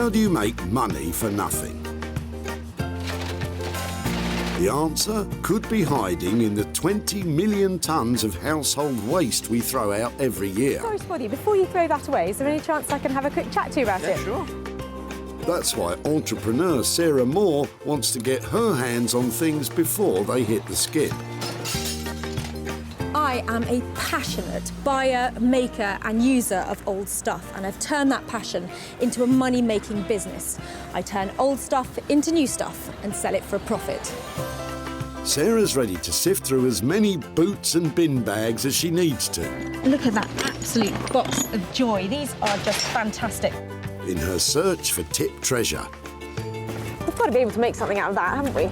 How do you make money for nothing? The answer could be hiding in the 20 million tonnes of household waste we throw out every year. Sorry, Spotty, before you throw that away, is there any chance I can have a quick chat to you about it? Sure. That's why entrepreneur Sarah Moore wants to get her hands on things before they hit the skip. I am a passionate buyer, maker and user of old stuff, and I've turned that passion into a money-making business. I turn old stuff into new stuff and sell it for a profit. Sarah's ready to sift through as many boots and bin bags as she needs to. Look at that absolute box of joy. These are just fantastic. In her search for tip treasure. We've got to be able to make something out of that, haven't we?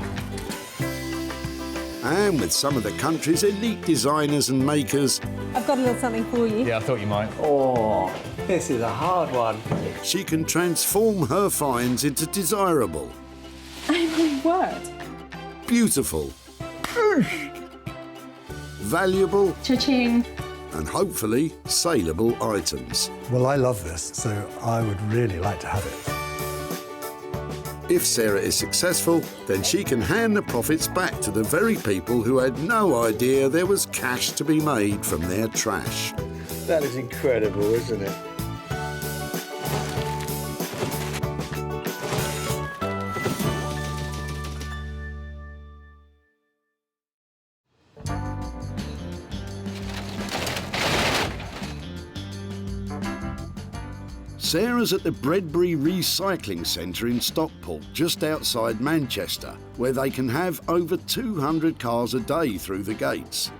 And with some of the country's elite designers and makers, I've got a little something for you. Yeah, I thought you might. Oh, this is a hard one. she can transform her finds into desirable, Oh, my word. beautiful, valuable, Cha-ching. and hopefully saleable items. Well, I love this, so I would really like to have it. If Sarah is successful, then she can hand the profits back to the very people who had no idea there was cash to be made from their trash. That is incredible, isn't it? Sarah's at the Bredbury Recycling Centre in Stockport, just outside Manchester, where they can have over 200 cars a day through the gates.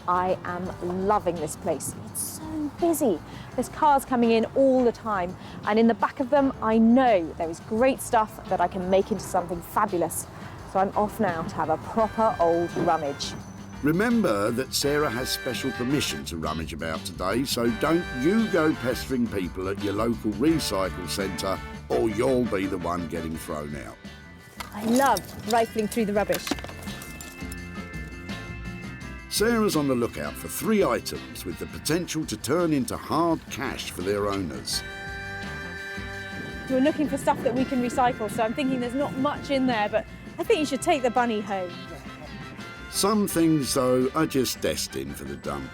I am loving this place. It's so busy. There's cars coming in all the time, and in the back of them, I know there is great stuff that I can make into something fabulous. So I'm off now to have a proper old rummage. Remember that Sarah has special permission to rummage about today, so don't you go pestering people at your local recycle centre, or you'll be the one getting thrown out. I love rifling through the rubbish. Sarah's on the lookout for 3 items with the potential to turn into hard cash for their owners. We're looking for stuff that we can recycle, so I'm thinking there's not much in there, but I think you should take the bunny home. Some things, though, are just destined for the dump.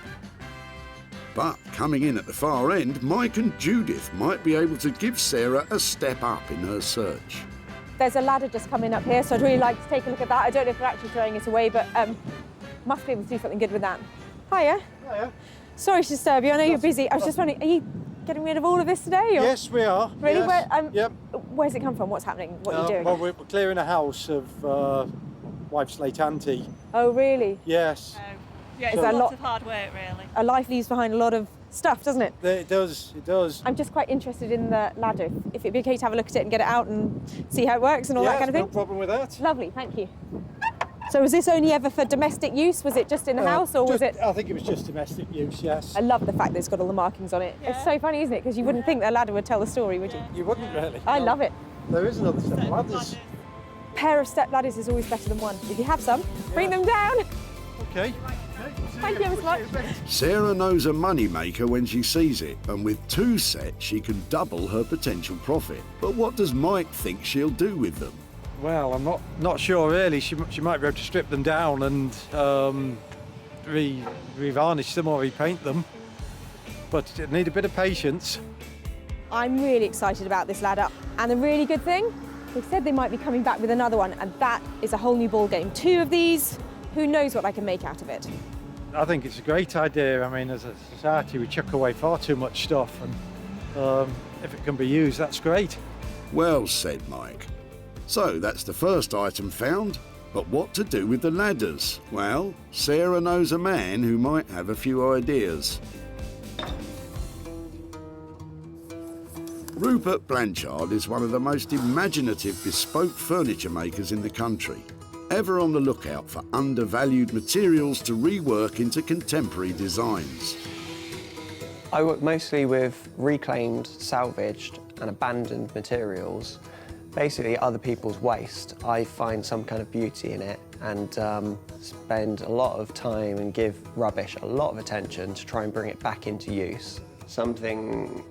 But coming in at the far end, Mike and Judith might be able to give Sarah a step up in her search. There's a ladder just coming up here, so I'd really like to take a look at that. I don't know if we're actually throwing it away, but must be able to do something good with that. Hiya. Hiya. Sorry to disturb you, I know you're busy. I was just wondering, are you getting rid of all of this today? Or? Yes, we are. Really? Yes. Yep. Where's it come from? What's happening? What are you doing? Well, we're clearing a house of wife's late auntie. Oh, really? Yes. Yeah, it's Is that a a lot lot- of hard work, really. A life leaves behind a lot of stuff, doesn't it? It does, it does. I'm just quite interested in the ladder. If it'd be okay to have a look at it and get it out and see how it works and all that kind of no thing. problem with that. Lovely, thank you. So was this only ever for domestic use? Was it just in the house, or was it? I think it was just domestic use, yes. I love the fact that it's got all the markings on it. It's Yeah. so funny, isn't it? Because you wouldn't think that a ladder would tell the story, would you? You wouldn't really. I no. love it. There is another set of ladders. Pair of step ladders is always better than one. If you have some, bring them down. Okay. Thank you so much. Sarah knows a moneymaker when she sees it, and with 2 sets, she can double her potential profit. But what does Mike think she'll do with them? Well, I'm not sure really. She might be able to strip them down and re-varnish them or repaint them. But it need a bit of patience. I'm really excited about this ladder. And the really good thing, they said they might be coming back with another one, and that is a whole new ball game. 2 of these, who knows what I can make out of it. I think it's a great idea. I mean, as a society, we chuck away far too much stuff, and if it can be used, that's great. Well said, Mike. So that's the first item found. But what to do with the ladders? Well, Sarah knows a man who might have a few ideas. Rupert Blanchard is one of the most imaginative bespoke furniture makers in the country, ever on the lookout for undervalued materials to rework into contemporary designs. I work mostly with reclaimed, salvaged and abandoned materials. Basically other people's waste. I find some kind of beauty in it and spend a lot of time and give rubbish a lot of attention to try and bring it back into use. Something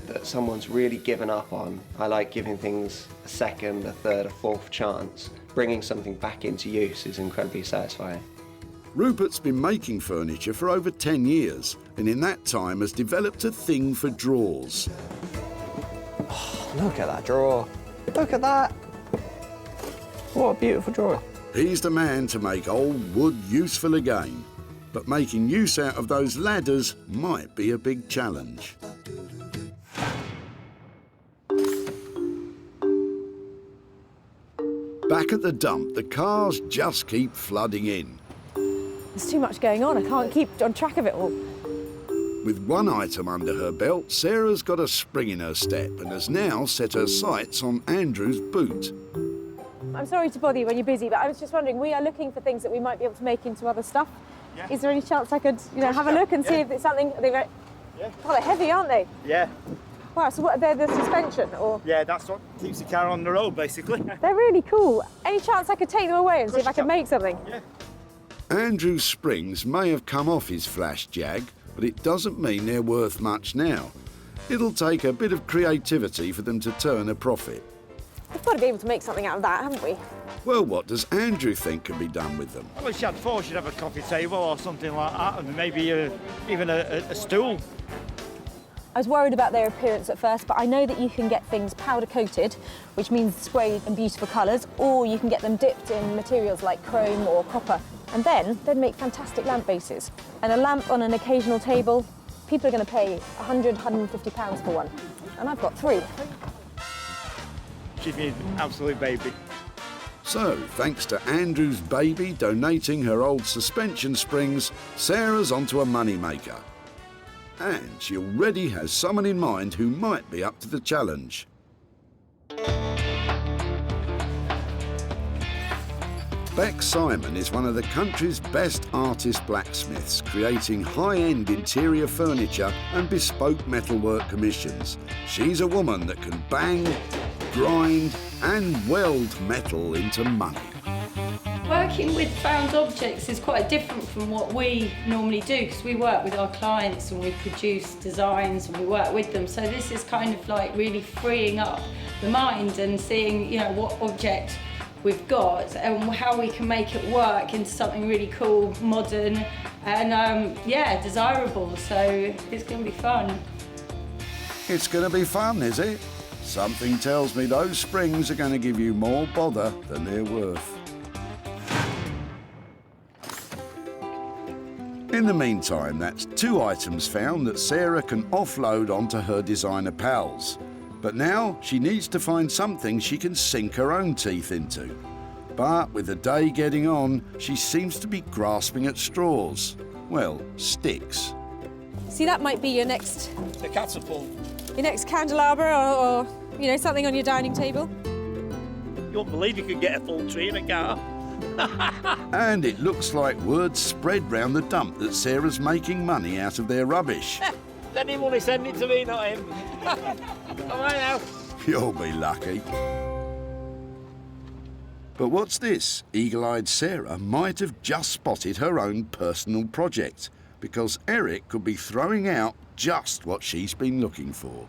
that someone's really given up on. I like giving things a second, a third, a fourth chance. Bringing something back into use is incredibly satisfying. Rupert's been making furniture for over 10 years, and in that time has developed a thing for drawers. Look at that drawer. Look at that. What a beautiful drawer. He's the man to make old wood useful again, but making use out of those ladders might be a big challenge. Back at the dump, the cars just keep flooding in. There's too much going on. I can't keep on track of it all. With one item under her belt, Sarah's got a spring in her step and has now set her sights on Andrew's boot. I'm sorry to bother you when you're busy, but I was just wondering, we are looking for things that we might be able to make into other stuff. Yeah. Is there any chance I could, have a look and see if it's something? Are they very... Yeah. Oh, they're heavy, aren't they? Yeah. Wow, so what, they're the suspension, or? Yeah, that's what keeps the car on the road, basically. They're really cool. Any chance I could take them away and see if I could make something? Yeah. Andrew's springs may have come off his flash Jag, but it doesn't mean they're worth much now. It'll take a bit of creativity for them to turn a profit. We've got to be able to make something out of that, haven't we? Well, what does Andrew think can be done with them? Well, if she had four, she'd have a coffee table or something like that, and maybe even a stool. I was worried about their appearance at first, but I know that you can get things powder coated, which means sprayed in beautiful colours, or you can get them dipped in materials like chrome or copper. And then they'd make fantastic lamp bases. And a lamp on an occasional table, people are going to pay £100, £150 for one. And I've got 3. She'd be an absolute baby. So, thanks to Andrew's baby donating her old suspension springs, Sarah's onto a moneymaker. And she already has someone in mind who might be up to the challenge. Beck Simon is one of the country's best artist blacksmiths, creating high-end interior furniture and bespoke metalwork commissions. She's a woman that can bang, grind and weld metal into money. Working with found objects is quite different from what we normally do, because we work with our clients and we produce designs and we work with them. So this is kind of like really freeing up the mind and seeing, what object we've got and how we can make it work into something really cool, modern and desirable. So it's going to be fun. It's going to be fun, is it? Something tells me those springs are going to give you more bother than they're worth. In the meantime, that's 2 items found that Sarah can offload onto her designer pals. But now she needs to find something she can sink her own teeth into. But with the day getting on, she seems to be grasping at straws. Well, sticks. See, that might be your next... The catapult. Your next candelabra or something on your dining table. You won't believe you could get a full tree in a car. And it looks like word spread round the dump that Sarah's making money out of their rubbish. Any money, send it to me, not him. All right now. You'll be lucky. But what's this? Eagle-eyed Sarah might have just spotted her own personal project, because Eric could be throwing out just what she's been looking for.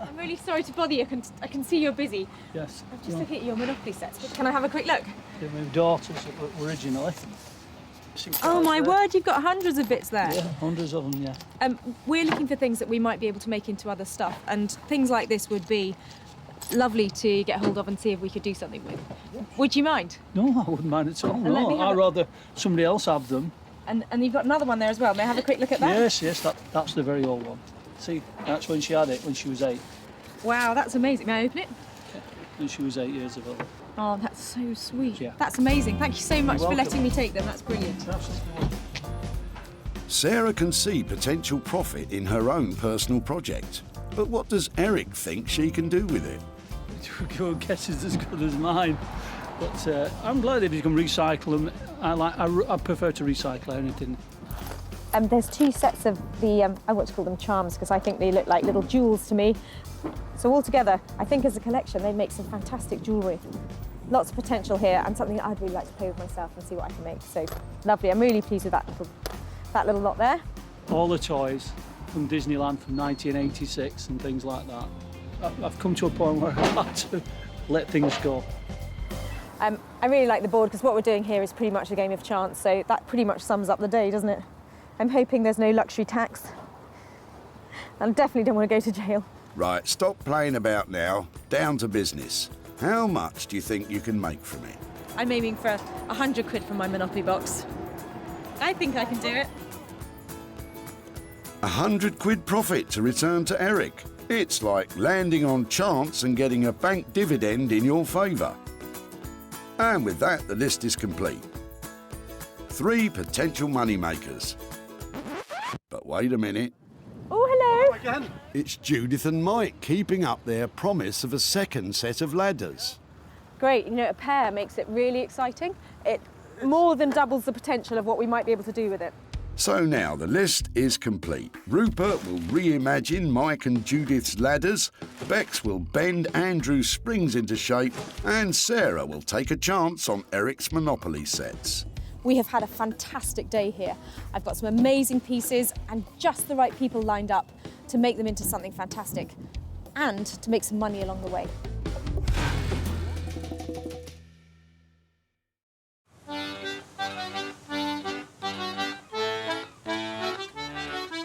I'm really sorry to bother you. I can see you're busy. Yes. I'm just looking at your Monopoly sets. Can I have a quick look? They're my daughters originally. Oh my word, you've got hundreds of bits there. Yeah, hundreds of them, yeah. We're looking for things that we might be able to make into other stuff, and things like this would be lovely to get hold of and see if we could do something with. Yeah. Would you mind? No, I wouldn't mind at all. No, I'd rather somebody else have them. And you've got another one there as well. May I have a quick look at that? Yes, that's the very old one. See, that's when she had it, when she was 8. Wow, that's amazing. May I open it? Yeah, when she was 8 years old. Oh, that's so sweet. Yeah. That's amazing. Thank you so much for letting me take them. That's brilliant. Absolutely. Sarah can see potential profit in her own personal project. But what does Eric think she can do with it? Your guess is as good as mine. But I'm glad if you can recycle them. I prefer to recycle anything. There's 2 sets of the, I want to call them charms, because I think they look like little jewels to me. So altogether, I think as a collection, they make some fantastic jewellery. Lots of potential here, and something that I'd really like to play with myself and see what I can make. So lovely. I'm really pleased with that little lot there. All the toys, from Disneyland from 1986 and things like that. I've come to a point where I've had to let things go. I really like the board because what we're doing here is pretty much a game of chance, so that pretty much sums up the day, doesn't it? I'm hoping there's no luxury tax. I definitely don't want to go to jail. Right, stop playing about now. Down to business. How much do you think you can make from it? I'm aiming for 100 quid from my Monopoly box. I think I can do it. 100 quid profit to return to Eric. It's like landing on chance and getting a bank dividend in your favour. And with that, the list is complete. 3 potential money makers. But wait a minute. Oh, hello. Again. It's Judith and Mike keeping up their promise of a second set of ladders. Great, you know, a pair makes it really exciting. It more than doubles the potential of what we might be able to do with it. So now the list is complete. Rupert will reimagine Mike and Judith's ladders, Bex will bend Andrew's springs into shape, and Sarah will take a chance on Eric's Monopoly sets. We have had a fantastic day here. I've got some amazing pieces and just the right people lined up to make them into something fantastic and to make some money along the way.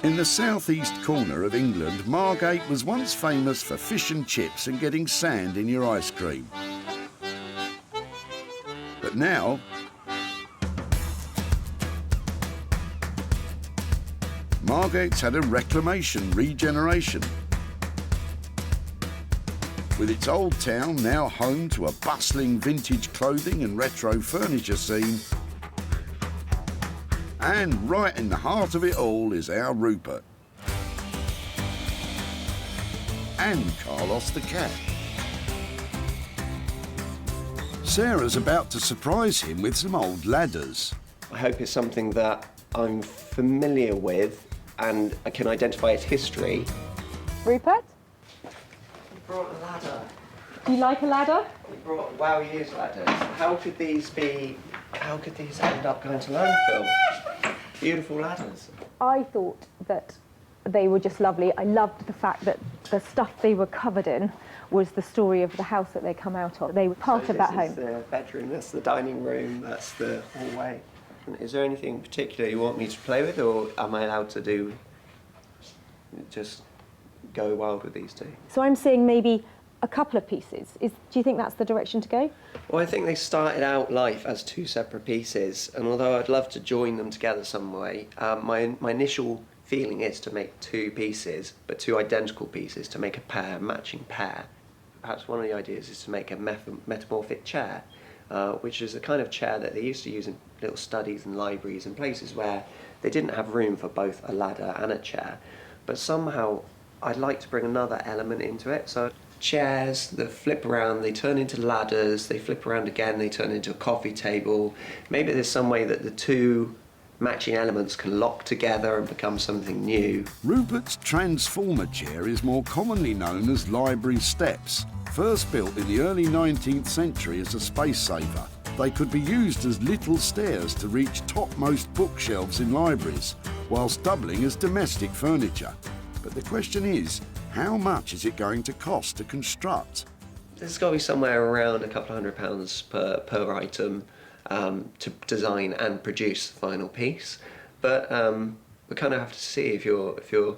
In the southeast corner of England, Margate was once famous for fish and chips and getting sand in your ice cream. But now, Margate's had a reclamation, regeneration. With its old town now home to a bustling vintage clothing and retro furniture scene. And right in the heart of it all is our Rupert. And Carlos the cat. Sarah's about to surprise him with some old ladders. I hope it's something that I'm familiar with and I can identify its history. Rupert, You brought a ladder. do you like a ladder? You brought Wow Years ladders. How could these end up going to landfill? Beautiful ladders. I thought that they were just lovely. I loved the fact that the stuff they were covered in was the story of the house that they come out of. They were part of that home. This is the bedroom, that's the dining room, that's the hallway. Is there anything particular you want me to play with, or am I allowed to just go wild with these two? So I'm seeing maybe a couple of pieces. Do you think that's the direction to go? Well, I think they started out life as 2 separate pieces, and although I'd love to join them together some way, my initial feeling is to make 2 pieces, but 2 identical pieces, to make a matching pair. Perhaps one of the ideas is to make a metamorphic chair, which is a kind of chair that they used to use in little studies and libraries and places where they didn't have room for both a ladder and a chair. But somehow I'd like to bring another element into it. So chairs that flip around, they turn into ladders, they flip around again, they turn into a coffee table. Maybe there's some way that the 2 matching elements can lock together and become something new. Rupert's transformer chair is more commonly known as library steps. First built in the early 19th century as a space saver, they could be used as little stairs to reach topmost bookshelves in libraries, whilst doubling as domestic furniture. But the question is, how much is it going to cost to construct? There's got to be somewhere around a couple of £100 per item to design and produce the final piece. But we kind of have to see if you're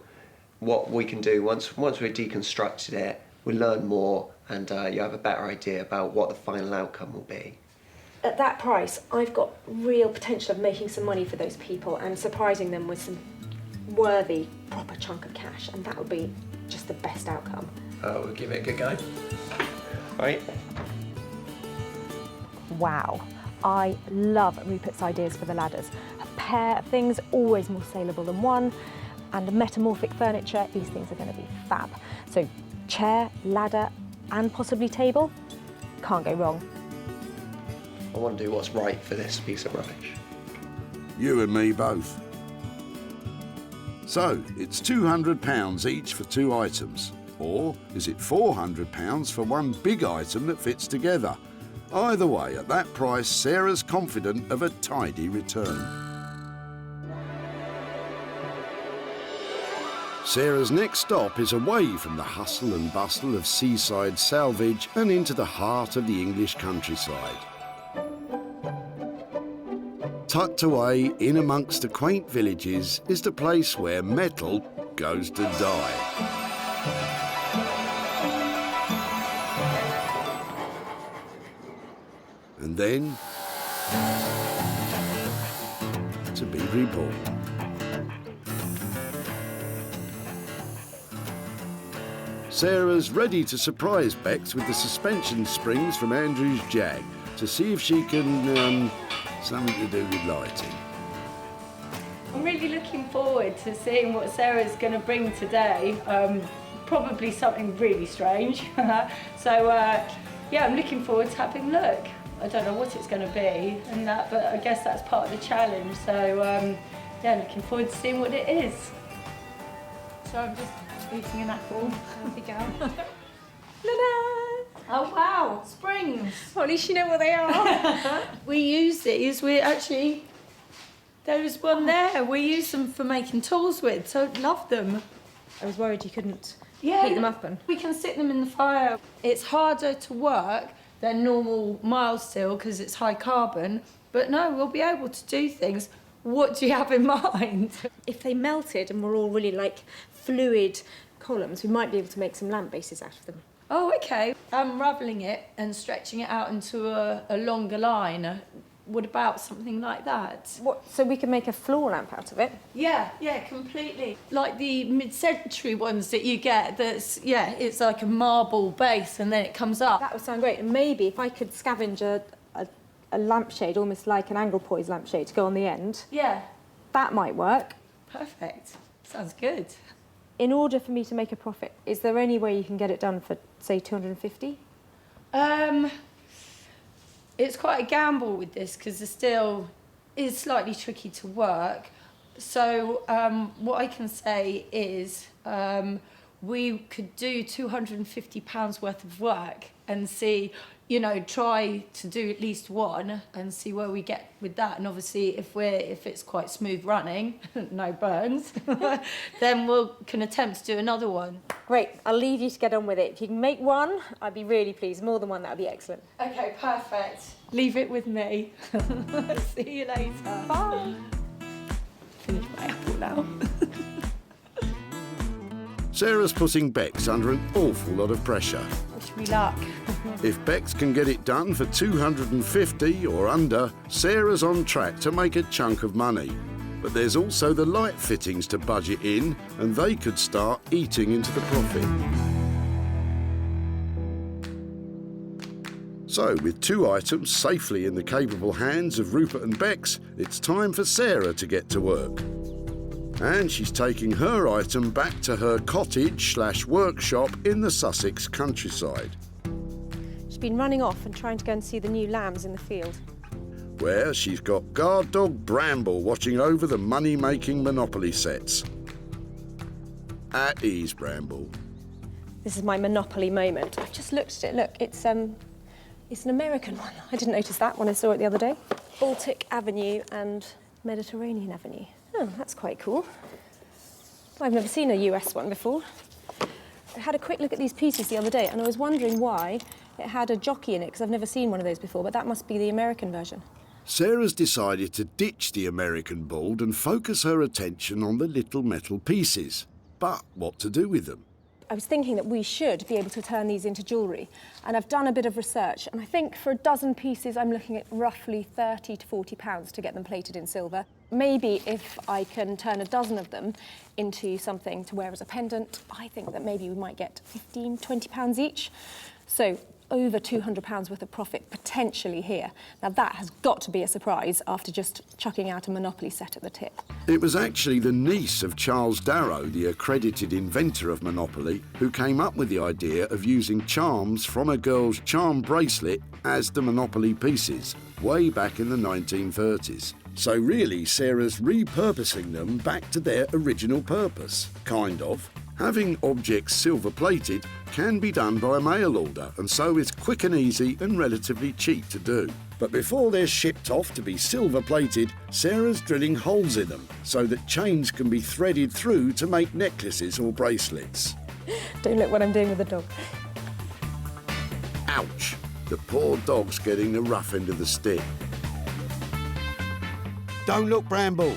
what we can do once we've deconstructed it. We learn more, and you have a better idea about what the final outcome will be. At that price, I've got real potential of making some money for those people and surprising them with some worthy, proper chunk of cash, and that would be just the best outcome. We'll give it a good go. Right. Wow, I love Rupert's ideas for the ladders. A pair of things, always more saleable than one, and metamorphic furniture, these things are going to be fab. So chair, ladder, and possibly table, can't go wrong. I want to do what's right for this piece of rubbish. You and me both. So, it's £200 each for 2 items. Or is it £400 for one big item that fits together? Either way, at that price, Sarah's confident of a tidy return. Sarah's next stop is away from the hustle and bustle of seaside salvage and into the heart of the English countryside. Tucked away in amongst the quaint villages is the place where metal goes to die. And then to be reborn. Sarah's ready to surprise Bex with the suspension springs from Andrew's Jag to see if she can, something to do with lighting. I'm really looking forward to seeing what Sarah's going to bring today. Probably something really strange. So, yeah, I'm looking forward to having a look. I don't know what it's going to be and that, but I guess that's part of the challenge. So, yeah, looking forward to seeing what it is. So I'm just eating an apple. There we go. Ta-da! Oh wow, springs. Well, at least you know what they are. We use these, there was one there, we use them for making tools with, so love them. I was worried you couldn't Yeah, heat them up and... we can stick them in the fire. It's harder to work than normal mild steel because it's high carbon, but no, we'll be able to do things. What do you have in mind? If they melted and were all really like fluid columns, we might be able to make some lamp bases out of them. Oh, okay. Unravelling it and stretching it out into a longer line. What about something like that? What? So we can make a floor lamp out of it? Yeah, completely. Like the mid-century ones that you get, it's like a marble base and then it comes up. That would sound great. And maybe if I could scavenge a lampshade, almost like an angle poise lampshade, to go on the end. Yeah. That might work. Perfect. Sounds good. In order for me to make a profit, is there any way you can get it done for, say, 250? It's quite a gamble with this because the steel is slightly tricky to work. So what I can say is we could do £250 worth of work and see, try to do at least one and see where we get with that. And obviously, if it's quite smooth running, no burns, then we can attempt to do another one. Great. I'll leave you to get on with it. If you can make one, I'd be really pleased. More than one, that would be excellent. Okay, perfect. Leave it with me. See you later. Bye. Finish my apple now. Sarah's putting Bex under an awful lot of pressure. Wish me luck. If Bex can get it done for 250 or under, Sarah's on track to make a chunk of money. But there's also the light fittings to budget in, and they could start eating into the profit. So, with two items safely in the capable hands of Rupert and Bex, it's time for Sarah to get to work. And she's taking her item back to her cottage/workshop in the Sussex countryside, She's been running off and trying to go and see the new lambs in the field. where she's got guard dog Bramble watching over the money-making Monopoly sets. At ease, Bramble. This is my Monopoly moment. I've just looked at it. Look, it's an American one. I didn't notice that when I saw it the other day. Baltic Avenue and Mediterranean Avenue. Oh, that's quite cool. I've never seen a US one before. I had a quick look at these pieces the other day and I was wondering why it had a jockey in it, because I've never seen one of those before, but that must be the American version. Sarah's decided to ditch the American board and focus her attention on the little metal pieces. But what to do with them? I was thinking that we should be able to turn these into jewellery, and I've done a bit of research, and I think for a dozen pieces I'm looking at roughly £30 to £40 to get them plated in silver. Maybe if I can turn a dozen of them into something to wear as a pendant, I think that maybe we might get £15, £20 each. So over £200 worth of profit potentially here. Now that has got to be a surprise after just chucking out a Monopoly set at the tip. It was actually the niece of Charles Darrow, the accredited inventor of Monopoly, who came up with the idea of using charms from a girl's charm bracelet as the Monopoly pieces, way back in the 1930s. So really, Sarah's repurposing them back to their original purpose, kind of. Having objects silver-plated can be done by mail order, and so is quick and easy and relatively cheap to do. But before they're shipped off to be silver-plated, Sarah's drilling holes in them so that chains can be threaded through to make necklaces or bracelets. Don't look what I'm doing with the dog. Ouch! The poor dog's getting the rough end of the stick. Don't look, Bramble.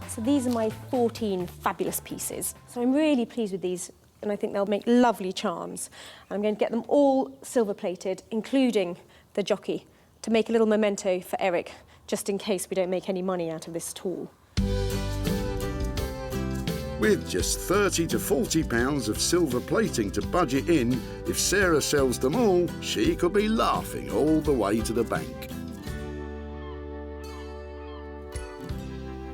So these are my 14 fabulous pieces. So I'm really pleased with these, and I think they'll make lovely charms. I'm going to get them all silver-plated, including the jockey, to make a little memento for Eric, just in case we don't make any money out of this at all. With just £30 to £40 of silver plating to budget in, if Sarah sells them all, she could be laughing all the way to the bank.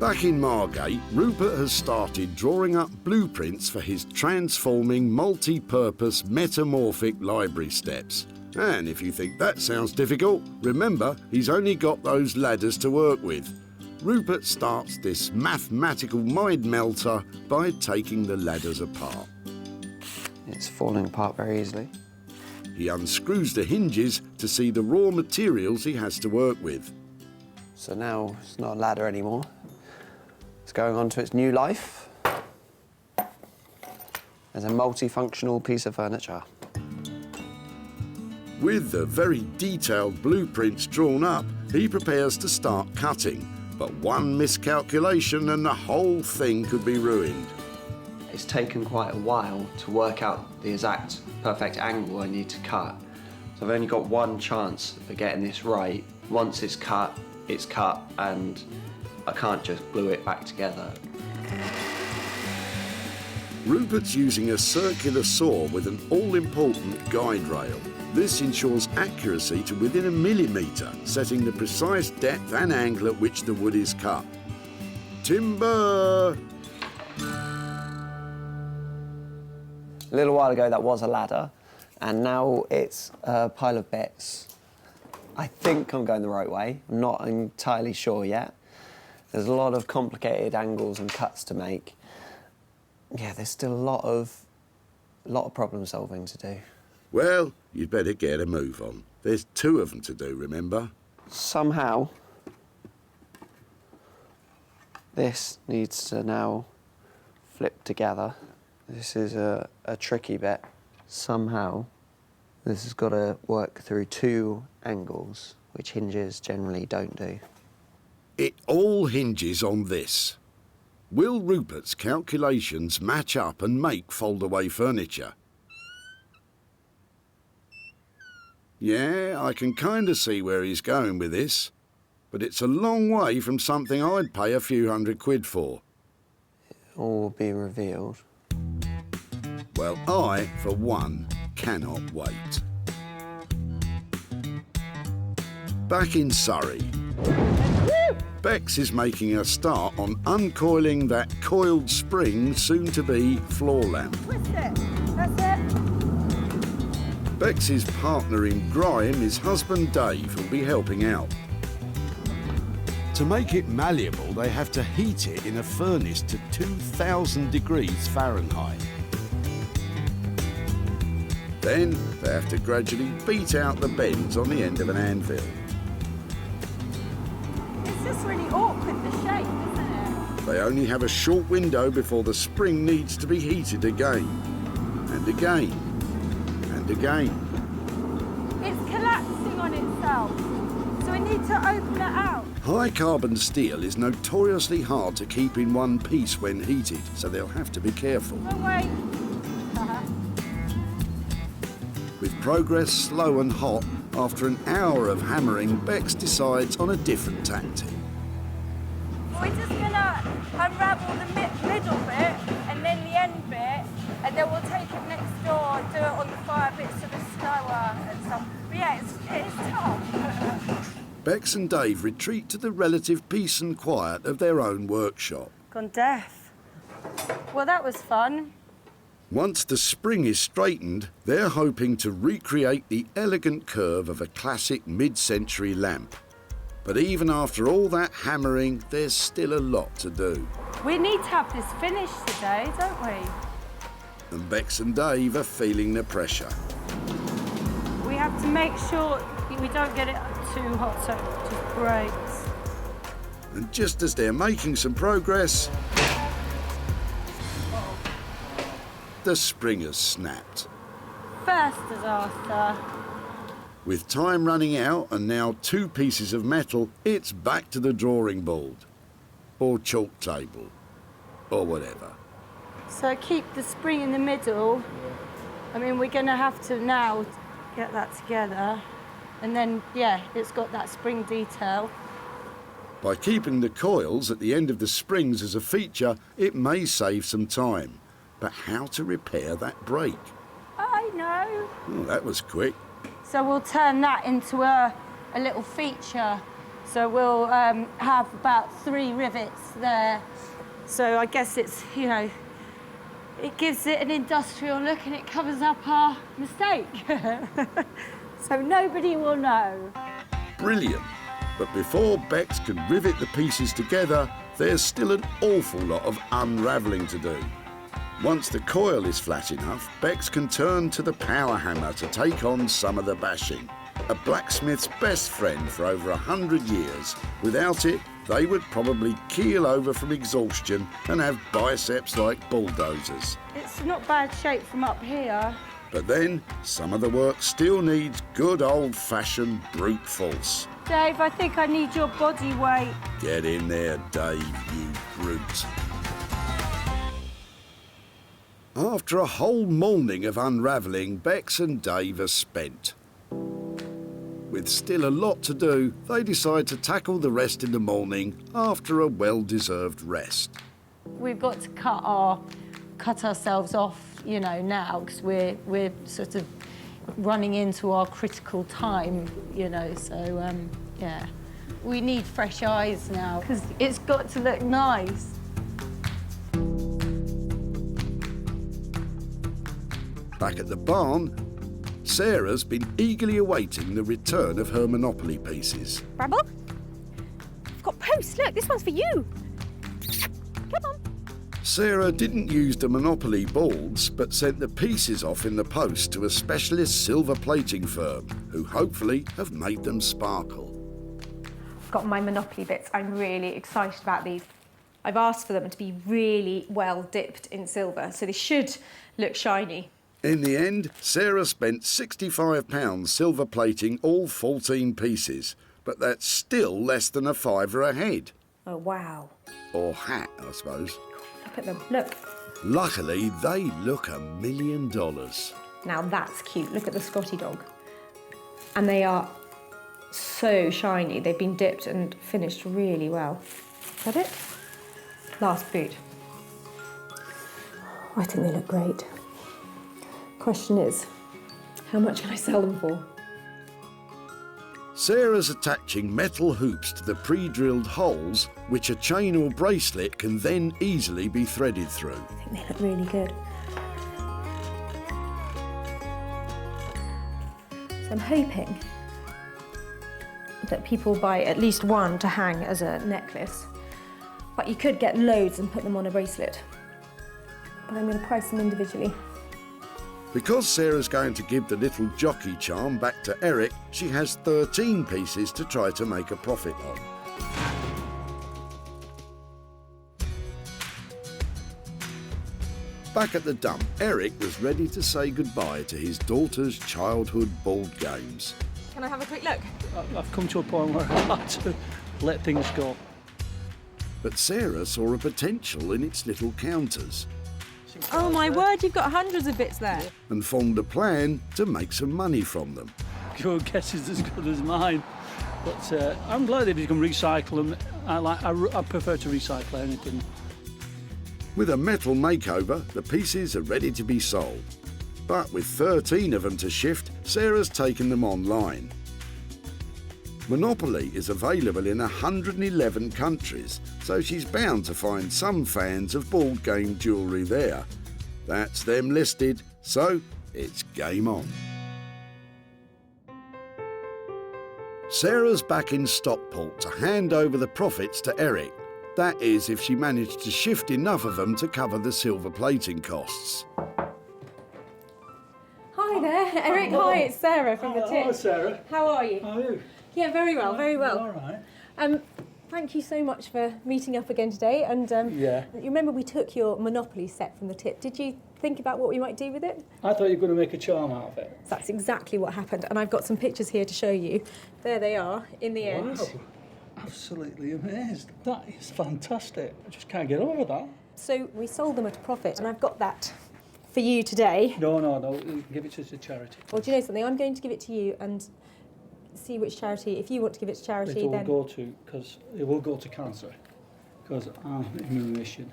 Back in Margate, Rupert has started drawing up blueprints for his transforming, multi-purpose, metamorphic library steps. And if you think that sounds difficult, remember he's only got those ladders to work with. Rupert starts this mathematical mind melter by taking the ladders apart. It's falling apart very easily. He unscrews the hinges to see the raw materials he has to work with. So now it's not a ladder anymore. It's going on to its new life as a multifunctional piece of furniture. With the very detailed blueprints drawn up, he prepares to start cutting. But one miscalculation and the whole thing could be ruined. It's taken quite a while to work out the exact perfect angle I need to cut. So I've only got one chance of getting this right. Once it's cut, and I can't just glue it back together. Rupert's using a circular saw with an all-important guide rail. This ensures accuracy to within a millimetre, setting the precise depth and angle at which the wood is cut. Timber! A little while ago that was a ladder, and now it's a pile of bits. I think I'm going the right way. I'm not entirely sure yet. There's a lot of complicated angles and cuts to make. Yeah, there's still a lot of problem solving to do. Well, you'd better get a move on. There's 2 of them to do, remember? Somehow, this needs to now flip together. This is a tricky bit. Somehow, this has got to work through 2 angles, which hinges generally don't do. It all hinges on this. Will Rupert's calculations match up and make fold-away furniture? Yeah, I can kind of see where he's going with this, but it's a long way from something I'd pay a few £100 for. It all will be revealed. Well, I, for one, cannot wait. Back in Surrey, Bex is making a start on uncoiling that coiled spring, soon-to-be floor lamp. Twist it. That's it. Bex's partner in grime is husband Dave, who'll be helping out. To make it malleable, they have to heat it in a furnace to 2,000 degrees Fahrenheit. Then they have to gradually beat out the bends on the end of an anvil. It's just really awkward, the shape, isn't it? They only have a short window before the spring needs to be heated again, and again, and again. It's collapsing on itself, so we need to open it out. High carbon steel is notoriously hard to keep in one piece when heated, so they'll have to be careful. Oh, wait. With progress slow and hot, after an hour of hammering, Bex decides on a different tactic. We're just gonna unravel the middle bit and then the end bit, and then we'll take it next door, do it on the fire bits of the slower and stuff. But yeah, it's tough. Bex and Dave retreat to the relative peace and quiet of their own workshop. Gone deaf. Well, that was fun. Once the spring is straightened, they're hoping to recreate the elegant curve of a classic mid-century lamp. But even after all that hammering, there's still a lot to do. We need to have this finished today, don't we? And Bex and Dave are feeling the pressure. We have to make sure we don't get it too hot so it just breaks. And just as they're making some progress, the spring has snapped. First disaster. With time running out and now 2 pieces of metal, it's back to the drawing board. Or chalk table. Or whatever. So keep the spring in the middle. I mean, we're going to have to now get that together. And then, yeah, it's got that spring detail. By keeping the coils at the end of the springs as a feature, it may save some time. But how to repair that break? I know. Oh, that was quick. So we'll turn that into a little feature. So we'll have about 3 rivets there. So I guess it's, you know, it gives it an industrial look and it covers up our mistake. So nobody will know. Brilliant. But before Bex can rivet the pieces together, there's still an awful lot of unravelling to do. Once the coil is flat enough, Bex can turn to the power hammer to take on some of the bashing. A blacksmith's best friend for over 100 years. Without it, they would probably keel over from exhaustion and have biceps like bulldozers. It's not bad shape from up here. But then, some of the work still needs good old-fashioned brute force. Dave, I think I need your body weight. Get in there, Dave, you brute. After a whole morning of unravelling, Bex and Dave are spent. With still a lot to do, they decide to tackle the rest in the morning after a well-deserved rest. We've got to cut ourselves off, you know, now, because we're sort of running into our critical time, you know, so, yeah. We need fresh eyes now, because it's got to look nice. Back at the barn, Sarah's been eagerly awaiting the return of her Monopoly pieces. Bramble? I've got posts. Look, this one's for you. Come on. Sarah didn't use the Monopoly boards, but sent the pieces off in the post to a specialist silver plating firm, who hopefully have made them sparkle. I've got my Monopoly bits. I'm really excited about these. I've asked for them to be really well dipped in silver, so they should look shiny. In the end, Sarah spent £65 silver plating all 14 pieces, but that's still less than a £5 a head. Oh, wow. Or hat, I suppose. Look at them. Look. Luckily, they look $1 million. Now that's cute. Look at the Scotty dog. And they are so shiny. They've been dipped and finished really well. Is that it? Last boot. I think they look great. Question is, how much can I sell them for? Sarah's attaching metal hoops to the pre-drilled holes, which a chain or bracelet can then easily be threaded through. I think they look really good. So I'm hoping that people buy at least one to hang as a necklace, but you could get loads and put them on a bracelet. But I'm going to price them individually. Because Sarah's going to give the little jockey charm back to Eric, she has 13 pieces to try to make a profit on. Back at the dump, Eric was ready to say goodbye to his daughter's childhood board games. Can I have a quick look? I've come to a point where I have to let things go. But Sarah saw a potential in its little counters Oh my word, you've got hundreds of bits there. and formed a plan to make some money from them. Your guess is as good as mine. But I'm glad that you can recycle them. I prefer to recycle anything. With a metal makeover, the pieces are ready to be sold. But with 13 of them to shift, Sarah's taken them online. Monopoly is available in 111 countries, so she's bound to find some fans of board game jewellery there. That's them listed, so it's game on. Sarah's back in Stockport to hand over the profits to Eric. That is, if she managed to shift enough of them to cover the silver plating costs. Hi there, Eric. Hi, it's Sarah from the tip. Hello, Sarah. How are you? How are you? Yeah, very well, very well. All right. Thank you so much for meeting up again today. And Yeah. you remember we took your Monopoly set from the tip. Did you think about what we might do with it? I thought you were going to make a charm out of it. So that's exactly what happened. And I've got some pictures here to show you. There they are in the end. Wow. Absolutely amazed. That is fantastic. I just can't get over that. So we sold them at a profit, and I've got that for you today. No. You can give it to charity. Well, do you know something? I'm going to give it to you and see which charity. If you want to give it to charity, It then will go to cancer, because I'm in remission.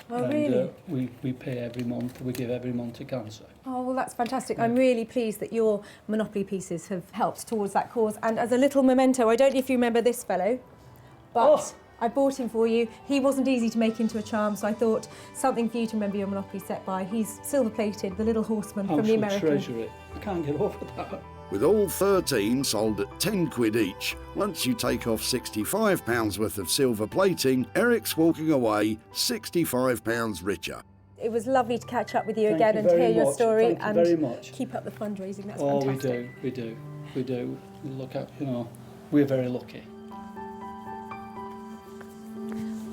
Oh, and, really? We pay every month. We give every month to cancer. Oh, well, that's fantastic. I'm really pleased that your Monopoly pieces have helped towards that cause. And as a little memento, I don't know if you remember this fellow, but I bought him for you. He wasn't easy to make into a charm, so I thought something for you to remember your Monopoly set by. He's silver-plated, the little horseman from the American. Treasure it. I can't get over that. With all 13 sold at 10 quid each, once you take off £65 worth of silver plating, Eric's walking away £65 richer. It was lovely to catch up with you Thank again you and to hear very your much. story Thank you and very much. keep up the fundraising. That's Oh, fantastic. we do. Look at, we're very lucky.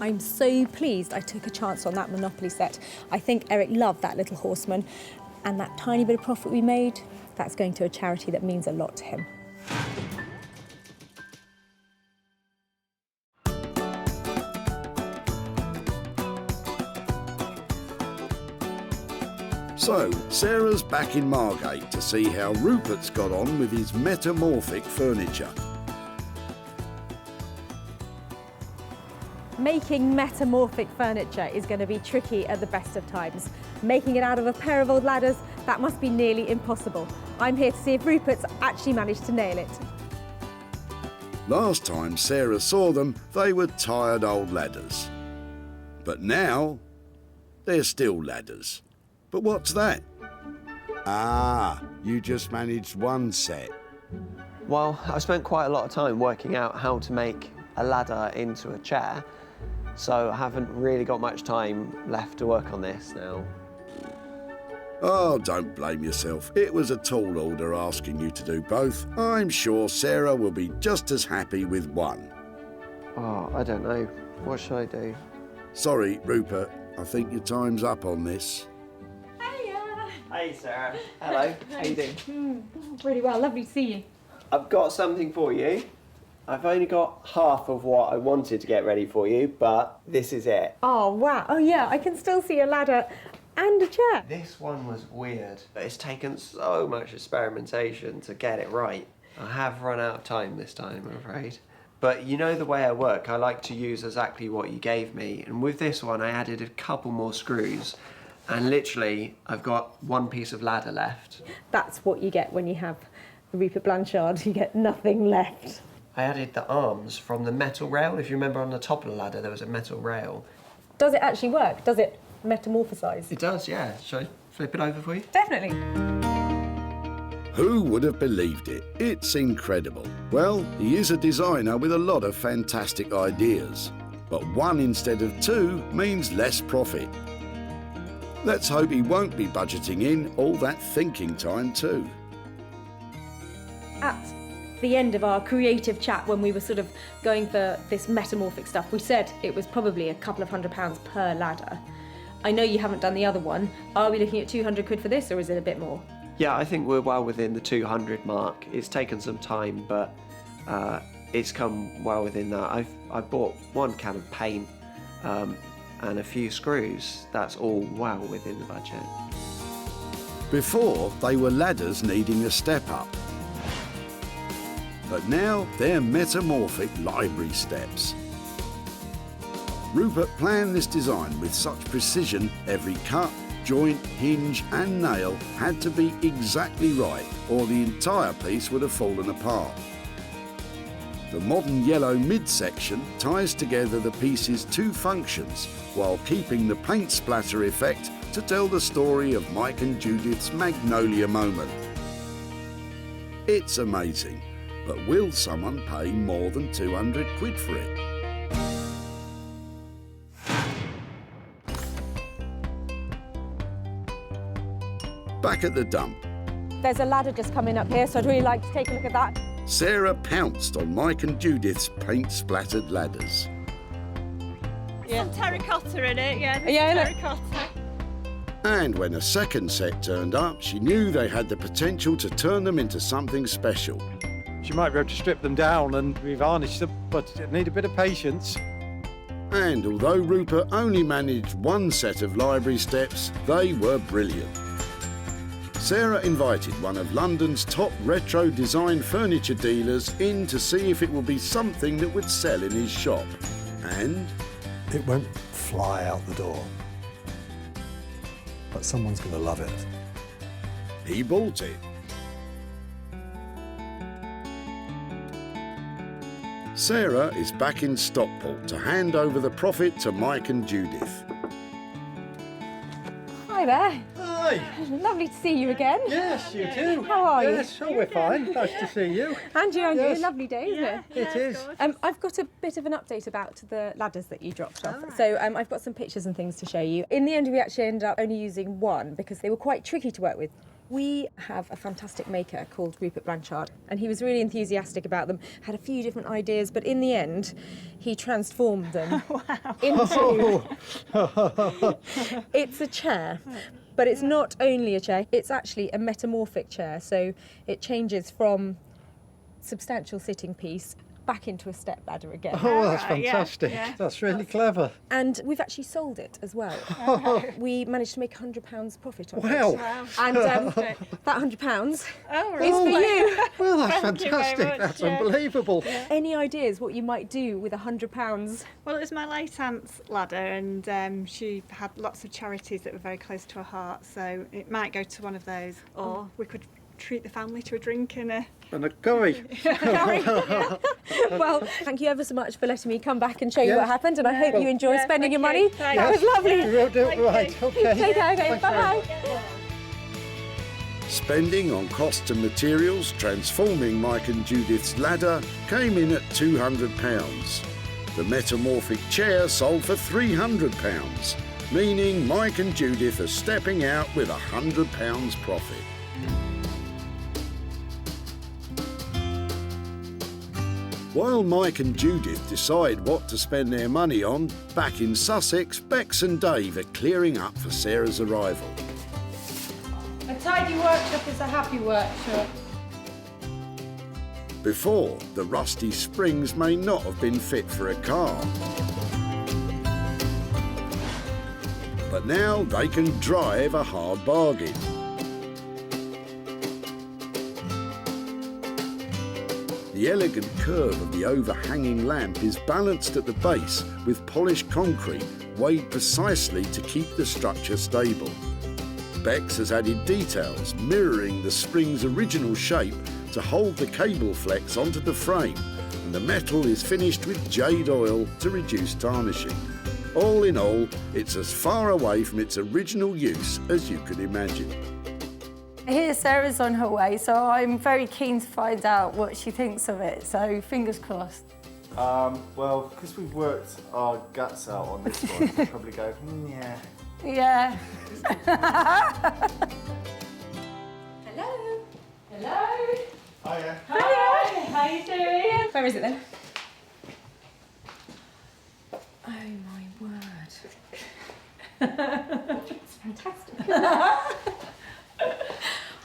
I'm so pleased I took a chance on that Monopoly set. I think Eric loved that little horseman, and that tiny bit of profit we made, that's going to a charity that means a lot to him. So, Sarah's back in Margate to see how Rupert's got on with his metamorphic furniture. Making metamorphic furniture is going to be tricky at the best of times. Making it out of a pair of old ladders, that must be nearly impossible. I'm here to see if Rupert's actually managed to nail it. Last time Sarah saw them, they were tired old ladders. But now, they're still ladders. But what's that? Ah, you just managed one set. Well, I've spent quite a lot of time working out how to make a ladder into a chair, so I haven't really got much time left to work on this now. Oh, don't blame yourself. It was a tall order asking you to do both. I'm sure Sarah will be just as happy with one. Oh, I don't know. What should I do? Sorry, Rupert. I think your time's up on this. Hey, Sarah. Hello. How you doing? Really well, lovely to see you. I've got something for you. I've only got half of what I wanted to get ready for you, but this is it. Oh, wow. Oh, yeah, I can still see a ladder and a chair. This one was weird, but it's taken so much experimentation to get it right. I have run out of time this time, I'm afraid. But you know the way I work, I like to use exactly what you gave me, and with this one I added a couple more screws, and literally I've got one piece of ladder left. That's what you get when you have Rupert Blanchard. You get nothing left. I added the arms from the metal rail. If you remember, on the top of the ladder there was a metal rail. Does it actually work? Does it metamorphosize? It does, yeah. Shall I flip it over for you? Definitely. Who would have believed it? It's incredible. Well, he is a designer with a lot of fantastic ideas. But one instead of two means less profit. Let's hope he won't be budgeting in all that thinking time too. At the end of our creative chat, when we were sort of going for this metamorphic stuff, we said it was probably a couple of £100 per ladder. I know you haven't done the other one. Are we looking at 200 quid for this, or is it a bit more? Yeah, I think we're well within the 200 mark. It's taken some time, but it's come well within that. I've bought one can of paint and a few screws. That's all well within the budget. Before, they were ladders needing a step up. But now they're metamorphic library steps. Rupert planned this design with such precision, every cut, joint, hinge and nail had to be exactly right, or the entire piece would have fallen apart. The modern yellow midsection ties together the piece's two functions while keeping the paint splatter effect to tell the story of Mike and Judith's Magnolia moment. It's amazing. But will someone pay more than 200 quid for it? Back at the dump, There's a ladder just coming up here, so I'd really like to take a look at that. Sarah pounced on Mike and Judith's paint-splattered ladders. Some terracotta in it, yeah. Yeah, look. Terracotta. And when a second set turned up, she knew they had the potential to turn them into something special. She might be able to strip them down and revarnish them, but it need a bit of patience. And although Rupert only managed one set of library steps, they were brilliant. Sarah invited one of London's top retro design furniture dealers in to see if it would be something that would sell in his shop. And It won't fly out the door, but someone's going to love it. he bought it. Sarah is back in Stockport to hand over the profit to Mike and Judith. Hi there. Hi. Lovely to see you again. Yes, you too. How are you? Yes, oh, we're fine. Nice to see you. And you, Yes. lovely day, isn't it? It is. I've got a bit of an update about the ladders that you dropped off. So I've got some pictures and things to show you. In the end, we actually ended up only using one because they were quite tricky to work with. We have a fantastic maker called Rupert Blanchard, and he was really enthusiastic about them, had a few different ideas, but in the end, he transformed them into... It's a chair. But it's not only a chair, it's actually a metamorphic chair. So it changes from substantial sitting piece back into a step ladder again. Oh, that's fantastic. That's really clever. And we've actually sold it as well. We managed to make £100 profit on Wow. it. And that £100 is for you. Well, that's Thank you very fantastic. much, That's yeah. unbelievable. Any ideas what you might do with £100? Well, it was my late aunt's ladder, and she had lots of charities that were very close to her heart, so it might go to one of those, or we could treat the family to a drink in a... And a curry. Well, thank you ever so much for letting me come back and show you Yes. what happened, and I hope you enjoy spending your money. Thank That was lovely. You will do it right. Okay. Take care, okay, Thanks very bye-bye. much. Spending on costs and materials transforming Mike and Judith's ladder came in at £200. The metamorphic chair sold for £300, meaning Mike and Judith are stepping out with £100 profit. While Mike and Judith decide what to spend their money on, back in Sussex, Bex and Dave are clearing up for Sarah's arrival. A tidy workshop is a happy workshop. Before, the rusty springs may not have been fit for a car. But now they can drive a hard bargain. The elegant curve of the overhanging lamp is balanced at the base with polished concrete weighed precisely to keep the structure stable. Bex has added details mirroring the spring's original shape to hold the cable flex onto the frame, and the metal is finished with jade oil to reduce tarnishing. All in all, it's as far away from its original use as you can imagine. I hear Sarah's on her way, so I'm very keen to find out what she thinks of it, so fingers crossed. Well, because we've worked our guts out on this one, we'll probably go, yeah. Yeah. Hello. Hello. Hiya. Hi. How you doing? Where is it then? Oh my word. It's fantastic.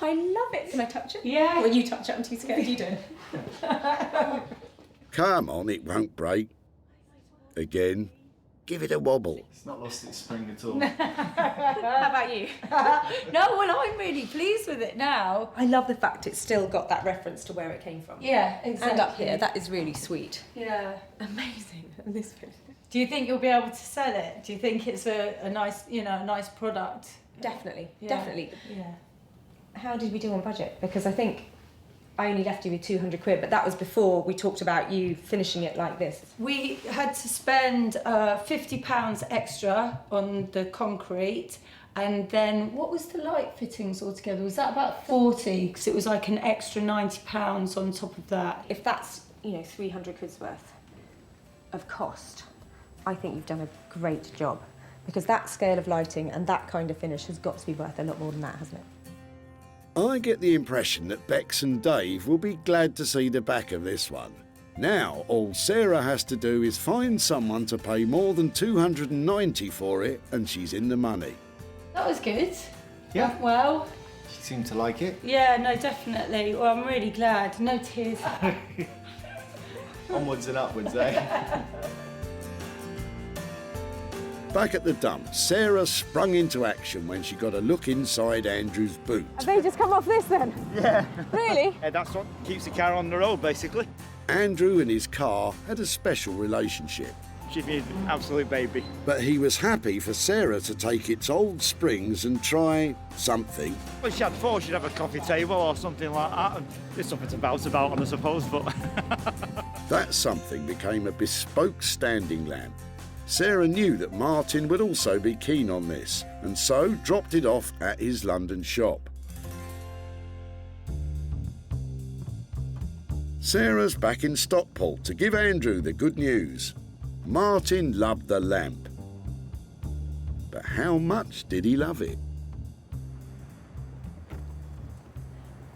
I love it. Can I touch it? Yeah. Well, you touch it. I'm too scared. You do. Come on, it won't break. Again, give it a wobble. It's not lost its spring at all. How about you? No, well, I'm really pleased with it now. I love the fact it's still got that reference to where it came from. Yeah, exactly. And up here, that is really sweet. Yeah. Amazing. And this bit. Do you think you'll be able to sell it? Do you think it's a nice, a nice product? Definitely, Yeah. definitely. Yeah. How did we do on budget? Because I think I only left you with 200 quid, but that was before we talked about you finishing it like this. We had to spend £50 extra on the concrete, and then what was the light fittings altogether? Was that about 40? Because it was like an extra £90 on top of that. If that's, 300 quid's worth of cost, I think you've done a great job, because that scale of lighting and that kind of finish has got to be worth a lot more than that, hasn't it? I get the impression that Bex and Dave will be glad to see the back of this one. Now, all Sarah has to do is find someone to pay more than $290 for it, and she's in the money. That was good. Yeah. Went well. She seemed to like it. Yeah, no, definitely. Well, I'm really glad. No tears. Onwards and upwards, eh? Back at the dump, Sarah sprung into action when she got a look inside Andrew's boot. Have they just come off this then? Yeah. Really? Yeah, that's what keeps the car on the road, basically. Andrew and his car had a special relationship. She's an absolute baby. But he was happy for Sarah to take its old springs and try something. Well, she had thought she'd have a coffee table or something like that, and there's something to bounce about on, I suppose, but... That something became a bespoke standing lamp. Sarah knew that Martin would also be keen on this, and so dropped it off at his London shop. Sarah's back in Stockport to give Andrew the good news. Martin loved the lamp. But how much did he love it?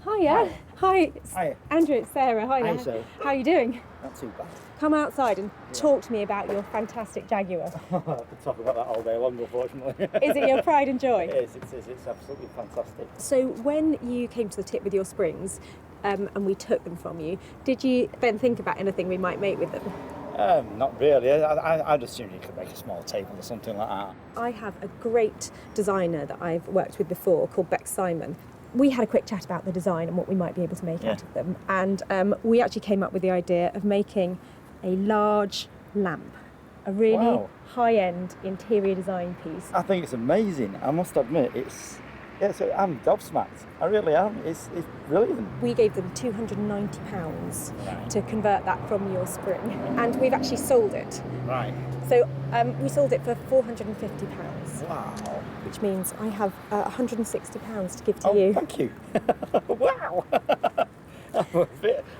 Hiya. Hi. Hiya. Andrew, it's Sarah. Hi there. Hi, Sarah. How are you doing? Not too bad. Come outside and talk to me about your fantastic Jaguar. I could talk about that all day long, unfortunately. Is it your pride and joy? It is, it's absolutely fantastic. So when you came to the tip with your springs and we took them from you, did you then think about anything we might make with them? Not really. I'd assume you could make a small table or something like that. I have a great designer that I've worked with before called Bex Simon. We had a quick chat about the design and what we might be able to make out of them, and we actually came up with the idea of making a large lamp, a really high-end interior design piece. I think it's amazing. I must admit, I'm gobsmacked. I really am. It's brilliant. We gave them £290 to convert that from your spring, and we've actually sold it. Right. So we sold it for £450. Wow. Which means I have £160 to give to you. Thank you. Wow.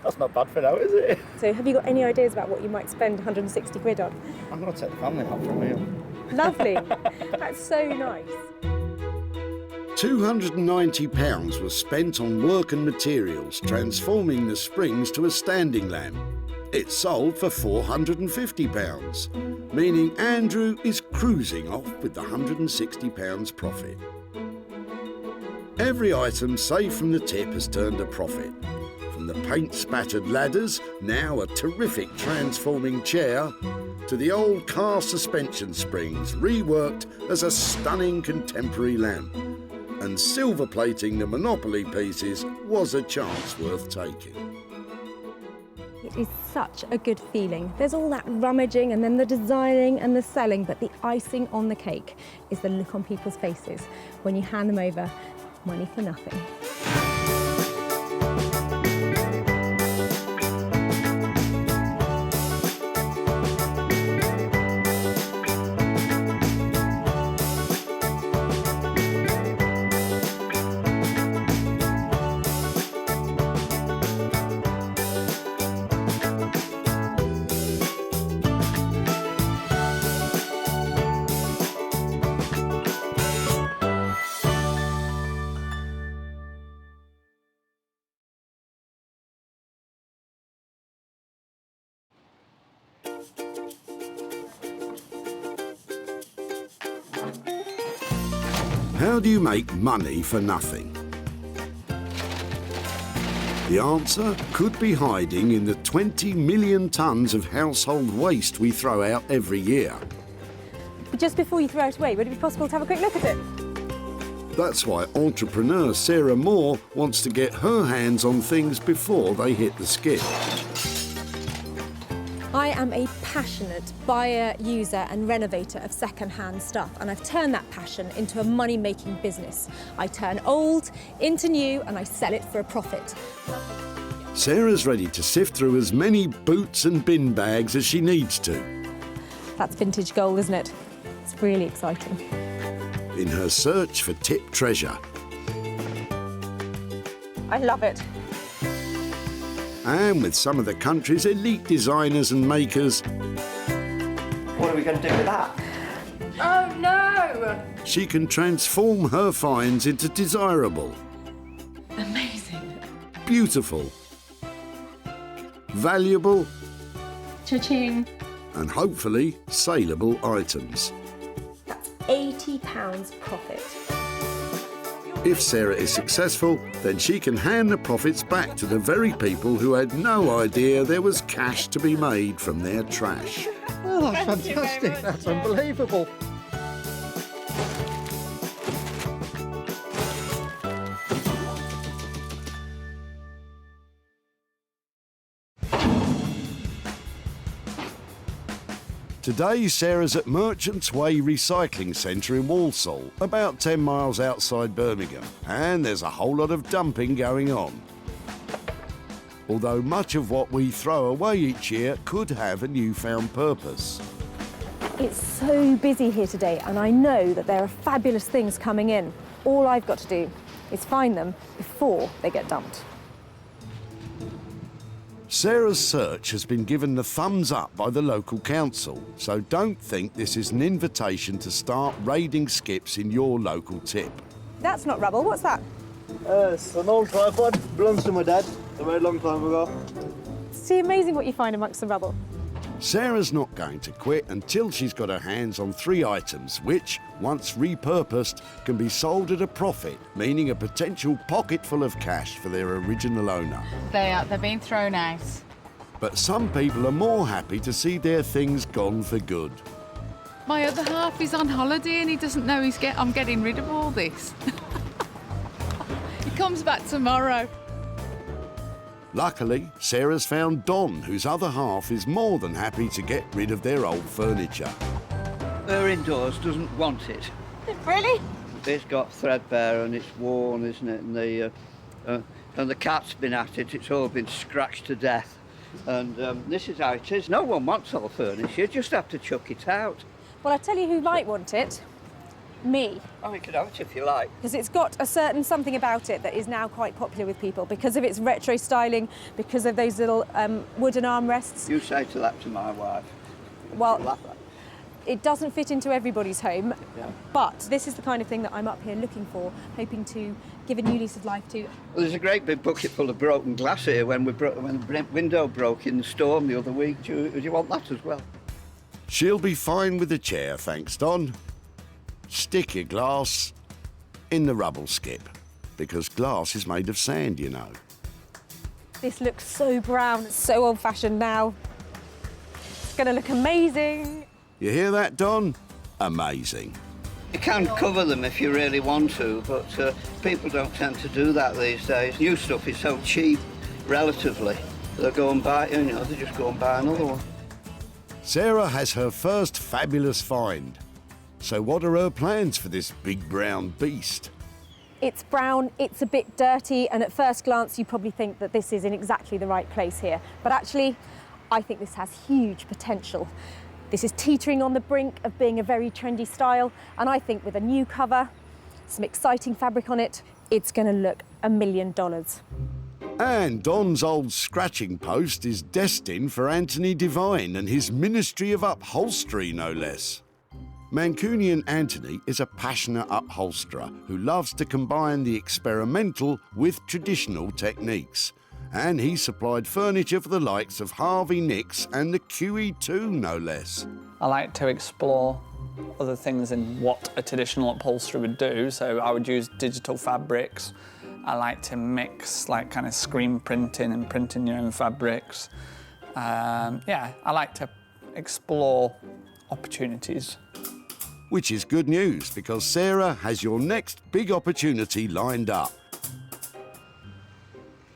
That's not bad for now, is it? So have you got any ideas about what you might spend 160 quid on? I'm going to take the family out for a meal. Lovely. That's so nice. £290 was spent on work and materials, transforming the springs to a standing lamp. It sold for £450, meaning Andrew is cruising off with the £160 profit. Every item saved from the tip has turned a profit. From the paint-spattered ladders, now a terrific transforming chair, to the old car suspension springs reworked as a stunning contemporary lamp. And silver plating the Monopoly pieces was a chance worth taking. It is such a good feeling. There's all that rummaging and then the designing and the selling, but the icing on the cake is the look on people's faces when you hand them over money for nothing. How do you make money for nothing? The answer could be hiding in the 20 million tonnes of household waste we throw out every year. But just before you throw it away, would it be possible to have a quick look at it? That's why entrepreneur Sarah Moore wants to get her hands on things before they hit the skip. I am a passionate buyer, user and renovator of second-hand stuff, and I've turned that passion into a money-making business. I turn old into new and I sell it for a profit. Sarah's ready to sift through as many boots and bin bags as she needs to. That's vintage gold, isn't it? It's really exciting. In her search for tip treasure. I love it. And with some of the country's elite designers and makers, What are we going to do with that? Oh no! she can transform her finds into desirable, Amazing. beautiful, valuable, Cha-ching. and hopefully saleable items. That's £80 profit. If Sarah is successful, then she can hand the profits back to the very people who had no idea there was cash to be made from their trash. Oh, that's fantastic. That's unbelievable. Today, Sarah's at Merchants Way Recycling Centre in Walsall, about 10 miles outside Birmingham, and there's a whole lot of dumping going on. Although much of what we throw away each year could have a newfound purpose. It's so busy here today, and I know that there are fabulous things coming in. All I've got to do is find them before they get dumped. Sarah's search has been given the thumbs up by the local council, so don't think this is an invitation to start raiding skips in your local tip. That's not rubble, what's that? It's an old tripod, belongs to my dad a very long time ago. It's amazing what you find amongst the rubble. Sarah's not going to quit until she's got her hands on 3 items which, once repurposed, can be sold at a profit, meaning a potential pocket full of cash for their original owner. They're being thrown out. But some people are more happy to see their things gone for good. My other half is on holiday and he doesn't know I'm getting rid of all this. He comes back tomorrow. Luckily, Sarah's found Don, whose other half is more than happy to get rid of their old furniture. Her indoors doesn't want it. Really? It's got threadbare and it's worn, isn't it? And the cat's been at it. It's all been scratched to death. And this is how it is. No one wants old furniture. You just have to chuck it out. Well, I tell you who might want it. Me. Oh, you can have it if you like. Because it's got a certain something about it that is now quite popular with people because of its retro styling, because of those little wooden armrests. You say to that to my wife. Well, it doesn't fit into everybody's home, Yeah. but this is the kind of thing that I'm up here looking for, hoping to give a new lease of life to. Well, there's a great big bucket full of broken glass here when the window broke in the storm the other week. Do you want that as well? She'll be fine with the chair, thanks, Don. Stick your glass in the rubble skip, because glass is made of sand, you know. This looks so brown, it's so old-fashioned now. It's going to look amazing. You hear that, Don? Amazing. You can cover them if you really want to, but people don't tend to do that these days. New stuff is so cheap, relatively. They'll go and buy, they just go and buy another one. Sarah has her first fabulous find. So what are her plans for this big brown beast? It's brown, it's a bit dirty, and at first glance you probably think that this is in exactly the right place here. But actually, I think this has huge potential. This is teetering on the brink of being a very trendy style, and I think with a new cover, some exciting fabric on it, it's going to look $1 million. And Don's old scratching post is destined for Anthony Devine and his Ministry of Upholstery, no less. Mancunian Anthony is a passionate upholsterer who loves to combine the experimental with traditional techniques. And he supplied furniture for the likes of Harvey Nicks and the QE2, no less. I like to explore other things in what a traditional upholsterer would do, so I would use digital fabrics. I like to mix like kind of screen printing and printing your own fabrics. I like to explore opportunities. Which is good news, because Sarah has your next big opportunity lined up.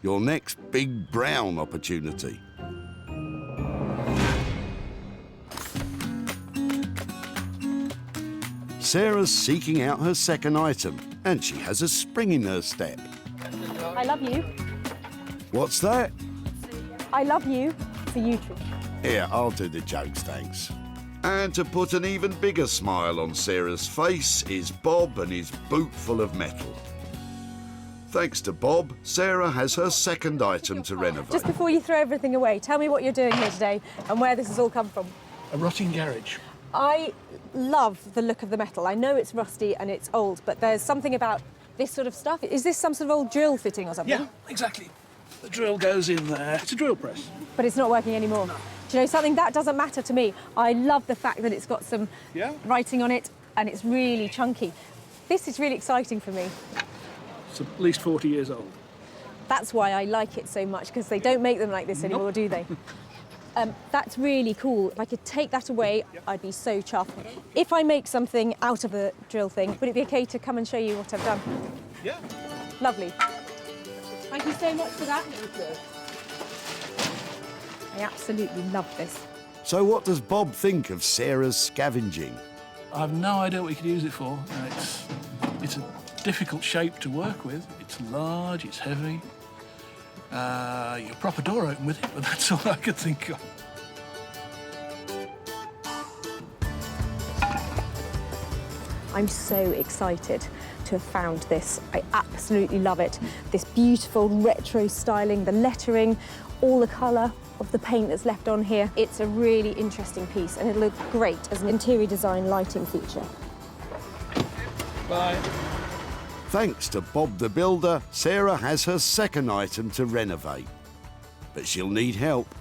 Your next big brown opportunity. Sarah's seeking out her second item, and she has a spring in her step. I love you. What's that? I love you for you, Tree. Here, I'll do the jokes, thanks. And to put an even bigger smile on Sarah's face is Bob and his boot full of metal. Thanks to Bob, Sarah has her second item to renovate. Just before you throw everything away, tell me what you're doing here today and where this has all come from. A rotting garage. I love the look of the metal. I know it's rusty and it's old, but there's something about this sort of stuff. Is this some sort of old drill fitting or something? Yeah, exactly. The drill goes in there. It's a drill press. But it's not working anymore. No. Do you know something? That doesn't matter to me. I love the fact that it's got some writing on it and it's really chunky. This is really exciting for me. It's at least 40 years old. That's why I like it so much, because they don't make them like this anymore, do they? That's really cool. If I could take that away, I'd be so chuffed. If I make something out of a drill thing, would it be okay to come and show you what I've done? Yeah. Lovely. Thank you so much for that. I absolutely love this. So what does Bob think of Sarah's scavenging? I've no idea what you could use it for. It's a difficult shape to work with. It's large, it's heavy. You'll prop a door open with it, but that's all I could think of. I'm so excited to have found this. I absolutely love it. This beautiful retro styling, the lettering, all the colour of the paint that's left on here. It's a really interesting piece and it'll look great as an interior design lighting feature. Bye. Thanks to Bob the Builder, Sarah has her second item to renovate. But she'll need help.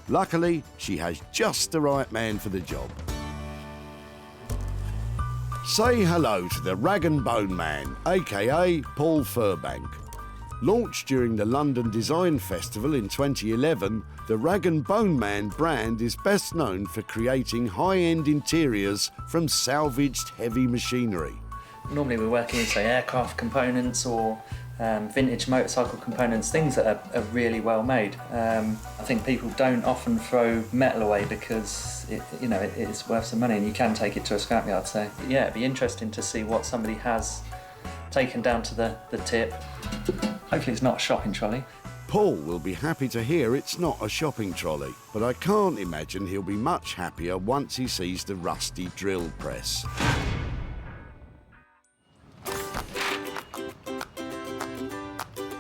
Luckily, she has just the right man for the job. Say hello to the Rag and Bone Man, aka Paul Furbank. Launched during the London Design Festival in 2011, the Rag and Bone Man brand is best known for creating high-end interiors from salvaged heavy machinery. Normally we're working with, say, aircraft components or vintage motorcycle components, things that are really well made. I think people don't often throw metal away because it's worth some money and you can take it to a scrapyard. So yeah, it'd be interesting to see what somebody has taken down to the tip. Hopefully it's not a shopping trolley. Paul will be happy to hear it's not a shopping trolley, but I can't imagine he'll be much happier once he sees the rusty drill press.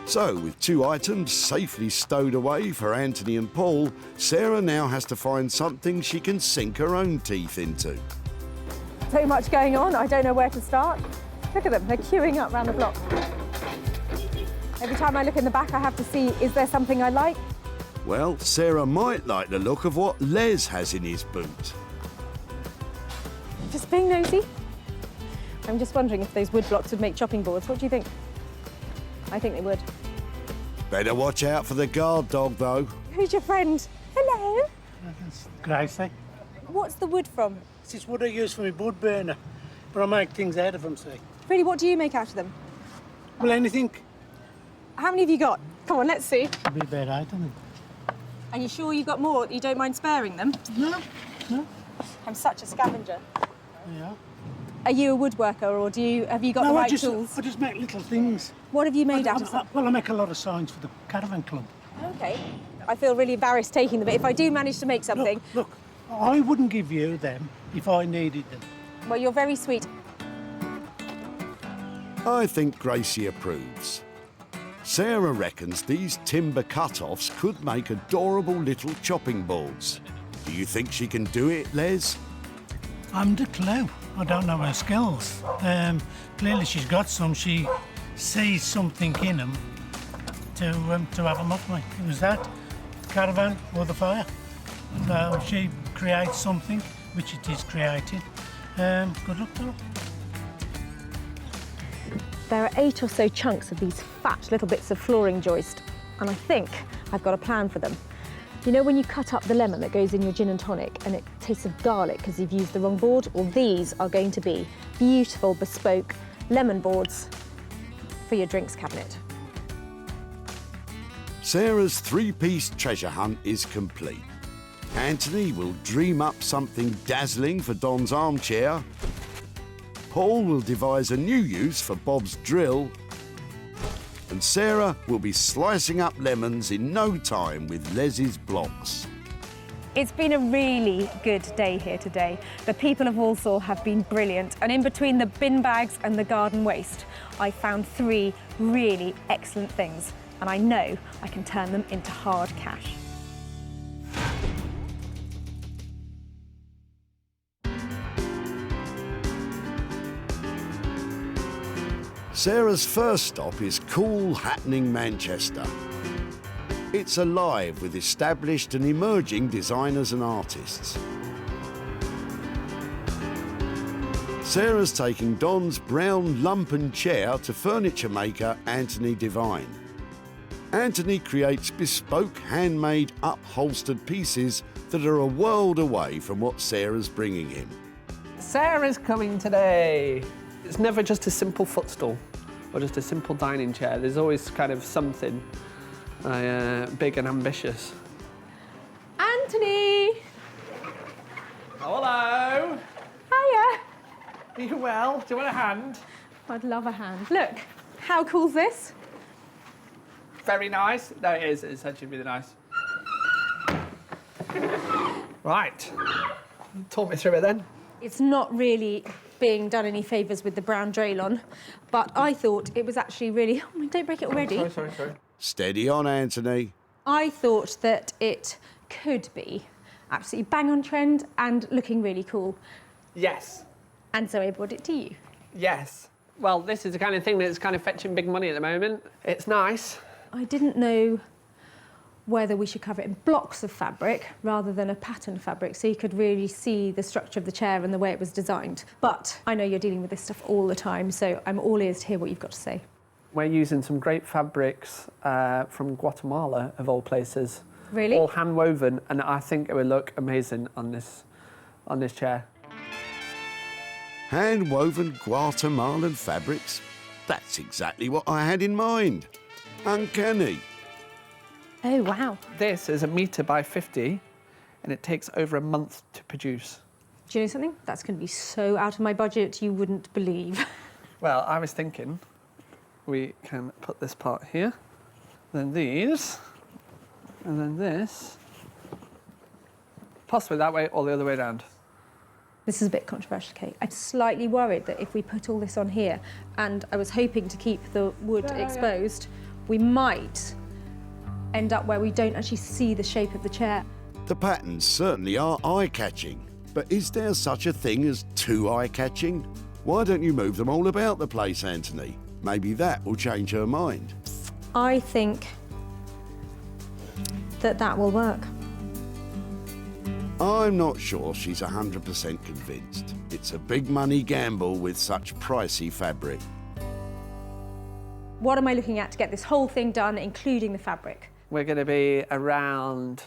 So, with two items safely stowed away for Anthony and Paul, Sarah now has to find something she can sink her own teeth into. So much going on, I don't know where to start. Look at them, they're queuing up round the block. Every time I look in the back, I have to see, is there something I like? Well, Sarah might like the look of what Les has in his boot. Just being nosy. I'm just wondering if those wood blocks would make chopping boards. What do you think? I think they would. Better watch out for the guard dog, though. Who's your friend? Hello. That's Gracie. What's the wood from? This is wood I use for my wood burner, but I make things out of them, see. Really, what do you make out of them? Well, anything. How many have you got? Come on, let's see. It'll be about 8, I think. Are you sure you've got more? You don't mind sparing them? No, no. I'm such a scavenger. Yeah. Are you a woodworker, or have you got the right tools? I just make little things. What have you made out of them? Well, I make a lot of signs for the caravan club. Okay. I feel really embarrassed taking them, but if I do manage to make something... Look, I wouldn't give you them if I needed them. Well, you're very sweet. I think Gracie approves. Sarah reckons these timber cut-offs could make adorable little chopping boards. Do you think she can do it, Les? I'm the clue. I don't know her skills. Clearly she's got some. She sees something in them to have them off me. It was that, the caravan or the fire. So she creates something, which it is created. Good luck to her. There are 8 or so chunks of these fat little bits of flooring joist, and I think I've got a plan for them. You know when you cut up the lemon that goes in your gin and tonic and it tastes of garlic because you've used the wrong board? Well, these are going to be beautiful, bespoke lemon boards for your drinks cabinet. Sarah's 3-piece treasure hunt is complete. Anthony will dream up something dazzling for Don's armchair. Paul will devise a new use for Bob's drill. And Sarah will be slicing up lemons in no time with Les's blocks. It's been a really good day here today. The people of Walsall have been brilliant, and in between the bin bags and the garden waste, I found 3 really excellent things, and I know I can turn them into hard cash. Sarah's first stop is cool, happening Manchester. It's alive with established and emerging designers and artists. Sarah's taking Don's brown lumpen chair to furniture maker Anthony Devine. Anthony creates bespoke, handmade, upholstered pieces that are a world away from what Sarah's bringing him. Sarah's coming today. It's never just a simple footstool or just a simple dining chair. There's always kind of something big and ambitious. Anthony! Oh, hello. Hiya. Are you well? Do you want a hand? I'd love a hand. Look, how cool's this? Very nice. No, it is. It's actually really nice. Right. Talk me through it then. It's not really being done any favours with the brown draylon, but I thought it was actually really... Oh, don't break it already. Oh, sorry. Steady on, Anthony. I thought that it could be absolutely bang on trend and looking really cool. Yes. And so I brought it to you. Yes. Well, this is the kind of thing that's kind of fetching big money at the moment. It's nice. I didn't know whether we should cover it in blocks of fabric rather than a patterned fabric, so you could really see the structure of the chair and the way it was designed. But I know you're dealing with this stuff all the time, so I'm all ears to hear what you've got to say. We're using some great fabrics from Guatemala, of all places. Really? All hand woven, and I think it would look amazing on this chair. Hand woven Guatemalan fabrics? That's exactly what I had in mind. Uncanny. Oh, wow. This is 1 metre by 50, and it takes over a month to produce. Do you know something? That's going to be so out of my budget you wouldn't believe. Well, I was thinking we can put this part here, then these, and then this. Possibly that way or the other way around. This is a bit controversial, Kate. I'm slightly worried that if we put all this on here, and I was hoping to keep the wood exposed, we might end up where we don't actually see the shape of the chair. The patterns certainly are eye-catching, but is there such a thing as too eye-catching? Why don't you move them all about the place, Anthony? Maybe that will change her mind. I think that will work. I'm not sure she's 100% convinced. It's a big money gamble with such pricey fabric. What am I looking at to get this whole thing done, including the fabric? We're going to be around,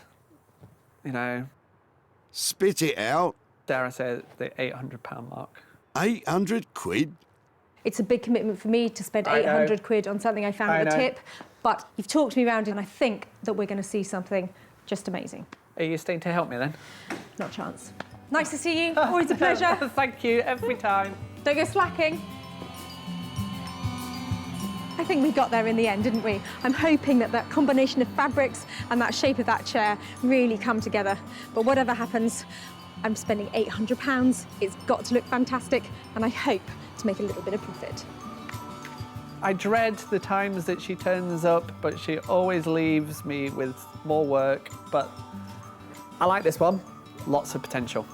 Spit it out. Dare I say, the £800 mark. 800 quid? It's a big commitment for me to spend I know. 800 quid on something I found I at a know. tip, but you've talked me around and I think that we're going to see something just amazing. Are you staying to help me then? Not a chance. Nice to see you. Always a pleasure. Thank you, every time. Don't go slacking. I think we got there in the end, didn't we? I'm hoping that that combination of fabrics and that shape of that chair really come together. But whatever happens, I'm spending £800. It's got to look fantastic, and I hope to make a little bit of profit. I dread the times that she turns up, but she always leaves me with more work. But I like this one. Lots of potential.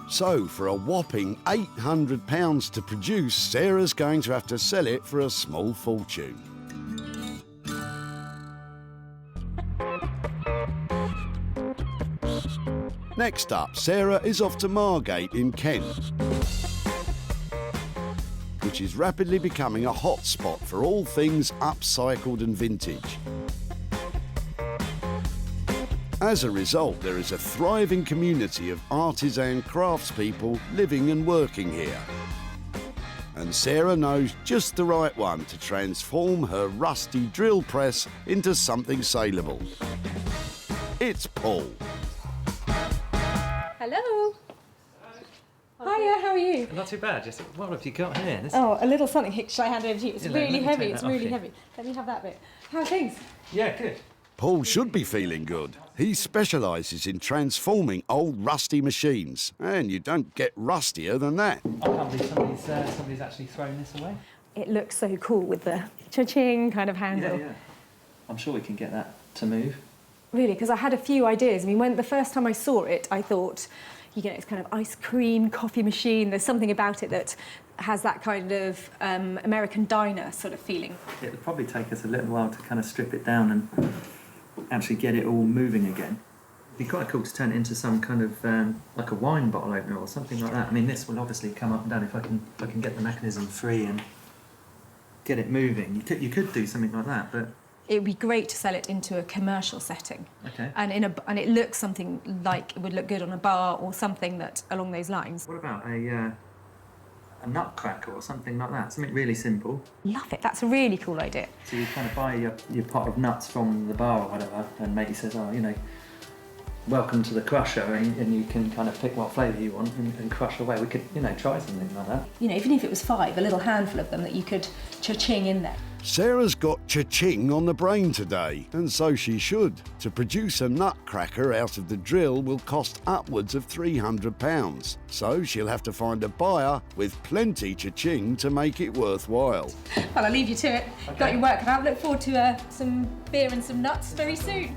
So, for a whopping £800 to produce, Sarah's going to have to sell it for a small fortune. Next up, Sarah is off to Margate in Kent, which is rapidly becoming a hot spot for all things upcycled and vintage. As a result, there is a thriving community of artisan craftspeople living and working here. And Sarah knows just the right one to transform her rusty drill press into something saleable. It's Paul. Hello. Hiya. Hiya, how are you? Not too bad. Just what have you got here? Oh, a little something. Should I hand over to you? It's Yeah, let really me heavy. take It's that off really you. heavy. Let me have that bit. How are things? Yeah, good. Paul should be feeling good. He specialises in transforming old rusty machines, and you don't get rustier than that. I can't believe somebody's actually thrown this away. It looks so cool with the cha-ching kind of handle. Yeah. I'm sure we can get that to move. Really, because I had a few ideas. I mean, when the first time I saw it, I thought, it's kind of ice cream, coffee machine. There's something about it that has that kind of American diner sort of feeling. It'll probably take us a little while to kind of strip it down and actually get it all moving again. It'd be quite cool to turn it into some kind of like a wine bottle opener or something like that. I mean, this will obviously come up and down if I can get the mechanism free and get it moving. You could do something like that, but It would be great to sell it into a commercial setting. Okay. And it looks something like it would look good on a bar or something that along those lines. What about a nutcracker or something like that? Something really simple. Love it. That's a really cool idea. So you kind of buy your pot of nuts from the bar or whatever, and matey says, welcome to the crusher, and you can kind of pick what flavour you want and crush away. We could, try something like that. Even if it was 5, a little handful of them that you could cha-ching in there. Sarah's got cha-ching on the brain today, and so she should. To produce a nutcracker out of the drill will cost upwards of £300, so she'll have to find a buyer with plenty cha-ching to make it worthwhile. Well, I'll leave you to it. Okay. Got your work cut out. Look forward to some beer and some nuts very soon.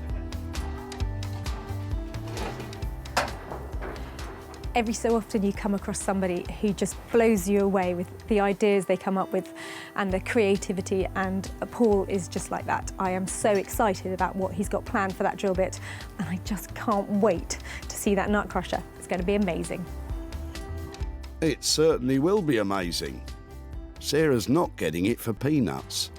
Every so often you come across somebody who just blows you away with the ideas they come up with and the creativity, and Paul is just like that. I am so excited about what he's got planned for that drill bit, and I just can't wait to see that nut crusher. It's going to be amazing. It certainly will be amazing. Sarah's not getting it for peanuts.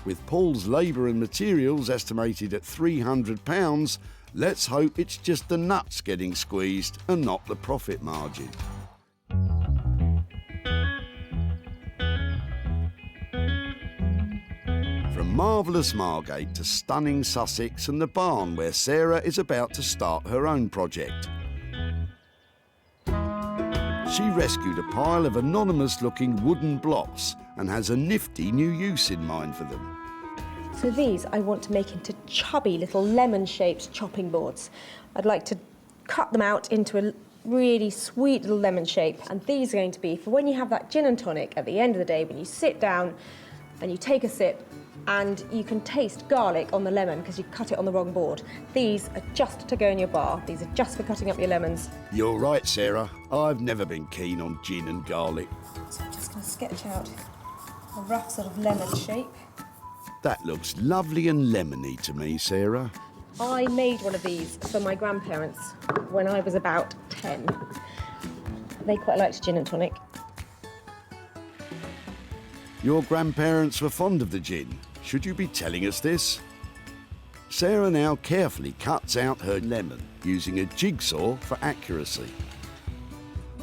With Paul's labour and materials estimated at £300, let's hope it's just the nuts getting squeezed and not the profit margin. From marvellous Margate to stunning Sussex and the barn where Sarah is about to start her own project. She rescued a pile of anonymous-looking wooden blocks and has a nifty new use in mind for them. So these I want to make into chubby little lemon-shaped chopping boards. I'd like to cut them out into a really sweet little lemon shape, and these are going to be for when you have that gin and tonic at the end of the day, when you sit down and you take a sip and you can taste garlic on the lemon because you cut it on the wrong board. These are just to go in your bar. These are just for cutting up your lemons. You're right, Sarah. I've never been keen on gin and garlic. So I'm just going to sketch out a rough sort of lemon shape. That looks lovely and lemony to me, Sarah. I made one of these for my grandparents when I was about 10. They quite liked gin and tonic. Your grandparents were fond of the gin. Should you be telling us this? Sarah now carefully cuts out her lemon using a jigsaw for accuracy.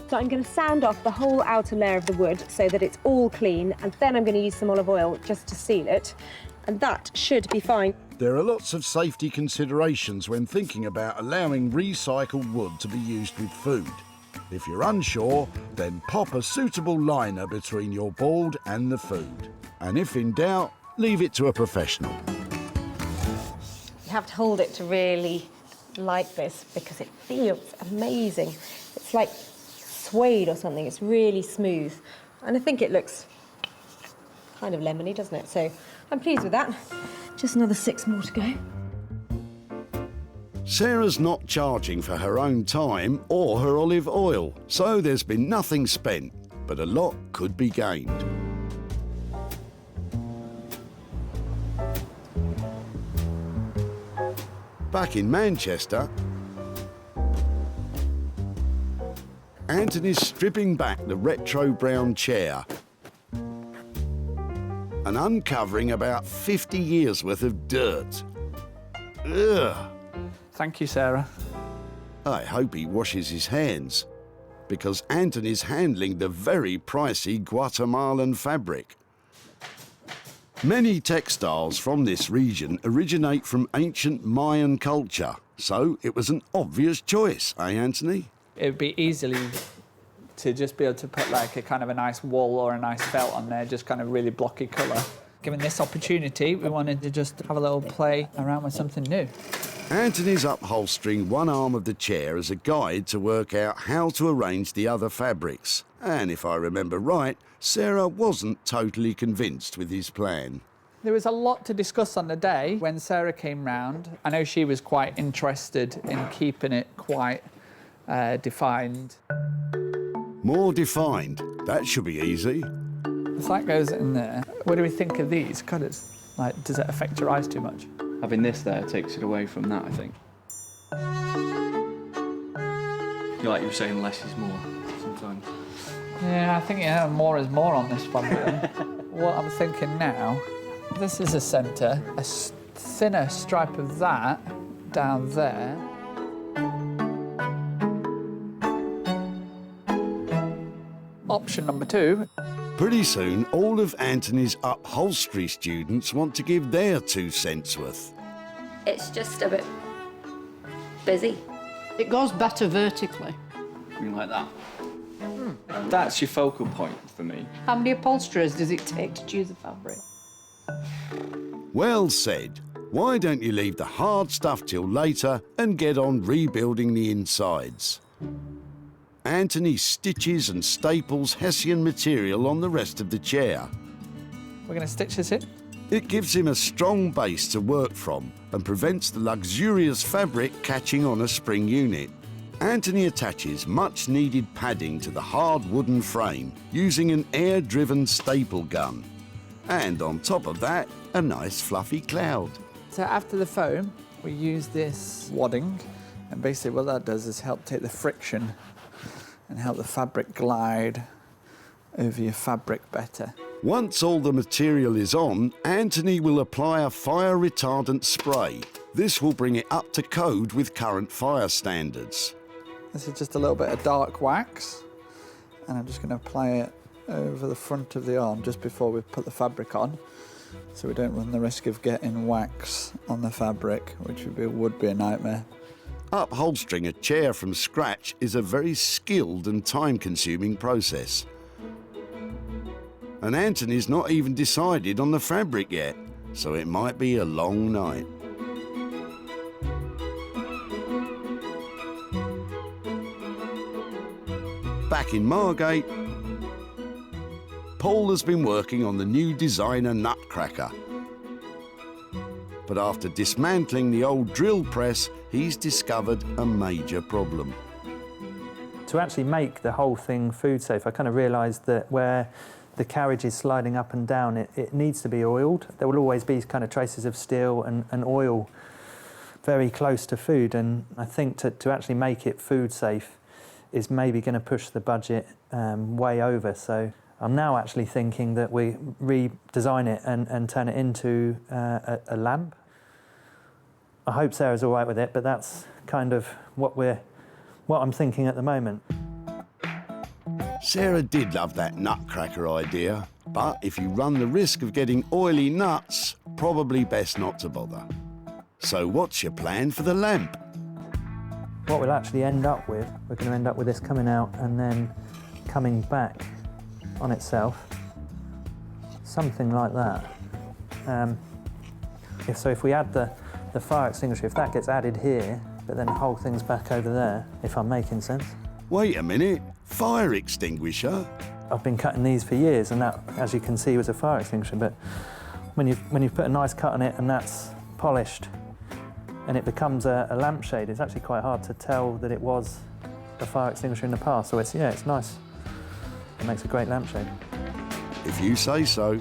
So I'm going to sand off the whole outer layer of the wood so that it's all clean, and then I'm going to use some olive oil just to seal it, and that should be fine. There are lots of safety considerations when thinking about allowing recycled wood to be used with food. If you're unsure, then pop a suitable liner between your board and the food. And if in doubt, leave it to a professional. You have to hold it to really like this because it feels amazing. It's like suede or something. It's really smooth. And I think it looks kind of lemony, doesn't it? So I'm pleased with that. Just another 6 more to go. Sarah's not charging for her own time or her olive oil, so there's been nothing spent, but a lot could be gained. Back in Manchester, Anthony's stripping back the retro brown chair and uncovering about 50 years worth of dirt. Ugh. Thank you, Sarah. I hope he washes his hands, because Anthony's handling the very pricey Guatemalan fabric. Many textiles from this region originate from ancient Mayan culture, so it was an obvious choice, eh, Anthony? It would be easily to just be able to put like a kind of a nice wool or a nice felt on there, just kind of really blocky colour. Given this opportunity, we wanted to just have a little play around with something new. Anthony's upholstering one arm of the chair as a guide to work out how to arrange the other fabrics. And if I remember right, Sarah wasn't totally convinced with his plan. There was a lot to discuss on the day when Sarah came round. I know she was quite interested in keeping it quite defined. More defined. That should be easy. If that goes in there, what do we think of these colours? Like, does it affect your eyes too much? Having this there takes it away from that, I think. Like you were saying, less is more sometimes. Yeah, I think more is more on this one. What I'm thinking now, this is a centre, a thinner stripe of that down there. Option number 2. Pretty soon, all of Anthony's upholstery students want to give their 2 cents worth. It's just a bit busy. It goes better vertically. Something like that. That's your focal point for me. How many upholsterers does it take to choose a fabric? Well said. Why don't you leave the hard stuff till later and get on rebuilding the insides? Anthony stitches and staples Hessian material on the rest of the chair. We're going to stitch this in? It gives him a strong base to work from and prevents the luxurious fabric catching on a spring unit. Anthony attaches much-needed padding to the hard wooden frame using an air-driven staple gun. And on top of that, a nice fluffy cloud. So after the foam, we use this wadding, and basically what that does is help take the friction and help the fabric glide over your fabric better. Once all the material is on, Anthony will apply a fire-retardant spray. This will bring it up to code with current fire standards. This is just a little bit of dark wax, and I'm just going to apply it over the front of the arm just before we put the fabric on, so we don't run the risk of getting wax on the fabric, which would be a nightmare. Upholstering a chair from scratch is a very skilled and time-consuming process. And Anthony's not even decided on the fabric yet, so it might be a long night. Back in Margate, Paul has been working on the new designer nutcracker. But after dismantling the old drill press, he's discovered a major problem. To actually make the whole thing food safe, I kind of realised that where the carriage is sliding up and down, it needs to be oiled. There will always be kind of traces of steel and oil very close to food, and I think to actually make it food safe is maybe going to push the budget way over. So I'm now actually thinking that we redesign it and turn it into a lamp. I hope Sarah's all right with it, but that's kind of what I'm thinking at the moment. Sarah did love that nutcracker idea, but if you run the risk of getting oily nuts, probably best not to bother. So what's your plan for the lamp? What we'll actually end up with, we're going to end up with this coming out and then coming back on itself, something like that. If we add the fire extinguisher, if that gets added here, but then the whole thing's back over there, if I'm making sense. Wait a minute, fire extinguisher? I've been cutting these for years, and that, as you can see, was a fire extinguisher, but when you've put a nice cut on it and that's polished and it becomes a lampshade, it's actually quite hard to tell that it was a fire extinguisher in the past. So it's nice. It makes a great lampshade. If you say so.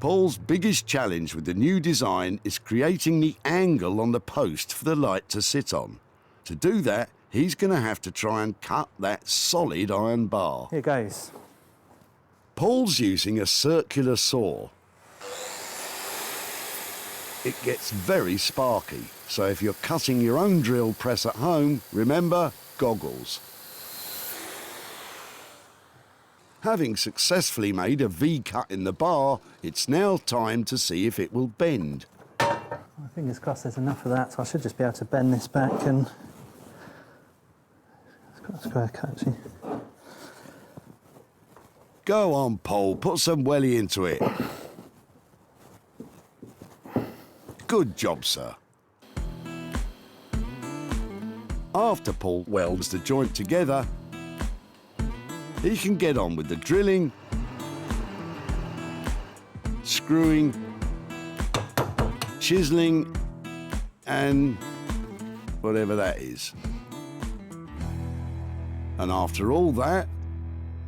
Paul's biggest challenge with the new design is creating the angle on the post for the light to sit on. To do that, he's going to have to try and cut that solid iron bar. Here goes. Paul's using a circular saw. It gets very sparky, so if you're cutting your own drill press at home, remember, goggles. Having successfully made a V-cut in the bar, it's now time to see if it will bend. Fingers crossed there's enough of that, so I should just be able to bend this back and... It's got a square cut, actually. Go on, Paul, put some welly into it. Good job, sir. After Paul welds the joint together, he can get on with the drilling, screwing, chiselling, and whatever that is. And after all that,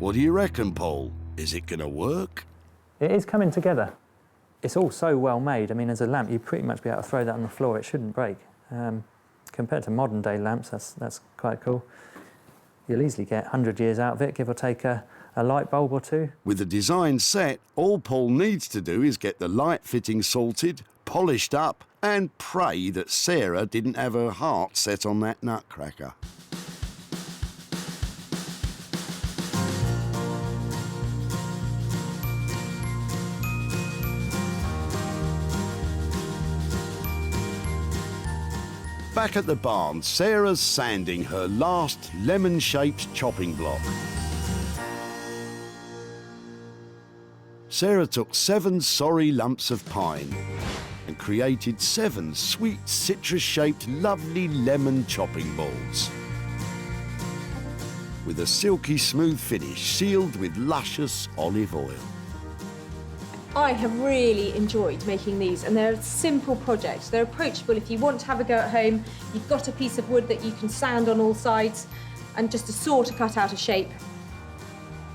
what do you reckon, Paul? Is it going to work? It is coming together. It's all so well made. I mean, as a lamp, you'd pretty much be able to throw that on the floor. It shouldn't break. Compared to modern day lamps, that's quite cool. You'll easily get 100 years out of it, give or take a light bulb or two. With the design set, all Paul needs to do is get the light fitting sorted, polished up, and pray that Sarah didn't have her heart set on that nutcracker. Back at the barn, Sarah's sanding her last lemon-shaped chopping block. Sarah took 7 sorry lumps of pine and created 7 sweet citrus-shaped lovely lemon chopping balls with a silky smooth finish sealed with luscious olive oil. I have really enjoyed making these, and they're a simple project. They're approachable if you want to have a go at home. You've got a piece of wood that you can sand on all sides and just a saw to cut out a shape.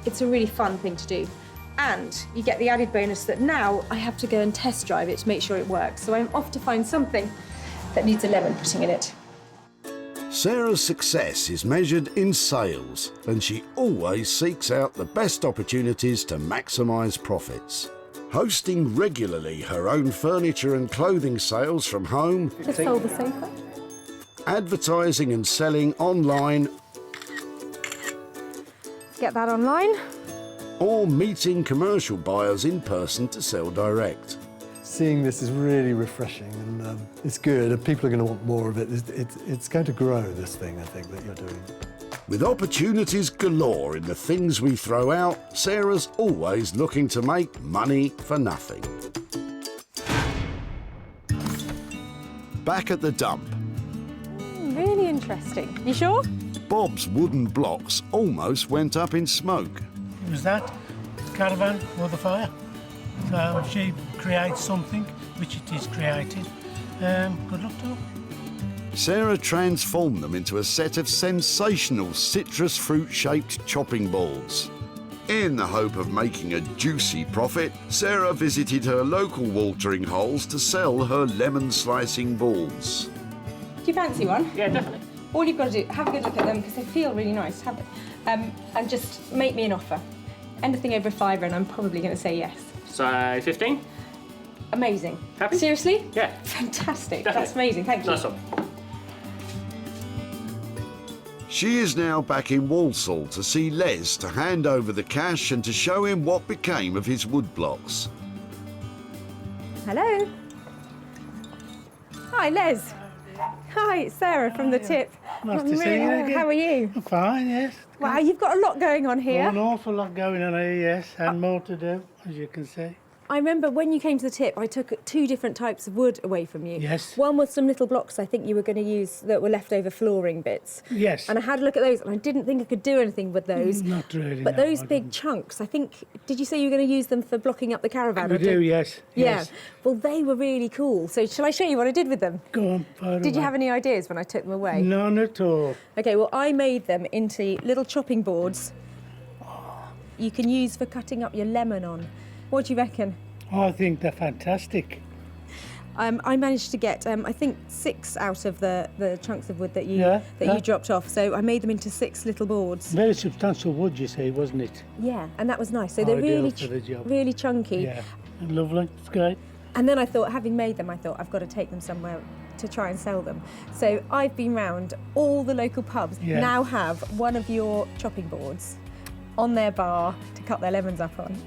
It's a really fun thing to do. And you get the added bonus that now I have to go and test drive it to make sure it works. So I'm off to find something that needs a lemon putting in it. Sarah's success is measured in sales, and she always seeks out the best opportunities to maximise profits. Hosting regularly her own furniture and clothing sales from home, Just sold the sofa. advertising and selling online, Get that online. or meeting commercial buyers in person to sell direct. Seeing this is really refreshing, and it's good, and people are going to want more of it. It's going to grow, this thing, I think, that you're doing. With opportunities galore in the things we throw out, Sarah's always looking to make money for nothing. Back at the dump, Really interesting. You sure? Bob's wooden blocks almost went up in smoke. It was that caravan or the fire. So she creates something, which it is created. Good luck to her. Sarah transformed them into a set of sensational citrus fruit-shaped chopping balls. In the hope of making a juicy profit, Sarah visited her local watering holes to sell her lemon slicing balls. Do you fancy one? Yeah, definitely. All you've got to do, have a good look at them because they feel really nice, have it? And just make me an offer. Anything over £5 and I'm probably going to say yes. So 15? Amazing. Happy? Seriously? Yeah. Fantastic. Definitely. That's amazing. Thank you. Nice one. She is now back in Walsall to see Les to hand over the cash and to show him what became of his wood blocks. Hello. Hi, Les. Hi, it's Sarah from the tip. Nice to see you again. How are you? I'm fine, yes. Wow, you've got a lot going on here. An awful lot going on here, yes, and more to do, as you can see. I remember when you came to the tip, I took 2 different types of wood away from you. Yes. One was some little blocks I think you were going to use that were leftover flooring bits. Yes. And I had a look at those and I didn't think I could do anything with those. Not really, But no, those I big chunks, I think, did you say you were going to use them for blocking up the caravan? We or do, yes. Yeah. Yes. Well, they were really cool. So shall I show you what I did with them? Go on, fire Did you away. have any ideas when I took them away? None at all. Okay, well, I made them into little chopping boards you can use for cutting up your lemon on. What do you reckon? I think they're fantastic. I managed to get, I think, 6 out of the chunks of wood that you Yeah, yeah. you dropped off. So I made them into 6 little boards. Very substantial wood, you see, wasn't it? Yeah, and that was nice. So they're Ideal really, for the job. really chunky. Yeah, lovely. It's great. And then I thought, having made them, I thought I've got to take them somewhere to try and sell them. So I've been round all the local pubs. Yeah. Now have one of your chopping boards on their bar to cut their lemons up on.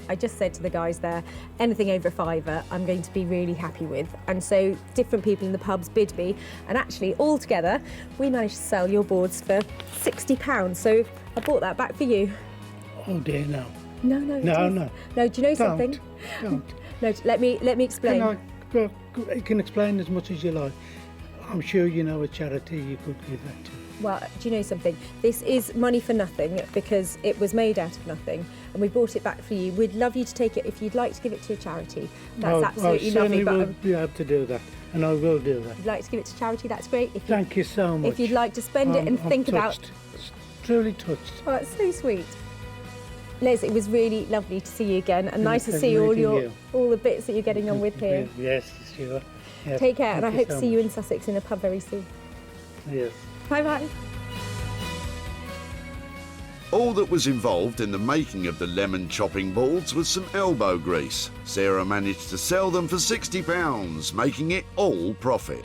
I just said to the guys there, anything over £5 I'm going to be really happy with. And so different people in the pubs bid me, and actually all together we managed to sell your boards for £60. So I bought that back for you. Oh dear, no. No. No. No, do you know something? Don't. No, let me explain. You can explain as much as you like. I'm sure you know a charity you could give that to. Well, do you know something? This is money for nothing because it was made out of nothing and we brought it back for you. We'd love you to take it if you'd like to give it to a charity. That's absolutely lovely. I certainly will be able to do that, and I will do that. If you'd like to give it to charity, that's great. Thank you so much. If you'd like to spend it and think about... Truly touched. Oh, that's so sweet. Les, it was really lovely to see you again and nice to Pleasure see meeting all the bits that you're getting on with here. Yes, sure. Yes, Take care, and I hope to see you much. in Sussex in a pub very soon. Yes. Bye-bye. All that was involved in the making of the lemon chopping boards was some elbow grease. Sarah managed to sell them for £60, making it all profit.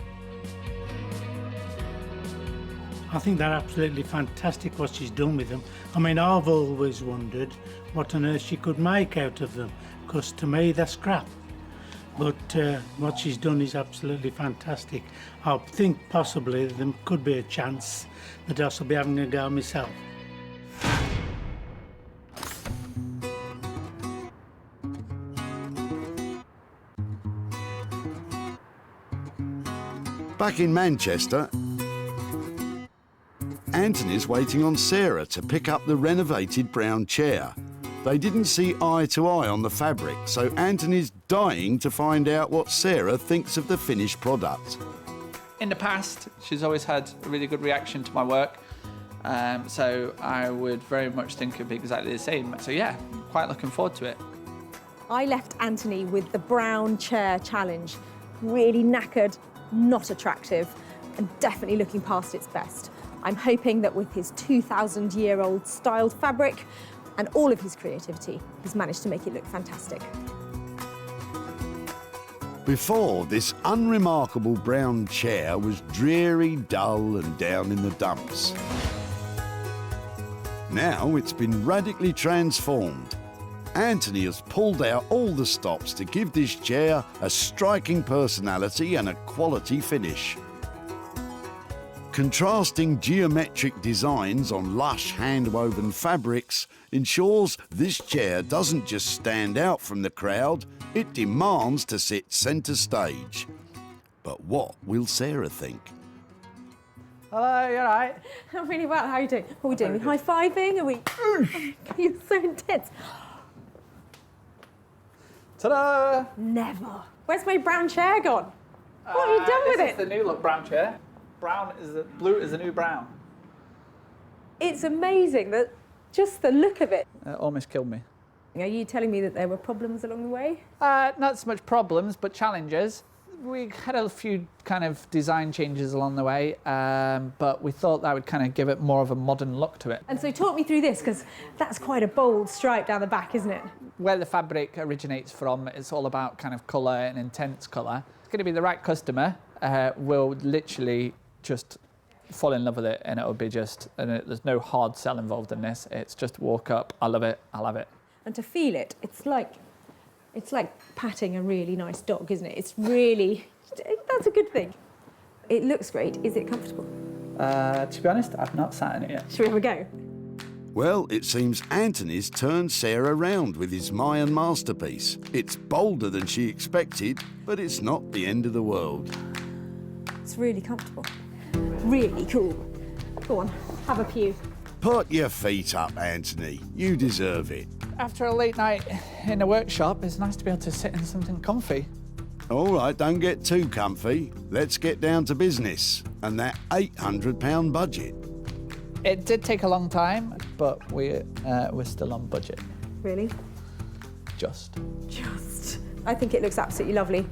I think they're absolutely fantastic what she's done with them. I mean, I've always wondered what on earth she could make out of them, because to me they're scrap. But what she's done is absolutely fantastic. I think possibly there could be a chance that I shall be having a go myself. Back in Manchester, Anthony's waiting on Sarah to pick up the renovated brown chair. They didn't see eye to eye on the fabric, so Anthony's dying to find out what Sarah thinks of the finished product. In the past, she's always had a really good reaction to my work, so I would very much think it'd be exactly the same. So yeah, quite looking forward to it. I left Anthony with the brown chair challenge. Really knackered, not attractive, and definitely looking past its best. I'm hoping that with his 2,000-year-old styled fabric and all of his creativity, he's managed to make it look fantastic. Before, this unremarkable brown chair was dreary, dull and down in the dumps. Now it's been radically transformed. Anthony has pulled out all the stops to give this chair a striking personality and a quality finish. Contrasting geometric designs on lush hand-woven fabrics ensures this chair doesn't just stand out from the crowd, it demands to sit centre stage. But what will Sarah think? Hello, you all right? I'm really well. How are you doing? What are we doing? High-fiving? Are we... You're so intense. Ta-da! Never. Where's my brown chair gone? What have you done with it? This is the new look brown chair. Blue is the new brown. It's amazing, that just the look of it. It almost killed me. Are you telling me that there were problems along the way? Not so much problems, but challenges. We had a few kind of design changes along the way, but we thought that would kind of give it more of a modern look to it. And so talk me through this, because that's quite a bold stripe down the back, isn't it? Where the fabric originates from, it's all about kind of colour and intense colour. It's going to be the right customer will literally just fall in love with it, and it'll be just, there's no hard sell involved in this. It's just walk up, I love it, I'll have it. And to feel it, it's like patting a really nice dog, isn't it? It's really, that's a good thing. It looks great. Is it comfortable? To be honest, I've not sat in it yet. Shall we have a go? Well, it seems Anthony's turned Sarah round with his Mayan masterpiece. It's bolder than she expected, but it's not the end of the world. It's really comfortable. Really cool. Go on, have a pew. Put your feet up, Anthony. You deserve it. After a late night in the workshop, it's nice to be able to sit in something comfy. All right, don't get too comfy. Let's get down to business and that £800 budget. It did take a long time, but we're still on budget. Really? Just. I think it looks absolutely lovely.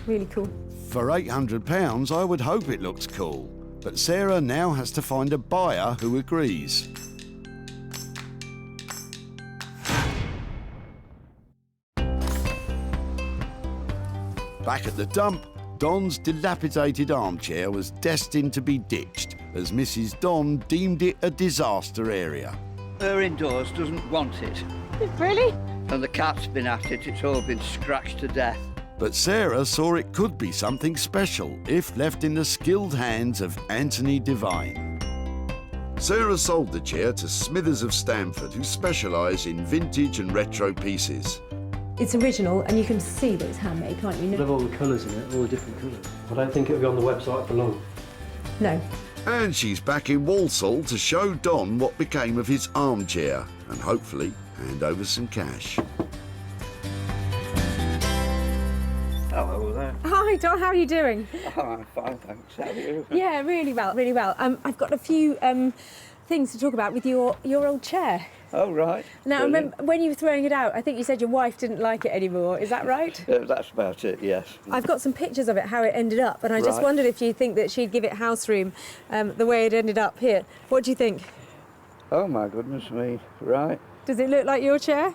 Really cool. For £800, I would hope it looks cool. But Sarah now has to find a buyer who agrees. Back at the dump, Don's dilapidated armchair was destined to be ditched, as Mrs. Don deemed it a disaster area. Her indoors doesn't want it. Really? And the cat's been at it, it's all been scratched to death. But Sarah saw it could be something special if left in the skilled hands of Anthony Devine. Sarah sold the chair to Smithers of Stamford, who specialise in vintage and retro pieces. It's original, and you can see that it's handmade, can't you? Love all the colours in it, all the different colours. I don't think it'll be on the website for long. No. And she's back in Walsall to show Don what became of his armchair and hopefully hand over some cash. Hello there. Hi, Don. How are you doing? Oh, I'm fine, thanks. How are you? Yeah, really well, really well. I've got a few things to talk about with your old chair. Oh, right. Now, Brilliant. remember when you were throwing it out, I think you said your wife didn't like it anymore. Is that right? That's about it, yes. I've got some pictures of it, how it ended up, and I just Right. wondered if you think that she'd give it house room the way it ended up here. What do you think? Oh, my goodness me. Right. Does it look like your chair?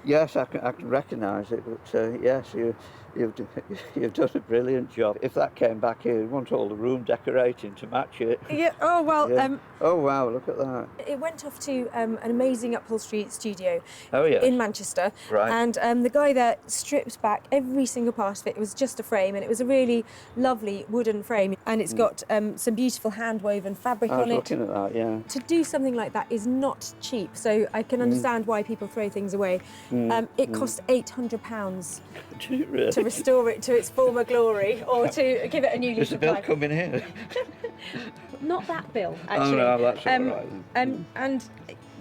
Yes, I can recognise it, but yes, you've done a brilliant job. If that came back here, you'd want all the room decorating to match it. Yeah. Oh well. Yeah. Oh wow! Look at that. It went off to an amazing upholstery studio yes. in Manchester. Right. And the guy there stripped back every single part of it. It was just a frame, and it was a really lovely wooden frame. And it's got some beautiful hand-woven fabric I was on it. looking at that, yeah. To do something like that is not cheap, so I can understand why people throw things away. It cost £800 Did it really? to restore it to its former glory, or to give it a new lease Is the of bill life. coming here? Not that bill, actually. Oh no, that's all right then. And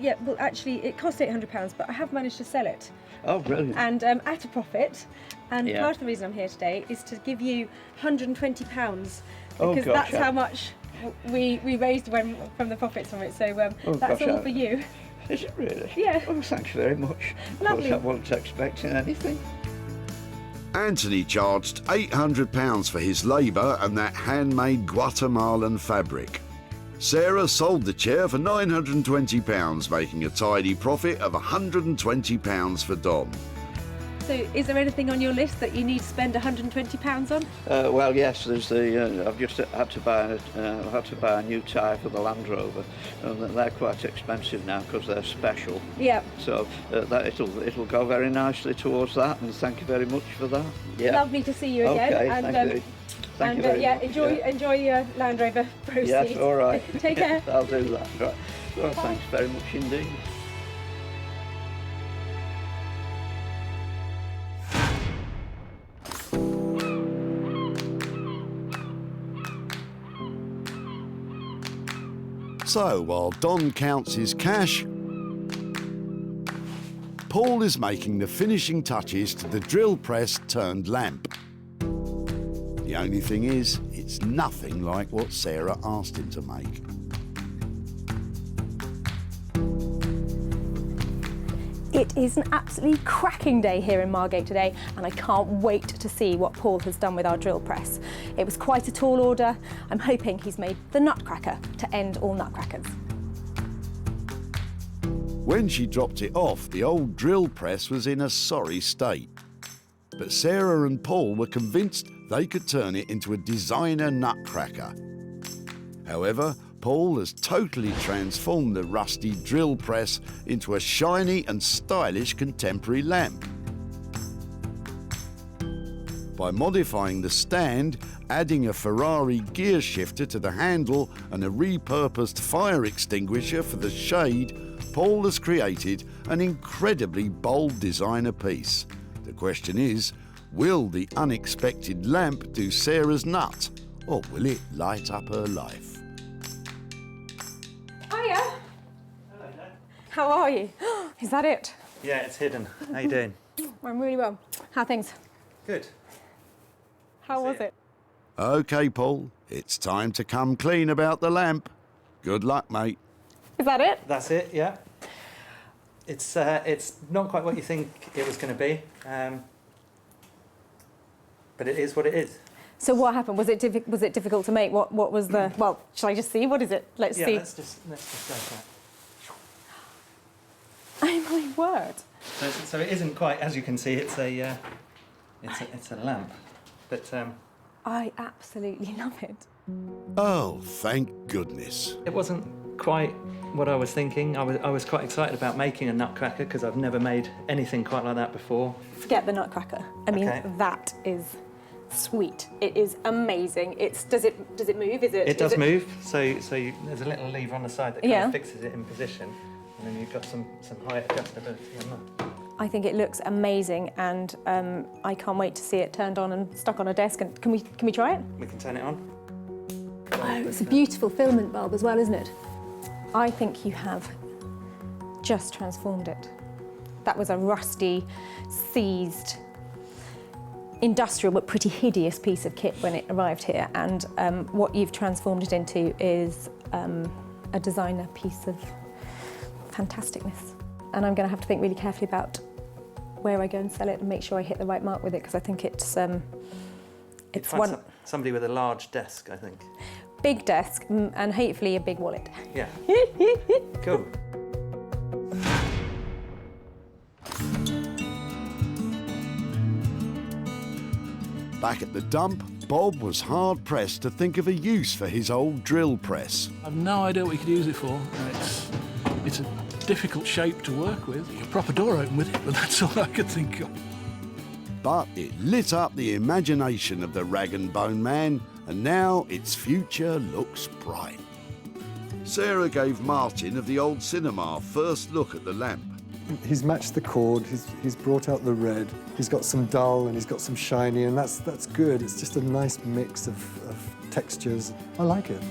yeah, well, actually, it cost £800, but I have managed to sell it. Oh, brilliant. And at a profit. And Yeah. part of the reason I'm here today is to give you £120 Oh, because gosh, that's yeah. how much we raised from the profits from it. So Oh, that's gosh, all yeah. for you. Is it really? Yeah. Oh, thanks very much. Lovely. I wasn't expecting anything. Anthony charged £800 for his labour and that handmade Guatemalan fabric. Sarah sold the chair for £920, making a tidy profit of £120 for Don. So is there anything on your list that you need to spend £120 on? Well, yes. There's the. I've just had to buy a new tyre for the Land Rover, and they're quite expensive now because they're special. Yeah. So that it'll go very nicely towards that. And thank you very much for that. Yeah. Lovely to see you again. Okay. And, Thank you. Thank you very yeah, much. enjoy your Land Rover proceeds. Yes. All right. Take care. I'll do that. Right. Well, thanks very much indeed. So while Don counts his cash, Paul is making the finishing touches to the drill press turned lamp. The only thing is, it's nothing like what Sarah asked him to make. It is an absolutely cracking day here in Margate today, and I can't wait to see what Paul has done with our drill press. It was quite a tall order. I'm hoping he's made the nutcracker to end all nutcrackers. When she dropped it off, the old drill press was in a sorry state. But Sarah and Paul were convinced they could turn it into a designer nutcracker. However, Paul has totally transformed the rusty drill press into a shiny and stylish contemporary lamp. By modifying the stand, adding a Ferrari gear shifter to the handle and a repurposed fire extinguisher for the shade, Paul has created an incredibly bold designer piece. The question is, will the unexpected lamp do Sarah's nut, or will it light up her life? Hiya. How are you? Is that it? Yeah, it's hidden. How you doing? I'm really well. How are things? Good. How was it? OK, Paul, it's time to come clean about the lamp. Good luck, mate. Is that it? That's it, yeah. It's not quite what you think it was going to be, but it is what it is. So what happened? Was it difficult to make? What was the? Well, shall I just see? What is it? Let's see. Let's just go for it. Oh my word! So it isn't quite, as you can see, it's a lamp, but I absolutely love it. Oh, thank goodness. it wasn't quite what I was thinking. I was quite excited about making a nutcracker because I've never made anything quite like that before. Forget the nutcracker. I mean, Okay. that is sweet. It is amazing. Does it move? It does move. So there's a little lever on the side that kind of fixes it in position, and then you've got some height adjustability on that. I think it looks amazing, and I can't wait to see it turned on and stuck on a desk. And can we try it? We can turn it on. Oh, it's a beautiful filament bulb as well, isn't it? I think you have just transformed it. That was a rusty, seized, industrial but pretty hideous piece of kit when it arrived here, and what you've transformed it into is a designer piece of fantasticness. And I'm going to have to think really carefully about where I go and sell it and make sure I hit the right mark with it, because I think it's one somebody with a large desk, I think. Big desk and hopefully a big wallet. Yeah. Cool. Back at the dump, Bob was hard-pressed to think of a use for his old drill press. I've no idea what you could use it for. It's a difficult shape to work with. You can prop a door open with it, but that's all I could think of. But it lit up the imagination of the rag and bone man, and now its future looks bright. Sarah gave Martin of the old cinema first look at the lamp. He's matched the cord, he's brought out the red, he's got some dull and he's got some shiny, and that's good. It's just a nice mix of textures. I like it.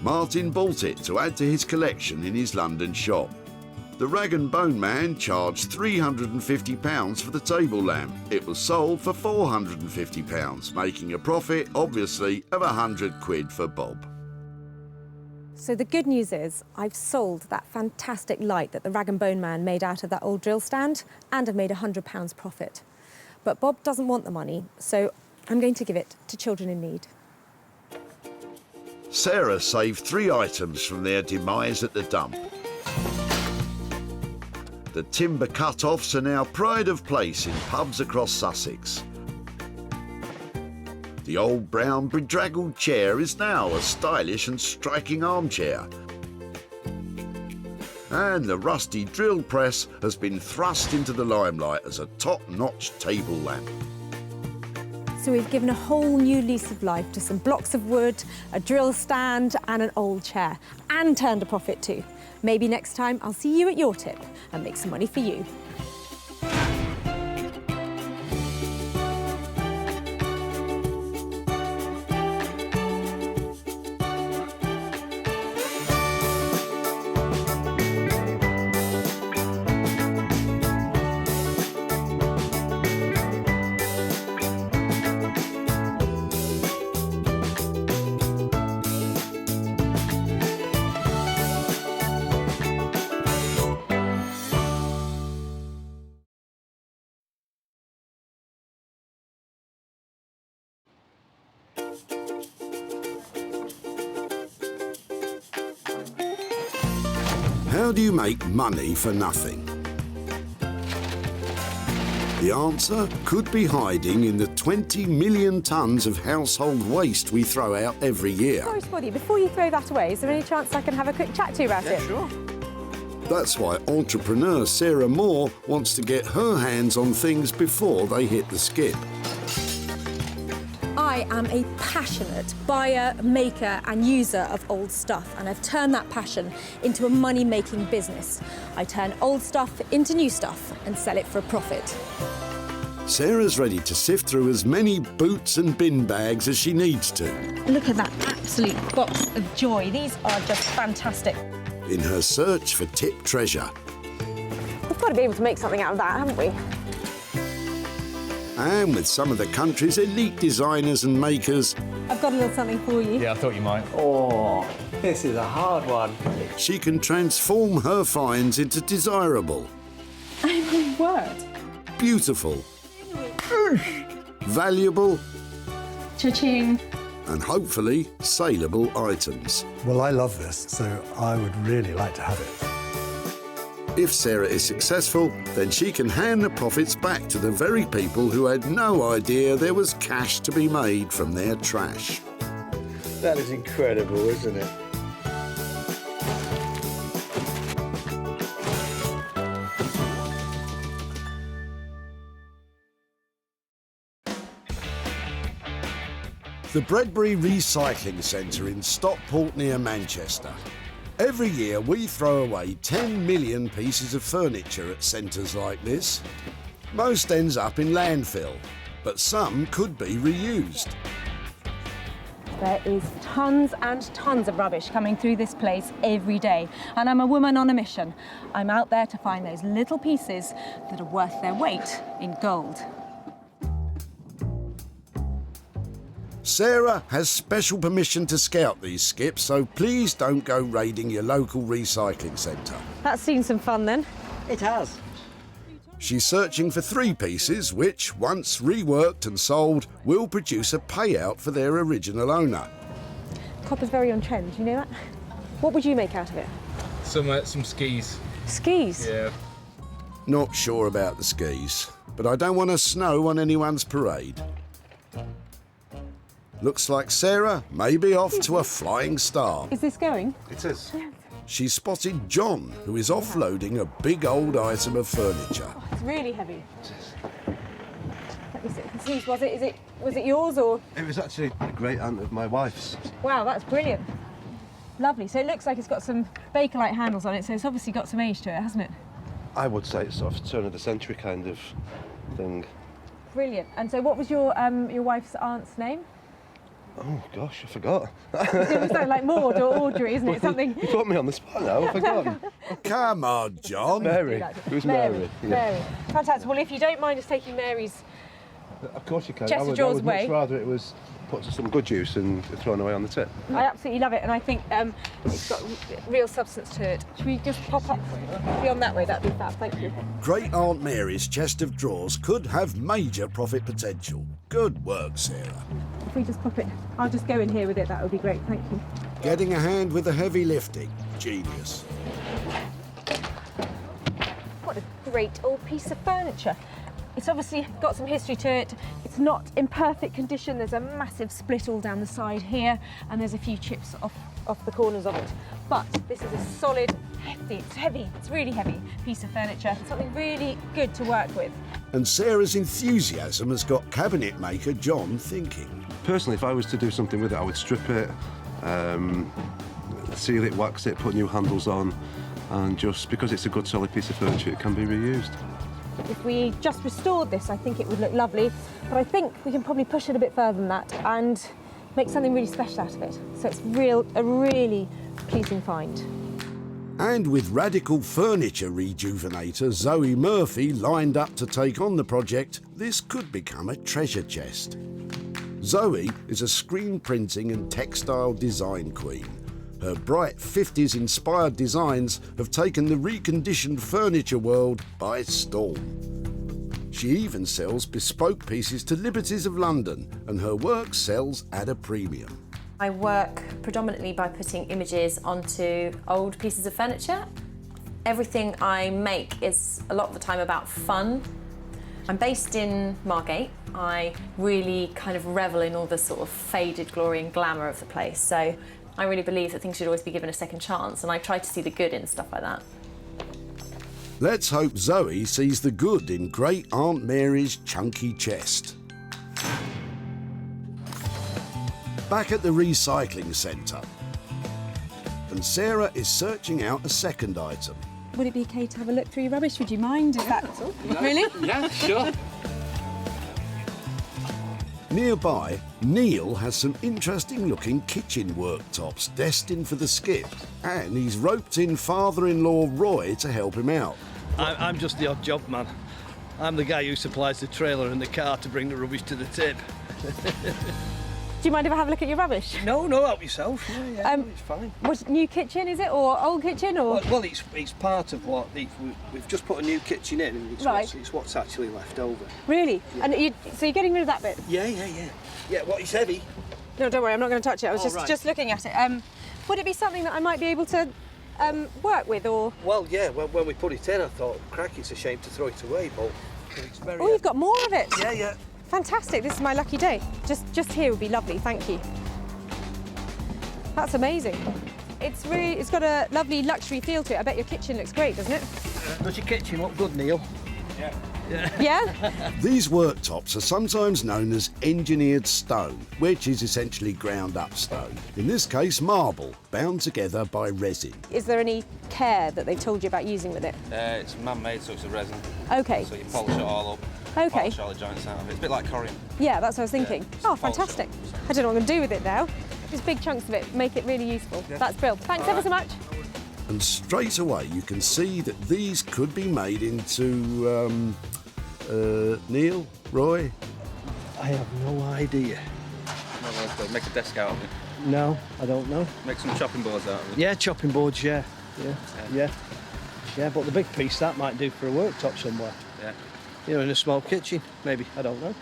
Martin bought it to add to his collection in his London shop. The rag and bone man charged £350 for the table lamp. It was sold for £450, making a profit, obviously, of £100 for Bob. So the good news is I've sold that fantastic light that the rag and bone man made out of that old drill stand, and I've made £100 profit. But Bob doesn't want the money, so I'm going to give it to children in need. Sarah saved 3 items from their demise at the dump. The timber cut-offs are now pride of place in pubs across Sussex. The old brown bedraggled chair is now a stylish and striking armchair. And the rusty drill press has been thrust into the limelight as a top-notch table lamp. So we've given a whole new lease of life to some blocks of wood, a drill stand and an old chair, and turned a profit too. Maybe next time I'll see you at your tip and make some money for you. How do you make money for nothing? The answer could be hiding in the 20 million tonnes of household waste we throw out every year. Sorry, Spotty, before you throw that away, is there any chance I can have a quick chat to you about it? Sure. That's why entrepreneur Sarah Moore wants to get her hands on things before they hit the skip. I am a passionate buyer, maker and user of old stuff, and I've turned that passion into a money-making business. I turn old stuff into new stuff and sell it for a profit. Sarah's ready to sift through as many boots and bin bags as she needs to. Look at that absolute box of joy. These are just fantastic. In her search for tip treasure. We've got to be able to make something out of that, haven't we? And with some of the country's elite designers and makers. I've got a little something for you. Yeah, I thought you might. Oh, this is a hard one. She can transform her finds into desirable. Oh, my word. Beautiful. Valuable. Cha-ching. And hopefully saleable items. Well, I love this, so I would really like to have it. If Sarah is successful, then she can hand the profits back to the very people who had no idea there was cash to be made from their trash. That is incredible, isn't it? The Bredbury Recycling Centre in Stockport near Manchester. Every year we throw away 10 million pieces of furniture at centres like this. Most ends up in landfill, but some could be reused. There is tons and tons of rubbish coming through this place every day, and I'm a woman on a mission. I'm out there to find those little pieces that are worth their weight in gold. Sarah has special permission to scout these skips, so please don't go raiding your local recycling centre. That's seen some fun then. It has. She's searching for 3 pieces which, once reworked and sold, will produce a payout for their original owner. Copper's very on trend, you know that? What would you make out of it? Some skis. Skis? Yeah. Not sure about the skis, but I don't want to snow on anyone's parade. Looks like Sarah may be off to a flying start. Is this going? It is. She spotted John, who is offloading a big old item of furniture. Oh, it's really heavy. Let me see. Was it yours or? It was actually a great aunt of my wife's. Wow, that's brilliant. Lovely. So it looks like it's got some Bakelite handles on it, so it's obviously got some age to it, hasn't it? I would say it's sort of turn of the century kind of thing. Brilliant. And so what was your wife's aunt's name? Oh gosh, I forgot. It was like Maud or Audrey, isn't it? Something. You put me on the spot now, I've forgotten. Come on, John. Mary. It was Mary. Yeah. Mary. Fantastic. Well, if you don't mind us taking Mary's Of course you can. Chest of drawers I would way. much rather it was put to some good use and thrown away on the tip. I absolutely love it, and I think it's got real substance to it. Should we just pop up beyond that way? That'd be fab, thank you. Great Aunt Mary's chest of drawers could have major profit potential. Good work, Sarah. If we just pop it, I'll just go in here with it, that would be great, thank you. Getting a hand with the heavy lifting. Genius. What a great old piece of furniture. It's obviously got some history to it. It's not in perfect condition. There's a massive split all down the side here, and there's a few chips off the corners of it. But this is a solid, hefty, it's really heavy piece of furniture. Something really good to work with. And Sarah's enthusiasm has got cabinet maker John thinking. Personally, if I was to do something with it, I would strip it, seal it, wax it, put new handles on, and just because it's a good solid piece of furniture, it can be reused. If we just restored this, I think it would look lovely, but I think we can probably push it a bit further than that and make something really special out of it. So it's a really pleasing find. And with radical furniture rejuvenator Zoe Murphy lined up to take on the project, this could become a treasure chest. Zoe is a screen printing and textile design queen. Her bright 50s-inspired designs have taken the reconditioned furniture world by storm. She even sells bespoke pieces to Liberties of London, and her work sells at a premium. I work predominantly by putting images onto old pieces of furniture. Everything I make is a lot of the time about fun. I'm based in Margate. I really kind of revel in all the sort of faded glory and glamour of the place. So I really believe that things should always be given a second chance, and I try to see the good in stuff like that. Let's hope Zoe sees the good in Great Aunt Mary's chunky chest. Back at the recycling centre, and Sarah is searching out a second item. Would it be okay to have a look through your rubbish? Would you mind? Is that really? Yeah, sure. Nearby, Neil has some interesting looking kitchen worktops destined for the skip, and he's roped in father-in-law Roy to help him out. I'm just the odd job man. I'm the guy who supplies the trailer and the car to bring the rubbish to the tip. Do you mind if I have a look at your rubbish? No, help yourself. Yeah, it's fine. What, new kitchen, is it, or old kitchen, or? Well, it's part of what we've just put a new kitchen in, and it's what's actually left over. Really? Yeah. And so you're getting rid of that bit? Yeah. Yeah, it's heavy. No, don't worry, I'm not going to touch it. I was just looking at it. Would it be something that I might be able to work with, or? Well, yeah. When we put it in, I thought, crack, it's a shame to throw it away, but it's very. Oh, you've got more of it. Yeah. Fantastic, this is my lucky day. Just here would be lovely, thank you. That's amazing. It's got a lovely luxury feel to it. I bet your kitchen looks great, doesn't it? Does your kitchen look good, Neil? Yeah. Yeah? These worktops are sometimes known as engineered stone, which is essentially ground up stone. In this case, marble, bound together by resin. Is there any care that they told you about using with it? It's man-made, so it's a resin. Okay. So you polish it all up. Okay. Polish all the joints out of it. It's a bit like corian. Yeah, that's what I was thinking. Oh, fantastic. I don't know what I'm going to do with it now. Just big chunks of it, make it really useful. Yeah. That's brilliant. Thanks ever so much. And straight away you can see that these could be made into, Neil, Roy? I have no idea. Make a desk out of it. No, I don't know. Make some chopping boards out of it. Yeah, chopping boards, yeah. Yeah, but the big piece, that might do for a worktop somewhere. Yeah. You know, in a small kitchen, maybe. I don't know.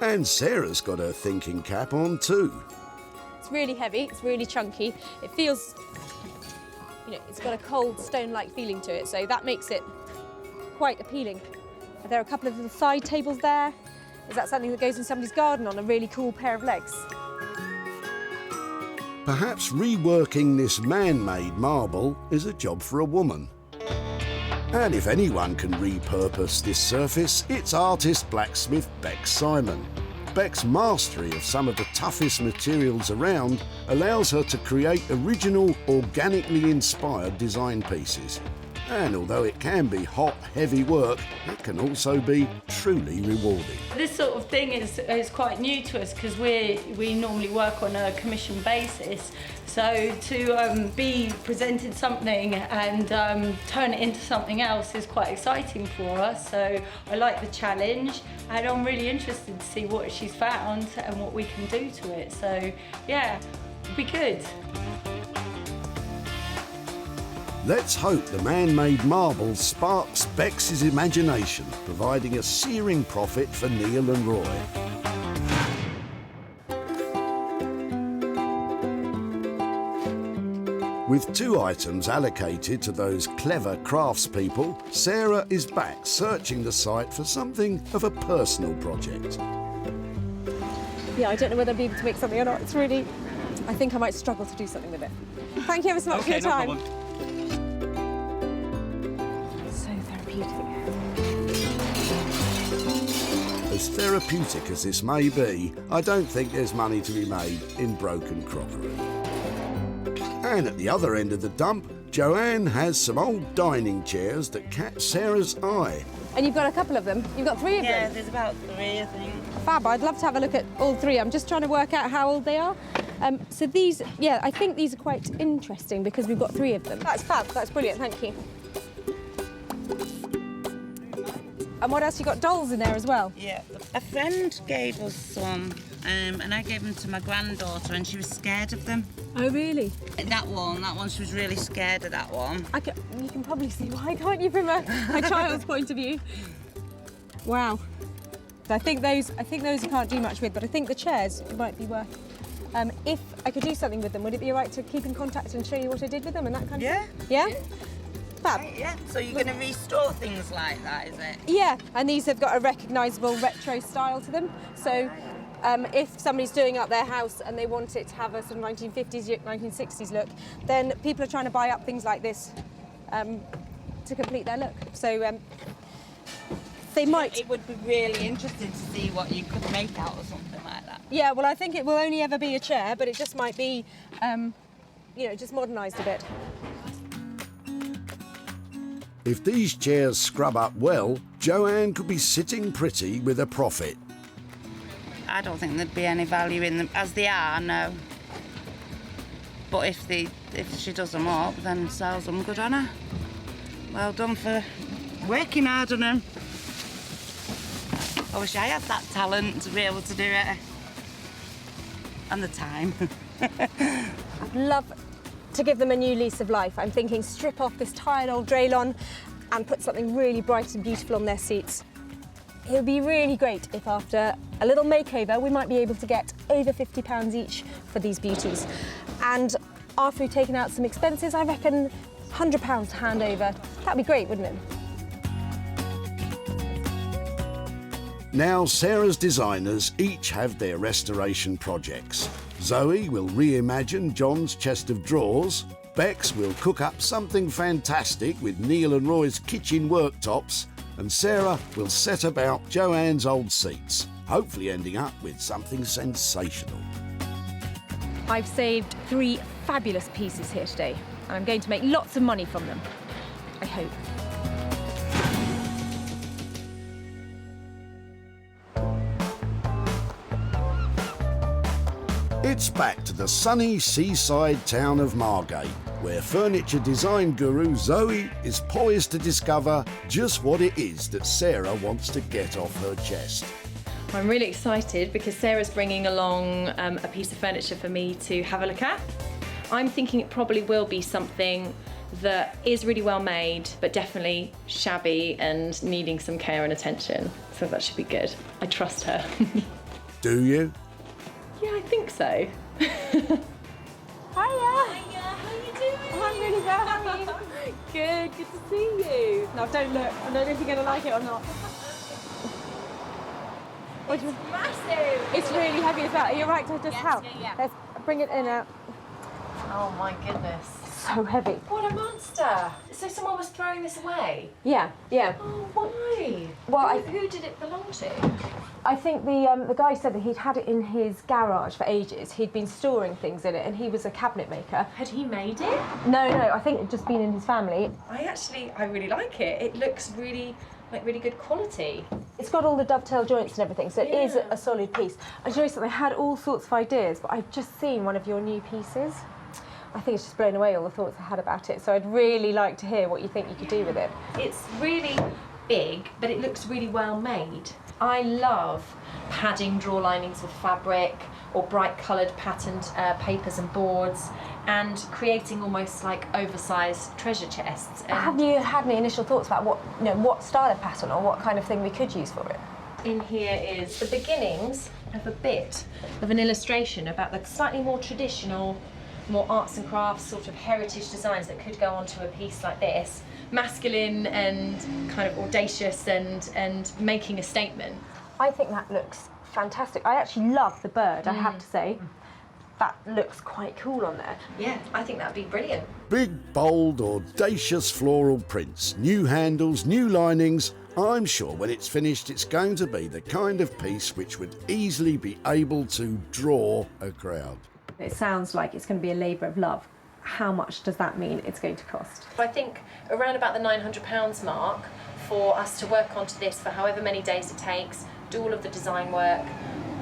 And Sarah's got her thinking cap on too. It's really heavy, it's really chunky. It feels, you know, it's got a cold stone-like feeling to it, so that makes it quite appealing. There are a couple of little side tables there. Is that something that goes in somebody's garden on a really cool pair of legs? Perhaps reworking this man-made marble is a job for a woman. And if anyone can repurpose this surface, it's artist blacksmith Beck Simon. Beck's mastery of some of the toughest materials around allows her to create original, organically inspired design pieces. And although it can be hot, heavy work, it can also be truly rewarding. This sort of thing is quite new to us because we normally work on a commission basis. So to be presented something and turn it into something else is quite exciting for us. So I like the challenge and I'm really interested to see what she's found and what we can do to it. So yeah, it'll be good. Let's hope the man-made marble sparks Beck's imagination, providing a searing profit for Neil and Roy. With 2 items allocated to those clever craftspeople, Sarah is back searching the site for something of a personal project. Yeah, I don't know whether I'll be able to make something or not. It's really, I think I might struggle to do something with it. Thank you ever so much for your time. No problem. So therapeutic. As therapeutic as this may be, I don't think there's money to be made in broken crockery. And at the other end of the dump, Joanne has some old dining chairs that catch Sarah's eye. And you've got a couple of them? You've got 3 of them? Yeah, there's about 3, I think. Fab, I'd love to have a look at all 3. I'm just trying to work out how old they are. So these, yeah, I think these are quite interesting because we've got 3 of them. That's fab, that's brilliant, thank you. And what else? You got dolls in there as well? Yeah, a friend gave us some and I gave them to my granddaughter and she was scared of them. Oh, really? That one, she was really scared of that one. You can probably see why, can't you, from a child's point of view? Wow. I think those I can't do much with, but I think the chairs might be worth. If I could do something with them, would it be all right to keep in contact and show you what I did with them and that kind of thing? Yeah? Fab. Yeah, so you're going to restore things like that, is it? Yeah, and these have got a recognisable retro style to them. So if somebody's doing up their house and they want it to have a sort of 1950s, 1960s look, then people are trying to buy up things like this to complete their look. So they might... It would be really interesting to see what you could make out of something like that. Yeah, well, I think it will only ever be a chair, but it just might be, you know, just modernised a bit. If these chairs scrub up well, Joanne could be sitting pretty with a profit. I don't think there'd be any value in them as they are, no. But if she does them up, then sells them, good on her. Well done for working hard on them. I wish I had that talent to be able to do it. And the time. I'd love to give them a new lease of life. I'm thinking strip off this tired old Draylon and put something really bright and beautiful on their seats. It would be really great if after a little makeover we might be able to get over £50 each for these beauties. And after we've taken out some expenses, I reckon £100 to hand over. That'd be great, wouldn't it? Now Sarah's designers each have their restoration projects. Zoe will reimagine John's chest of drawers, Bex will cook up something fantastic with Neil and Roy's kitchen worktops, and Sarah will set about Joanne's old seats, hopefully ending up with something sensational. I've saved 3 fabulous pieces here today, and I'm going to make lots of money from them. I hope. It's back to the sunny seaside town of Margate, where furniture design guru Zoe is poised to discover just what it is that Sarah wants to get off her chest. I'm really excited because Sarah's bringing along a piece of furniture for me to have a look at. I'm thinking it probably will be something that is really well made, but definitely shabby and needing some care and attention. So that should be good. I trust her. Do you? Yeah, I think so. Hiya! Hiya, how you doing? I'm really well, how are you? Good to see you. Now don't look, I don't know if you're going to like it or not. It's massive! It's really heavy as well. Are you right to just help? Yeah. Let's bring it in out. Oh my goodness. So heavy. What a monster! So someone was throwing this away? Yeah. Oh, why? Well, who did it belong to? I think the guy said that he'd had it in his garage for ages. He'd been storing things in it, and he was a cabinet maker. Had he made it? No, I think it'd just been in his family. I really like it. It looks really good quality. It's got all the dovetail joints and everything, so it is a solid piece. I show you something, I had all sorts of ideas, but I've just seen one of your new pieces. I think it's just blown away all the thoughts I had about it, so I'd really like to hear what you think you could do with it. It's really big, but it looks really well made. I love padding drawer linings with fabric or bright coloured patterned papers and boards, and creating almost like oversized treasure chests. And have you had any initial thoughts about what style of pattern or what kind of thing we could use for it? in here is the beginnings of a bit of an illustration about the slightly more traditional, more arts and crafts sort of heritage designs that could go onto a piece like this. Masculine and kind of audacious and making a statement. I think that looks fantastic. I actually love the bird, I have to say. That looks quite cool on there. Yeah, I think that'd be brilliant. Big, bold, audacious floral prints, new handles, new linings. I'm sure when it's finished it's going to be the kind of piece which would easily be able to draw a crowd. It sounds like it's going to be a labour of love. How much does that mean it's going to cost? I think around about the £900 mark for us to work onto this for however many days it takes, do all of the design work,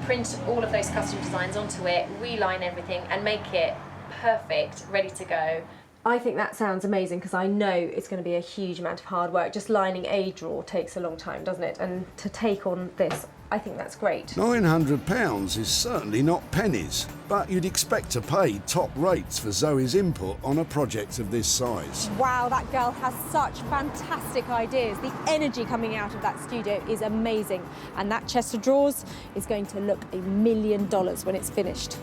print all of those custom designs onto it, reline everything and make it perfect, ready to go. I think that sounds amazing because I know it's going to be a huge amount of hard work. Just lining a drawer takes a long time, doesn't it? And to take on this, I think that's great. £900 is certainly not pennies, but you'd expect to pay top rates for Zoe's input on a project of this size. Wow, that girl has such fantastic ideas. The energy coming out of that studio is amazing. And that chest of drawers is going to look $1 million when it's finished.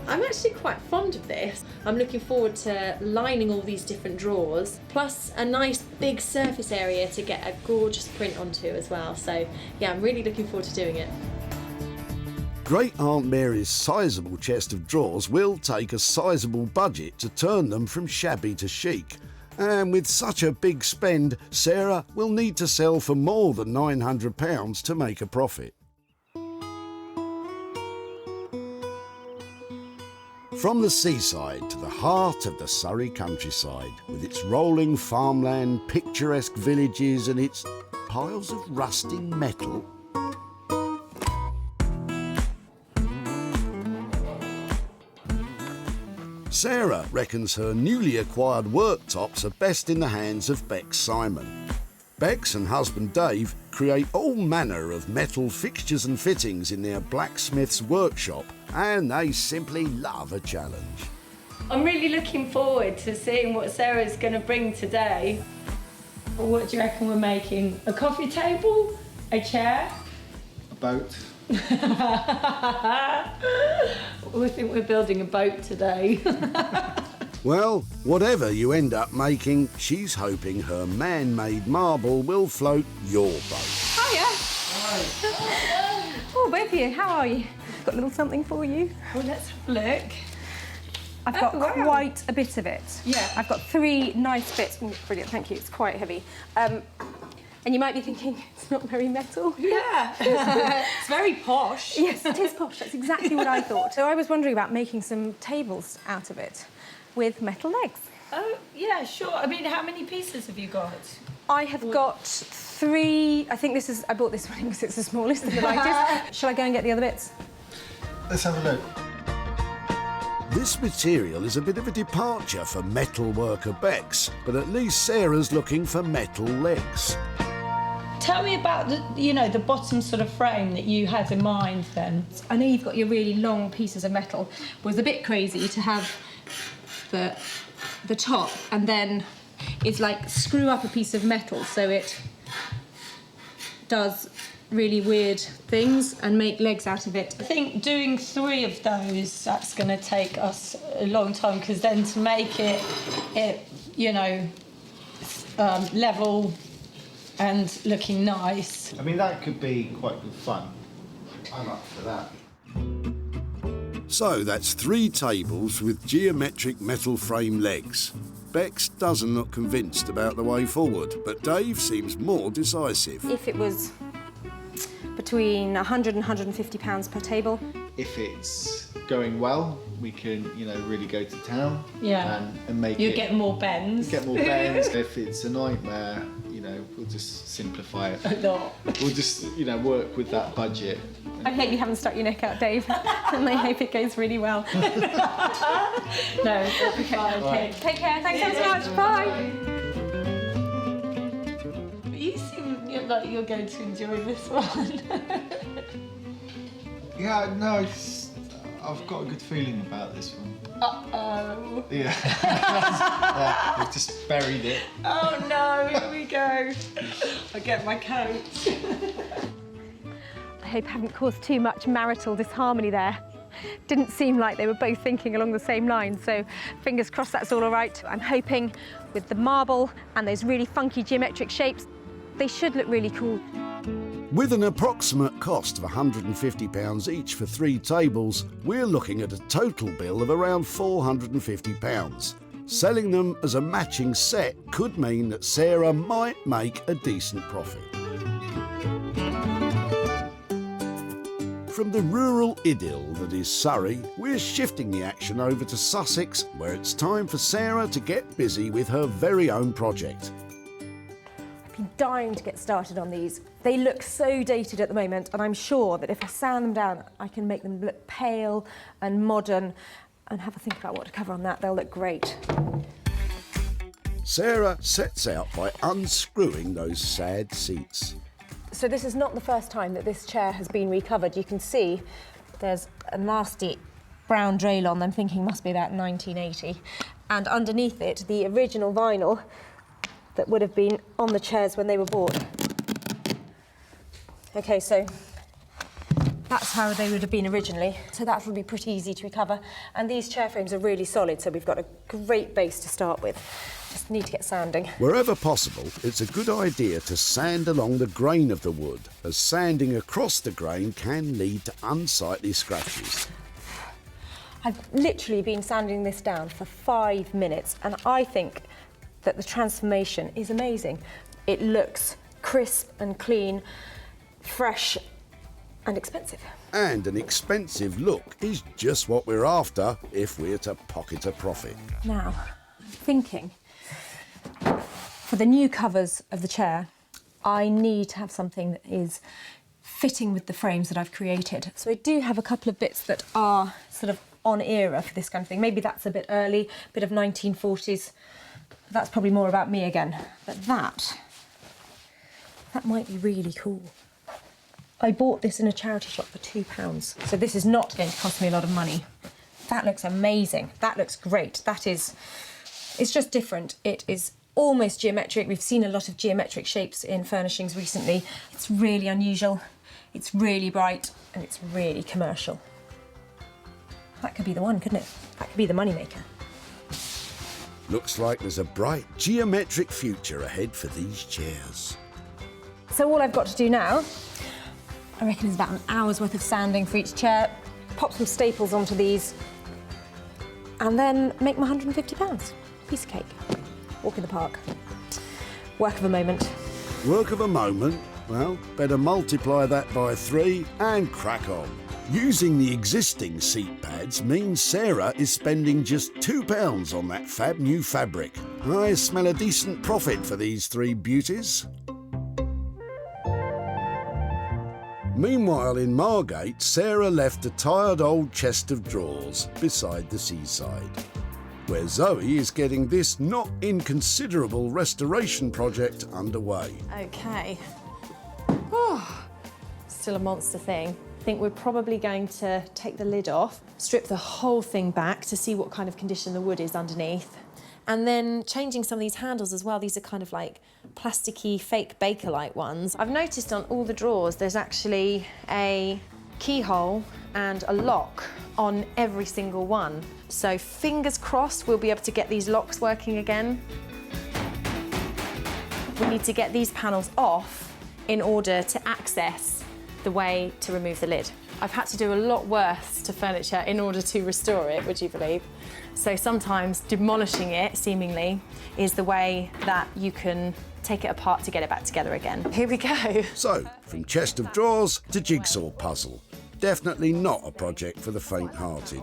I'm actually quite fond of this. I'm looking forward to lining all these different drawers, plus a nice big surface area to get a gorgeous print onto as well. So yeah, I'm really looking forward to doing it. Great Aunt Mary's sizable chest of drawers will take a sizable budget to turn them from shabby to chic. And with such a big spend, Sarah will need to sell for more than £900 to make a profit. From the seaside to the heart of the Surrey countryside, with its rolling farmland, picturesque villages and its piles of rusting metal. Sarah reckons her newly acquired worktops are best in the hands of Bex Simon. Bex and husband Dave create all manner of metal fixtures and fittings in their blacksmith's workshop, and they simply love a challenge. I'm really looking forward to seeing what Sarah's going to bring today. What do you reckon we're making? A coffee table? A chair? A boat. We think we're building a boat today. Well, whatever you end up making, she's hoping her man-made marble will float your boat. Hiya! Oh, both of you, how are you? Got a little something for you. Oh, let's have a look. I've got quite a bit of it. Yeah. I've got 3 nice bits. Ooh, brilliant, thank you. It's quite heavy. And you might be thinking, it's not very metal. Yeah. It's very posh. Yes, it is posh. That's exactly what I thought. So I was wondering about making some tables out of it with metal legs. Oh, yeah, sure. I mean, how many pieces have you got? I have got 3. I think this is. I bought this one because it's the smallest and the lightest. Shall I go and get the other bits? Let's have a look. This material is a bit of a departure for metal worker Bex, but at least Sarah's looking for metal legs. Tell me about the bottom sort of frame that you had in mind then. I know you've got your really long pieces of metal. It was a bit crazy to have the top and then it's like screw up a piece of metal so it does really weird things and make legs out of it. I think doing 3 of those, that's going to take us a long time because then to make it level and looking nice. I mean, that could be quite good fun. I'm up for that. So that's 3 tables with geometric metal frame legs. Bex doesn't look convinced about the way forward, but Dave seems more decisive. If it was between £100 and £150 per table. If it's going well, we can, really go to town. Yeah. And make you it. get more bends. Get more bends. If it's a nightmare, we'll just simplify it. A lot. We'll just, work with that budget. I hope you haven't stuck your neck out, Dave, and I hope it goes really well. No, it'll be fine. Okay. Take care. Thanks so much. Bye. You seem like you're going to enjoy this one. Yeah, no, I've got a good feeling about this one. Uh-oh. Yeah. I've just buried it. Oh no, here we go. I'll get my coat. I hope I haven't caused too much marital disharmony there. Didn't seem like they were both thinking along the same lines, so fingers crossed that's all right. I'm hoping with the marble and those really funky geometric shapes, they should look really cool. With an approximate cost of £150 each for 3 tables, we're looking at a total bill of around £450. Selling them as a matching set could mean that Sarah might make a decent profit. From the rural idyll that is Surrey, we're shifting the action over to Sussex, where it's time for Sarah to get busy with her very own project. I've been dying to get started on these. They look so dated at the moment, and I'm sure that if I sand them down, I can make them look pale and modern and have a think about what to cover on that. They'll look great. Sarah sets out by unscrewing those sad seats. So this is not the first time that this chair has been recovered. You can see there's a nasty brown draylon I'm thinking must be about 1980. And underneath it, the original vinyl that would have been on the chairs when they were bought. OK, so that's how they would have been originally. So that would be pretty easy to recover. And these chair frames are really solid, so we've got a great base to start with. Just need to get sanding. Wherever possible, it's a good idea to sand along the grain of the wood, as sanding across the grain can lead to unsightly scratches. I've literally been sanding this down for 5 minutes, and I think that the transformation is amazing. It looks crisp and clean, fresh and expensive. And an expensive look is just what we're after if we're to pocket a profit. Now, I'm thinking, for the new covers of the chair, I need to have something that is fitting with the frames that I've created. So I do have a couple of bits that are sort of on era for this kind of thing. Maybe that's a bit early, a bit of 1940s. That's probably more about me again. But that might be really cool. I bought this in a charity shop for £2. So this is not going to cost me a lot of money. That looks amazing. That looks great. It's just different. It is almost geometric. We've seen a lot of geometric shapes in furnishings recently. It's really unusual, it's really bright, and it's really commercial. That could be the one, couldn't it? That could be the moneymaker. Looks like there's a bright geometric future ahead for these chairs. So all I've got to do now, I reckon, is about an hour's worth of sanding for each chair, pop some staples onto these, and then make my £150. Piece of cake. Walk in the park. Work of a moment. Work of a moment? Well, better multiply that by 3 and crack on. Using the existing seat pads means Sarah is spending just £2 on that fab new fabric. I smell a decent profit for these 3 beauties. Meanwhile in Margate, Sarah left a tired old chest of drawers beside the seaside, where Zoe is getting this not inconsiderable restoration project underway. Okay. Oh, still a monster thing. I think we're probably going to take the lid off, strip the whole thing back to see what kind of condition the wood is underneath, and then changing some of these handles as well. These are kind of like plasticky, fake Baker-like ones. I've noticed on all the drawers there's actually a keyhole and a lock on every single one. So fingers crossed we'll be able to get these locks working again. We need to get these panels off in order to access the way to remove the lid. I've had to do a lot worse to furniture in order to restore it, would you believe? So sometimes demolishing it, seemingly, is the way that you can take it apart to get it back together again. Here we go. So, from chest of drawers to jigsaw puzzle. Definitely not a project for the faint-hearted.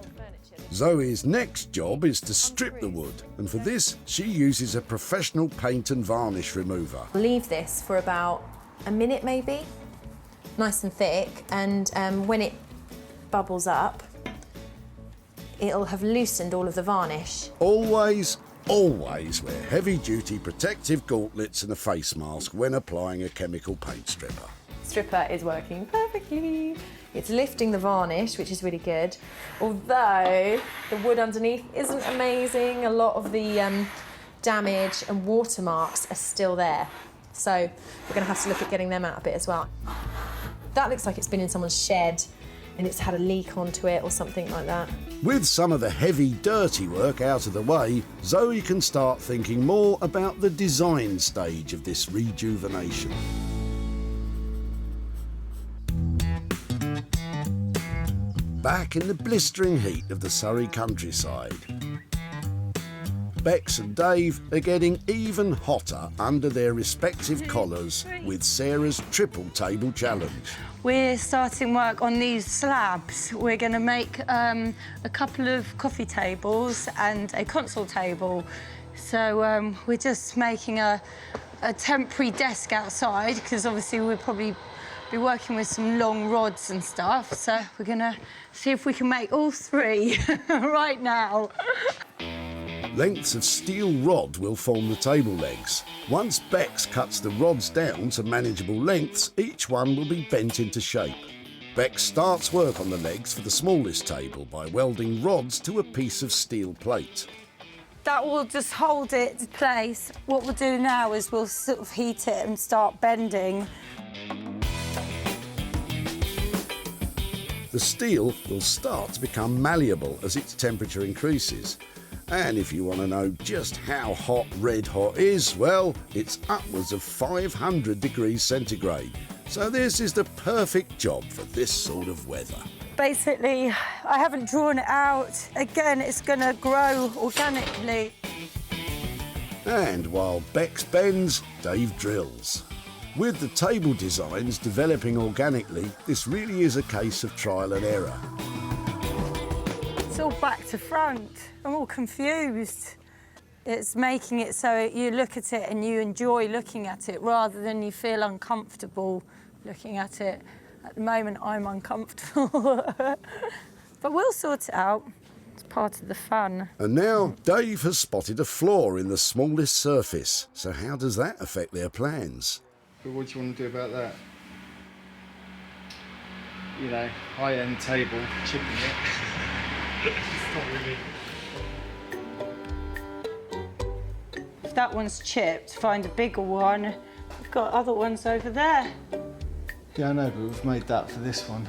Zoe's next job is to strip the wood, and for this, she uses a professional paint and varnish remover. Leave this for about a minute maybe, nice and thick, and when it bubbles up, it'll have loosened all of the varnish. Always wear heavy-duty protective gauntlets and a face mask when applying a chemical paint stripper. Stripper is working perfectly. It's lifting the varnish, which is really good. Although the wood underneath isn't amazing, a lot of the damage and watermarks are still there. So we're going to have to look at getting them out a bit as well. That looks like it's been in someone's shed and it's had a leak onto it or something like that. With some of the heavy, dirty work out of the way, Zoe can start thinking more about the design stage of this rejuvenation. Back in the blistering heat of the Surrey countryside, Bex and Dave are getting even hotter under their respective collars with Sarah's triple table challenge. We're starting work on these slabs. We're going to make a couple of coffee tables and a console table. So we're just making a temporary desk outside because obviously we'll probably be working with some long rods and stuff. So we're going to see if we can make all 3 right now. Lengths of steel rod will form the table legs. Once Bex cuts the rods down to manageable lengths, each one will be bent into shape. Bex starts work on the legs for the smallest table by welding rods to a piece of steel plate. That will just hold it in place. What we'll do now is we'll sort of heat it and start bending. The steel will start to become malleable as its temperature increases. And if you want to know just how hot red hot is, well, it's upwards of 500 degrees centigrade. So this is the perfect job for this sort of weather. Basically, I haven't drawn it out. Again, it's going to grow organically. And while Bex bends, Dave drills. With the table designs developing organically, this really is a case of trial and error. It's all back to front. I'm all confused. It's making it so you look at it and you enjoy looking at it rather than you feel uncomfortable looking at it. At the moment, I'm uncomfortable. But we'll sort it out. It's part of the fun. And now Dave has spotted a flaw in the smallest surface. So how does that affect their plans? But what do you want to do about that? You know, high-end table, chipping it. It's not really. If that one's chipped, find a bigger one. We've got other ones over there. Yeah, I know, but we've made that for this one.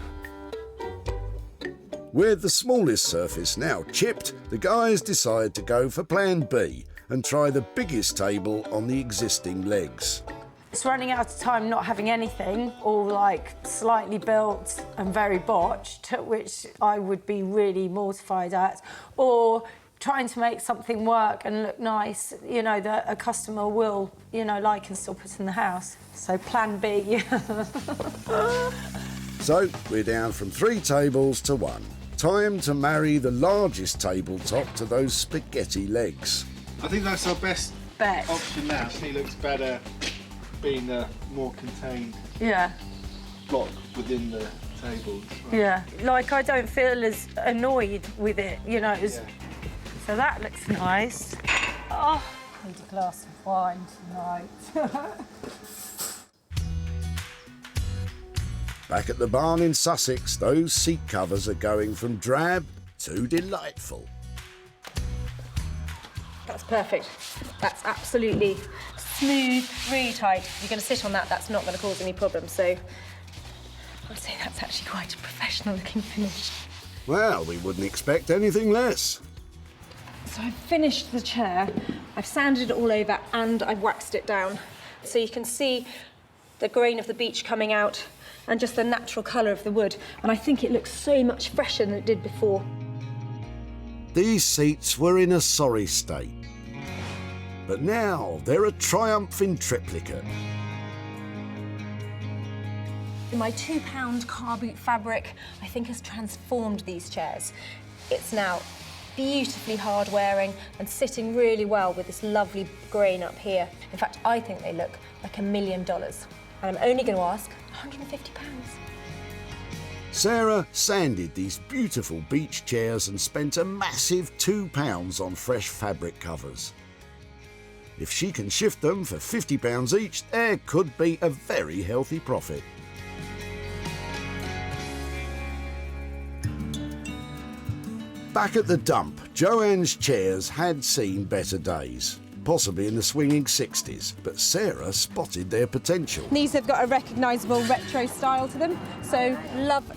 With the smallest surface now chipped, the guys decide to go for plan B and try the biggest table on the existing legs. It's running out of time not having anything, all like slightly built and very botched, which I would be really mortified at. Or trying to make something work and look nice, you know, that a customer will, you know, like and still put in the house. So plan B. So we're down from 3 tables to 1. Time to marry the largest tabletop to those spaghetti legs. I think that's our best Bet. option now. She looks better being a more contained Yeah. block within the table. Yeah. Like, I don't feel as annoyed with it, you know. So that looks nice. Oh, I need a glass of wine tonight. Back at the barn in Sussex, those seat covers are going from drab to delightful. That's perfect. That's absolutely smooth, really tight. If you're going to sit on that, that's not going to cause any problems. So I'd say that's actually quite a professional looking finish. Well, we wouldn't expect anything less. So I've finished the chair, I've sanded it all over and I've waxed it down. So you can see the grain of the beech coming out and just the natural colour of the wood. And I think it looks so much fresher than it did before. These seats were in a sorry state. But now they're a triumph in triplicate. My £2 car boot fabric, I think, has transformed these chairs. It's now beautifully hard wearing and sitting really well with this lovely grain up here. In fact, I think they look like $1 million. And I'm only going to ask £150. Sarah sanded these beautiful beech chairs and spent a massive £2 on fresh fabric covers. If she can shift them for £50 each, there could be a very healthy profit. Back at the dump, Joanne's chairs had seen better days, possibly in the swinging 60s, but Sarah spotted their potential. These have got a recognisable retro style to them, so love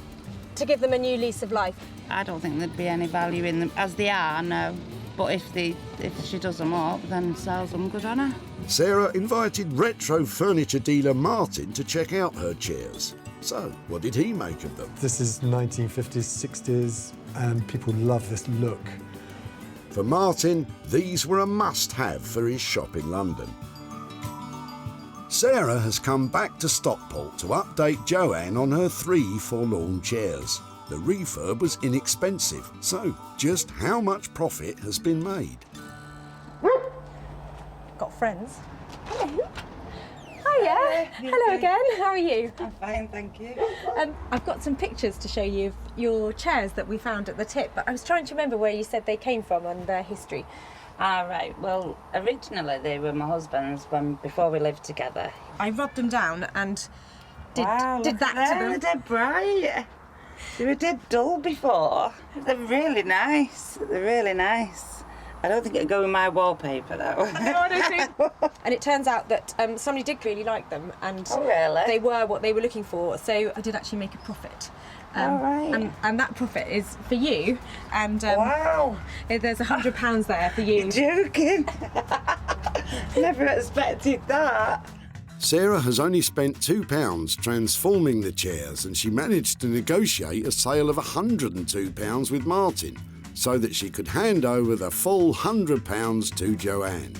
to give them a new lease of life. I don't think there'd be any value in them as they are, no. But if she does them up, then sells them, good on her. Sarah invited retro furniture dealer Martin to check out her chairs. So, what did he make of them? This is 1950s, 60s, and people love this look. For Martin, these were a must-have for his shop in London. Sarah has come back to Stockport to update Joanne on her 3 forlorn chairs. The refurb was inexpensive, so just how much profit has been made? Got friends. Hello. Hiya. Hello again. How are you? I'm fine, thank you. I've got some pictures to show you of your chairs that we found at the tip, but I was trying to remember where you said they came from and their history. Ah, right. Well, originally they were my husband's before we lived together. I rubbed them down and did Wow, that look at to them. them. They're dead bright. They were dead dull before. They're really nice. They're really nice. I don't think it'd go in my wallpaper though. No, I don't think. And it turns out that somebody did really like them, and Oh, really? they were what they were looking for. So I did actually make a profit. right. And that profit is for you. And wow, there's £100 there for you. You're joking. Never expected that. Sarah has only spent £2 transforming the chairs, and she managed to negotiate a sale of £102 with Martin, so that she could hand over the full £100 to Joanne.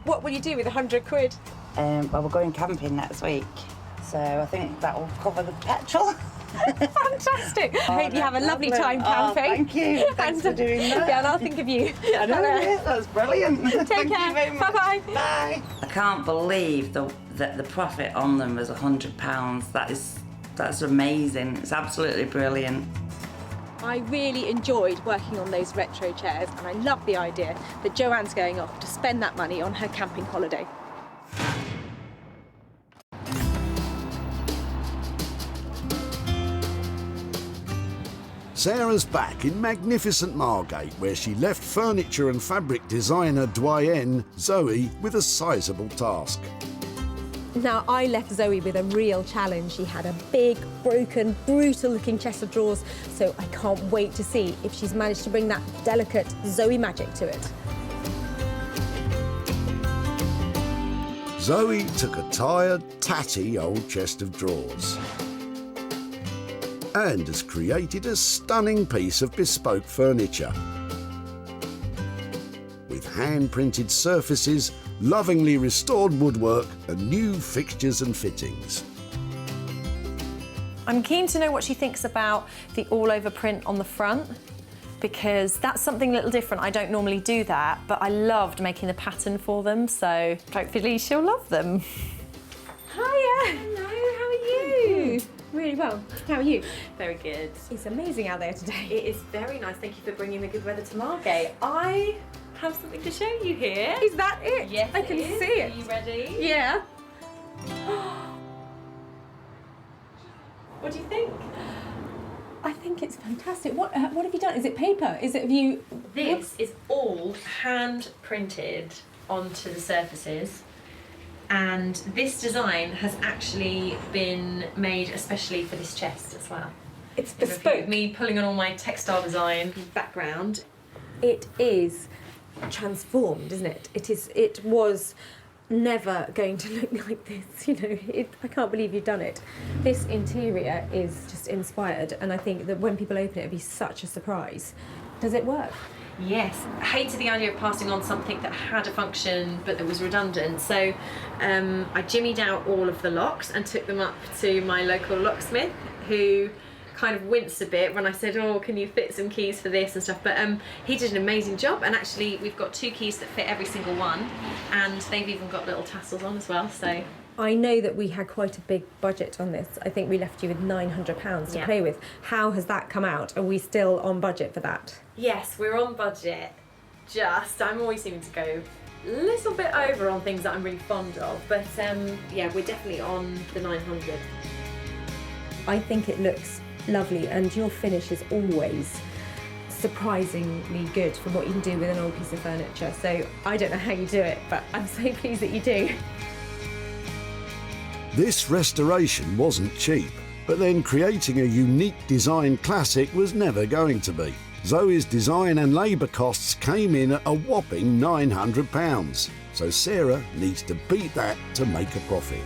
What will you do with £100? Well, we're going camping next week, so I think that will cover the petrol. Fantastic. I hope you have a lovely time Oh, camping. thank you. Thanks for doing that. Yeah, and I'll think of you. I know, yeah, that's brilliant. Take Thank care. you very much. Bye-bye. Bye. I can't believe that the profit on them was £100. That's amazing. It's absolutely brilliant. I really enjoyed working on those retro chairs, and I love the idea that Joanne's going off to spend that money on her camping holiday. Sarah's back in magnificent Margate, where she left furniture and fabric designer doyenne Zoe with a sizable task. Now, I left Zoe with a real challenge. She had a big, broken, brutal-looking chest of drawers, so I can't wait to see if she's managed to bring that delicate Zoe magic to it. Zoe took a tired, tatty old chest of drawers and has created a stunning piece of bespoke furniture. hand-printed surfaces, lovingly restored woodwork and new fixtures and fittings. I'm keen to know what she thinks about the all-over print on the front, because that's something a little different. I don't normally do that, but I loved making the pattern for them, so hopefully she'll love them. Hiya! Hello, how are you? Really well. How are you? Very good. It's amazing out there today. It is very nice. Thank you for bringing the good weather to Margate. I have something to show you here. Is that it? Yes, I can see it. Are you ready? Yeah. What do you think? I think it's fantastic. What have you done? Is it paper? Have you... This is all hand printed onto the surfaces, and this design has actually been made especially for this chest as well. It's bespoke. Me pulling on all my textile design background. It is transformed, isn't it? It was never going to look like this, you know. I can't believe you've done it. This interior is just inspired, and I think that when people open it, it'll be such a surprise. Does it work? Yes, I hated the idea of passing on something that had a function but that was redundant, so I jimmied out all of the locks and took them up to my local locksmith, who kind of winced a bit when I said, oh, can you fit some keys for this and stuff, but he did an amazing job, and actually we've got 2 keys that fit every single one, and they've even got little tassels on as well, so. I know that we had quite a big budget on this. I think we left you with £900 to play with. How has that come out? Are we still on budget for that? Yes, we're on budget. I'm always seeming to go a little bit over on things that I'm really fond of, but yeah, we're definitely on the 900. I think it looks lovely, and your finish is always surprisingly good for what you can do with an old piece of furniture. So I don't know how you do it, but I'm so pleased that you do. This restoration wasn't cheap, but then creating a unique design classic was never going to be. Zoe's design and labour costs came in at a whopping £900, so Sarah needs to beat that to make a profit.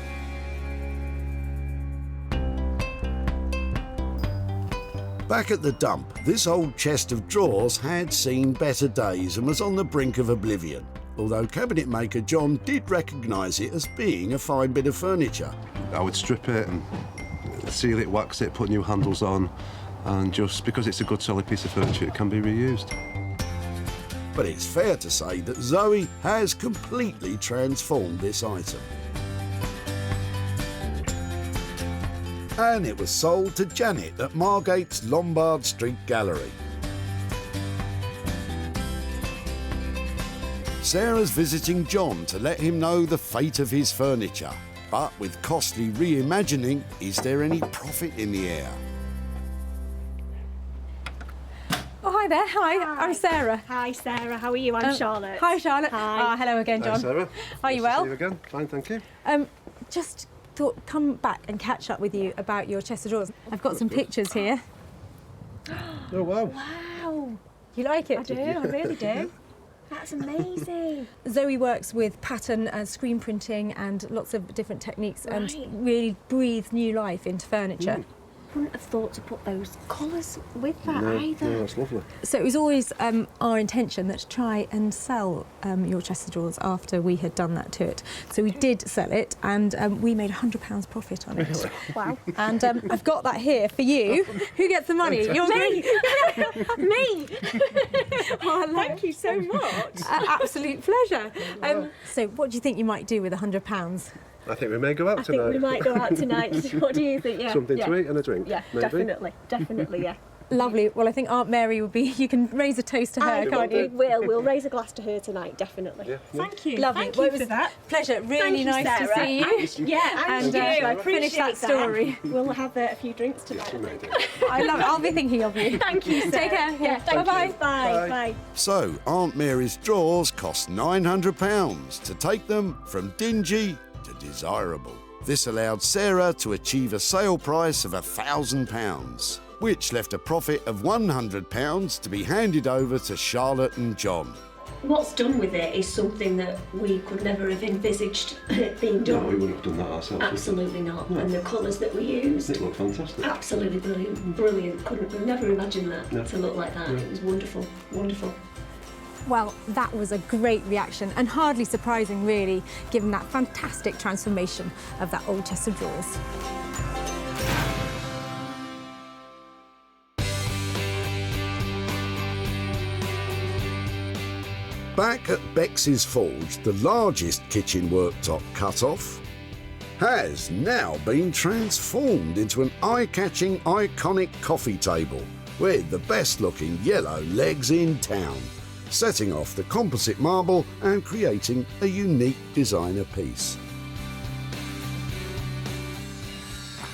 Back at the dump, this old chest of drawers had seen better days and was on the brink of oblivion, although cabinet maker John did recognise it as being a fine bit of furniture. I would strip it and seal it, wax it, put new handles on, and just because it's a good solid piece of furniture, it can be reused. But it's fair to say that Zoe has completely transformed this item. And it was sold to Janet at Margate's Lombard Street Gallery. Sarah's visiting John to let him know the fate of his furniture. But with costly reimagining, is there any profit in the air? Oh, hi there. Hi, I'm Sarah. Hi, Sarah. How are you? I'm Charlotte. Hi, Charlotte. Hi. Hello again, John. Hi, Sarah. Are you Nice well? to see you again. Fine, thank you. Just thought come back and catch up with you about your chest of drawers. I've got some pictures here. Oh, wow. Wow. You like it? I do. I really do. That's amazing. Zoe works with pattern and screen printing and lots of different techniques and really breathes new life into furniture. Wouldn't have thought to put those colours with that No, either. no, that's lovely. So it was always our intention that to try and sell your chest of drawers after we had done that to it. So we did sell it, and we made £100 profit on it. Really? Wow. And I've got that here for you. Who gets the money? You're Me! Me! Oh, Thank you so much. Absolute pleasure. So what do you think you might do with £100? I think we may go out I tonight. think we might go out tonight. What do you think? Yeah. Something yeah. to eat and a drink. Yeah, maybe. definitely, yeah. Lovely. Well, I think Aunt Mary would be. You can raise a toast to her, can't you? We'll raise a glass to her tonight, definitely. Yeah. Thank you. Lovely. Thank well, you it was for that. Pleasure. Really Thank you, nice to Sarah. see you. Yeah, and I finish that story. We'll have a few drinks tonight. Yes, we may do. I love it. I'll be thinking of you. Thank you, Sarah. Take care. Yeah, thank Bye-bye. you. Bye. Bye. So, Aunt Mary's drawers cost £900 to take them from dingy to desirable. This allowed Sarah to achieve a sale price of £1,000, which left a profit of £100 to be handed over to Charlotte and John. What's done with it is something that we could never have envisaged being done. No, we wouldn't have done that ourselves. Absolutely not. No. And the colours that we used. It looked fantastic. Absolutely brilliant. Brilliant. We've never imagined that No. to look like that. No. It was wonderful. Wonderful. Well, that was a great reaction and hardly surprising, really, given that fantastic transformation of that old chest of drawers. Back at Bex's Forge, the largest kitchen worktop cut-off has now been transformed into an eye-catching, iconic coffee table with the best-looking yellow legs in town, setting off the composite marble and creating a unique designer piece.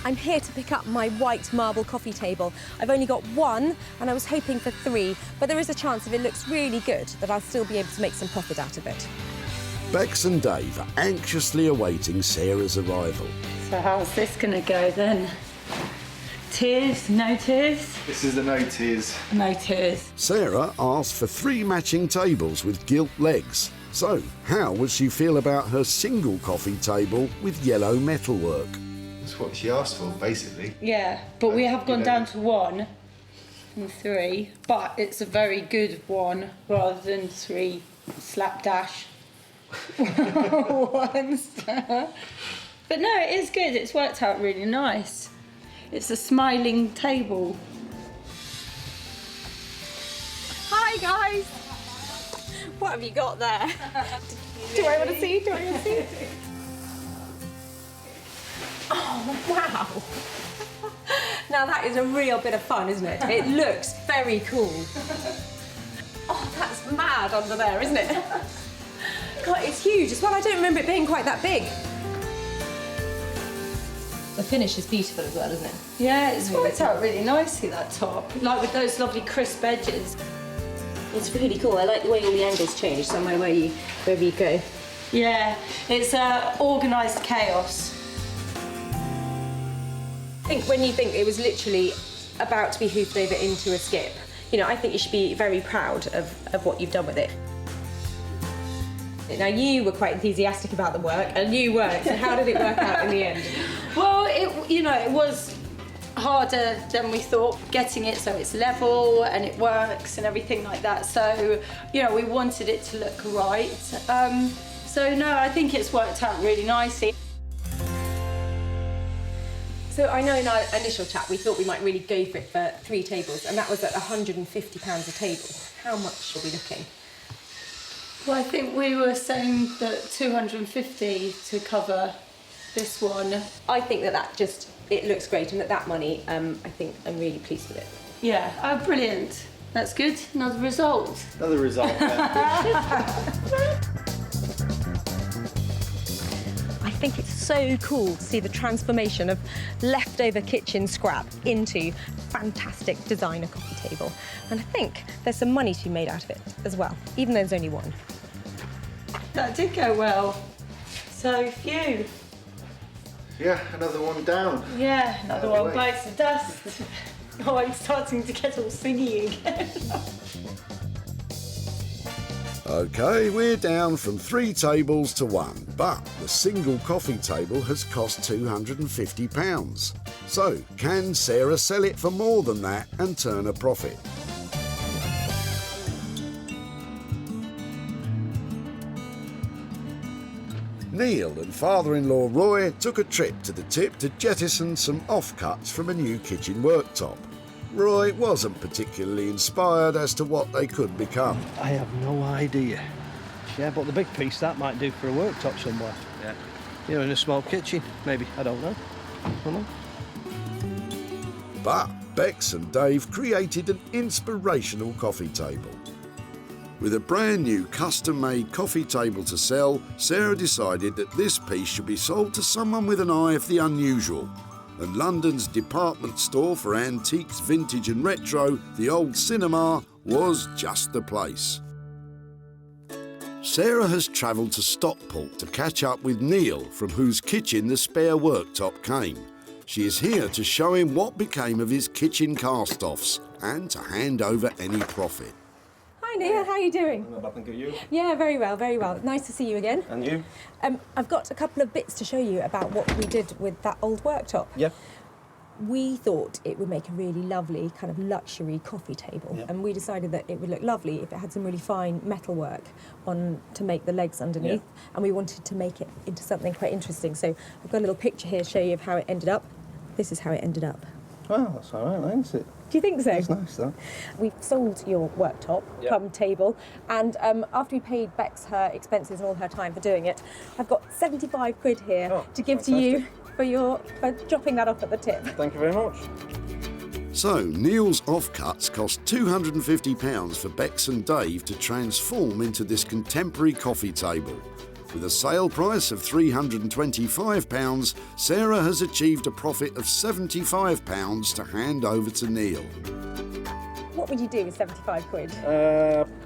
I'm here to pick up my white marble coffee table. I've only got one, and I was hoping for 3, but there is a chance if it looks really good that I'll still be able to make some profit out of it. Bex and Dave are anxiously awaiting Sarah's arrival. So how's this gonna go then? Tears? No tears? This is the no tears. No tears. Sarah asked for 3 matching tables with gilt legs. So, how would she feel about her single coffee table with yellow metalwork? That's what she asked for, basically. Yeah, but we have gone down to 1 and 3, but it's a very good 1 rather than 3 slapdash ones. But no, it is good. It's worked out really nice. It's a smiling table. Hi, guys. What have you got there? Do I want to see? Do I want to see? Oh, wow. Now that is a real bit of fun, isn't it? It looks very cool. Oh, that's mad under there, isn't it? God, it's huge as well. I don't remember it being quite that big. The finish is beautiful as well, isn't it? Yeah, it's worked out really nicely, that top. Like with those lovely crisp edges. It's really cool. I like the way all the angles change, somewhere wherever you go. Yeah, it's organised chaos. I think when you think it was literally about to be hoofed over into a skip, you know, I think you should be very proud of what you've done with it. Now, you were quite enthusiastic about the work, and you weren't, so how did it work out in the end? Well, it was harder than we thought, getting it so it's level and it works and everything like that. So, you know, we wanted it to look right. So, no, I think it's worked out really nicely. So I know in our initial chat we thought we might really go for it for 3 tables, and that was at £150 a table. How much are we looking? Well, I think we were saying that 250 to cover this one. I think that it looks great, and that money, I think I'm really pleased with it. Yeah, oh, brilliant. That's good. Another result. Another result, yeah. I think it's so cool to see the transformation of leftover kitchen scrap into fantastic designer coffee table. And I think there's some money to be made out of it as well, even though there's only 1. That did go well. So, phew. Yeah, another one down. Yeah, another one bites the dust. Oh, I'm starting to get all singy again. OK, we're down from 3 tables to 1, but the single coffee table has cost £250. So, can Sarah sell it for more than that and turn a profit? Neil and father-in-law Roy took a trip to the tip to jettison some offcuts from a new kitchen worktop. Roy wasn't particularly inspired as to what they could become. I have no idea. Yeah, but the big piece, that might do for a worktop somewhere. Yeah. You know, in a small kitchen, maybe. I don't know. But Bex and Dave created an inspirational coffee table. With a brand new custom-made coffee table to sell, Sarah decided that this piece should be sold to someone with an eye for the unusual. And London's department store for antiques, vintage and retro, the Old Cinema, was just the place. Sarah has travelled to Stockport to catch up with Neil, from whose kitchen the spare worktop came. She is here to show him what became of his kitchen cast-offs and to hand over any profit. Hi Neil, how are you doing? I'm about to thank you. Yeah, very well, very well. Nice to see you again. And you? I've got a couple of bits to show you about what we did with that old worktop. Yeah. We thought it would make a really lovely kind of luxury coffee table, and we decided that it would look lovely if it had some really fine metalwork on to make the legs underneath, and we wanted to make it into something quite interesting. So I've got a little picture here to show you of how it ended up. This is how it ended up. Well, that's all right, isn't it? Do you think so? That's nice, though. We've sold your worktop, come table, and after we paid Bex her expenses and all her time for doing it, I've got 75 quid here to give to you for dropping that off at the tip. Thank you very much. So, Neil's offcuts cost £250 for Bex and Dave to transform into this contemporary coffee table. With a sale price of £325, Sarah has achieved a profit of £75 to hand over to Neil. What would you do with 75 quid?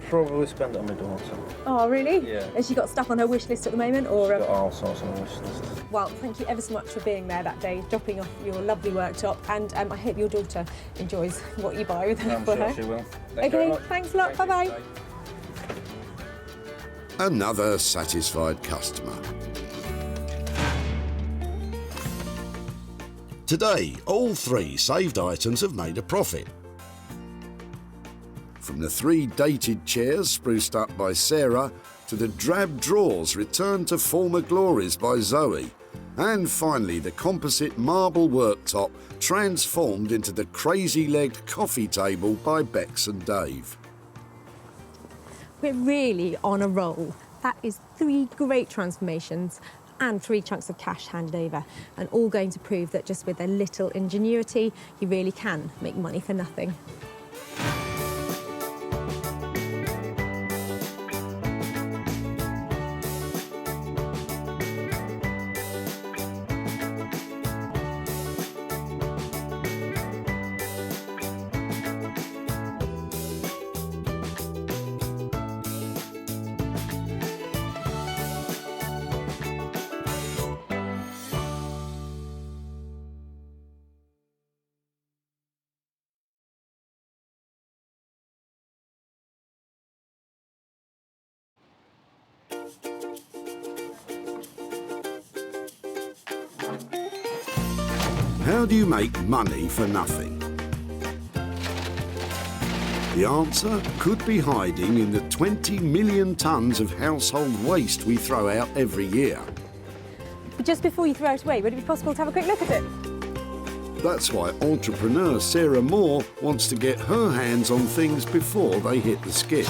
Probably spend it on my daughter. Oh, really? Yeah. Has she got stuff on her wish list at the moment? Or She's got all sorts on her wish list. Well, thank you ever so much for being there that day, dropping off your lovely worktop, and I hope your daughter enjoys what you buy with her. I'm sure she will. Thank you very much. Thanks a lot. Bye-bye. Another satisfied customer. Today, all 3 saved items have made a profit. From the 3 dated chairs spruced up by Sarah to the drab drawers returned to former glories by Zoe, and finally the composite marble worktop transformed into the crazy-legged coffee table by Bex and Dave. We're really on a roll. That is 3 great transformations and 3 chunks of cash handed over, and all going to prove that just with a little ingenuity, you really can make money for nothing. How do you make money for nothing? The answer could be hiding in the 20 million tonnes of household waste we throw out every year. But just before you throw it away, would it be possible to have a quick look at it? That's why entrepreneur Sarah Moore wants to get her hands on things before they hit the skip.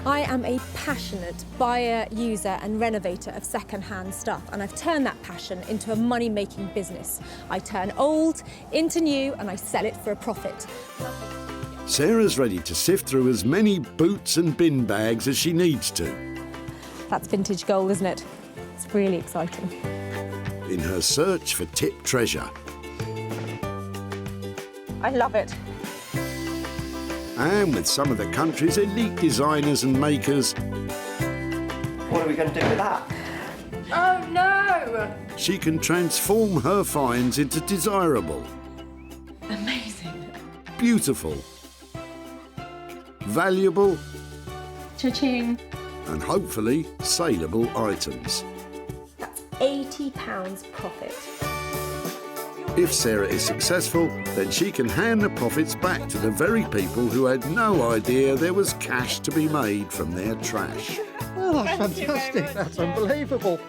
I am a passionate buyer, user and renovator of second-hand stuff, and I've turned that passion into a money-making business. I turn old into new and I sell it for a profit. Sarah's ready to sift through as many boots and bin bags as she needs to. That's vintage gold, isn't it? It's really exciting. In her search for tip treasure. I love it. And with some of the country's elite designers and makers, What are we going to do with that? Oh no! she can transform her finds into desirable, Amazing. beautiful, valuable, Cha-ching. and hopefully saleable items. That's £80 profit. If Sarah is successful, then she can hand the profits back to the very people who had no idea there was cash to be made from their trash. Oh, that's fantastic. That's unbelievable.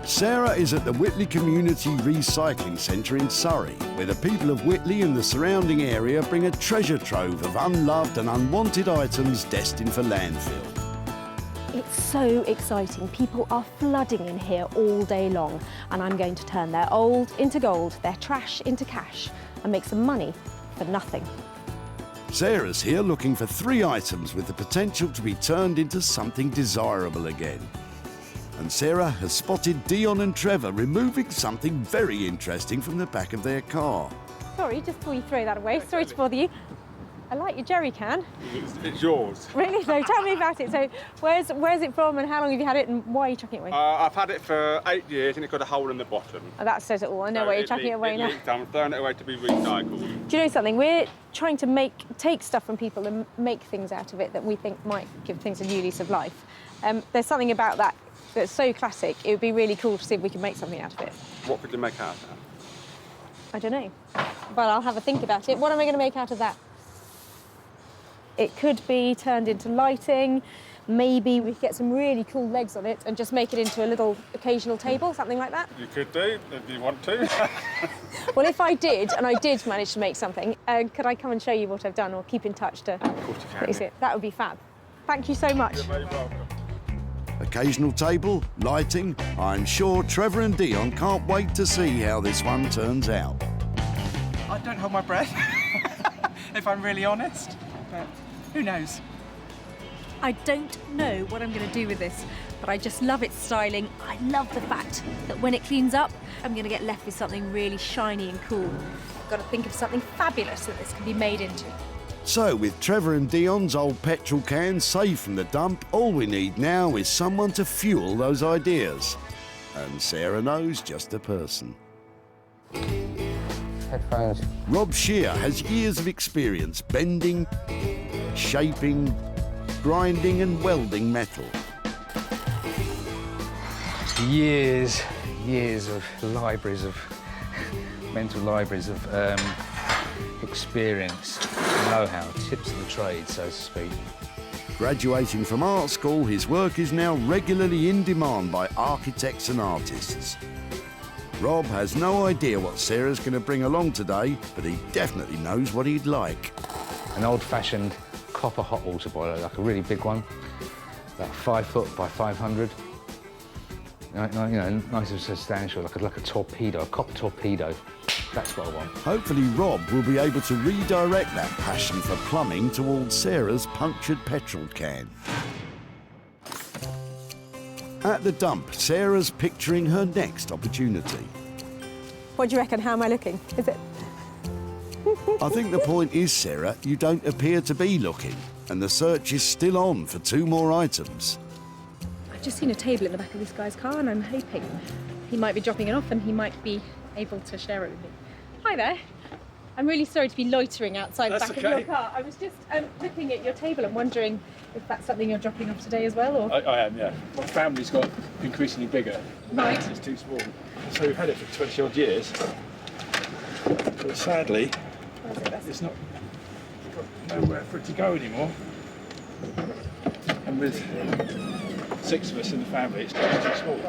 Sarah is at the Whitley Community Recycling Centre in Surrey, where the people of Whitley and the surrounding area bring a treasure trove of unloved and unwanted items destined for landfill. It's so exciting. People are flooding in here all day long, and I'm going to turn their old into gold, their trash into cash, and make some money for nothing. Sarah's here looking for 3 items with the potential to be turned into something desirable again. And Sarah has spotted Dion and Trevor removing something very interesting from the back of their car. Sorry, just before you throw that away, sorry to bother you. I like your jerry can. It's yours. Really? No, tell me about it. So where's it from and how long have you had it and why are you chucking it away? I've had it for 8 years and it's got a hole in the bottom. Oh, that says it all. I know why you're chucking it away now. I'm throwing it away to be recycled. Do you know something? We're trying to take stuff from people and make things out of it that we think might give things a new lease of life. There's something about that that's so classic. It would be really cool to see if we can make something out of it. What could you make out of that? I don't know, but I'll have a think about it. What am I going to make out of that? It could be turned into lighting. Maybe we could get some really cool legs on it and just make it into a little occasional table, something like that. You could do, if you want to. Well, if I did, and I did manage to make something, could I come and show you what I've done or keep in touch to... Of course you can. See it? That would be fab. Thank you so much. You're very welcome. Occasional table, lighting. I'm sure Trevor and Dion can't wait to see how this one turns out. I don't hold my breath, if I'm really honest, but who knows? I don't know what I'm going to do with this, but I just love its styling. I love the fact that when it cleans up, I'm going to get left with something really shiny and cool. I've got to think of something fabulous that this can be made into. So, with Trevor and Dion's old petrol can safe from the dump, all we need now is someone to fuel those ideas. And Sarah knows just the person. Headphones. Rob Shear has years of experience bending, shaping, grinding and welding metal. Years of libraries of mental libraries of experience, know-how, tips of the trade, so to speak. Graduating from art school, his work is now regularly in demand by architects and artists. Rob has no idea what Sarah's going to bring along today, but he definitely knows what he'd like. An old-fashioned copper hot water boiler, like a really big one, about 5 foot by 500. You know, nice and substantial, like a torpedo, a copper torpedo. That's what I want. Hopefully Rob will be able to redirect that passion for plumbing towards Sarah's punctured petrol can. At the dump, Sarah's picturing her next opportunity. What do you reckon? How am I looking? Is it? I think the point is, Sarah, you don't appear to be looking, and the search is still on for 2 more items. I've just seen a table in the back of this guy's car and I'm hoping he might be dropping it off and he might be able to share it with me. Hi there. I'm really sorry to be loitering outside the back of your car. I was just looking at your table and wondering if that's something you're dropping off today as well, or...? I am, yeah. My family's got increasingly bigger. Right. It's too small. So we've had it for 20 odd years. But sadly, it's not got nowhere for it to go anymore. And with 6 of us in the family, it's too small.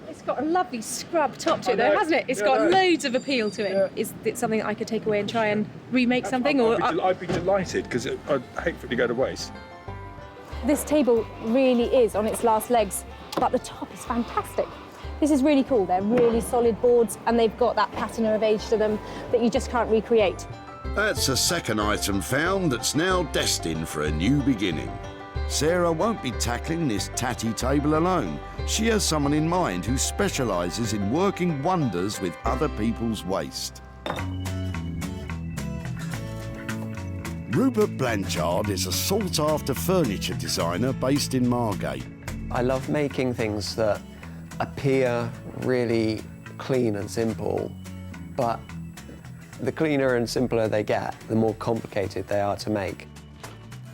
It's got a lovely scrub top to it though, hasn't it? It's got loads of appeal to it. Yeah. Is it something that I could take away and try and remake something? I'd be delighted, because I'd hate for it to go to waste. This table really is on its last legs, but the top is fantastic. This is really cool. They're really solid boards and they've got that patina of age to them that you just can't recreate. That's a second item found that's now destined for a new beginning. Sarah won't be tackling this tatty table alone. She has someone in mind who specialises in working wonders with other people's waste. Rupert Blanchard is a sought-after furniture designer based in Margate. I love making things that appear really clean and simple, but the cleaner and simpler they get, the more complicated they are to make.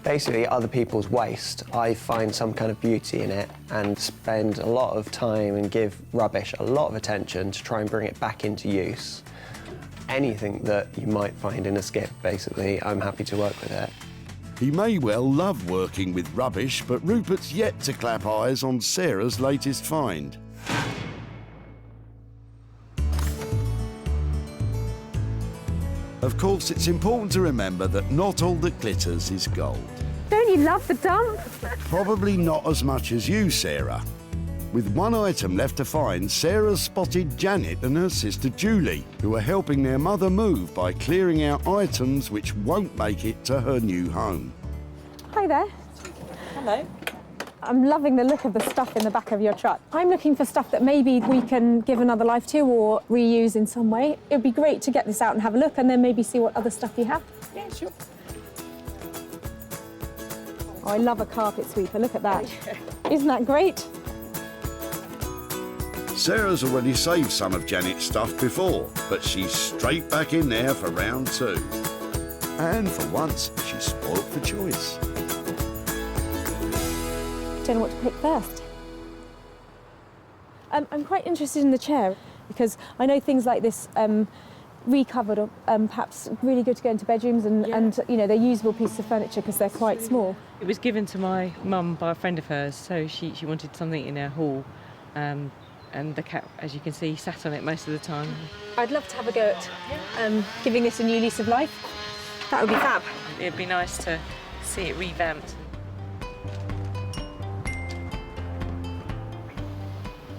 Basically, other people's waste, I find some kind of beauty in it and spend a lot of time and give rubbish a lot of attention to try and bring it back into use. Anything that you might find in a skip, basically, I'm happy to work with it. He may well love working with rubbish, but Rupert's yet to clap eyes on Sarah's latest find. Of course, it's important to remember that not all that glitters is gold. Don't you love the dump? Probably not as much as you, Sarah. With one item left to find, Sarah spotted Janet and her sister Julie, who are helping their mother move by clearing out items which won't make it to her new home. Hi there. Hello. I'm loving the look of the stuff in the back of your truck. I'm looking for stuff that maybe we can give another life to or reuse in some way. It would be great to get this out and have a look and then maybe see what other stuff you have. Yeah, sure. I love a carpet sweeper, look at that. Isn't that great? Sarah's already saved some of Janet's stuff before, but she's straight back in there for round 2. And for once, she's spoilt for choice. Don't know what to pick first. I'm quite interested in the chair because I know things like this recovered are perhaps really good to go into bedrooms and you know, they're usable pieces of furniture because they're quite small. It was given to my mum by a friend of hers, so she wanted something in her hall. And the cat, as you can see, sat on it most of the time. I'd love to have a go at giving this a new lease of life. That would be fab. It'd be nice to see it revamped.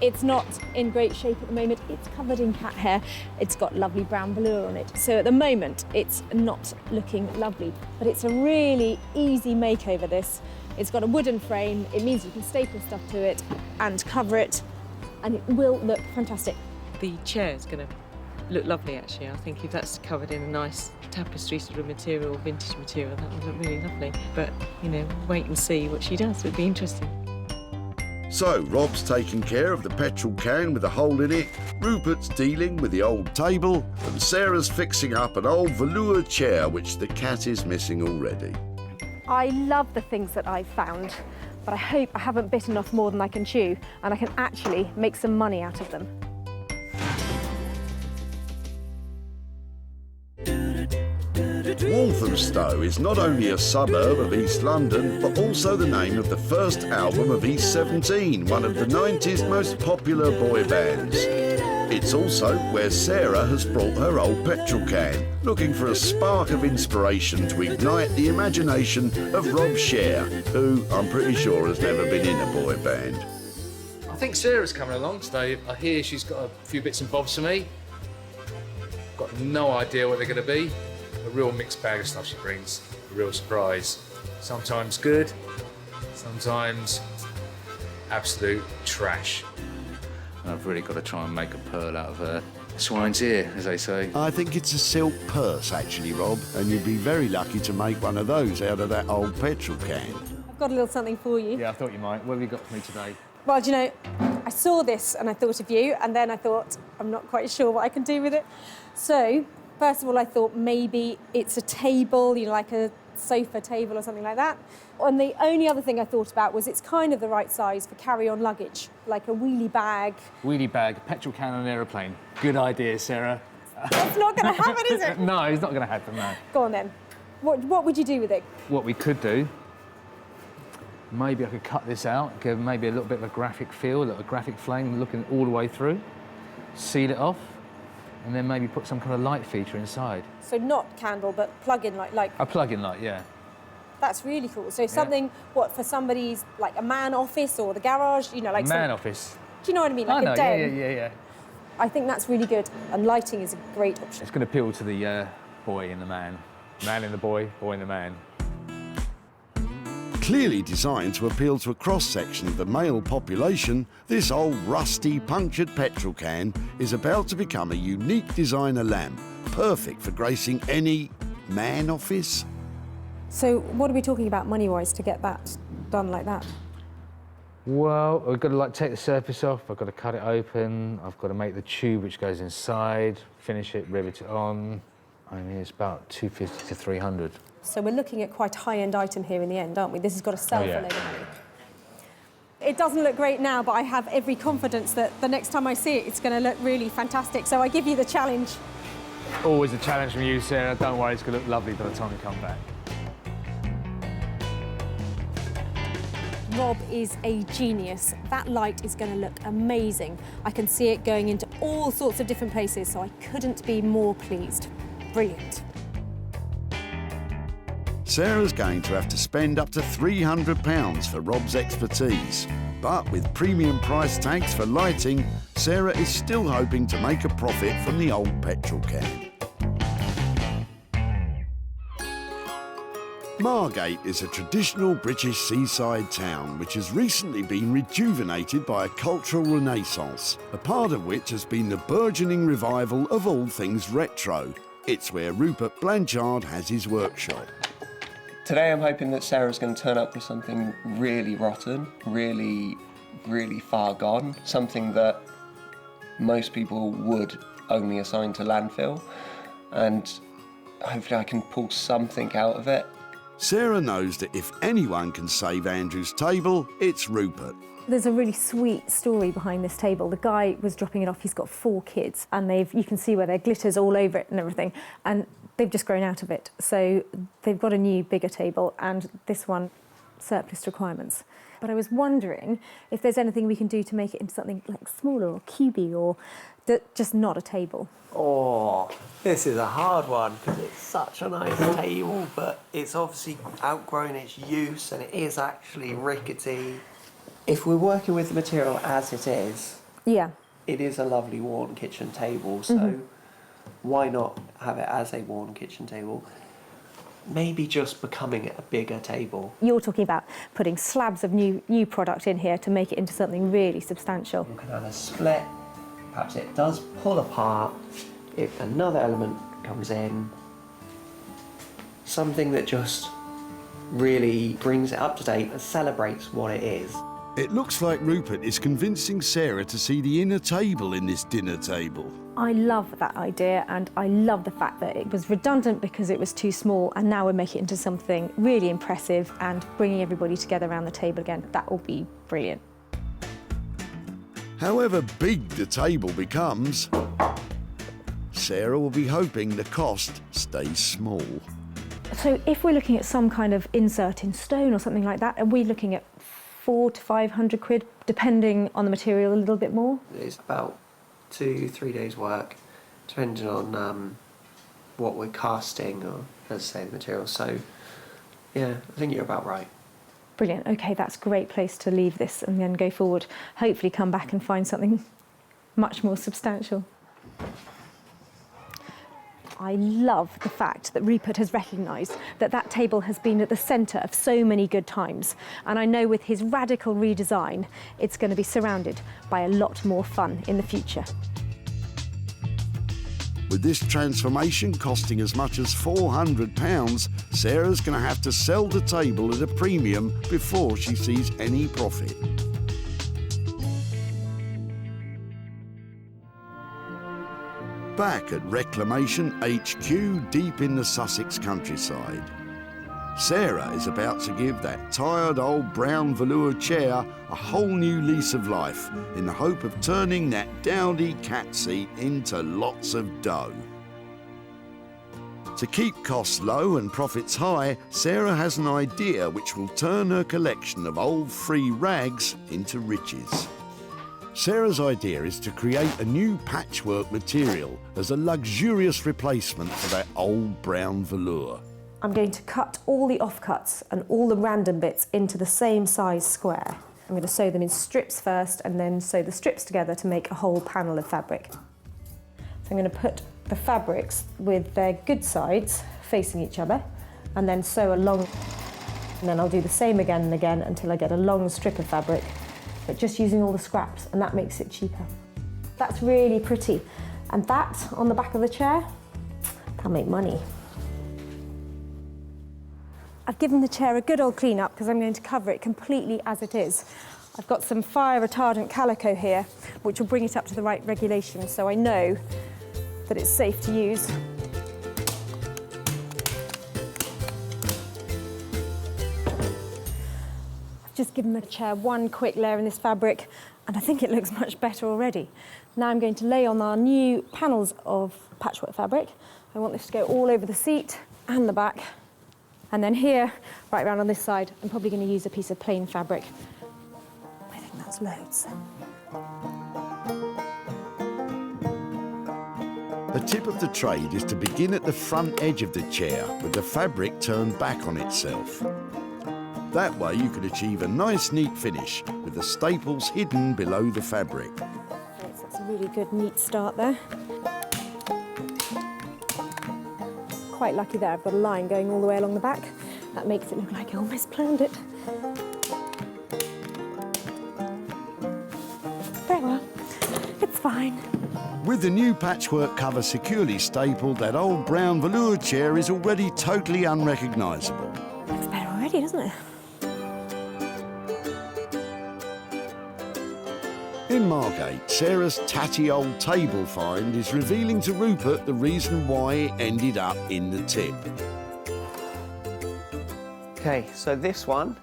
It's not in great shape at the moment. It's covered in cat hair. It's got lovely brown velour on it. So at the moment, it's not looking lovely, but it's a really easy makeover, this. It's got a wooden frame. It means you can staple stuff to it and cover it, and it will look fantastic. The chair is going to look lovely, actually. I think if that's covered in a nice tapestry sort of material, vintage material, that would look really lovely. But, you know, wait and see what she does. It'd be interesting. So, Rob's taking care of the petrol can with a hole in it, Rupert's dealing with the old table, and Sarah's fixing up an old velour chair which the cat is missing already. I love the things that I've found, but I hope I haven't bitten off more than I can chew and I can actually make some money out of them. Walthamstow is not only a suburb of East London, but also the name of the first album of East 17, one of the 90s most popular boy bands. It's also where Sarah has brought her old petrol can, looking for a spark of inspiration to ignite the imagination of Rob Sher, who I'm pretty sure has never been in a boy band. I think Sarah's coming along today. I hear she's got a few bits and bobs for me. Got no idea what they're going to be. A real mixed bag of stuff she brings, a real surprise. Sometimes good, sometimes absolute trash. I've really got to try and make a pearl out of her swine's ear, as they say. I think it's a silk purse, actually, Rob, and you'd be very lucky to make one of those out of that old petrol can. I've got a little something for you. Yeah, I thought you might. What have you got for me today? Well, do you know, I saw this and I thought of you, and then I thought, I'm not quite sure what I can do with it. So, first of all, I thought maybe it's a table, you know, like a sofa table or something like that. And the only other thing I thought about was it's kind of the right size for carry-on luggage, like a wheelie bag. Wheelie bag, petrol can on an aeroplane. Good idea, Sarah. It's not going to happen, is it? No, it's not going to happen, no. Go on then. What would you do with it? What we could do, maybe I could cut this out, give maybe a little bit of a graphic feel, a little graphic flame looking all the way through, seal it off, and then maybe put some kind of light feature inside. So not candle, but plug-in light, like... A plug-in light, yeah. That's really cool. So something, what, for somebody's, like a man office or the garage, you know, like... Man office. Do you know what I mean? Like I know, a den. yeah. I think that's really good, and lighting is a great option. It's going to appeal to the boy in the man. Man in the boy, boy in the man. Clearly designed to appeal to a cross-section of the male population, this old rusty, punctured petrol can is about to become a unique designer lamp, perfect for gracing any man office. So what are we talking about money-wise to get that done like that? Well, I've got to take the surface off, I've got to cut it open, I've got to make the tube which goes inside, finish it, rivet it on. I mean, it's about 250 to 300. So we're looking at quite a high-end item here in the end, aren't we? This has got to sell for a load of money. It doesn't look great now, but I have every confidence that the next time I see it, it's going to look really fantastic. So I give you the challenge. Always a challenge from you, Sarah. Don't worry, it's going to look lovely by the time we come back. Rob is a genius. That light is going to look amazing. I can see it going into all sorts of different places, so I couldn't be more pleased. Brilliant. Sarah's going to have to spend up to £300 for Rob's expertise. But with premium price tags for lighting, Sarah is still hoping to make a profit from the old petrol can. Margate is a traditional British seaside town which has recently been rejuvenated by a cultural renaissance, a part of which has been the burgeoning revival of all things retro. It's where Rupert Blanchard has his workshop. Today I'm hoping that Sarah's going to turn up with something really rotten, really, really far gone, something that most people would only assign to landfill, and hopefully I can pull something out of it. Sarah knows that if anyone can save Andrew's table, it's Rupert. There's a really sweet story behind this table. The guy was dropping it off, he's got 4 kids, and you can see where there glitters all over it and everything, and they've just grown out of it. So they've got a new, bigger table, and this one, surplus requirements. But I was wondering if there's anything we can do to make it into something like smaller or cubey, or just not a table. Oh, this is a hard one because it's such a nice table, but it's obviously outgrown its use and it is actually rickety. If we're working with the material as it is, yeah, it is a lovely worn kitchen table, so why not have it as a worn kitchen table? Maybe just becoming a bigger table. You're talking about putting slabs of new product in here to make it into something really substantial. You can have a split, perhaps it does pull apart, if another element comes in, something that just really brings it up to date and celebrates what it is. It looks like Rupert is convincing Sarah to see the inner table in this dinner table. I love that idea, and I love the fact that it was redundant because it was too small, and now we're making it into something really impressive and bringing everybody together around the table again. That will be brilliant. However big the table becomes, Sarah will be hoping the cost stays small. So if we're looking at some kind of insert in stone or something like that, are we looking at 400 to 500 quid, depending on the material a little bit more? It's about 2-3 days work, depending on what we're casting or, as I say, the material. So, yeah, I think you're about right. Brilliant. OK, that's a great place to leave this and then go forward. Hopefully come back and find something much more substantial. I love the fact that Rupert has recognised that that table has been at the centre of so many good times. And I know with his radical redesign, it's going to be surrounded by a lot more fun in the future. With this transformation costing as much as £400, Sarah's going to have to sell the table at a premium before she sees any profit. Back at Reclamation HQ, deep in the Sussex countryside, Sarah is about to give that tired old brown velour chair a whole new lease of life in the hope of turning that dowdy cat seat into lots of dough. To keep costs low and profits high, Sarah has an idea which will turn her collection of old free rags into riches. Sarah's idea is to create a new patchwork material as a luxurious replacement for that old brown velour. I'm going to cut all the offcuts and all the random bits into the same size square. I'm going to sew them in strips first and then sew the strips together to make a whole panel of fabric. So I'm going to put the fabrics with their good sides facing each other and then sew along. And then I'll do the same again and again until I get a long strip of fabric, but just using all the scraps, and that makes it cheaper. That's really pretty. And that, on the back of the chair, that'll make money. I've given the chair a good old clean up because I'm going to cover it completely as it is. I've got some fire retardant calico here, which will bring it up to the right regulation, so I know that it's safe to use. Just given the chair one quick layer in this fabric, and I think it looks much better already. Now I'm going to lay on our new panels of patchwork fabric. I want this to go all over the seat and the back. And then here, right round on this side, I'm probably going to use a piece of plain fabric. I think that's loads. A tip of the trade is to begin at the front edge of the chair with the fabric turned back on itself. That way you can achieve a nice neat finish with the staples hidden below the fabric. Okay, so that's a really good neat start there. Quite lucky there, I've got a line going all the way along the back. That makes it look like I almost planned it. Very well, it's fine. With the new patchwork cover securely stapled, that old brown velour chair is already totally unrecognisable. It's pretty, doesn't it? In Margate, Sarah's tatty old table find is revealing to Rupert the reason why it ended up in the tip. Okay, so this one,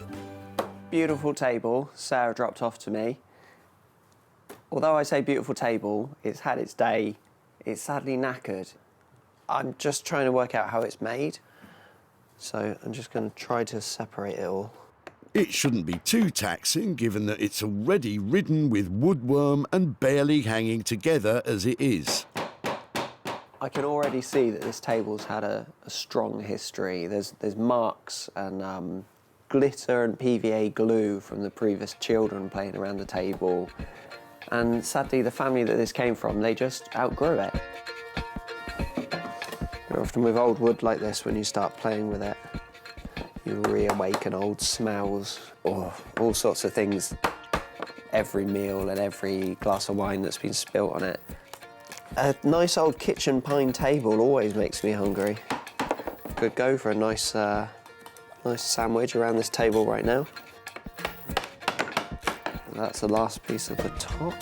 beautiful table, Sarah dropped off to me. Although I say beautiful table, it's had its day. It's sadly knackered. I'm just trying to work out how it's made. So I'm just going to try to separate it all. It shouldn't be too taxing, given that it's already ridden with woodworm and barely hanging together as it is. I can already see that this table's had a strong history. There's marks and glitter and PVA glue from the previous children playing around the table. And sadly, the family that this came from, they just outgrew it. Often with old wood like this, when you start playing with it, you reawaken old smells or all sorts of things. Every meal and every glass of wine that's been spilt on it. A nice old kitchen pine table always makes me hungry. Could go for a nice sandwich around this table right now. And that's the last piece of the top.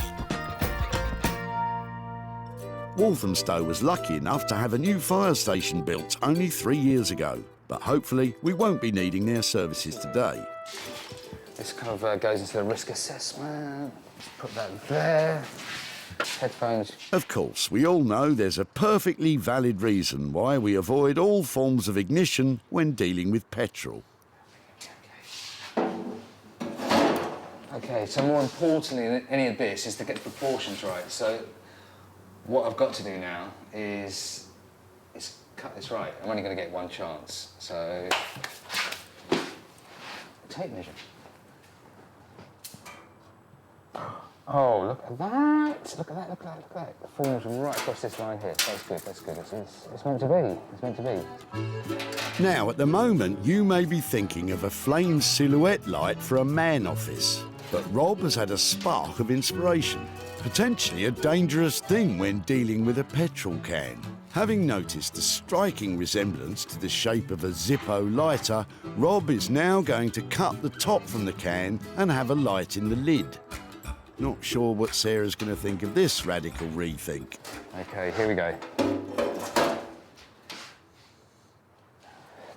Walthamstow was lucky enough to have a new fire station built only 3 years ago, but hopefully we won't be needing their services today. This kind of goes into the risk assessment. Let's put that there. Headphones. Of course, we all know there's a perfectly valid reason why we avoid all forms of ignition when dealing with petrol. Okay, so more importantly than any of this is to get the proportions right. So what I've got to do now is cut this right. I'm only going to get one chance. So tape measure. Oh, look at that! Look at that! Look at that! Look at that! The form's right across this line here. That's good. That's good. It's meant to be. It's meant to be. Now, at the moment, you may be thinking of a flame silhouette light for a man office, but Rob has had a spark of inspiration. Potentially a dangerous thing when dealing with a petrol can. Having noticed a striking resemblance to the shape of a Zippo lighter, Rob is now going to cut the top from the can and have a light in the lid. Not sure what Sarah's going to think of this radical rethink. Okay, here we go.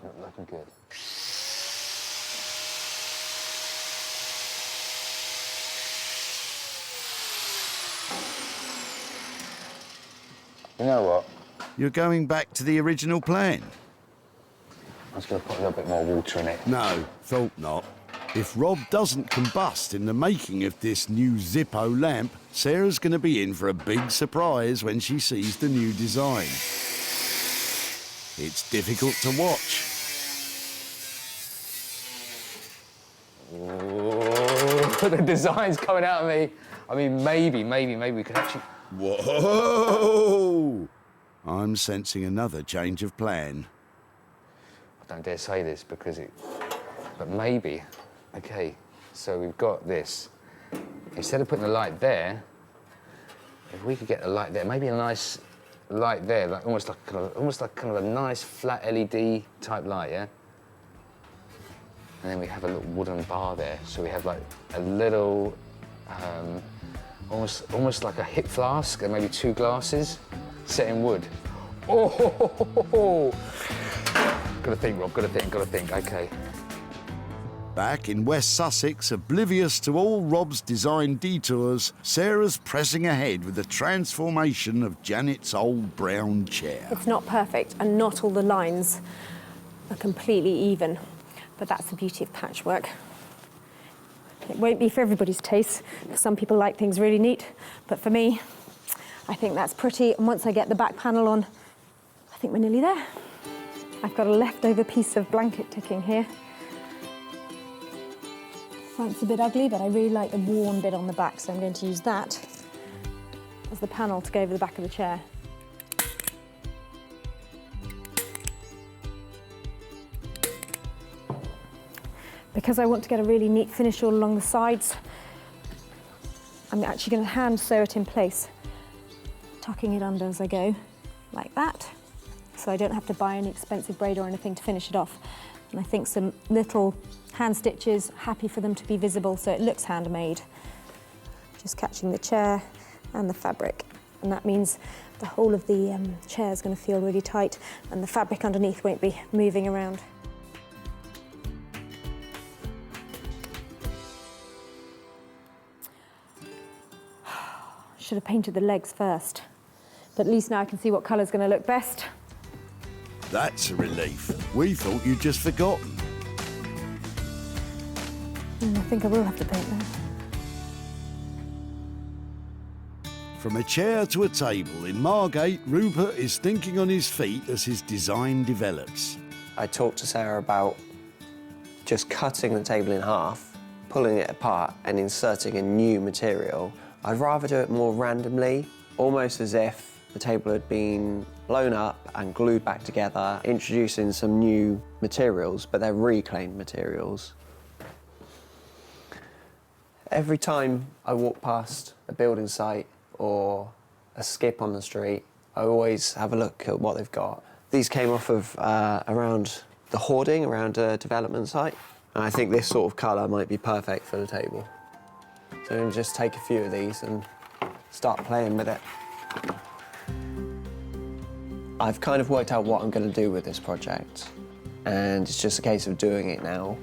Not looking good. You know what? You're going back to the original plan? I was going to put a little bit more water in it. No, thought not. If Rob doesn't combust in the making of this new Zippo lamp, Sarah's going to be in for a big surprise when she sees the new design. It's difficult to watch. Oh, the design's coming out of me. I mean, maybe we could actually... Whoa! I'm sensing another change of plan. I don't dare say this because but maybe. Okay, so we've got this. Instead of putting the light there, if we could get the light there, maybe a nice light there, like almost like kind of a nice flat LED type light, yeah. And then we have a little wooden bar there, so we have like a little, almost like a hip flask, and maybe 2 glasses set in wood. Oh! Gotta think, Rob. Gotta think. Okay. Back in West Sussex, oblivious to all Rob's design detours, Sarah's pressing ahead with the transformation of Janet's old brown chair. It's not perfect, and not all the lines are completely even, but that's the beauty of patchwork. It won't be for everybody's taste, because some people like things really neat, but for me, I think that's pretty, and once I get the back panel on, I think we're nearly there. I've got a leftover piece of blanket ticking here. Front's a bit ugly, but I really like the worn bit on the back, so I'm going to use that as the panel to go over the back of the chair. Because I want to get a really neat finish all along the sides, I'm actually going to hand sew it in place, tucking it under as I go, like that, so I don't have to buy any expensive braid or anything to finish it off. And I think some little hand stitches, happy for them to be visible so it looks handmade. Just catching the chair and the fabric. And that means the whole of the chair is going to feel really tight and the fabric underneath won't be moving around. Should have painted the legs first, but at least now I can see what colour's going to look best. That's a relief. We thought you'd just forgotten. I think I will have to paint them. From a chair to a table, in Margate, Rupert is thinking on his feet as his design develops. I talked to Sarah about just cutting the table in half, pulling it apart and inserting a new material. I'd rather do it more randomly, almost as if the table had been blown up and glued back together, introducing some new materials, but they're reclaimed materials. Every time I walk past a building site or a skip on the street, I always have a look at what they've got. These came off of around the hoarding, around a development site, and I think this sort of colour might be perfect for the table. So I'm going to just take a few of these and start playing with it. I've kind of worked out what I'm going to do with this project, and it's just a case of doing it now.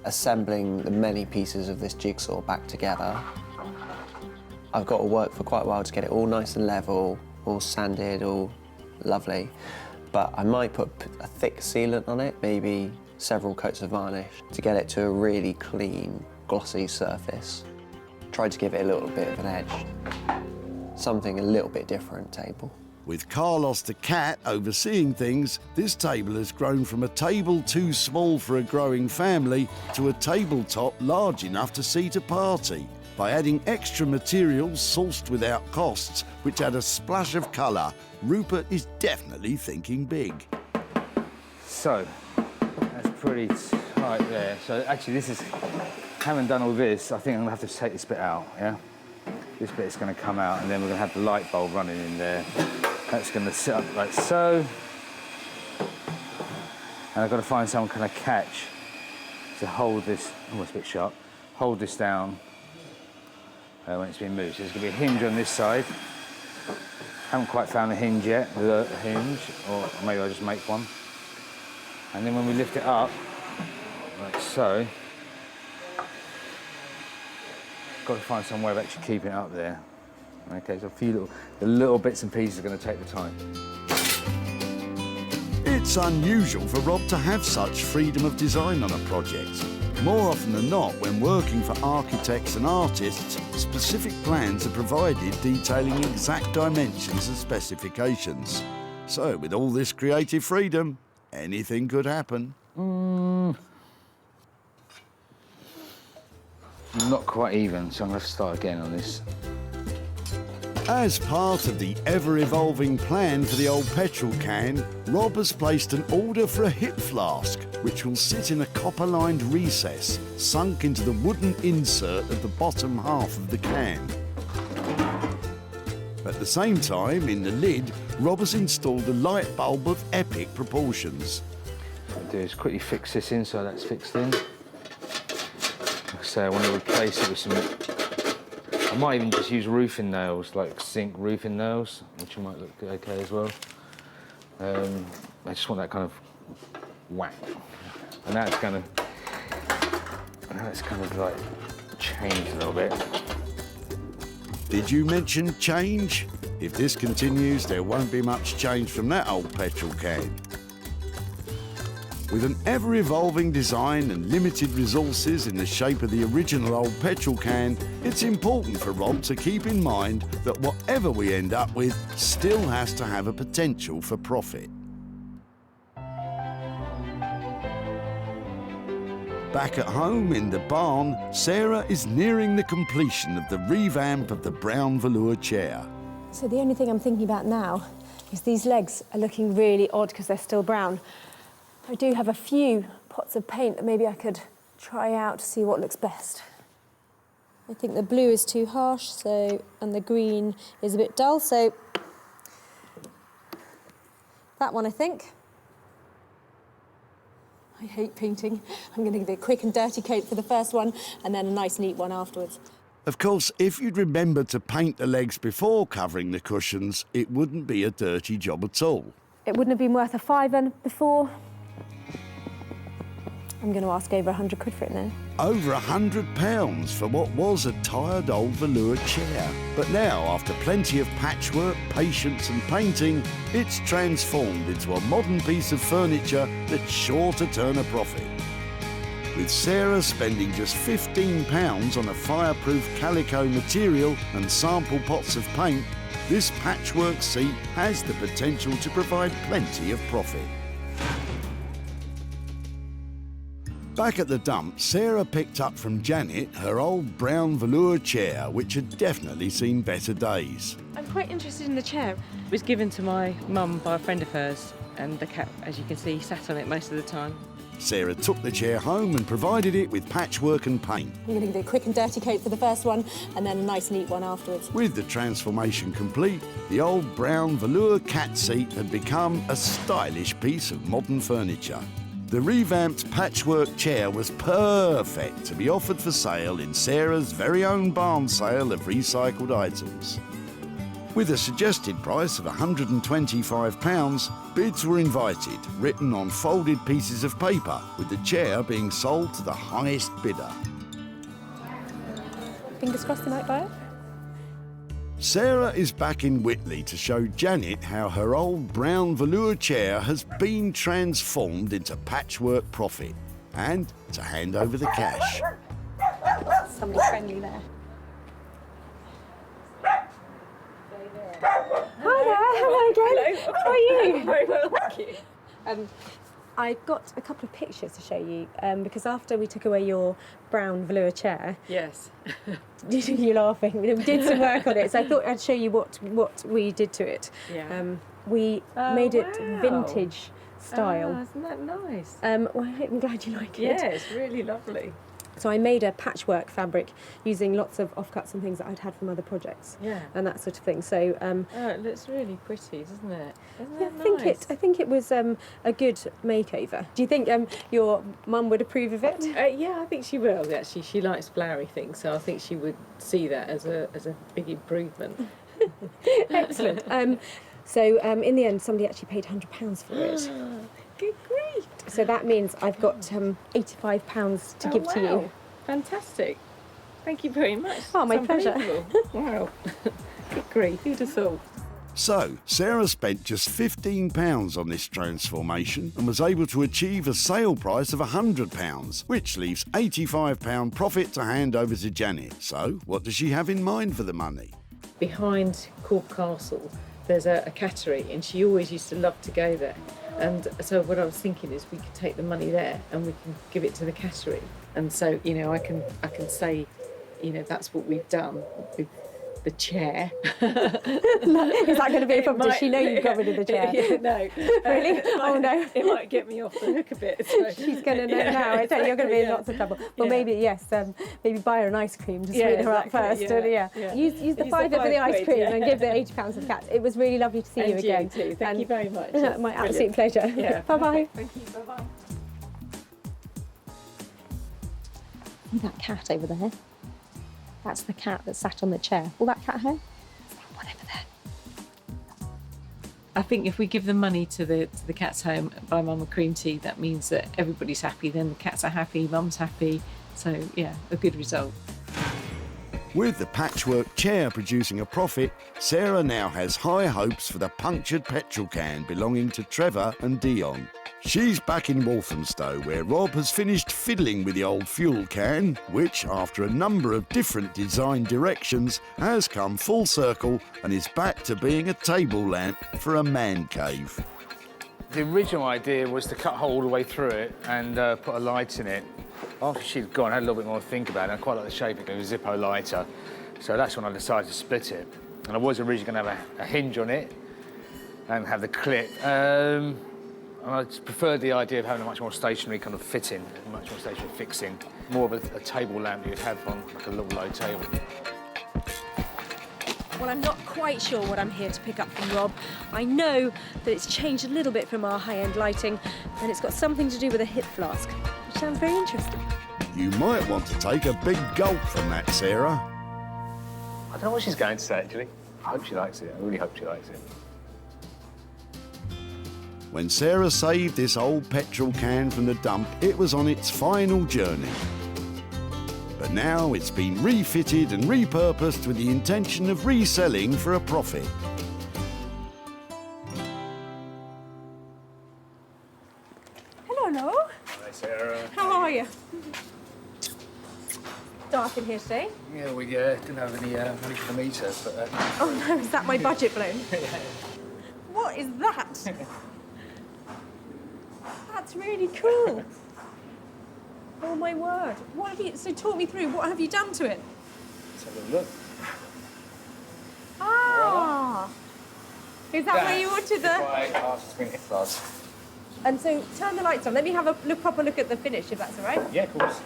Assembling the many pieces of this jigsaw back together. I've got to work for quite a while to get it all nice and level, all sanded, all lovely. But I might put a thick sealant on it, maybe several coats of varnish, to get it to a really clean, glossy surface. Tried to give it a little bit of an edge. Something a little bit different table. With Carlos the cat overseeing things, this table has grown from a table too small for a growing family to a tabletop large enough to seat a party. By adding extra materials sourced without costs, which add a splash of colour, Rupert is definitely thinking big. So, that's pretty tight there. So actually this is, having done all this, I think I'm gonna have to take this bit out, yeah? This bit's gonna come out and then we're gonna have the light bulb running in there. That's gonna sit up like so. And I've got to find some kind of catch to hold this, almost a bit sharp, hold this down when it's been moved. So there's gonna be a hinge on this side. Haven't quite found a hinge yet, the hinge, or maybe I'll just make one. And then when we lift it up, like so, got to find some way of actually keeping it up there. Okay, so a few little bits and pieces are going to take the time. It's unusual for Rob to have such freedom of design on a project. More often than not, when working for architects and artists, specific plans are provided detailing exact dimensions and specifications. So, with all this creative freedom, anything could happen. Not quite even, so I'm going to start again on this. As part of the ever-evolving plan for the old petrol can, Rob has placed an order for a hip flask, which will sit in a copper-lined recess, sunk into the wooden insert at the bottom half of the can. At the same time, in the lid, Rob has installed a light bulb of epic proportions. What I'll do is quickly fix this in so that's fixed in. Like I say, I want to replace it with some... I might even just use roofing nails, like zinc roofing nails, which might look okay as well. I just want that kind of whack. And now it's kind of like changed a little bit. Did you mention change? If this continues, there won't be much change from that old petrol can. With an ever-evolving design and limited resources in the shape of the original old petrol can, it's important for Rob to keep in mind that whatever we end up with still has to have a potential for profit. Back at home in the barn, Sarah is nearing the completion of the revamp of the brown velour chair. So the only thing I'm thinking about now is these legs are looking really odd because they're still brown. I do have a few pots of paint that maybe I could try out to see what looks best. I think the blue is too harsh, and the green is a bit dull, so that one I think. I hate painting. I'm going to give it a quick and dirty coat for the first one and then a nice neat one afterwards. Of course, if you'd remembered to paint the legs before covering the cushions, it wouldn't be a dirty job at all. It wouldn't have been worth a £5 before. I'm going to ask over 100 quid for it now. Over £100 for what was a tired old velour chair. But now, after plenty of patchwork, patience and painting, it's transformed into a modern piece of furniture that's sure to turn a profit. With Sarah spending just £15 on a fireproof calico material and sample pots of paint, this patchwork seat has the potential to provide plenty of profit. Back at the dump, Sarah picked up from Janet her old brown velour chair, which had definitely seen better days. I'm quite interested in the chair. It was given to my mum by a friend of hers, and the cat, as you can see, sat on it most of the time. Sarah took the chair home and provided it with patchwork and paint. I'm going to give it a quick and dirty coat for the first one and then a nice neat one afterwards. With the transformation complete, the old brown velour cat seat had become a stylish piece of modern furniture. The revamped patchwork chair was perfect to be offered for sale in Sarah's very own barn sale of recycled items. With a suggested price of £125, bids were invited, written on folded pieces of paper, with the chair being sold to the highest bidder. Fingers crossed they might buy it. Sarah is back in Whitley to show Janet how her old brown velour chair has been transformed into patchwork profit, and to hand over the cash. Somebody friendly there. Hi there, hello again. Hello. How are you? Very well, thank you. I've got a couple of pictures to show you because after we took away your brown velour chair, Yes. you're laughing. We did some work on it, so I thought I'd show you what we did to it. Yeah. We made it wow. vintage style. Ah, isn't that nice? Well, I'm glad you like it. Yeah, it's really lovely. So I made a patchwork fabric using lots of offcuts and things that I'd had from other projects. Yeah. And that sort of thing. So Oh, it looks really pretty, doesn't it? Isn't yeah, it nice? I think it was a good makeover. Do you think your mum would approve of it? Yeah, I think she will. Actually, she likes flowery things, so I think she would see that as a big improvement. Excellent. So in the end, somebody actually paid £100 for it. Good grief! So that means I've got £85 to give to you. Fantastic. Thank you very much. Oh, my It's pleasure. unbelievable. Wow. Good grief, who'd have thought? So, Sarah spent just £15 on this transformation and was able to achieve a sale price of £100, which leaves £85 profit to hand over to Janet. So, what does she have in mind for the money? Behind Cork Castle, there's a cattery, and she always used to love to go there. And so what I was thinking is we could take the money there and we can give it to the cattery. And so, you know, I can say, you know, that's what we've done with the chair. Is that going to be a problem? Does she know you've got rid of the chair? Yeah, no. Really? Oh no. It might get me off the hook a bit. So. She's going to know now. I tell you, you're going to be in lots of trouble. Well, maybe, yes, maybe buy her an ice cream to sweeten her up first. Use the £5 for the ice cream and give the £80 to the cat. It was really lovely to see you again. Too. Thank you very much. My absolute pleasure. Yeah. Bye-bye. Thank you. Bye-bye. See that cat over there? That's the cat that sat on the chair. Will that cat home? Is that one over there? I think if we give the money to the cat's home, buy Mum a cream tea, that means that everybody's happy. Then the cats are happy, Mum's happy. So yeah, a good result. With the patchwork chair producing a profit, Sarah now has high hopes for the punctured petrol can belonging to Trevor and Dion. She's back in Walthamstow, where Rob has finished fiddling with the old fuel can, which, after a number of different design directions, has come full circle and is back to being a table lamp for a man cave. The original idea was to cut a hole all the way through it and put a light in it. After she'd gone, I had a little bit more to think about it. I quite like the shape of it, a Zippo lighter. So that's when I decided to split it. And I was originally going to have a hinge on it and have the clip. And I just preferred the idea of having a much more stationary kind of fitting, much more stationary fixing. More of a table lamp you'd have on like a little low table. Well, I'm not quite sure what I'm here to pick up from Rob. I know that it's changed a little bit from our high-end lighting, and it's got something to do with a hip flask, which sounds very interesting. You might want to take a big gulp from that, Sarah. I don't know what she's going to say, actually. I hope she likes it. I really hope she likes it. When Sarah saved this old petrol can from the dump, it was on its final journey. But now it's been refitted and repurposed with the intention of reselling for a profit. Hello, Noel. Hi, Sarah. How are you? Dark in here today. Yeah, we didn't have any money for the meter, but... Oh no, is that my budget blown? What is that? That's really cool. Oh my word. What have you, so talk me through, what have you done to it? Let's have a look. Ah! Is that where you wanted the... And so turn the lights on. Let me have a proper look at the finish, if that's all right. Yeah, of course.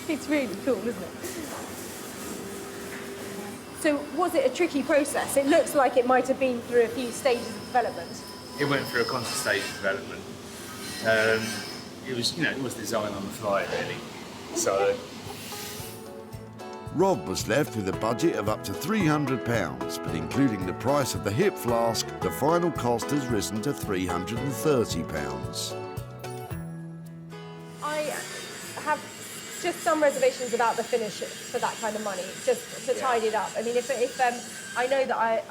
It's really cool, isn't it? So was it a tricky process? It looks like it might have been through a few stages of development. It went through a constant stage of development. It was, you know, it was designed on the fly, really. So... Rob was left with a budget of up to £300, but including the price of the hip flask, the final cost has risen to £330. I have just some reservations about the finish for that kind of money, just to tidy it up. I mean, if I know that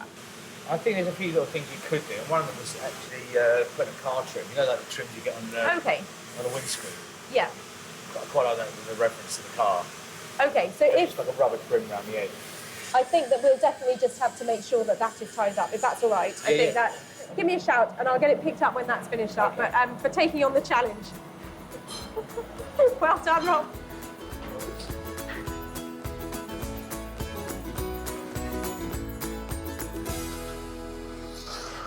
I think there's a few little things you could do, and one of them was actually putting a car trim. You know, like the trims you get on the windscreen. Yeah. Quite like that with a reference to the car. Okay, so if Just like a rubber trim around the edge. I think that we'll definitely just have to make sure that that is tied up, if that's all right. I think that. Give me a shout, and I'll get it picked up when that's finished up. But for taking on the challenge. Well done, Rob.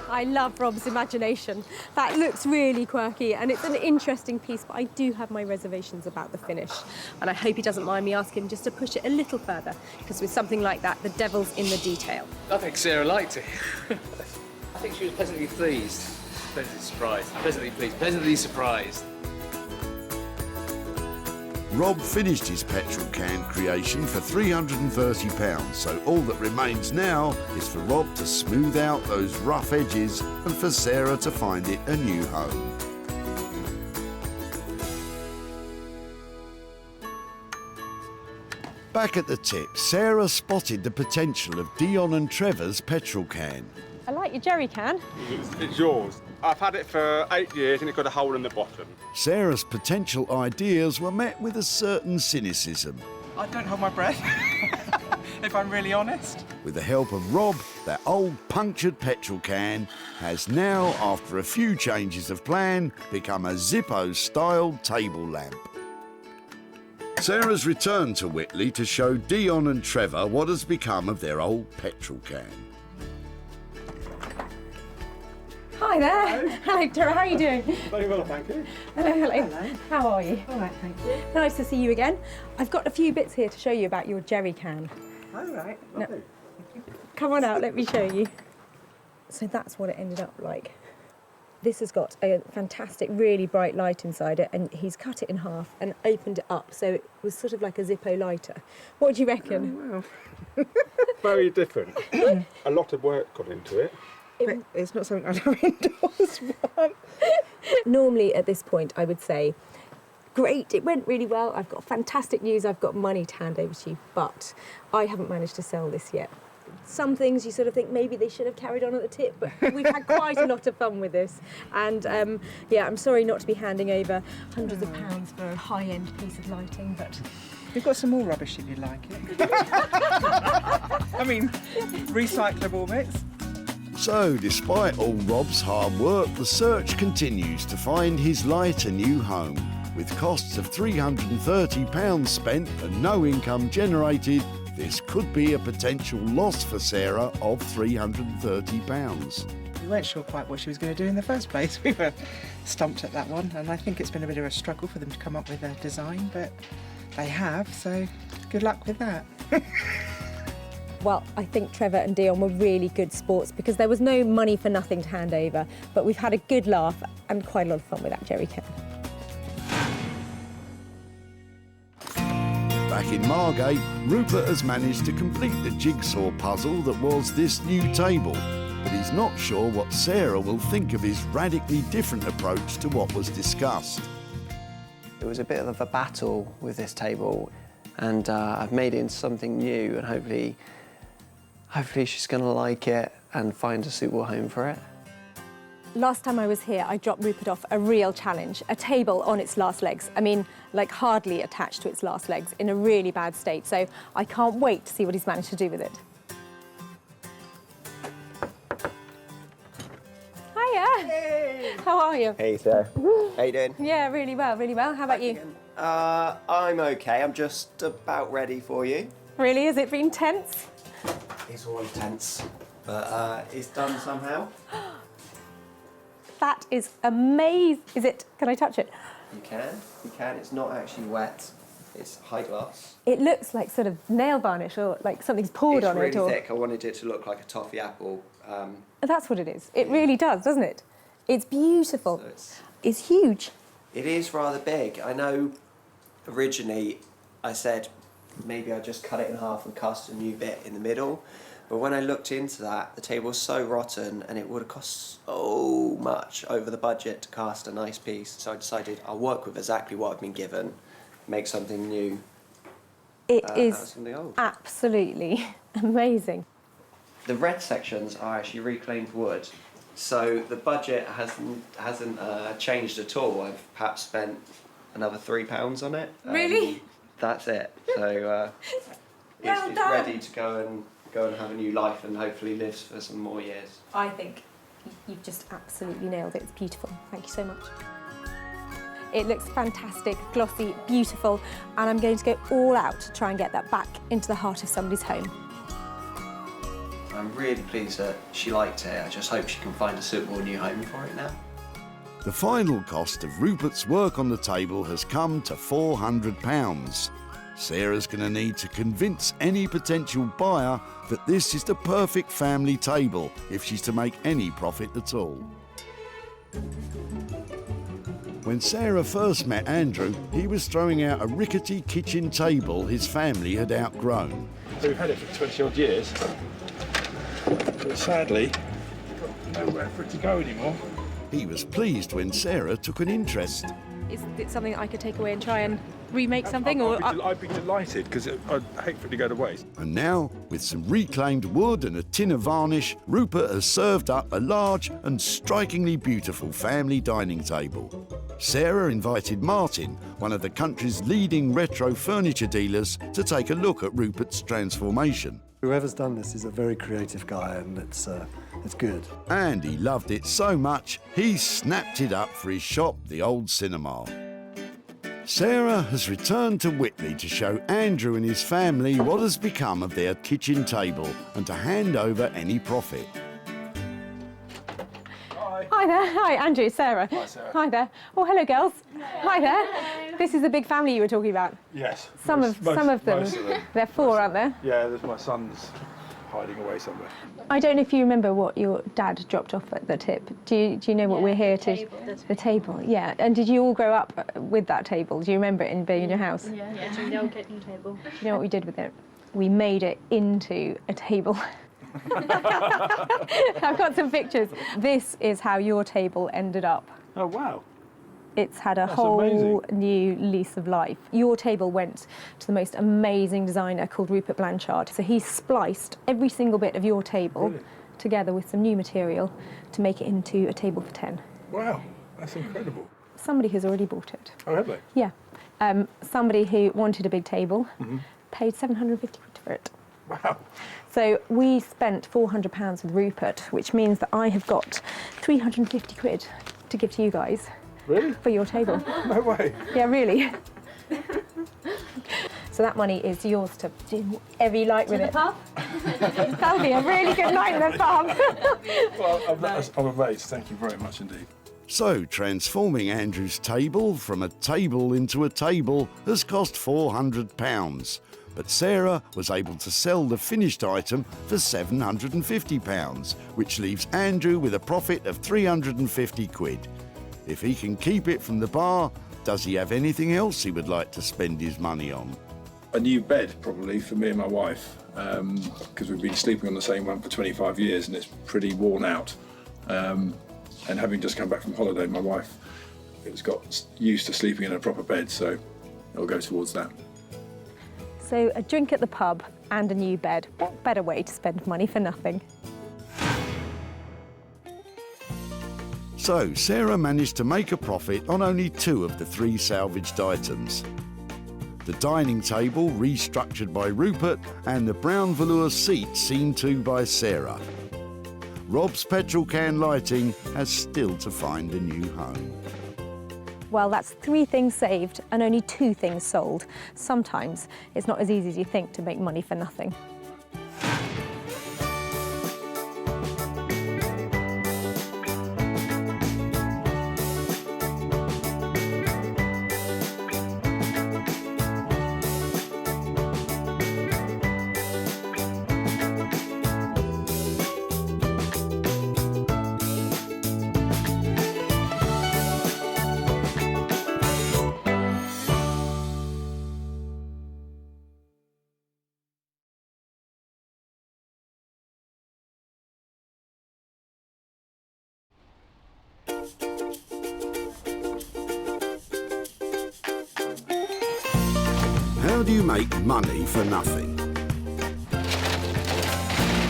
I love Rob's imagination. That looks really quirky and it's an interesting piece, but I do have my reservations about the finish. And I hope he doesn't mind me asking him just to push it a little further, because with something like that, the devil's in the detail. I think Sarah liked it. I think she was pleasantly pleased. Pleasantly surprised. Pleasantly pleased. Pleasantly surprised. Rob finished his petrol can creation for £330, so all that remains now is for Rob to smooth out those rough edges and for Sarah to find it a new home. Back at the tip, Sarah spotted the potential of Dion and Trevor's petrol can. I like your jerry can. It's yours. I've had it for 8 years and it's got a hole in the bottom. Sarah's potential ideas were met with a certain cynicism. I don't hold my breath, if I'm really honest. With the help of Rob, that old punctured petrol can has now, after a few changes of plan, become a Zippo-styled table lamp. Sarah's returned to Whitley to show Dion and Trevor what has become of their old petrol can. Hi there. Hello, Tara. How are you doing? Very well, thank you. Hello, hello. How are you? All right, thank you. Nice to see you again. I've got a few bits here to show you about your jerry can. All right. No. Come on out, let me show you. So that's what it ended up like. This has got a fantastic, really bright light inside it, and he's cut it in half and opened it up, so it was sort of like a Zippo lighter. What do you reckon? Well, very different. A lot of work got into it. It's not something I'd have indoors. Normally at this point I would say, great, it went really well, I've got fantastic news, I've got money to hand over to you, but I haven't managed to sell this yet. Some things you sort of think maybe they should have carried on at the tip, but we've had quite a lot of fun with this. And yeah, I'm sorry not to be handing over hundreds of pounds for a high-end piece of lighting, but... We've got some more rubbish if you like it. I mean, recyclable bits. So, despite all Rob's hard work, the search continues to find his light a new home. With costs of £330 spent and no income generated, this could be a potential loss for Sarah of £330. We weren't sure quite what she was going to do in the first place. We were stumped at that one, and I think it's been a bit of a struggle for them to come up with a design, but they have, so good luck with that. Well, I think Trevor and Dion were really good sports because there was no money for nothing to hand over, but we've had a good laugh and quite a lot of fun with that jerry can. Back in Margate, Rupert has managed to complete the jigsaw puzzle that was this new table, but he's not sure what Sarah will think of his radically different approach to what was discussed. It was a bit of a battle with this table, and I've made it into something new, and hopefully she's going to like it and find a suitable home for it. Last time I was here, I dropped Rupert off a real challenge, a table on its last legs. I mean, like hardly attached to its last legs, in a really bad state. So I can't wait to see what he's managed to do with it. Hiya! Hey! How are you? Hey, Sarah. How you doing? Yeah, really well, really well. How about you? I'm okay. I'm just about ready for you. Really? Has it been tense? It's always tense, but it's done somehow. That is amazing. Is it? Can I touch it? You can. It's not actually wet. It's high gloss. It looks like sort of nail varnish or like something's poured on it. It's really thick. I wanted it to look like a toffee apple. That's what it is. It really does, doesn't it? It's beautiful. So it's huge. It is rather big. I know originally I said maybe I'd just cut it in half and cast a new bit in the middle. But when I looked into that, the table was so rotten and it would have cost so much over the budget to cast a nice piece. So I decided I'll work with exactly what I've been given, make something new. It out of is something old. absolutely amazing. The red sections are actually reclaimed wood. So the budget hasn't changed at all. I've perhaps spent another £3 on it. Really? That's it. So it's ready to go and have a new life and hopefully live for some more years. I think you've just absolutely nailed it. It's beautiful. Thank you so much. It looks fantastic, glossy, beautiful, and I'm going to go all out to try and get that back into the heart of somebody's home. I'm really pleased that she liked it. I just hope she can find a suitable new home for it now. The final cost of Rupert's work on the table has come to £400. Sarah's going to need to convince any potential buyer that this is the perfect family table if she's to make any profit at all. When Sarah first met Andrew, he was throwing out a rickety kitchen table his family had outgrown. So we've had it for 20 odd years, but sadly, we've got nowhere for it to go anymore. He was pleased when Sarah took an interest. Is it something I could take away and try and remake something? I'd be delighted, because I'd hate for it to go to waste. And now, with some reclaimed wood and a tin of varnish, Rupert has served up a large and strikingly beautiful family dining table. Sarah invited Martin, one of the country's leading retro furniture dealers, to take a look at Rupert's transformation. Whoever's done this is a very creative guy, and it's good. And he loved it so much, he snapped it up for his shop, the Old Cinema. Sarah has returned to Whitley to show Andrew and his family what has become of their kitchen table and to hand over any profit. Hi there. Hi, Andrew, Sarah. Hi, Sarah. Hi there. Oh, hello, girls. Hi there. Hello. This is the big family you were talking about. Yes. Some of them. Most of them. They're four, aren't there? Yeah, there's my son's hiding away somewhere. I don't know if you remember what your dad dropped off at the tip. Do you know what we're here to? The table. Yeah. And did you all grow up with that table? Do you remember it being in your house? Yeah, the old kitchen table. Do you know what we did with it? We made it into a table. I've got some pictures. This is how your table ended up. Oh, wow. It's had a whole new lease of life. Your table went to the most amazing designer called Rupert Blanchard. So he spliced every single bit of your table together with some new material to make it into a table for 10. Wow, that's incredible. Somebody has already bought it. Oh, have they? Yeah. Somebody who wanted a big table paid 750 quid for it. Wow. So we spent £400 with Rupert, which means that I have got 350 quid to give to you guys. Really? For your table. No way. Yeah, really. So that money is yours to do whatever you like with it. Pub? That'll be a really good night in the pub. Well, I'm amazed. Thank you very much indeed. So transforming Andrew's table from a table into a table has cost £400, but Sarah was able to sell the finished item for £750, which leaves Andrew with a profit of 350 quid. If he can keep it from the bar, does he have anything else he would like to spend his money on? A new bed, probably, for me and my wife, because we've been sleeping on the same one for 25 years and it's pretty worn out. And having just come back from holiday, my wife has got used to sleeping in a proper bed, so it'll go towards that. So a drink at the pub and a new bed. What better way to spend money for nothing? So Sarah managed to make a profit on only 2 of the 3 salvaged items. The dining table restructured by Rupert and the brown velour seat seen to by Sarah. Rob's petrol can lighting has still to find a new home. Well, that's 3 things saved and only 2 things sold. Sometimes it's not as easy as you think to make money for nothing. How do you make money for nothing?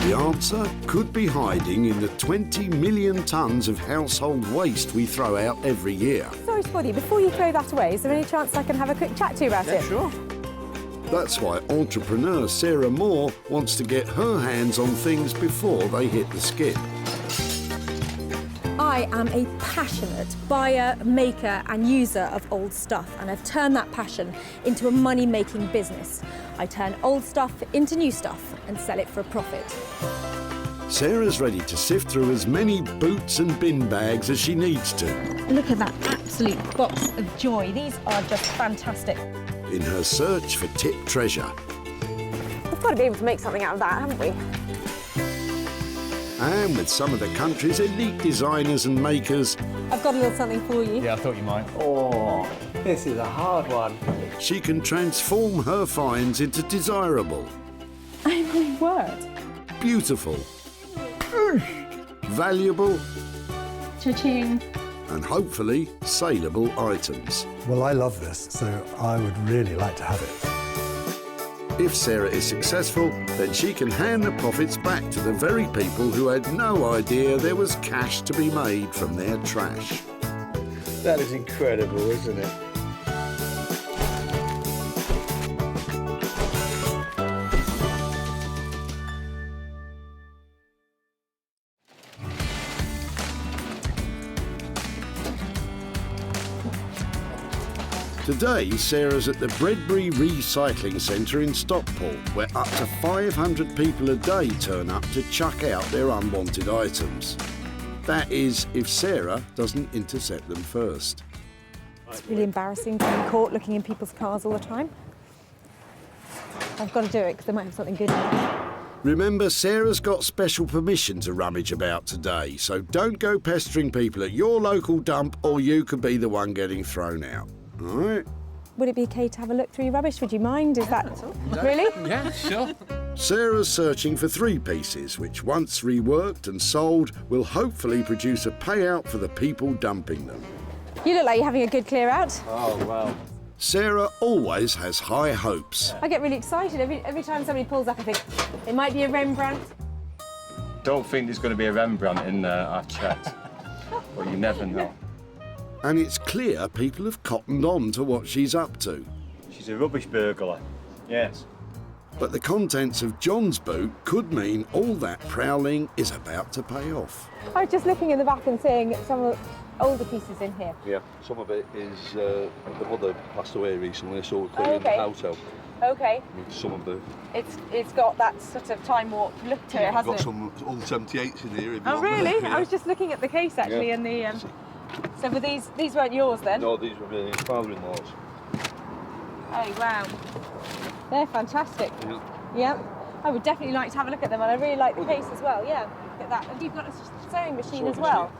The answer could be hiding in the 20 million tonnes of household waste we throw out every year. Sorry, Spotty, before you throw that away, is there any chance I can have a quick chat to you about it? Sure. That's why entrepreneur Sarah Moore wants to get her hands on things before they hit the skip. I am a passionate buyer, maker and user of old stuff, and I've turned that passion into a money-making business. I turn old stuff into new stuff and sell it for a profit. Sarah's ready to sift through as many boots and bin bags as she needs to. Look at that absolute box of joy. These are just fantastic. In her search for tip treasure. We've got to be able to make something out of that, haven't we? And with some of the country's elite designers and makers, I've got a little something for you. Yeah, I thought you might. Oh, this is a hard one. she can transform her finds into desirable, Oh my word. beautiful, valuable, Cha-ching. and hopefully saleable items. Well, I love this, so I would really like to have it. If Sarah is successful, then she can hand the profits back to the very people who had no idea there was cash to be made from their trash. That is incredible, isn't it? Today, Sarah's at the Bredbury Recycling Centre in Stockport, where up to 500 people a day turn up to chuck out their unwanted items. That is, if Sarah doesn't intercept them first. It's really embarrassing to be caught looking in people's cars all the time. I've got to do it because they might have something good in it. Remember, Sarah's got special permission to rummage about today, so don't go pestering people at your local dump or you could be the one getting thrown out. All right? Would it be okay to have a look through your rubbish? Would you mind? Is that... Really? Yeah, sure. Sarah's searching for 3 pieces, which once reworked and sold, will hopefully produce a payout for the people dumping them. You look like you're having a good clear out. Oh, well. Sarah always has high hopes. I get really excited every time somebody pulls up. I think it might be a Rembrandt. Don't think there's going to be a Rembrandt in there, I've checked. But you never know. And it's clear people have cottoned on to what she's up to. She's a rubbish burglar. Yes. But the contents of John's boot could mean all that prowling is about to pay off. I was just looking in the back and seeing some of the older pieces in here. Yeah, some of it is the mother passed away recently, so we're clearing the house out. Okay. Some of the... It's got that sort of time warp look to it, hasn't We've got it? some old 78s in here. If you Oh want really? them. I was just looking at the case actually, Yeah. and the So were these weren't yours then? No, these were my father-in-law's. Oh wow, they're fantastic. Yeah. Yep. I would definitely like to have a look at them, and I really like the case as well. Yeah, look at that. And you've got a sewing machine as well.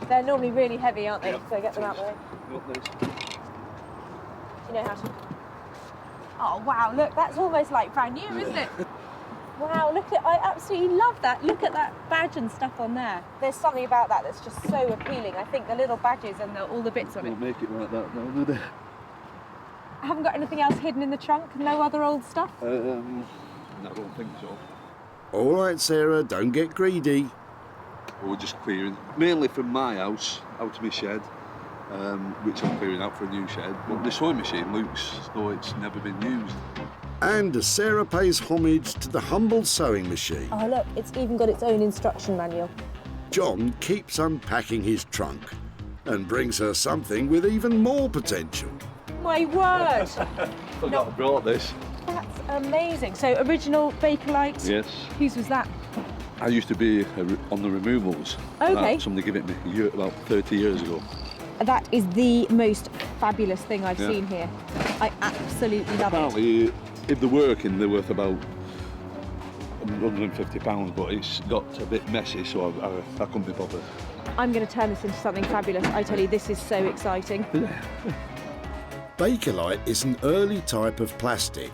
They're normally really heavy, aren't they? Yep. So get them out of the way. Got this. You know how to. Oh wow! Look, that's almost like brand new, isn't it? Wow! Look at. I absolutely love that. Look at that badge and stuff on there. There's something about that that's just so appealing. I think the little badges and all the bits on it. Don't make it like that now, do they? I haven't got anything else hidden in the trunk. No other old stuff. I don't think so. All right, Sarah, don't get greedy. We're just clearing, mainly from my house, out to my shed, which I'm clearing out for a new shed. But the sewing machine looks as though it's never been used. And as Sarah pays homage to the humble sewing machine, Oh look, it's even got its own instruction manual. John keeps unpacking his trunk and brings her something with even more potential. My word! Forgot I brought this. That's amazing. So original Bakelite. Yes. Whose was that? I used to be on the removals. Okay. Somebody gave it me about 30 years ago. That is the most fabulous thing I've Yeah. seen here. I absolutely love it. Apparently, if they're working, they're worth about £150, but it's got a bit messy, so I couldn't be bothered. I'm going to turn this into something fabulous. I tell you, this is so exciting. Bakelite is an early type of plastic,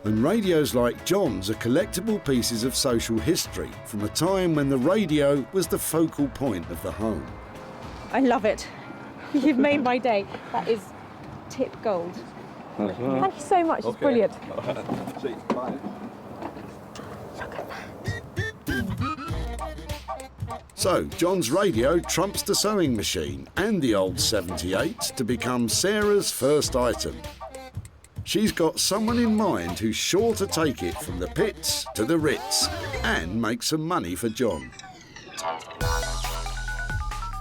and radios like John's are collectible pieces of social history from a time when the radio was the focal point of the home. I love it. You've made my day. That is tip gold. Thank you so much. It's brilliant. See, bye. So, John's radio trumps the sewing machine and the old 78 to become Sarah's first item. She's got someone in mind who's sure to take it from the pits to the Ritz and make some money for John.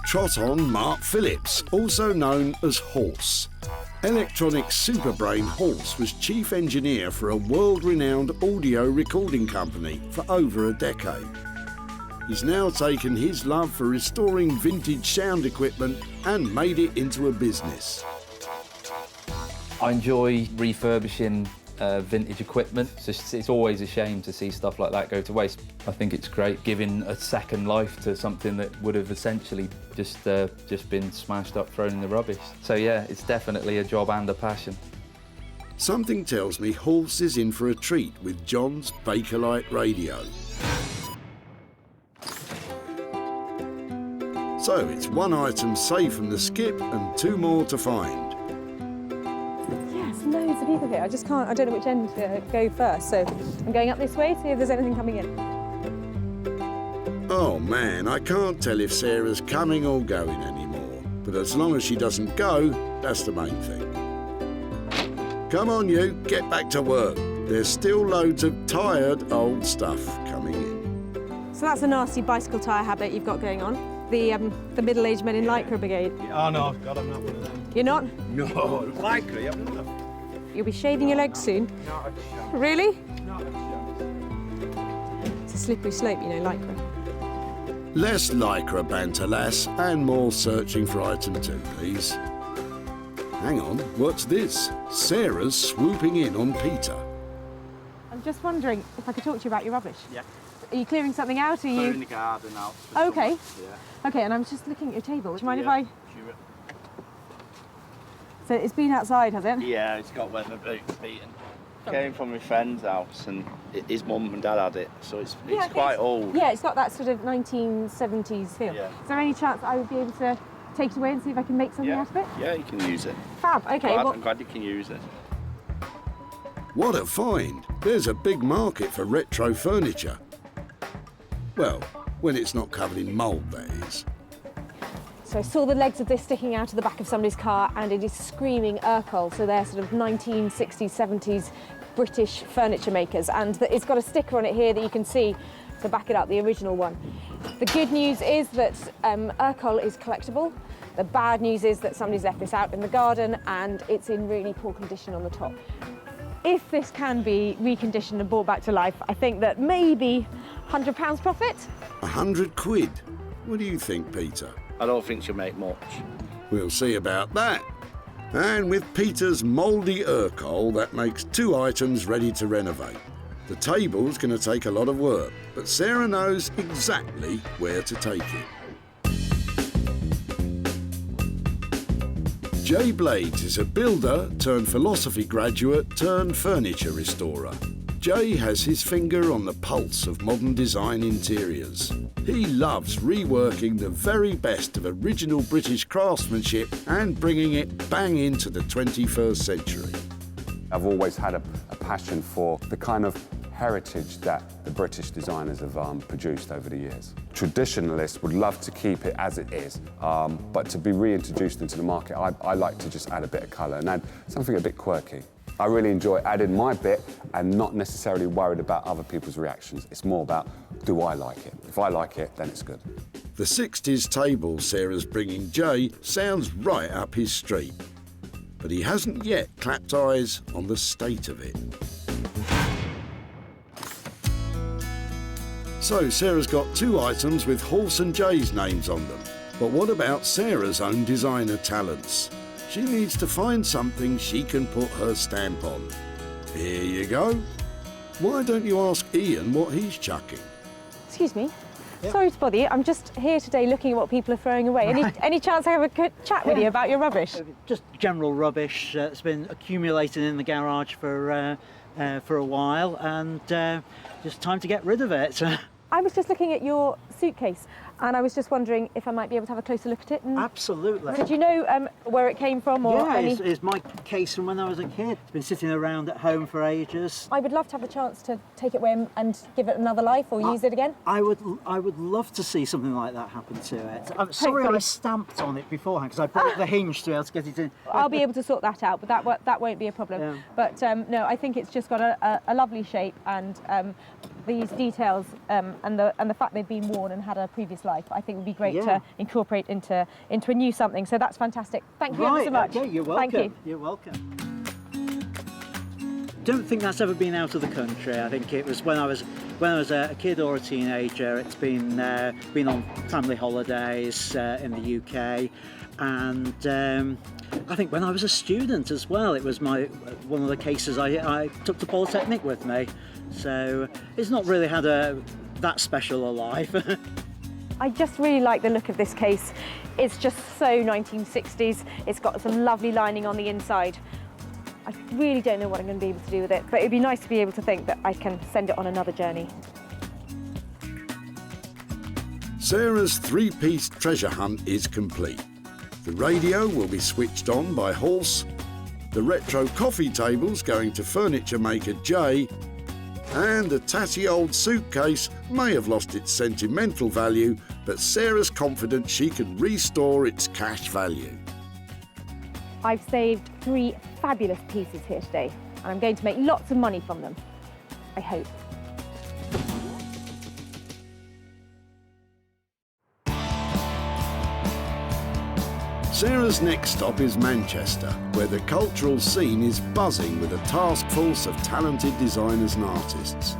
Trot on Mark Phillips, also known as Horse. Electronic superbrain Horse was chief engineer for a world-renowned audio recording company for over a decade. He's now taken his love for restoring vintage sound equipment and made it into a business. I enjoy refurbishing vintage equipment. It's always a shame to see stuff like that go to waste. I think it's great giving a second life to something that would have essentially just been smashed up, thrown in the rubbish. So yeah, it's definitely a job and a passion. Something tells me Horse is in for a treat with John's Bakelite radio. So it's one item saved from the skip and two more to find. Yes, loads of people here. I just can't, I don't know which end to go first. So I'm going up this way, see if there's anything coming in. Oh man, I can't tell if Sarah's coming or going anymore. But as long as she doesn't go, that's the main thing. Come on you, get back to work. There's still loads of tired old stuff coming in. So that's a nasty bicycle tyre habit you've got going on. The middle-aged men in Lycra Brigade. Oh no, God, I'm not one of them. You're not? No, Lycra, I'm not. You'll be shaving your legs soon. Not a chance. Really? Not a chance. It's a slippery slope, you know, Lycra. Less Lycra banter, lass, and more searching for item 2, please. Hang on, what's this? Sarah's swooping in on Peter. I'm just wondering if I could talk to you about your rubbish. Yeah. Are you clearing something out? Are you? Clearing the garden out. Okay. Yeah. Okay, and I'm just looking at your table. Do you mind if Yeah, I? sure. So it's been outside, has it? Yeah, it's got weather beaten. Came from my friend's house and his mum and dad had it, so it's quite old. Yeah, it's got that sort of 1970s feel. Yeah. Is there any chance I would be able to take it away and see if I can make something out of it? Yeah, you can use it. Fab. Okay. I'm glad you can use it. What a find! There's a big market for retro furniture. Well, when it's not covered in mould, that is. So I saw the legs of this sticking out of the back of somebody's car, and it is screaming Urkel. So they're sort of 1960s, 70s British furniture makers, and it's got a sticker on it here that you can see to back it up, the original one. The good news is that Urkel is collectible. The bad news is that somebody's left this out in the garden, and it's in really poor condition on the top. If this can be reconditioned and brought back to life, I think that maybe £100 profit. 100 quid? What do you think, Peter? I don't think she'll make much. We'll see about that. And with Peter's mouldy Urquhart, that makes 2 items ready to renovate. The table's going to take a lot of work, but Sarah knows exactly where to take it. Jay Blades is a builder turned philosophy graduate turned furniture restorer. Jay has his finger on the pulse of modern design interiors. He loves reworking the very best of original British craftsmanship and bringing it bang into the 21st century. I've always had a passion for the kind of heritage that the British designers have produced over the years. Traditionalists would love to keep it as it is, but to be reintroduced into the market, I like to just add a bit of colour and add something a bit quirky. I really enjoy adding my bit and not necessarily worried about other people's reactions. It's more about, do I like it? If I like it, then it's good. The 60s table Sarah's bringing Jay sounds right up his street, but he hasn't yet clapped eyes on the state of it. So Sarah's got 2 items with Horse and Jay's names on them. But what about Sarah's own designer talents? She needs to find something she can put her stamp on. Here you go. Why don't you ask Ian what he's chucking? Excuse me. Sorry to bother you. I'm just here today looking at what people are throwing away. Any chance I have a good chat with you about your rubbish? Just general rubbish that's been accumulating in the garage for a while, and just time to get rid of it. I was just looking at your suitcase, and I was just wondering if I might be able to have a closer look at it. Absolutely. Did you know where it came from? Or Yeah, any... it's my case from when I was a kid. It's been sitting around at home for ages. I would love to have the chance to take it away and give it another life or use it again. I would love to see something like that happen to it. I'm sorry I stamped on it beforehand because I broke the hinge to be able to get it in. I'll be able to sort that out, but that won't be a problem. Yeah. But no, I think it's just got a lovely shape, and these details and the fact they've been worn and had a previous life, I think would be great to incorporate into a new something. So that's fantastic. Thank you ever so much. Okay, you're welcome. Thank you. You're welcome. Don't think that's ever been out of the country. I think it was when I was a kid or a teenager. It's been on family holidays in the UK, and I think when I was a student as well, it was one of the cases I took to Polytechnic with me. So it's not really had that special a life. I just really like the look of this case. It's just so 1960s. It's got some lovely lining on the inside. I really don't know what I'm going to be able to do with it, but it'd be nice to be able to think that I can send it on another journey. Sarah's 3-piece treasure hunt is complete. The radio will be switched on by Horse, the retro coffee table's going to furniture maker Jay, and the tatty old suitcase may have lost its sentimental value, but Sarah's confident she can restore its cash value. I've saved 3 fabulous pieces here today, and I'm going to make lots of money from them. I hope. Sarah's next stop is Manchester, where the cultural scene is buzzing with a task force of talented designers and artists.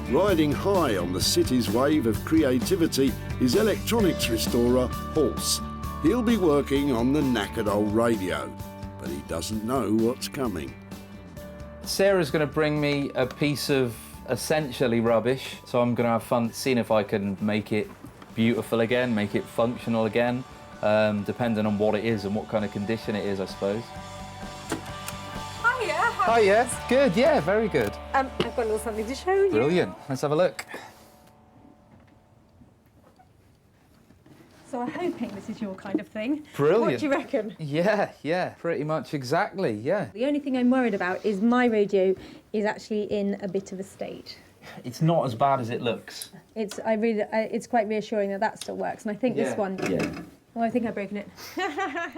Riding high on the city's wave of creativity is electronics restorer Horse. He'll be working on the knackered old radio, but he doesn't know what's coming. Sarah's going to bring me a piece of essentially rubbish, so I'm going to have fun seeing if I can make it beautiful again, make it functional again. Depending on what it is and what kind of condition it is, I suppose. Hiya. Hiya. Good, yeah, very good. I've got a little something to show you. Brilliant. Let's have a look. So I'm hoping this is your kind of thing. Brilliant. What do you reckon? Yeah, pretty much exactly, yeah. The only thing I'm worried about is my radio is actually in a bit of a state. It's not as bad as it looks. It's quite reassuring that still works, and I think this one. Yeah. Well, I think I've broken it.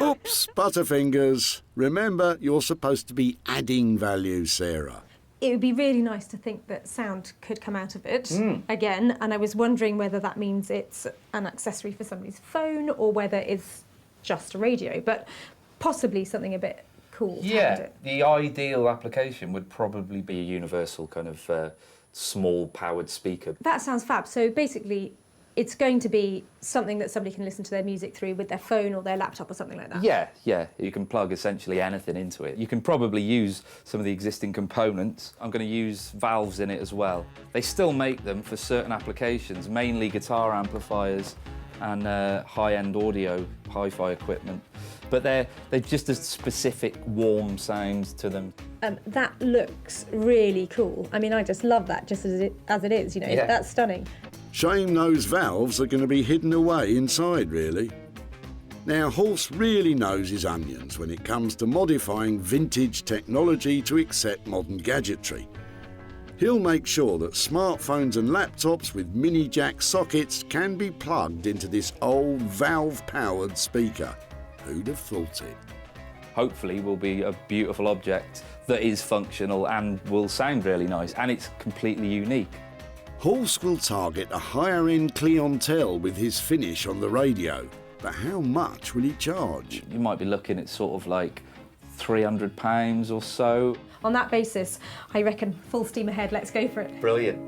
Oops, Butterfingers. Remember, you're supposed to be adding value, Sarah. It would be really nice to think that sound could come out of it again, and I was wondering whether that means it's an accessory for somebody's phone or whether it's just a radio, but possibly something a bit cool. Yeah, the ideal application would probably be a universal kind of small powered speaker. That sounds fab. So basically, it's going to be something that somebody can listen to their music through with their phone or their laptop or something like that. Yeah, yeah. You can plug essentially anything into it. You can probably use some of the existing components. I'm going to use valves in it as well. They still make them for certain applications, mainly guitar amplifiers and high-end audio, hi-fi equipment. But they're just a specific warm sound to them. That looks really cool. I mean, I just love that, just as it is, you know, Yeah. That's stunning. Shame those valves are going to be hidden away inside, really. Now, Horse really knows his onions when it comes to modifying vintage technology to accept modern gadgetry. He'll make sure that smartphones and laptops with mini jack sockets can be plugged into this old valve-powered speaker. Who'd have thought it? Hopefully will be a beautiful object that is functional and will sound really nice, and it's completely unique. Horse will target a higher-end clientele with his finish on the radio, but how much will he charge? You might be looking at sort of like £300 or so. On that basis, I reckon full steam ahead, let's go for it. Brilliant.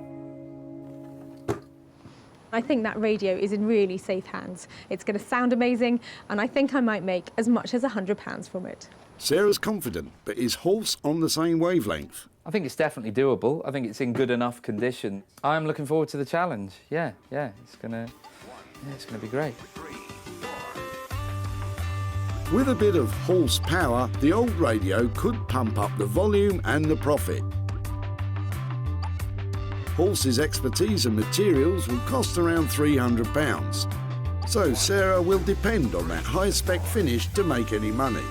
I think that radio is in really safe hands. It's going to sound amazing, and I think I might make as much as £100 from it. Sarah's confident, but is Horse on the same wavelength? I think it's definitely doable. I think it's in good enough condition. I'm looking forward to the challenge. Yeah, it's gonna be great. With a bit of horsepower, the old radio could pump up the volume and the profit. Horse's expertise and materials will cost around £300. So Sarah will depend on that high-spec finish to make any money.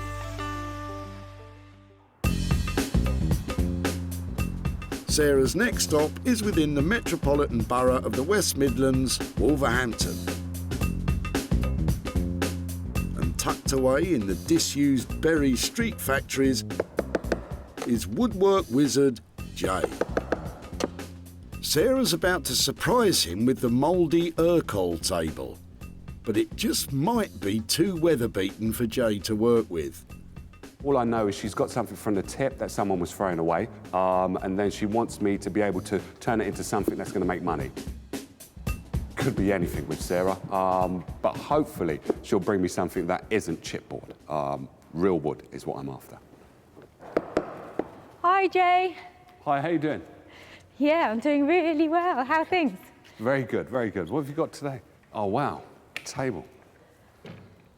Sarah's next stop is within the metropolitan borough of the West Midlands, Wolverhampton. And tucked away in the disused Bury Street factories is woodwork wizard Jay. Sarah's about to surprise him with the mouldy Urkel table, but it just might be too weather-beaten for Jay to work with. All I know is she's got something from the tip that someone was throwing away, and then she wants me to be able to turn it into something that's going to make money. Could be anything with Sarah, but hopefully she'll bring me something that isn't chipboard. Real wood is what I'm after. Hi, Jay. Hi, how you doing? Yeah, I'm doing really well. How are things? Very good, very good. What have you got today? Oh, wow, table.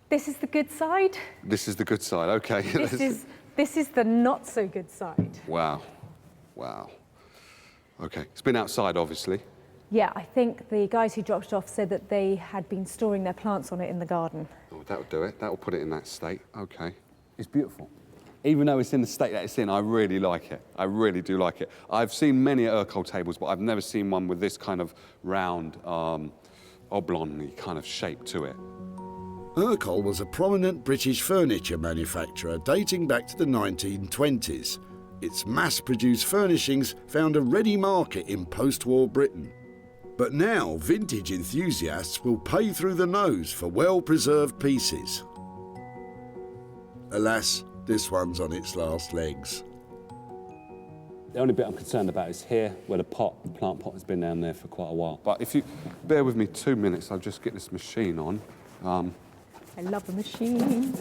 This is the good side. This is the good side, okay. This is the not so good side. Wow, wow. Okay, it's been outside, obviously. Yeah, I think the guys who dropped it off said that they had been storing their plants on it in the garden. Oh, that'll do it. That'll put it in that state. Okay. It's beautiful. Even though it's in the state that it's in, I really like it. I really do like it. I've seen many Urkel tables, but I've never seen one with this kind of round, oblong kind of shape to it. Urkel was a prominent British furniture manufacturer dating back to the 1920s. Its mass-produced furnishings found a ready market in post-war Britain. But now, vintage enthusiasts will pay through the nose for well-preserved pieces. Alas, this one's on its last legs. The only bit I'm concerned about is here, where the plant pot has been down there for quite a while. But if you bear with me 2 minutes, I'll just get this machine on. I love the machine.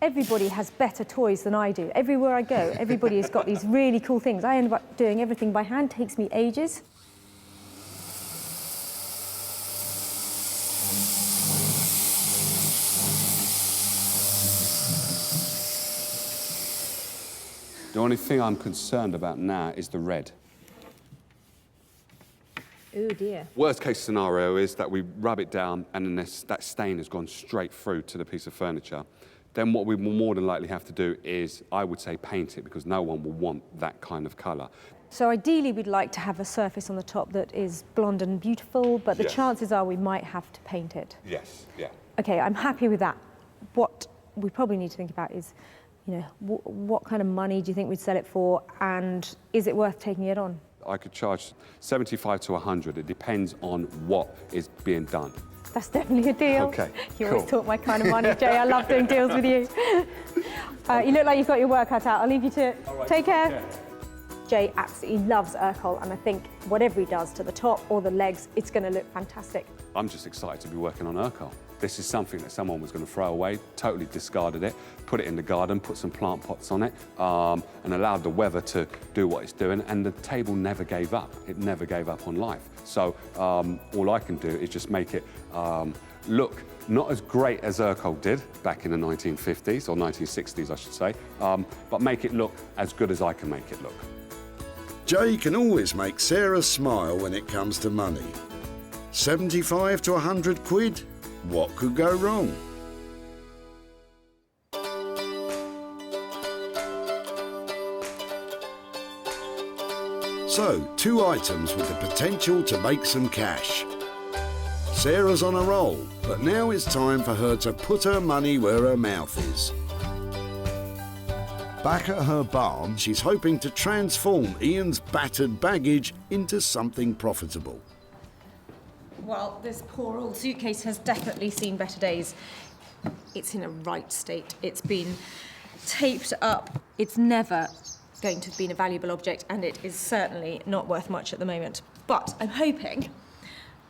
Everybody has better toys than I do. Everywhere I go, everybody has got these really cool things. I end up doing everything by hand, takes me ages. The only thing I'm concerned about now is the red. Oh dear. Worst case scenario is that we rub it down and then that stain has gone straight through to the piece of furniture. Then what we will more than likely have to do is, I would say, paint it, because no one will want that kind of colour. So ideally we'd like to have a surface on the top that is blonde and beautiful, but the chances are we might have to paint it. Yes, yeah. Okay, I'm happy with that. What we probably need to think about is, you know, what kind of money do you think we'd sell it for, and is it worth taking it on? I could charge 75 to 100. It depends on what is being done. That's definitely a deal. Okay, You cool. always talk my kind of money, Jay. I love doing deals with you. You look like you've got your work cut out. I'll leave you to it. All right, Take care. Jay absolutely loves Urkel, and I think whatever he does to the top or the legs, it's going to look fantastic. I'm just excited to be working on Urkel. This is something that someone was going to throw away, totally discarded it, put it in the garden, put some plant pots on it, and allowed the weather to do what it's doing, and the table never gave up. It never gave up on life. So all I can do is just make it look not as great as Urkel did back in the 1950s, or 1960s, I should say, but make it look as good as I can make it look. Jay can always make Sarah smile when it comes to money. 75 to 100 quid? What could go wrong? So, 2 items with the potential to make some cash. Sarah's on a roll, but now it's time for her to put her money where her mouth is. Back at her barn, she's hoping to transform Ian's battered baggage into something profitable. Well, this poor old suitcase has definitely seen better days. It's in a right state. It's been taped up. It's never going to have been a valuable object, and it is certainly not worth much at the moment. But I'm hoping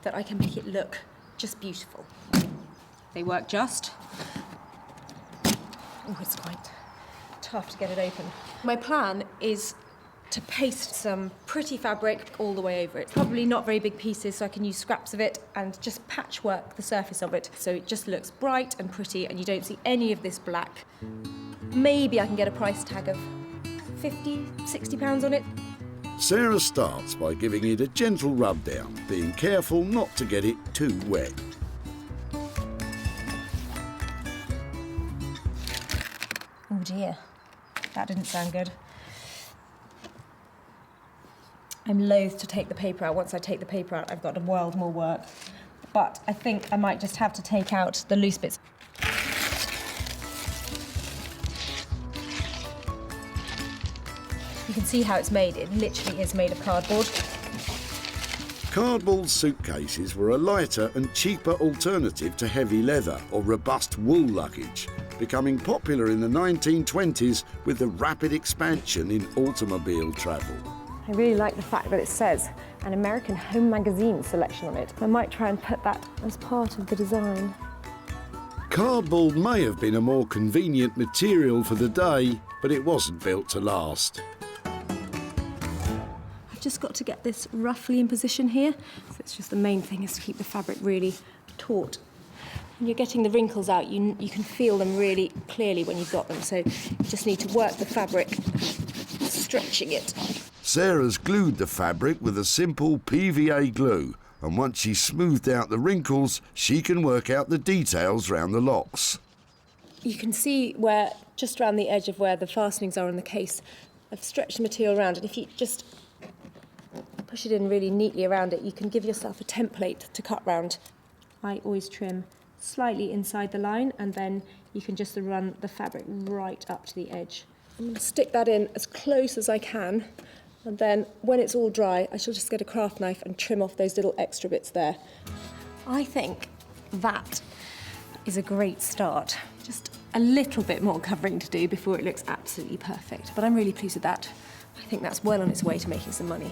that I can make it look just beautiful. They work just. Oh, it's quite tough to get it open. My plan is to paste some pretty fabric all the way over it. Probably not very big pieces, so I can use scraps of it and just patchwork the surface of it so it just looks bright and pretty and you don't see any of this black. Maybe I can get a price tag of 50, 60 pounds on it. Sarah starts by giving it a gentle rub down, being careful not to get it too wet. Oh dear, that didn't sound good. I'm loath to take the paper out. Once I take the paper out, I've got a world more work. But I think I might just have to take out the loose bits. You can see how it's made. It literally is made of cardboard. Cardboard suitcases were a lighter and cheaper alternative to heavy leather or robust wool luggage, becoming popular in the 1920s with the rapid expansion in automobile travel. I really like the fact that it says an American Home Magazine selection on it. I might try and put that as part of the design. Cardboard may have been a more convenient material for the day, but it wasn't built to last. I've just got to get this roughly in position here. So it's just the main thing is to keep the fabric really taut. When you're getting the wrinkles out, you can feel them really clearly when you've got them. So you just need to work the fabric, stretching it. Sarah's glued the fabric with a simple PVA glue, and once she's smoothed out the wrinkles, she can work out the details round the locks. You can see where, just around the edge of where the fastenings are in the case, I've stretched the material around, and if you just push it in really neatly around it, you can give yourself a template to cut round. I always trim slightly inside the line, and then you can just run the fabric right up to the edge. I'm going to stick that in as close as I can. And then, when it's all dry, I shall just get a craft knife and trim off those little extra bits there. I think that is a great start. Just a little bit more covering to do before it looks absolutely perfect. But I'm really pleased with that. I think that's well on its way to making some money.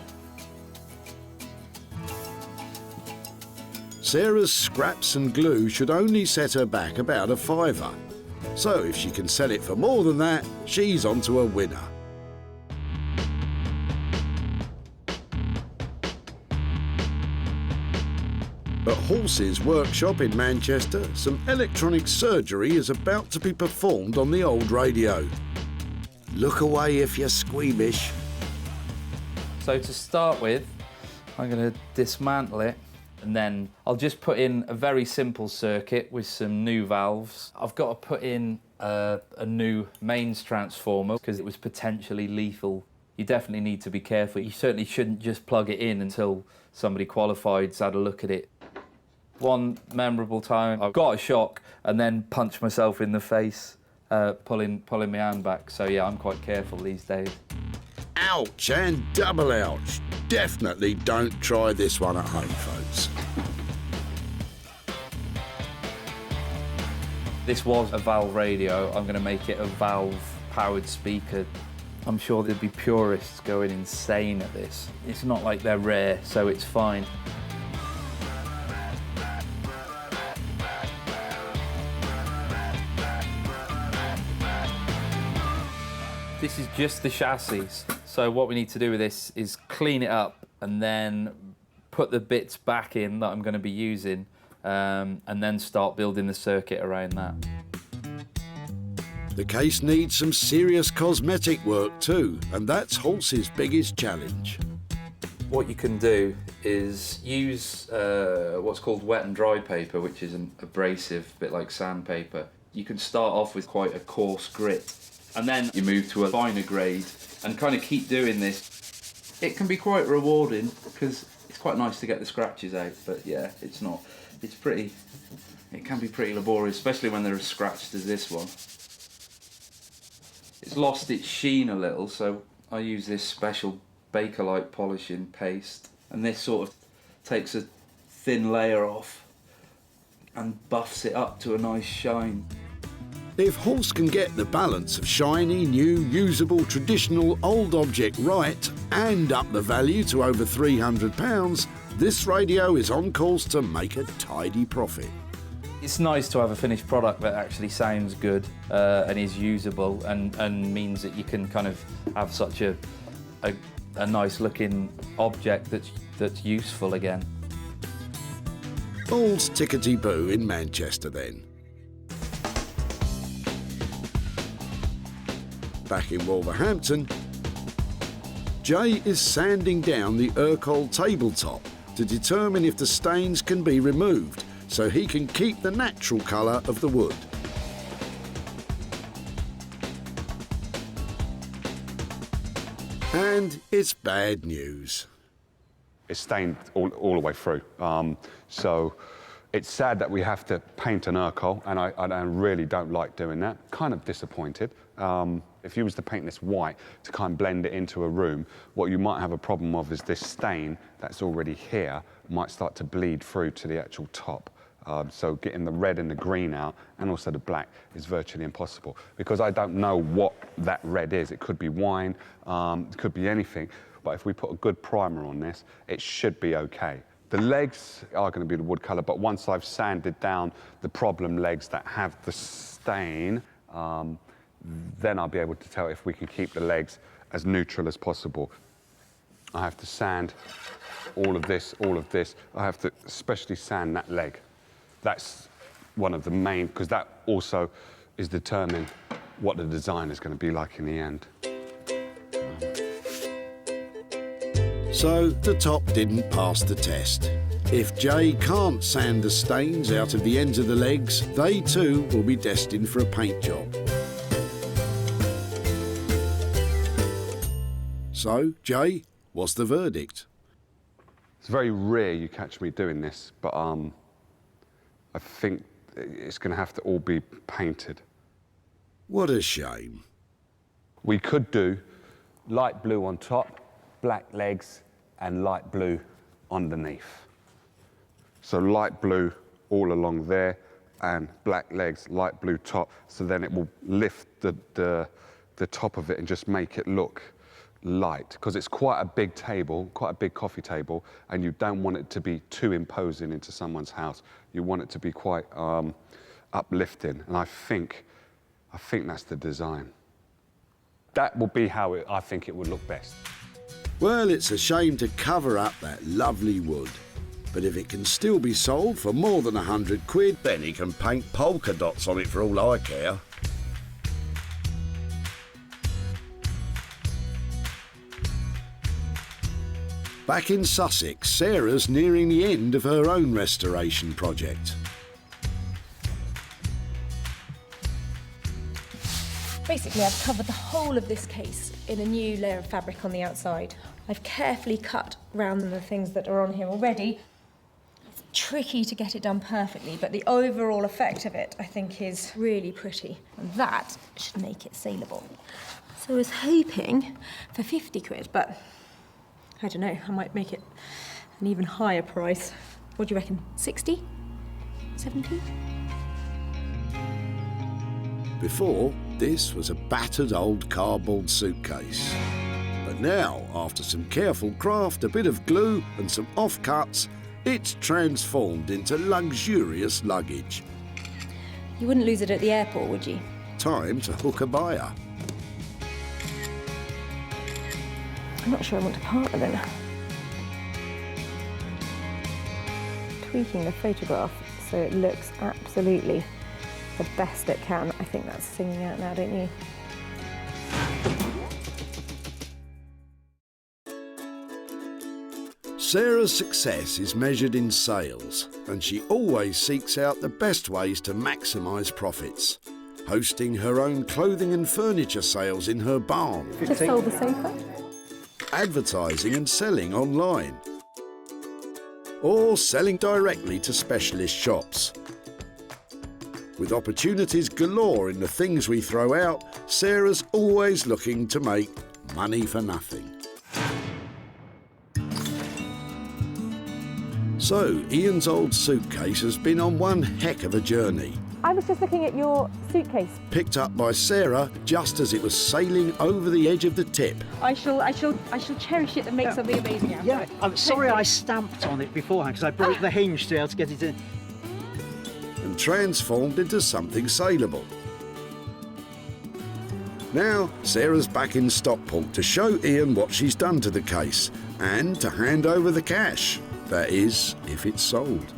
Sarah's scraps and glue should only set her back about a £5. So if she can sell it for more than that, she's onto a winner. At Horse's workshop in Manchester, some electronic surgery is about to be performed on the old radio. Look away if you're squeamish. So to start with, I'm going to dismantle it, and then I'll just put in a very simple circuit with some new valves. I've got to put in a new mains transformer because it was potentially lethal. You definitely need to be careful. You certainly shouldn't just plug it in until somebody qualified's had a look at it. One memorable time, I got a shock and then punched myself in the face, pulling my hand back. So yeah, I'm quite careful these days. Ouch and double ouch. Definitely don't try this one at home, folks. This was a valve radio. I'm going to make it a valve-powered speaker I'm sure there'd be purists going insane at this. It's not like they're rare, so it's fine. This is just the chassis, so what we need to do with this is clean it up and then put the bits back in that I'm going to be using, and then start building the circuit around that. The case needs some serious cosmetic work too, and that's Halsey's biggest challenge. What you can do is use what's called wet and dry paper, which is an abrasive, bit like sandpaper. You can start off with quite a coarse grit, and then you move to a finer grade and kind of keep doing this. It can be quite rewarding because it's quite nice to get the scratches out, but yeah, it's not. It can be pretty laborious, especially when they're as scratched as this one. It's lost its sheen a little, so I use this special Bakelite polishing paste, and this sort of takes a thin layer off and buffs it up to a nice shine. If Halse can get the balance of shiny, new, usable, traditional, old object right and up the value to over £300, this radio is on course to make a tidy profit. It's nice to have a finished product that actually sounds good and is usable and means that you can kind of have such a nice looking object that's useful again. All's tickety-boo in Manchester then. Back in Wolverhampton, Jay is sanding down the Urquhart tabletop to determine if the stains can be removed so he can keep the natural colour of the wood. And it's bad news. It's stained all the way through. So it's sad that we have to paint an Urquhart, and I really don't like doing that. Kind of disappointed. If you was to paint this white to kind of blend it into a room, what you might have a problem of is this stain that's already here might start to bleed through to the actual top. So getting the red and the green out and also the black is virtually impossible because I don't know what that red is. It could be wine, it could be anything, but if we put a good primer on this, it should be okay. The legs are going to be the wood colour, but once I've sanded down the problem legs that have the stain, then I'll be able to tell if we can keep the legs as neutral as possible. I have to sand all of this. I have to especially sand that leg. That's one of the main, because that also is determining what the design is going to be like in the end. So the top didn't pass the test. If Jay can't sand the stains out of the ends of the legs, they too will be destined for a paint job. So, Jay, what's the verdict? It's very rare you catch me doing this, but I think it's going to have to all be painted. What a shame. We could do light blue on top, black legs, and light blue underneath. So light blue all along there, and black legs, light blue top, so then it will lift the top of it and just make it look light, because it's quite a big table, quite a big coffee table, and you don't want it to be too imposing into someone's house. You want it to be quite uplifting, and I think that's the design. That will be how I think it would look best. Well, it's a shame to cover up that lovely wood, but if it can still be sold for more than £100, then he can paint polka dots on it for all I care. Back in Sussex, Sarah's nearing the end of her own restoration project. Basically, I've covered the whole of this case in a new layer of fabric on the outside. I've carefully cut round the things that are on here already. It's tricky to get it done perfectly, but the overall effect of it, I think, is really pretty. And that should make it saleable. So I was hoping for £50, but I don't know, I might make it an even higher price. What do you reckon, 60? 70? Before, this was a battered old cardboard suitcase. But now, after some careful craft, a bit of glue and some offcuts, it's transformed into luxurious luggage. You wouldn't lose it at the airport, would you? Time to hook a buyer. I'm not sure I want to part with it. Tweaking the photograph so it looks absolutely the best it can. I think that's singing out now, don't you? Sarah's success is measured in sales, and she always seeks out the best ways to maximise profits, hosting her own clothing and furniture sales in her barn. Just sold the sofa. Advertising and selling online, or selling directly to specialist shops. With opportunities galore in the things we throw out, Sarah's always looking to make money for nothing. So, Ian's old suitcase has been on one heck of a journey. I was just looking at your suitcase. Picked up by Sarah just as it was sailing over the edge of the tip. I shall cherish it and make something amazing out of it. Yeah, I'm sorry I stamped on it beforehand because I broke the hinge to be able to get it in. And transformed into something saleable. Now, Sarah's back in Stockport to show Ian what she's done to the case and to hand over the cash. That is, if it's sold.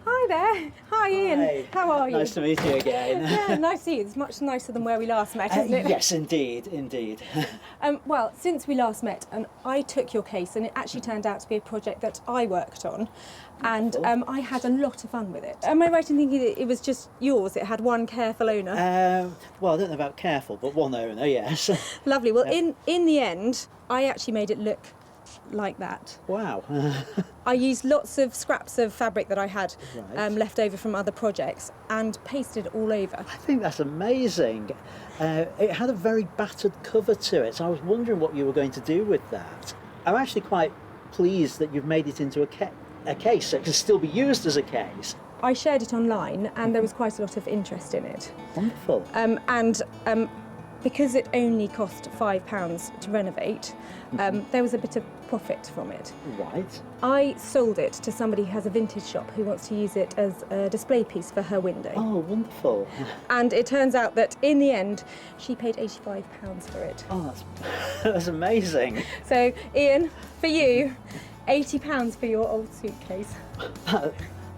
Hi there. Hi, Ian. Hi. How are you? Nice to meet you again. Yeah, nice to see you. It's much nicer than where we last met, isn't it? Yes, indeed, indeed. Well, since we last met, I took your case, and it actually turned out to be a project that I worked on, and I had a lot of fun with it. Am I right in thinking that it was just yours? It had one careful owner? Well, I don't know about careful, but one owner, yes. Lovely. Well, in the end, I actually made it look like that. Wow. I used lots of scraps of fabric that I had left over from other projects and pasted it all over. I think that's amazing. It had a very battered cover to it, so I was wondering what you were going to do with that. I'm actually quite pleased that you've made it into a case so it can still be used as a case. I shared it online and there was quite a lot of interest in it. Wonderful. Because it only cost £5 to renovate, there was a bit of profit from it. Right. I sold it to somebody who has a vintage shop who wants to use it as a display piece for her window. Oh, wonderful. And it turns out that in the end, she paid £85 for it. Oh, that's amazing. So, Ian, for you, £80 for your old suitcase.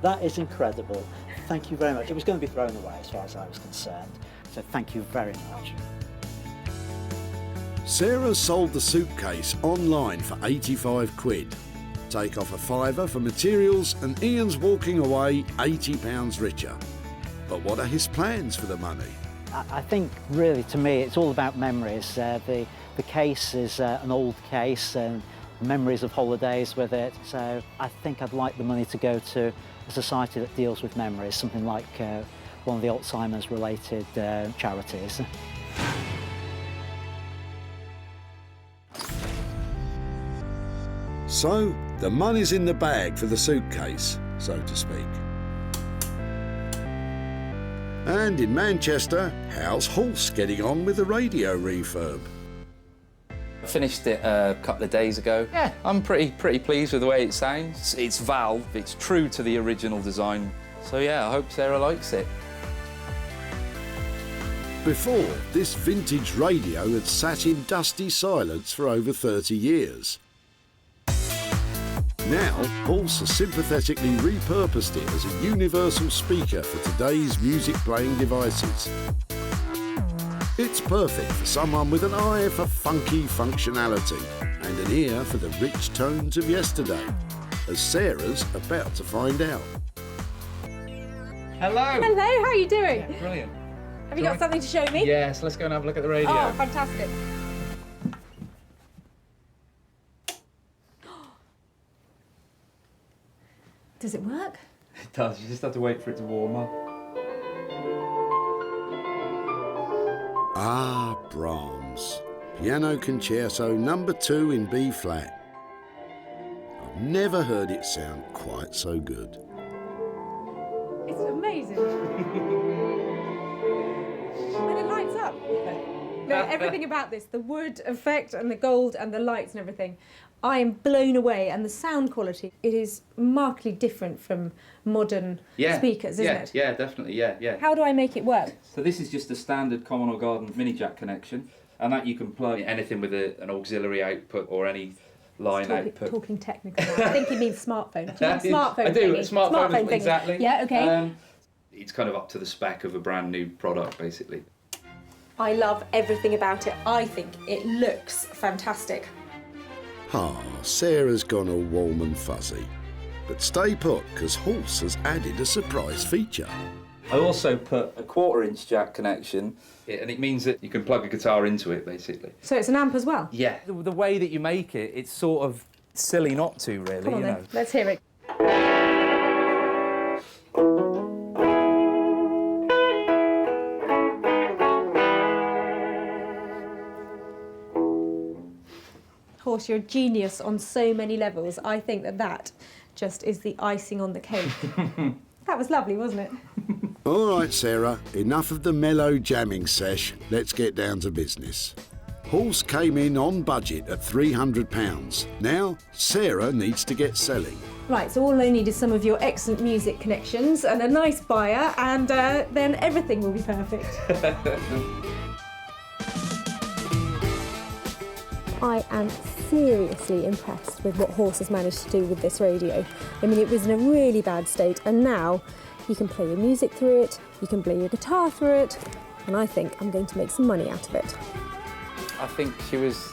That is incredible. Thank you very much. It was going to be thrown away as far as I was concerned. So thank you very much. Sarah sold the suitcase online for 85 quid. Take off a fiver for materials and Ian's walking away £80 richer. But what are his plans for the money? I think really to me it's all about memories. The case is an old case and memories of holidays with it. So I think I'd like the money to go to a society that deals with memories, something like one of the Alzheimer's related charities. So, the money's in the bag for the suitcase, so to speak. And in Manchester, how's Horse getting on with the radio refurb? I finished it a couple of days ago. Yeah, I'm pretty pleased with the way it sounds. It's valve, it's true to the original design. So yeah, I hope Sarah likes it. Before, this vintage radio had sat in dusty silence for over 30 years. Now, Horse has sympathetically repurposed it as a universal speaker for today's music-playing devices. It's perfect for someone with an eye for funky functionality and an ear for the rich tones of yesterday, as Sarah's about to find out. Hello! Hello, how are you doing? Yeah, brilliant. Have you got something to show me? Yes, let's go and have a look at the radio. Oh, fantastic. Does it work? It does, you just have to wait for it to warm up. Ah, Brahms. Piano Concerto No. 2 in B flat. I've never heard it sound quite so good. It's amazing. And it lights up. No, everything about this, the wood effect and the gold and the lights and everything, I am blown away. And the sound quality, it is markedly different from modern speakers, isn't it? Yeah, definitely, yeah. How do I make it work? So this is just a standard common or garden mini jack connection, and that you can plug anything with an auxiliary output or any line output. Talking technical now. I think you mean smartphone. Do you mean smartphone I do, thingy? smartphone thingy. exactly. Yeah, okay. It's kind of up to the spec of a brand new product, basically. I love everything about it. I think it looks fantastic. Sarah's gone all warm and fuzzy. But stay put, because Horse has added a surprise feature. I also put a 1/4-inch jack connection, and it means that you can plug a guitar into it, basically. So it's an amp as well? Yeah. The way that you make it, it's sort of silly not to, really. Come on then, let's hear it. Horse, you're a genius on so many levels. I think that just is the icing on the cake. That was lovely, wasn't it? All right, Sarah, enough of the mellow jamming sesh. Let's get down to business. Horse came in on budget at £300. Now, Sarah needs to get selling. Right, so all I need is some of your excellent music connections and a nice buyer, and then everything will be perfect. I am seriously impressed with what Horse has managed to do with this radio. I mean, it was in a really bad state, and now you can play your music through it, you can play your guitar through it, and I think I'm going to make some money out of it. I think she was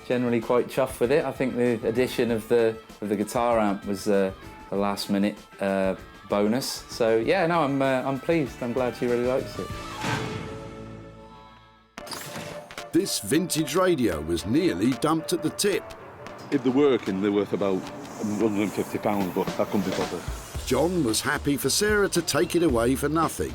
generally quite chuffed with it. I think the addition of the guitar amp was a last-minute bonus. So yeah, no, I'm pleased. I'm glad she really likes it. This vintage radio was nearly dumped at the tip. If they're working, they're worth about £150, but I couldn't be bothered. John was happy for Sarah to take it away for nothing.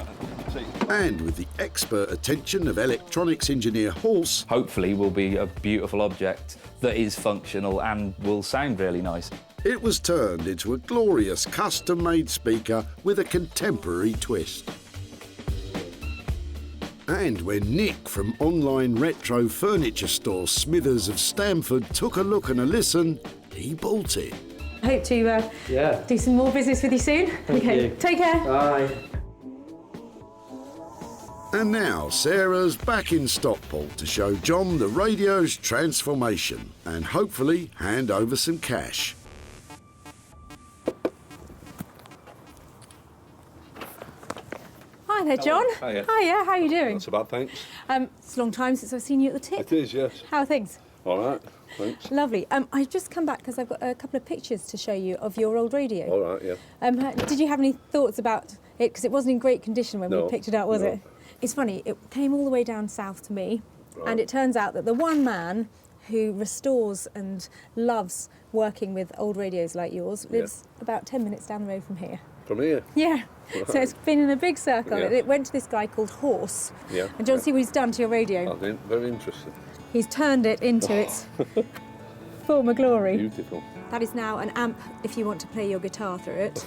And with the expert attention of electronics engineer Horse, hopefully will be a beautiful object that is functional and will sound really nice. It was turned into a glorious custom-made speaker with a contemporary twist. And when Nick from online retro furniture store Smithers of Stamford took a look and a listen, he bought it. I hope to do some more business with you soon. Thank you. Take care. Bye. And now Sarah's back in Stockport to show John the radio's transformation and hopefully hand over some cash. Hi there, John. Hiya. Hiya, how are you doing? Not so bad, thanks. It's a long time since I've seen you at the tip. It is, yes. How are things? All right, thanks. Lovely. I've just come back because I've got a couple of pictures to show you of your old radio. All right, yeah. Did you have any thoughts about it? Because it wasn't in great condition when we picked it up, was it? It's funny, it came all the way down south to me, and it turns out that the one man who restores and loves working with old radios like yours lives about 10 minutes down the road from here. From here? Yeah. Right. So it's been in a big circle. Yeah. It went to this guy called Horse. Yeah. And do you want to see what he's done to your radio? I think very interesting. He's turned it into its former glory. Beautiful. That is now an amp if you want to play your guitar through it.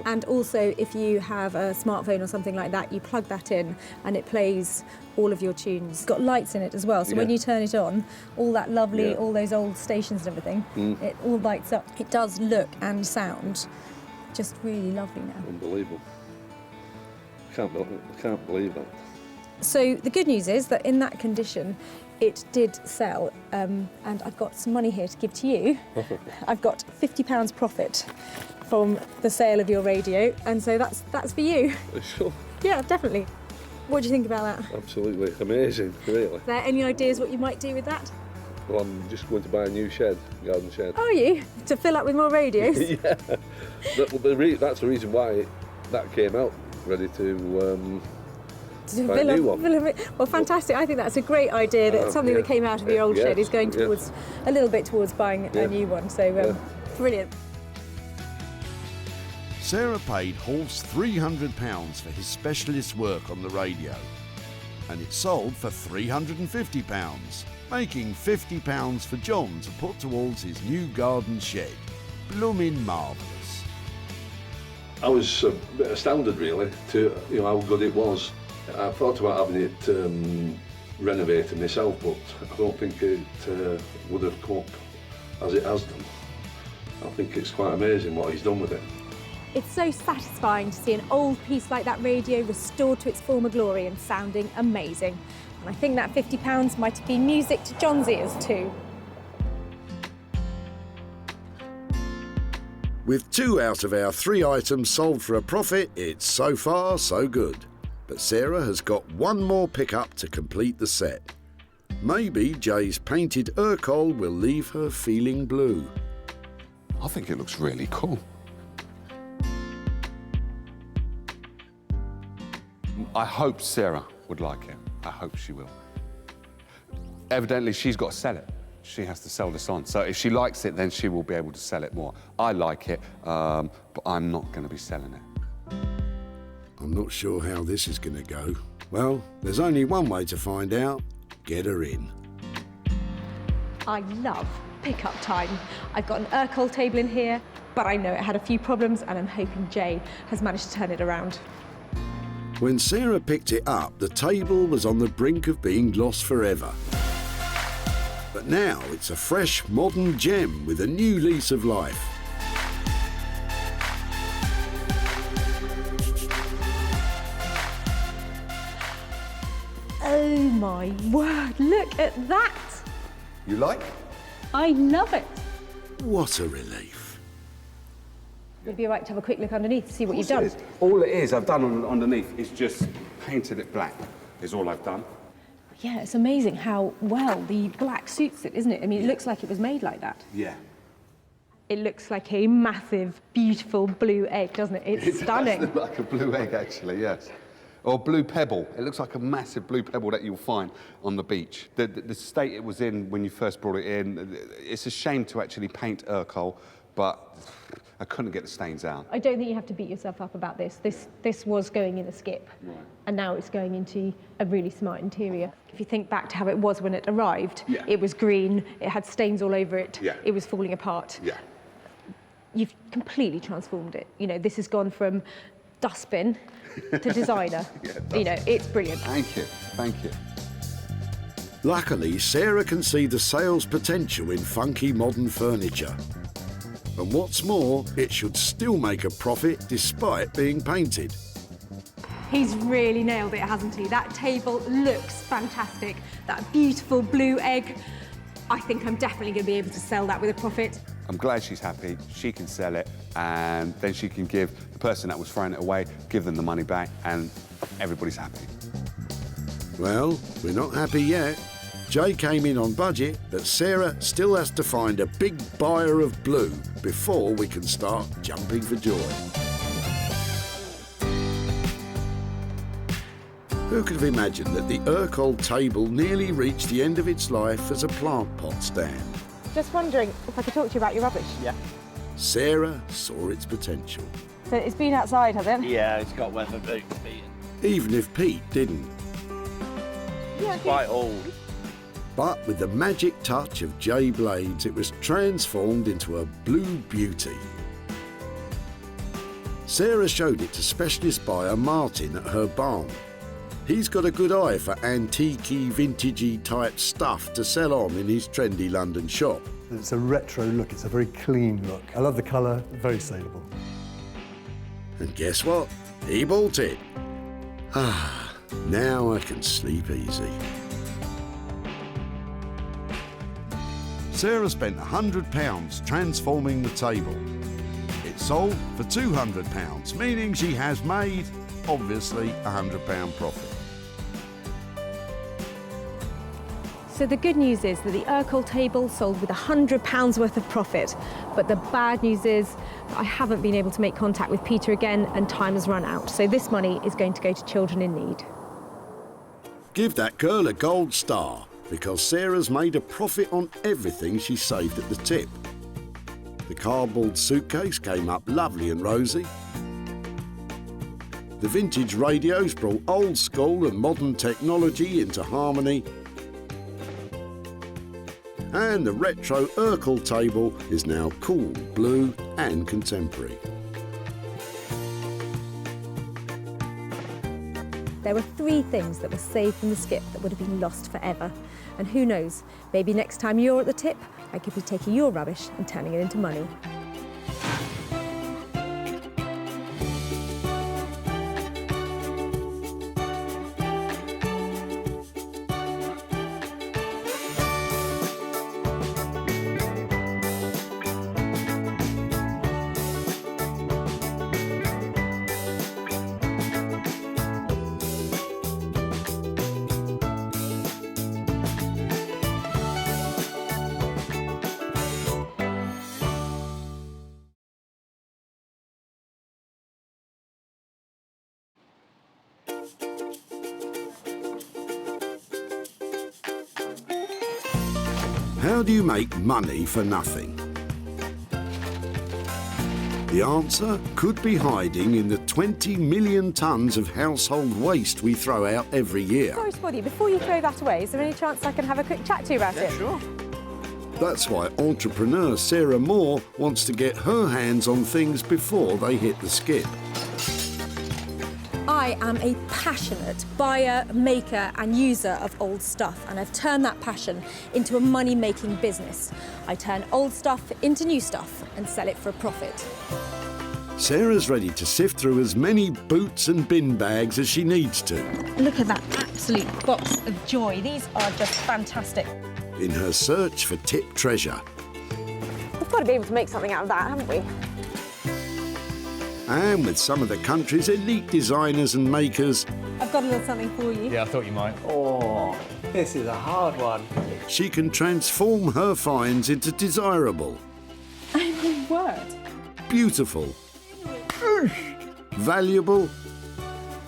And also if you have a smartphone or something like that, you plug that in and it plays all of your tunes. It's got lights in it as well, so when you turn it on, all that lovely, all those old stations and everything, it all lights up. It does look and sound just really lovely now. Unbelievable. I can't believe that. So the good news is that in that condition, it did sell, and I've got some money here to give to you. I've got £50 profit from the sale of your radio, and so that's for you. Sure. Yeah, definitely. What do you think about that? Absolutely amazing, really. Are there any ideas what you might do with that? Well, I'm just going to buy a new shed, garden shed. Are you? To fill up with more radios? Yeah. That's the reason why that came out, ready to buy a new one. Well, fantastic. I think that's a great idea, that something that came out of your old shed is going towards, a little bit towards buying a new one. So, brilliant. Sarah paid Horse £300 for his specialist work on the radio, and it sold for £350, making £50 for John to put towards his new garden shed. Bloomin' marvellous. I was a bit astounded really to how good it was. I thought about having it renovated myself, but I don't think it would have come up as it has done. I think it's quite amazing what he's done with it. It's so satisfying to see an old piece like that radio restored to its former glory and sounding amazing. And I think that £50 might have been music to John's ears too. With 2 out of our 3 items sold for a profit, it's so far so good. But Sarah has got one more pickup to complete the set. Maybe Jay's painted Urkel will leave her feeling blue. I think it looks really cool. I hope Sarah would like it. I hope she will. Evidently, she's got to sell it. She has to sell this on. So if she likes it, then she will be able to sell it more. I like it, but I'm not going to be selling it. I'm not sure how this is going to go. Well, there's only one way to find out. Get her in. I love pickup time. I've got an Urkel table in here, but I know it had a few problems and I'm hoping Jay has managed to turn it around. When Sarah picked it up, the table was on the brink of being lost forever. But now it's a fresh, modern gem with a new lease of life. Oh my word, look at that! You like? I love it. What a relief. It'd be all right to have a quick look underneath to see what you've done. All it is I've done underneath is just painted it black, is all I've done. Yeah, it's amazing how well the black suits it, isn't it? I mean, it looks like it was made like that. Yeah. It looks like a massive, beautiful blue egg, doesn't it? It's stunning. It does look like a blue egg, actually, yes. Or a blue pebble. It looks like a massive blue pebble that you'll find on the beach. The state it was in when you first brought it in, it's a shame to actually paint Urkel, but I couldn't get the stains out. I don't think you have to beat yourself up about this. This was going in a skip, Right. and now it's going into a really smart interior. If you think back to how it was when it arrived, Yeah. it was green, it had stains all over it, Yeah. it was falling apart. Yeah. You've completely transformed it. You know, this has gone from dustbin to designer. You know, it's brilliant. Thank you, thank you. Luckily, Sarah can see the sales potential in funky modern furniture. And what's more, it should still make a profit despite being painted. He's really nailed it, hasn't he? That table looks fantastic. That beautiful blue egg. I think I'm definitely going to be able to sell that with a profit. I'm glad she's happy, she can sell it, and then she can give the person that was throwing it away, give them the money back, and everybody's happy. Well, we're not happy yet. Jay came in on budget, but Sarah still has to find a big buyer of blue before we can start jumping for joy. Who could have imagined that the Urkel table nearly reached the end of its life as a plant pot stand? Just wondering if I could talk to you about your rubbish. Yeah. Sarah saw its potential. So it's been outside, has it? Yeah, it's got weather beaten. Even if Pete didn't. Yeah, It's quite old. But with the magic touch of Jay Blades, it was transformed into a blue beauty. Sarah showed it to specialist buyer Martin at her barn. He's got a good eye for antique-y, vintagey type stuff to sell on in his trendy London shop. It's a retro look, it's a very clean look. I love the colour, very saleable. And guess what? He bought it. Ah, now I can sleep easy. Sarah spent £100 transforming the table. It sold for £200, meaning she has made, obviously, £100 profit. So the good news is that the Urkel table sold with £100 worth of profit. But the bad news is I haven't been able to make contact with Peter again and time has run out. So this money is going to go to children in need. Give that girl a gold star, because Sarah's made a profit on everything she saved at the tip. The cardboard suitcase came up lovely and rosy. The vintage radios brought old school and modern technology into harmony. And the retro Urkel table is now cool, blue and contemporary. There were 3 things that were saved from the skip that would have been lost forever. And who knows, maybe next time you're at the tip, I could be taking your rubbish and turning it into money. How do you make money for nothing? The answer could be hiding in the 20 million tonnes of household waste we throw out every year. Sorry, Spoddy, before you throw that away, is there any chance I can have a quick chat to you about it? Sure. That's why entrepreneur Sarah Moore wants to get her hands on things before they hit the skip. I am a passionate buyer, maker and user of old stuff, and I've turned that passion into a money-making business. I turn old stuff into new stuff and sell it for a profit. Sarah's ready to sift through as many boots and bin bags as she needs to. Look at that absolute box of joy. These are just fantastic. In her search for tip treasure. We've got to be able to make something out of that, haven't we? And with some of the country's elite designers and makers, I've got a little something for you. Yeah, I thought you might. Oh, this is a hard one. she can transform her finds into desirable, Oh my word. beautiful, valuable,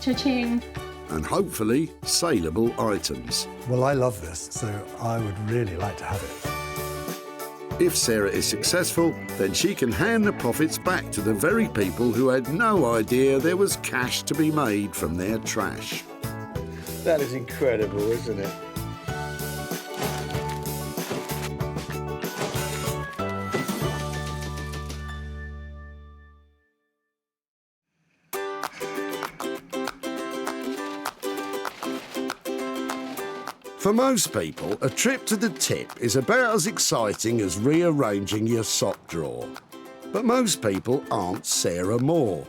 Cha-ching. and hopefully saleable items. Well, I love this, so I would really like to have it. If Sarah is successful, then she can hand the profits back to the very people who had no idea there was cash to be made from their trash. That is incredible, isn't it? For most people, a trip to the tip is about as exciting as rearranging your sock drawer. But most people aren't Sarah Moore.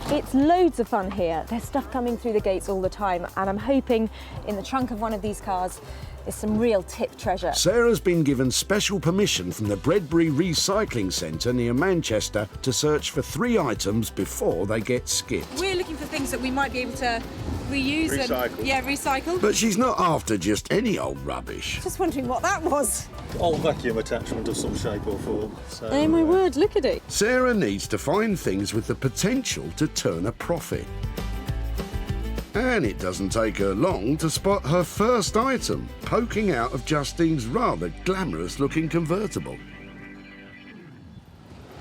It's loads of fun here. There's stuff coming through the gates all the time, and I'm hoping in the trunk of one of these cars is some real tip treasure. Sarah's been given special permission from the Bredbury Recycling Centre near Manchester to search for 3 items before they get skipped. We're looking for things that we might be able to reuse and recycle. But she's not after just any old rubbish. Just wondering what that was. Old vacuum attachment of some shape or form. So, Oh my word, look at it. Sarah needs to find things with the potential to turn a profit. And it doesn't take her long to spot her first item poking out of Justine's rather glamorous-looking convertible.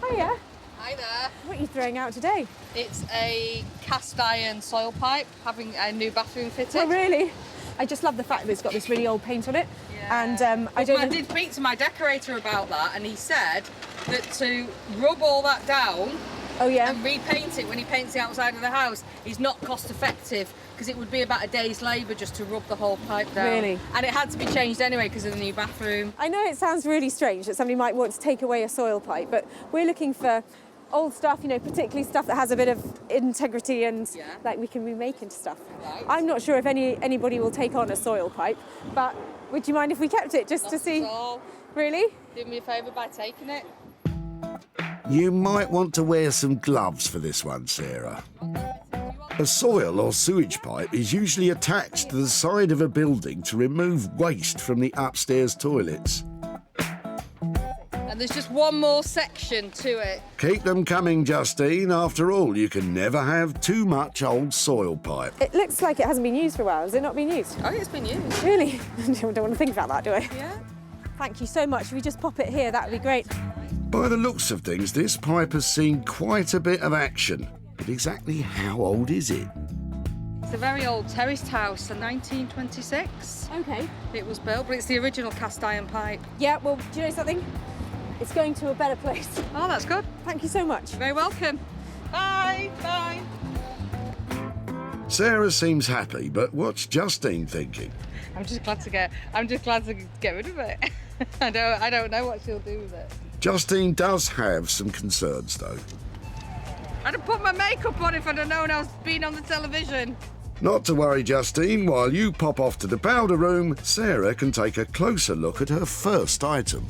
Hiya. Hi there. What are you throwing out today? It's a cast iron soil pipe, having a new bathroom fitted. Oh, really? I just love the fact that it's got this really old paint on it. Yeah. And I don't I know... did speak to my decorator about that, and he said that to rub all that down and repaint it when he paints the outside of the house is not cost effective, because it would be about a day's labour just to rub the whole pipe down. Really? And it had to be changed anyway because of the new bathroom. I know it sounds really strange that somebody might want to take away a soil pipe, but we're looking for old stuff, you know, particularly stuff that has a bit of integrity and like we can remake into stuff. Right. I'm not sure if anybody will take on a soil pipe, but would you mind if we kept it just to see? Not at all. Really? Do me a favour by taking it. You might want to wear some gloves for this one, Sarah. A soil or sewage pipe is usually attached to the side of a building to remove waste from the upstairs toilets. And there's just one more section to it. Keep them coming, Justine. After all, you can never have too much old soil pipe. It looks like it hasn't been used for a while. Has it not been used? Oh, it's been used. Really? I don't want to think about that, do I? Yeah. Thank you so much. If we just pop it here, that would be great. By the looks of things, this pipe has seen quite a bit of action. But exactly how old is it? It's a very old terraced house, in 1926. Okay. It was built, but it's the original cast iron pipe. Yeah, well, do you know something? It's going to a better place. Oh, that's good. Thank you so much. You're very welcome. Bye. Bye. Sarah seems happy, but what's Justine thinking? I'm just glad to get rid of it. I don't know what she'll do with it. Justine does have some concerns, though. I'd have put my makeup on if I'd have known I was being on the television. Not to worry, Justine. While you pop off to the powder room, Sarah can take a closer look at her first item.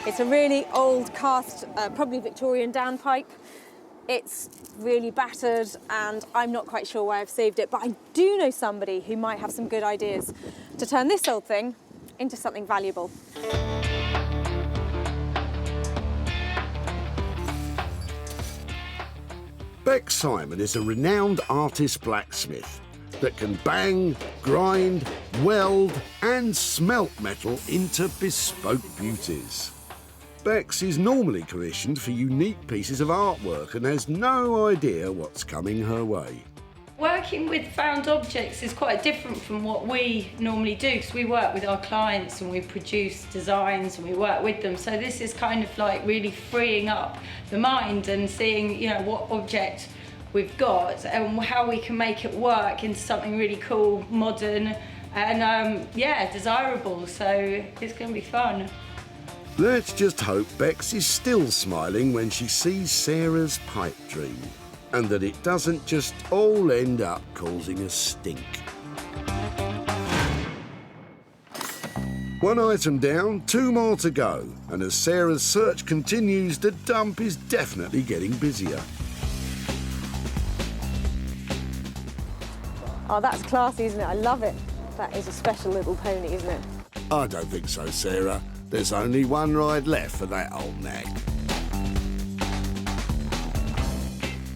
It's a really old cast, probably Victorian downpipe. It's really battered and I'm not quite sure why I've saved it, but I do know somebody who might have some good ideas to turn this old thing into something valuable. Beck Simon is a renowned artist blacksmith that can bang, grind, weld and smelt metal into bespoke beauties. Beck's is normally commissioned for unique pieces of artwork and has no idea what's coming her way. Working with found objects is quite different from what we normally do, because we work with our clients and we produce designs and we work with them. So this is kind of like really freeing up the mind and seeing, you know, what object we've got and how we can make it work into something really cool, modern and yeah, desirable. So it's going to be fun. Let's just hope Bex is still smiling when she sees Sarah's pipe dream, and that it doesn't just all end up causing a stink. One item down, 2 more to go, and as Sarah's search continues, the dump is definitely getting busier. Oh, that's classy, isn't it? I love it. That is a special little pony, isn't it? I don't think so, Sarah. There's only one ride left for that old nag.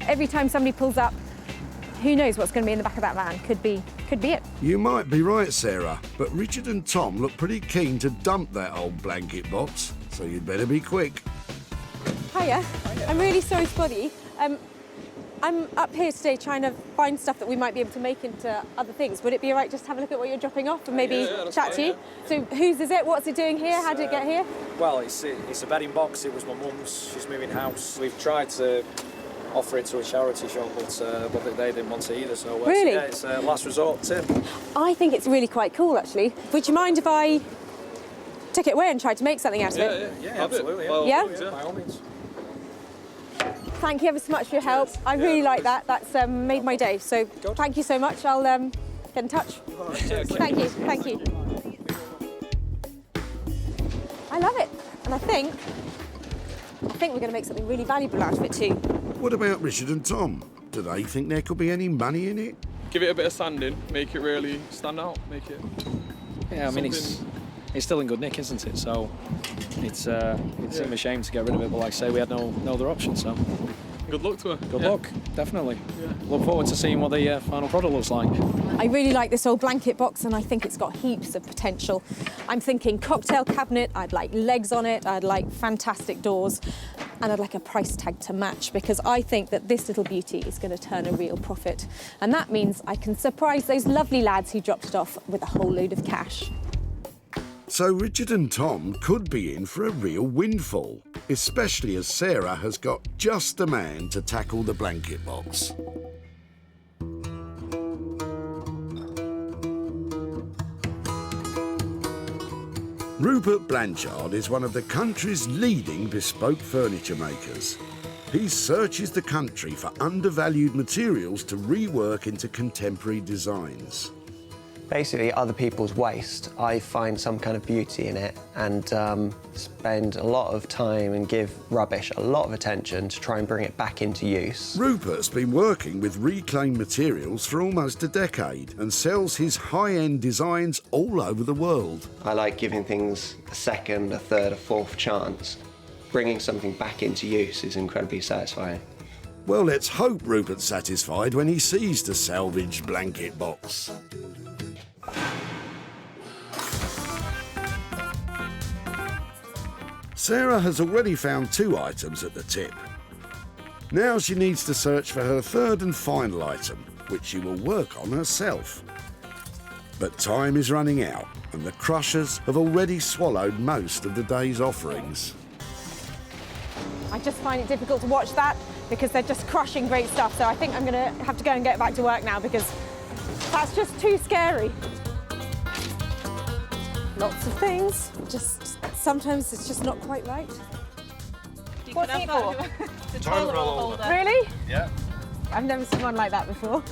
Every time somebody pulls up, who knows what's going to be in the back of that van? Could be it. You might be right, Sarah, but Richard and Tom look pretty keen to dump that old blanket box, so you'd better be quick. Hiya. I'm really sorry to bother you. I'm up here today trying to find stuff that we might be able to make into other things. Would it be all right just to have a look at what you're dropping off and maybe chat to you? So whose is it? What's it doing here? How did it get here? Well, it's a bedding box. It was my mum's. She's moving house. We've tried to offer it to a charity shop, but they didn't want to either. So really? Yeah, it's a last resort tip. I think it's really quite cool, actually. Would you mind if I took it away and tried to make something out of it? Yeah, absolutely. Yeah? By all means. Thank you ever so much for your help. I really like that. That's made my day. So thank you so much. I'll get in touch. Thank you. Thank you. I love it. And I think we're going to make something really valuable out of it too. What about Richard and Tom? Do they think there could be any money in it? Give it a bit of sanding, make it really stand out, make it... Yeah, I mean, it's still in good nick, isn't it? So it's a shame to get rid of it, but like I say, we had no other option, so... Good luck to her. Good luck, definitely. Yeah. Look forward to seeing what the final product looks like. I really like this old blanket box and I think it's got heaps of potential. I'm thinking cocktail cabinet, I'd like legs on it, I'd like fantastic doors, and I'd like a price tag to match because I think that this little beauty is going to turn a real profit. And that means I can surprise those lovely lads who dropped it off with a whole load of cash. So Richard and Tom could be in for a real windfall, especially as Sarah has got just the man to tackle the blanket box. Rupert Blanchard is one of the country's leading bespoke furniture makers. He searches the country for undervalued materials to rework into contemporary designs. Basically, other people's waste, I find some kind of beauty in it and spend a lot of time and give rubbish a lot of attention to try and bring it back into use. Rupert's been working with reclaimed materials for almost a decade and sells his high-end designs all over the world. I like giving things a second, a third, a fourth chance. Bringing something back into use is incredibly satisfying. Well, let's hope Rupert's satisfied when he sees the salvaged blanket box. Sarah has already found 2 items at the tip. Now she needs to search for her third and final item, which she will work on herself. But time is running out, and the crushers have already swallowed most of the day's offerings. I just find it difficult to watch that because they're just crushing great stuff. So I think I'm gonna have to go and get back to work now because that's just too scary. Lots of things, just sometimes it's just not quite right. What's it for? The toilet roll holder. Really? Yeah. I've never seen one like that before.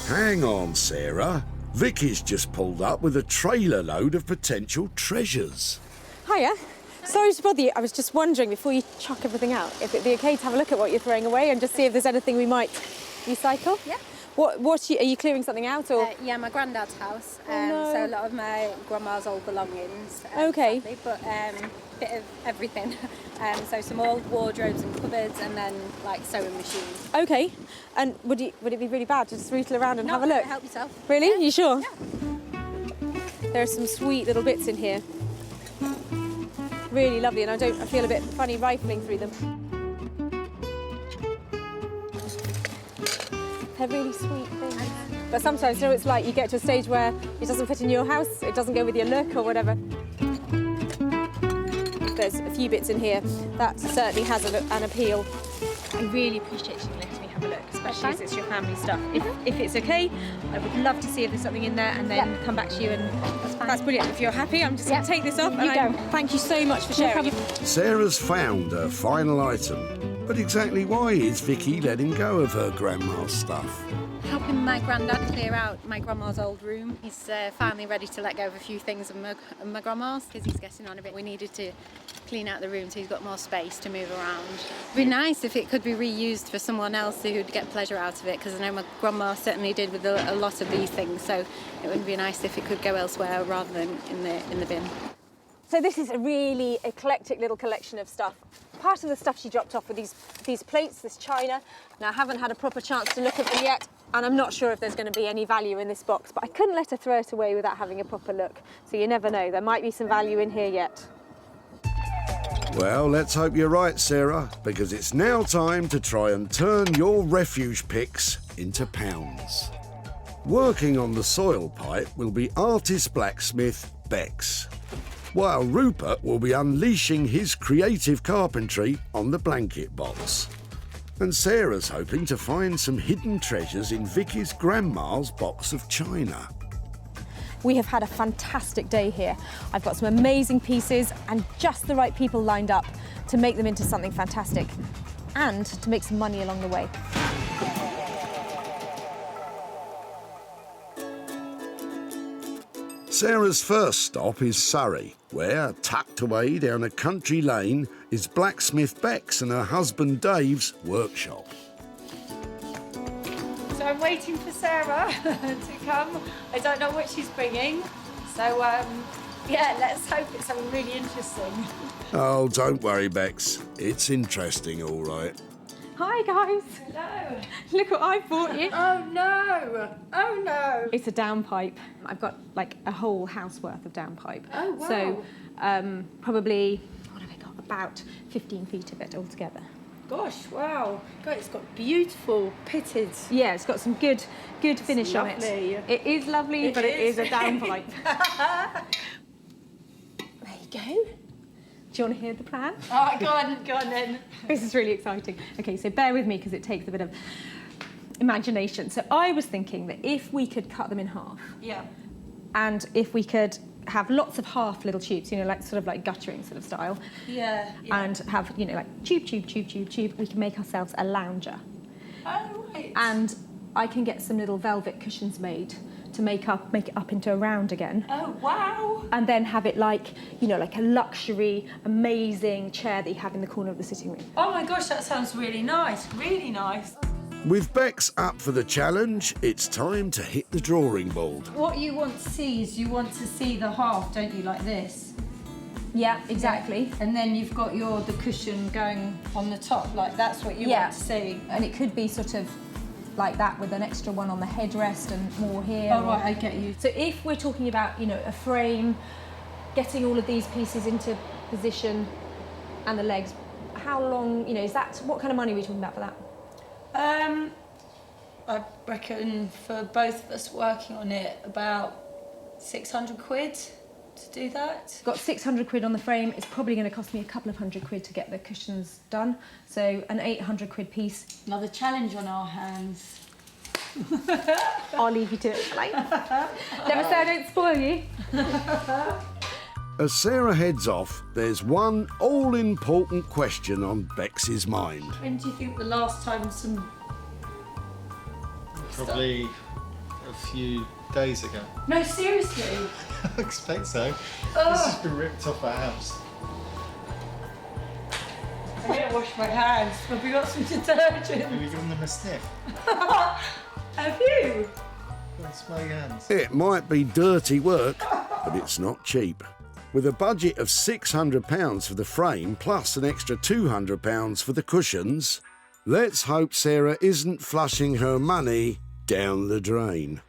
Hang on, Sarah. Vicky's just pulled up with a trailer load of potential treasures. Hiya. Sorry to bother you. I was just wondering, before you chuck everything out, if it'd be okay to have a look at what you're throwing away and just see if there's anything we might recycle? Yeah. Are you clearing something out, or? Yeah, my granddad's house. No. So a lot of my grandma's old belongings. Okay. Sadly, but bit of everything. So some old wardrobes and cupboards, and then like sewing machines. Okay. And would it be really bad to just rootle around and have a look? Help yourself. Really? Yeah. You sure? Yeah. There are some sweet little bits in here. Really lovely, and I feel a bit funny rifling through them. They're really sweet things. But sometimes, you know, it's like you get to a stage where it doesn't fit in your house, it doesn't go with your look or whatever. There's a few bits in here that certainly has an appeal. I really appreciate you letting me have a look, especially as it's your family stuff. If it's okay, I would love to see if there's something in there and then come back to you, and that's brilliant. If you're happy, I'm just going to take this off. Thank you so much for sharing. Sarah's found her final item. But exactly why is Vicky letting go of her grandma's stuff? Helping my granddad clear out my grandma's old room. He's finally ready to let go of a few things of my grandma's because he's getting on a bit. We needed to clean out the room so he's got more space to move around. It'd be nice if it could be reused for someone else who'd get pleasure out of it, because I know my grandma certainly did with a lot of these things, so it would be nice if it could go elsewhere rather than in the bin. So this is a really eclectic little collection of stuff. Part of the stuff she dropped off with these plates, this china. Now, I haven't had a proper chance to look at them yet, and I'm not sure if there's going to be any value in this box, but I couldn't let her throw it away without having a proper look. So you never know, there might be some value in here yet. Well, let's hope you're right, Sarah, because it's now time to try and turn your refuge picks into pounds. Working on the soil pipe will be artist blacksmith Bex, while Rupert will be unleashing his creative carpentry on the blanket box. And Sarah's hoping to find some hidden treasures in Vicky's grandma's box of china. We have had a fantastic day here. I've got some amazing pieces and just the right people lined up to make them into something fantastic and to make some money along the way. Sarah's first stop is Surrey, where, tucked away down a country lane, is blacksmith Bex and her husband Dave's workshop. So I'm waiting for Sarah to come. I don't know what she's bringing. So, yeah, let's hope it's something really interesting. Oh, don't worry, Bex. It's interesting, all right. Hi, guys. Hello. Look what I brought you. Oh, no. Oh, no. It's a downpipe. I've got like a whole house worth of downpipe. Oh, wow. So probably, what have I got? About 15 feet of it altogether. Gosh, wow. God, it's got beautiful pitted. Yeah, it's got some good finish on it. It is lovely, but it is a downpipe. There you go. Do you want to hear the plan? Oh, go on then. This is really exciting. Okay, so bear with me because it takes a bit of imagination. So I was thinking that if we could cut them in half. Yeah. And if we could have lots of half little tubes, you know, like sort of like guttering sort of style. Yeah. And have, you know, like tube, we can make ourselves a lounger. Oh, right. And I can get some little velvet cushions made to make it up into a round again. Oh, wow. And then have it like, you know, like a luxury, amazing chair that you have in the corner of the sitting room. Oh my gosh, that sounds really nice. Really nice. With Bex up for the challenge, it's time to hit the drawing board. What you want to see is you want to see the half, don't you, like this? Yeah, exactly. Yeah. And then you've got the cushion going on the top, like that's what you want to see. And it could be sort of like that with an extra one on the headrest and more here. Oh, right, I get you. So if we're talking about, you know, a frame, getting all of these pieces into position and the legs, how long, you know, what kind of money are we talking about for that? I reckon for both of us working on it, about 600 quid. to do that. Got 600 quid on the frame. It's probably going to cost me a couple of £100 to get the cushions done. So an 800 quid piece. Another challenge on our hands. I'll leave you to it, shall I? Never say I don't spoil you. As Sarah heads off, there's one all-important question on Bex's mind. When do you think the last time some... Probably a few days ago. No, seriously? I expect so. Ugh. This has been ripped off our house. I'm going to wash my hands. Have we got some detergent? Have you given them a sniff? Have you? Go and smell your hands. It might be dirty work, but it's not cheap. With a budget of £600 for the frame plus an extra £200 for the cushions, let's hope Sarah isn't flushing her money down the drain.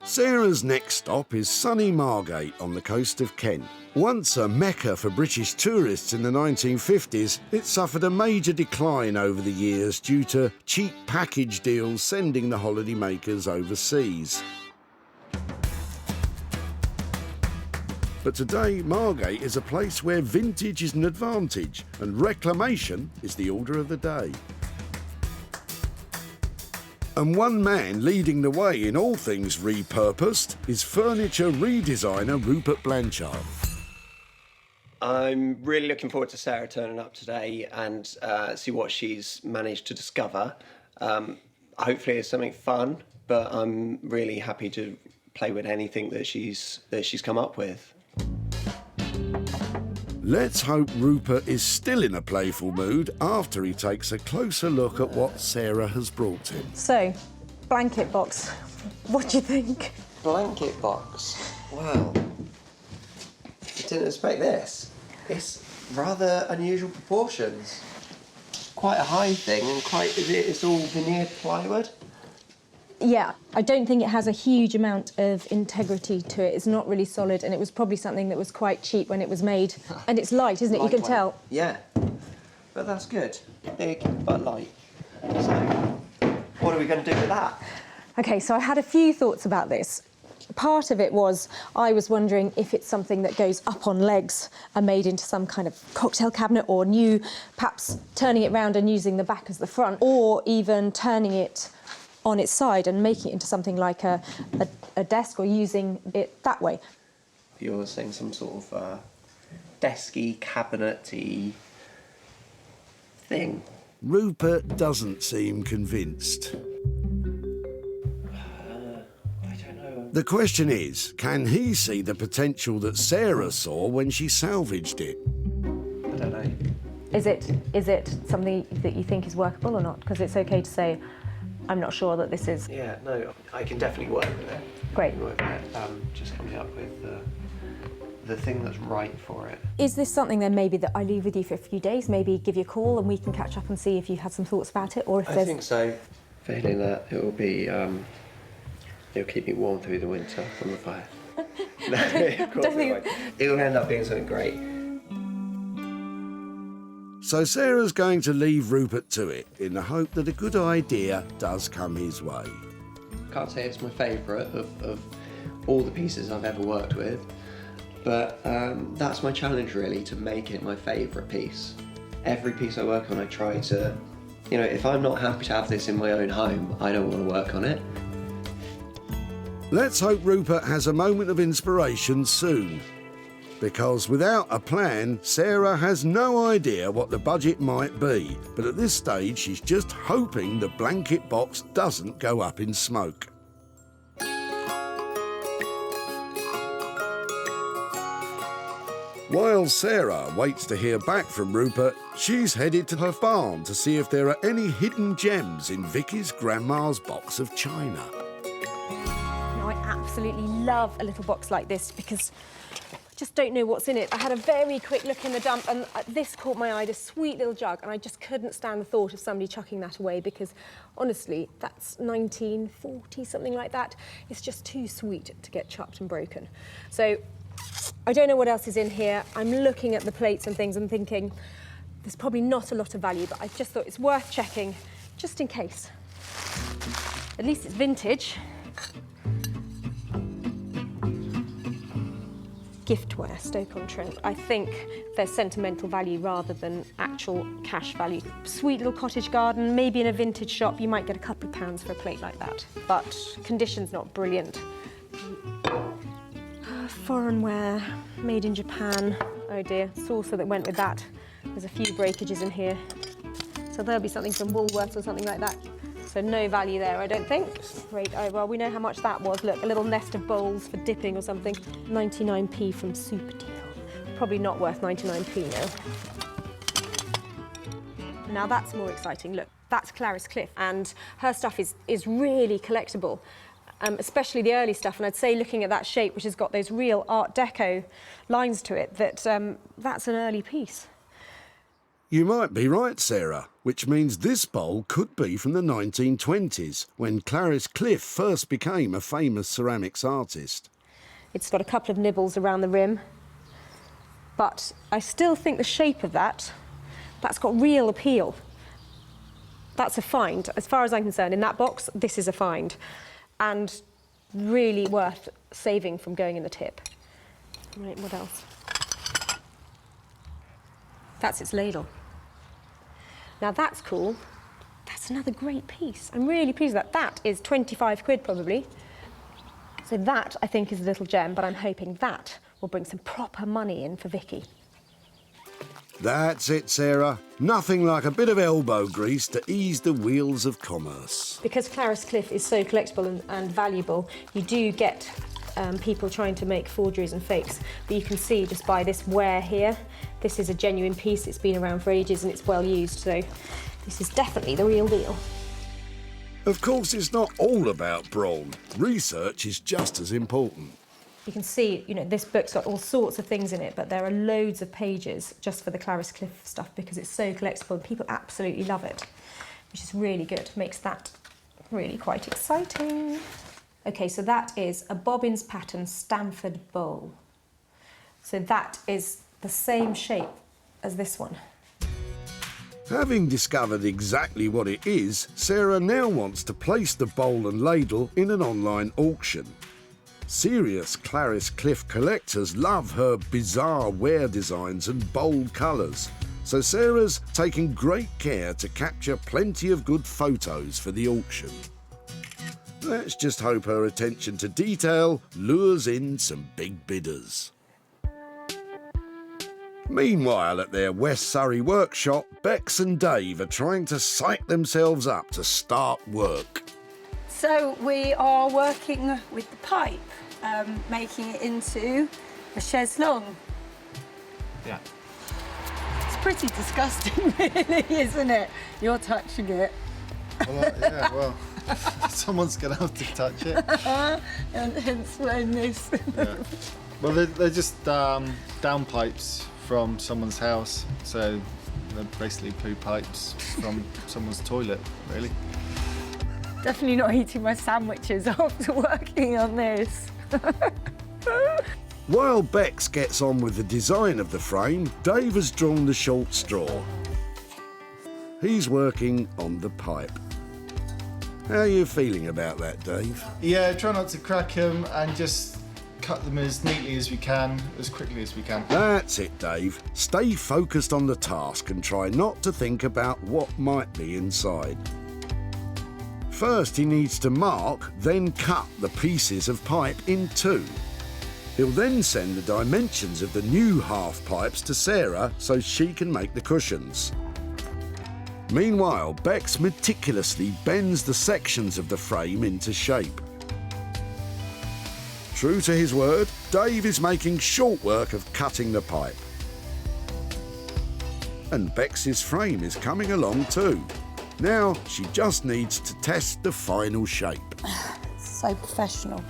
Sarah's next stop is sunny Margate on the coast of Kent. Once a mecca for British tourists in the 1950s, it suffered a major decline over the years due to cheap package deals sending the holidaymakers overseas. But today, Margate is a place where vintage is an advantage and reclamation is the order of the day. And one man leading the way in all things repurposed is furniture redesigner Rupert Blanchard. I'm really looking forward to Sarah turning up today and see what she's managed to discover. Hopefully it's something fun, but I'm really happy to play with anything that she's come up with. Let's hope Rupert is still in a playful mood after he takes a closer look at what Sarah has brought him. So, blanket box. What do you think? Blanket box? Wow. I didn't expect this. It's rather unusual proportions. Quite a high thing and it's all veneered plywood. Yeah, I don't think it has a huge amount of integrity to it. It's not really solid, and it was probably something that was quite cheap when it was made. And it's light, isn't it? You can tell. Yeah, but that's good. Big but light. So, what are we going to do with that? OK, so I had a few thoughts about this. Part of it was I was wondering if it's something that goes up on legs and made into some kind of cocktail cabinet, or perhaps turning it round and using the back as the front, or even turning it on its side and making it into something like a desk, or using it that way. You're saying some sort of desky, cabinet-y thing. Rupert doesn't seem convinced. I don't know. The question is, can he see the potential that Sarah saw when she salvaged it? I don't know. Is it something that you think is workable or not? Because it's OK to say, I'm not sure that this is... Yeah, no, I can definitely work with it. Great. Work with it. Just coming up with the thing that's right for it. Is this something then maybe that I leave with you for a few days, maybe give you a call and we can catch up and see if you've had some thoughts about it, or if I there's... think so. Failing that, it will be... it'll keep me warm through the winter from the fire. No, of course it won't. It'll end up being something great. So Sarah's going to leave Rupert to it in the hope that a good idea does come his way. Can't say it's my favourite of all the pieces I've ever worked with, but that's my challenge really, to make it my favourite piece. Every piece I work on I try to, if I'm not happy to have this in my own home, I don't want to work on it. Let's hope Rupert has a moment of inspiration soon. Because without a plan, Sarah has no idea what the budget might be. But at this stage, she's just hoping the blanket box doesn't go up in smoke. While Sarah waits to hear back from Rupert, she's headed to her farm to see if there are any hidden gems in Vicky's grandma's box of china. I absolutely love a little box like this because just don't know what's in it. I had a very quick look in the dump and this caught my eye, this sweet little jug, and I just couldn't stand the thought of somebody chucking that away because, honestly, that's 1940, something like that. It's just too sweet to get chopped and broken. So I don't know what else is in here. I'm looking at the plates and things and thinking there's probably not a lot of value, but I just thought it's worth checking just in case. At least it's vintage. giftware, Stoke-on-Trent. I think there's sentimental value rather than actual cash value. Sweet little cottage garden, maybe in a vintage shop, you might get a couple of pounds for a plate like that. But condition's not brilliant. Foreign wear, made in Japan. Oh dear, saucer that went with that. There's a few breakages in here. So there'll be something from Woolworths or something like that. So no value there, I don't think. Great, oh, well, we know how much that was. Look, a little nest of bowls for dipping or something. 99p from Super Deal. Probably not worth 99p now. Now that's more exciting. Look, that's Clarice Cliff, and her stuff is really collectible. Especially the early stuff, and I'd say looking at that shape, which has got those real Art Deco lines to it, that that's an early piece. You might be right, Sarah, which means this bowl could be from the 1920s, when Clarice Cliff first became a famous ceramics artist. It's got a couple of nibbles around the rim, but I still think the shape of that's got real appeal. That's a find. As far as I'm concerned, in that box, this is a find. And really worth saving from going in the tip. Right, what else? That's its ladle. Now that's cool. That's another great piece. I'm really pleased with that. That is 25 quid probably. So that, I think, is a little gem, but I'm hoping that will bring some proper money in for Vicky. That's it, Sarah. Nothing like a bit of elbow grease to ease the wheels of commerce. Because Clarice Cliff is so collectible and valuable, you do get people trying to make forgeries and fakes. But you can see just by this wear here, this is a genuine piece. It's been around for ages and it's well used, so this is definitely the real deal. Of course, it's not all about brawn. Research is just as important. You can see, you know, this book's got all sorts of things in it, but there are loads of pages just for the Clarice Cliff stuff because it's so collectible and people absolutely love it, which is really good. Makes that really quite exciting. Okay, so that is a Bobbins pattern Stamford bowl. So that is the same shape as this one. Having discovered exactly what it is, Sarah now wants to place the bowl and ladle in an online auction. Serious Clarice Cliff collectors love her bizarre wear designs and bold colours, so Sarah's taking great care to capture plenty of good photos for the auction. Let's just hope her attention to detail lures in some big bidders. Meanwhile, at their West Surrey workshop, Bex and Dave are trying to psych themselves up to start work. So we are working with the pipe, making it into a chaise longue. Yeah. It's pretty disgusting, really, isn't it? You're touching it. Well, yeah, well, someone's going to have to touch it. And hence when this. Yeah. Well, they're just downpipes from someone's house, so they're basically poo pipes from someone's toilet, really. Definitely not eating my sandwiches after working on this. While Bex gets on with the design of the frame, Dave has drawn the short straw. He's working on the pipe. How are you feeling about that, Dave? Yeah, try not to crack them and just cut them as neatly as we can, as quickly as we can. That's it, Dave. Stay focused on the task and try not to think about what might be inside. First, he needs to mark, then cut the pieces of pipe in two. He'll then send the dimensions of the new half pipes to Sarah so she can make the cushions. Meanwhile, Bex meticulously bends the sections of the frame into shape. True to his word, Dave is making short work of cutting the pipe. And Bex's frame is coming along too. Now she just needs to test the final shape. So professional.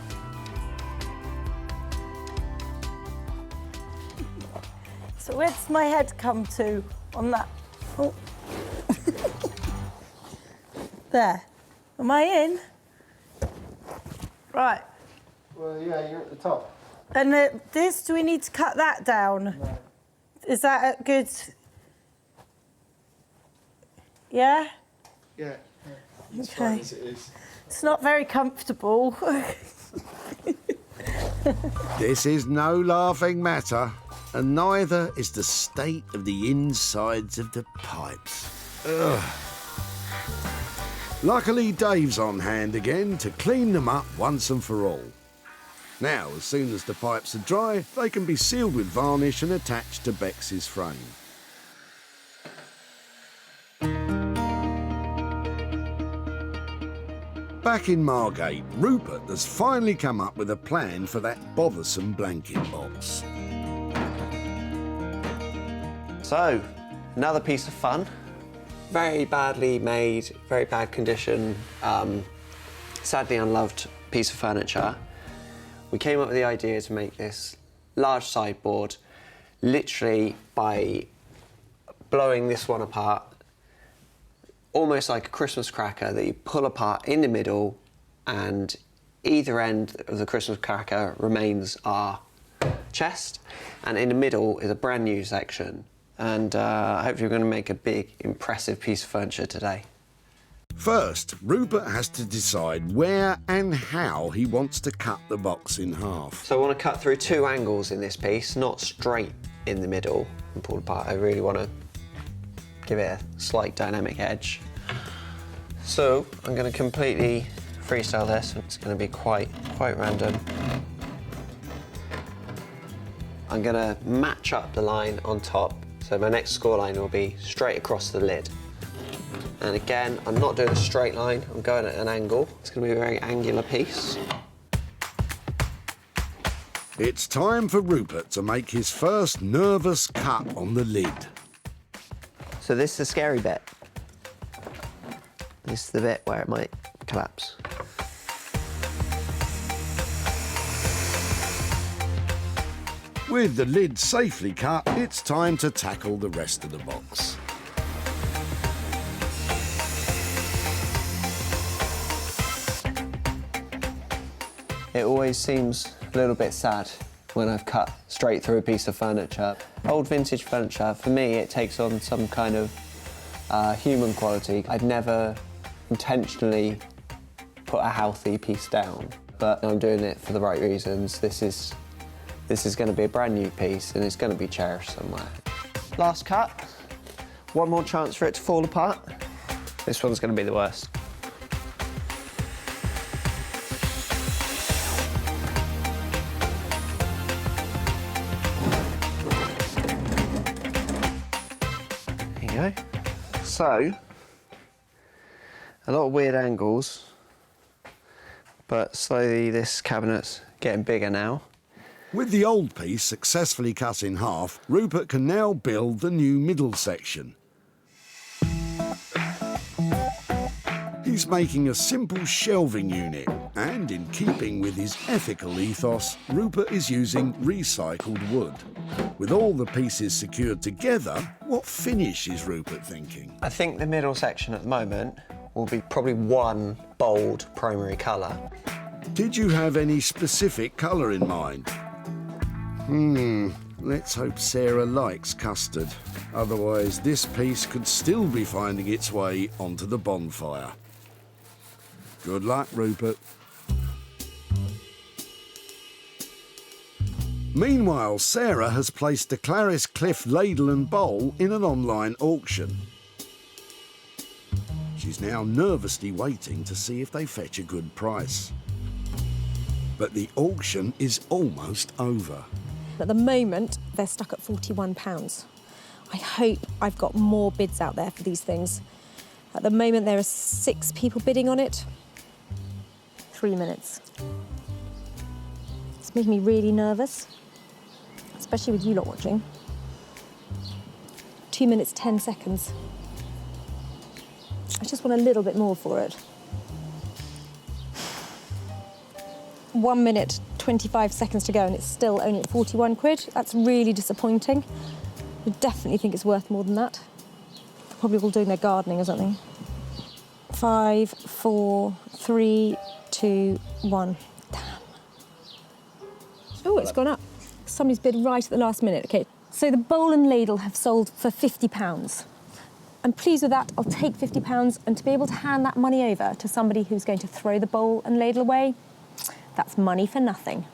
So where does my head come to on that? Oh. There. Am I in? Right. Well, yeah, you're at the top. And this, do we need to cut that down? No. Is that a good... Yeah? Yeah. It's Okay. fine as it is. It's not very comfortable. This is no laughing matter, and neither is the state of the insides of the pipes. Ugh. Luckily, Dave's on hand again to clean them up once and for all. Now, as soon as the pipes are dry, they can be sealed with varnish and attached to Bex's frame. Back in Margate, Rupert has finally come up with a plan for that bothersome blanket box. So, another piece of fun. Very badly made, very bad condition, sadly unloved piece of furniture. We came up with the idea to make this large sideboard literally by blowing this one apart, almost like a Christmas cracker that you pull apart in the middle, and either end of the Christmas cracker remains our chest, and in the middle is a brand new section. And hopefully we're going to make a big, impressive piece of furniture today. First, Rupert has to decide where and how he wants to cut the box in half. So I want to cut through 2 angles in this piece, not straight in the middle and pull apart. I really want to give it a slight dynamic edge. So I'm going to completely freestyle this. It's going to be quite random. I'm going to match up the line on top. So my next score line will be straight across the lid. And again, I'm not doing a straight line, I'm going at an angle. It's going to be a very angular piece. It's time for Rupert to make his first nervous cut on the lid. So this is the scary bit. This is the bit where it might collapse. With the lid safely cut, it's time to tackle the rest of the box. It always seems a little bit sad when I've cut straight through a piece of furniture. Old vintage furniture, for me, it takes on some kind of human quality. I'd never intentionally put a healthy piece down, but I'm doing it for the right reasons. This is going to be a brand new piece and it's going to be cherished somewhere. Last cut. One more chance for it to fall apart. This one's going to be the worst. There you go. So, a lot of weird angles, but slowly this cabinet's getting bigger now. With the old piece successfully cut in half, Rupert can now build the new middle section. He's making a simple shelving unit, and in keeping with his ethical ethos, Rupert is using recycled wood. With all the pieces secured together, what finish is Rupert thinking? I think the middle section at the moment will be probably one bold primary colour. Did you have any specific colour in mind? Let's hope Sarah likes custard. Otherwise, this piece could still be finding its way onto the bonfire. Good luck, Rupert. Meanwhile, Sarah has placed the Clarice Cliff ladle and bowl in an online auction. She's now nervously waiting to see if they fetch a good price. But the auction is almost over. At the moment, they're stuck at £41. I hope I've got more bids out there for these things. At the moment, there are 6 people bidding on it. 3 minutes. It's making me really nervous, especially with you lot watching. 2 minutes, 10 seconds. I just want a little bit more for it. 1 minute, 25 seconds to go, and it's still only at 41 quid. That's really disappointing. I definitely think it's worth more than that. Probably all doing their gardening or something. 5, 4, 3, 2, 1. Damn. Oh, it's gone up. Somebody's bid right at the last minute. Okay, so the bowl and ladle have sold for £50. I'm pleased with that. I'll take £50, and to be able to hand that money over to somebody who's going to throw the bowl and ladle away, that's money for nothing.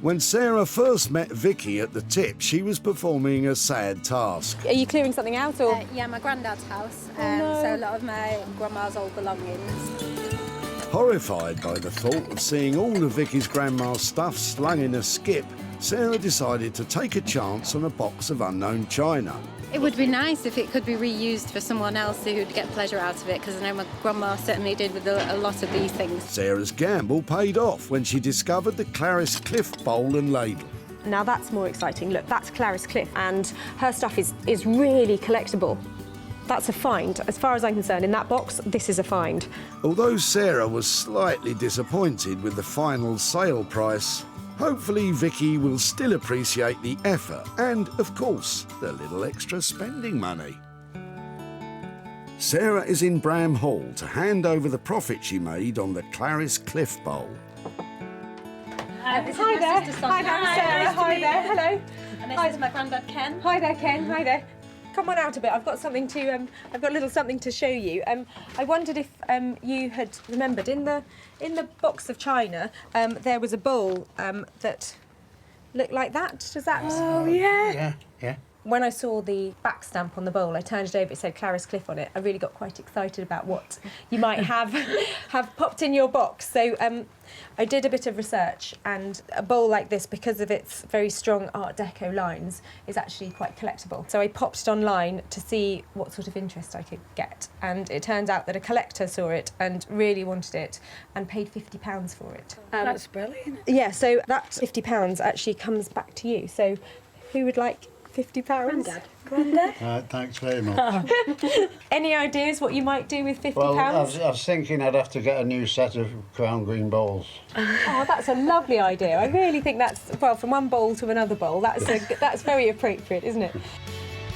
When Sarah first met Vicky at the tip, she was performing a sad task. Are you clearing something out or? Yeah, my granddad's house. no. So a lot of my grandma's old belongings. Horrified by the thought of seeing all of Vicky's grandma's stuff slung in a skip, Sarah decided to take a chance on a box of unknown china. It would be nice if it could be reused for someone else who would get pleasure out of it, because I know my grandma certainly did with a lot of these things. Sarah's gamble paid off when she discovered the Clarice Cliff bowl and ladle. Now that's more exciting. Look, that's Clarice Cliff, and her stuff is really collectible. That's a find. As far as I'm concerned, in that box, this is a find. Although Sarah was slightly disappointed with the final sale price, hopefully Vicky will still appreciate the effort and, of course, the little extra spending money. Sarah is in Bram Hall to hand over the profit she made on the Clarice Cliff bowl. Hi there. Hi there, Sarah. Hi there. Hello. And this is my granddad Ken. Hi there, Ken. Hi there. Come on out a bit. I've got something to. I've got a little something to show you. I wondered if you had remembered in the box of china there was a bowl that looked like that. Does that? Oh yeah. Yeah. When I saw the back stamp on the bowl, I turned it over. It said Clarice Cliff on it. I really got quite excited about what you might have popped in your box. So I did a bit of research, and a bowl like this, because of its very strong Art Deco lines, is actually quite collectible. So I popped it online to see what sort of interest I could get, and it turned out that a collector saw it and really wanted it and paid £50 for it. That's brilliant. Yeah, so that £50 actually comes back to you. So who would like £50? Grandad. Thanks very much. Any ideas what you might do with £50? Well, I was thinking I'd have to get a new set of crown green bowls. Oh, that's a lovely idea. I really think that's, well, from one bowl to another bowl, that's very appropriate, isn't it?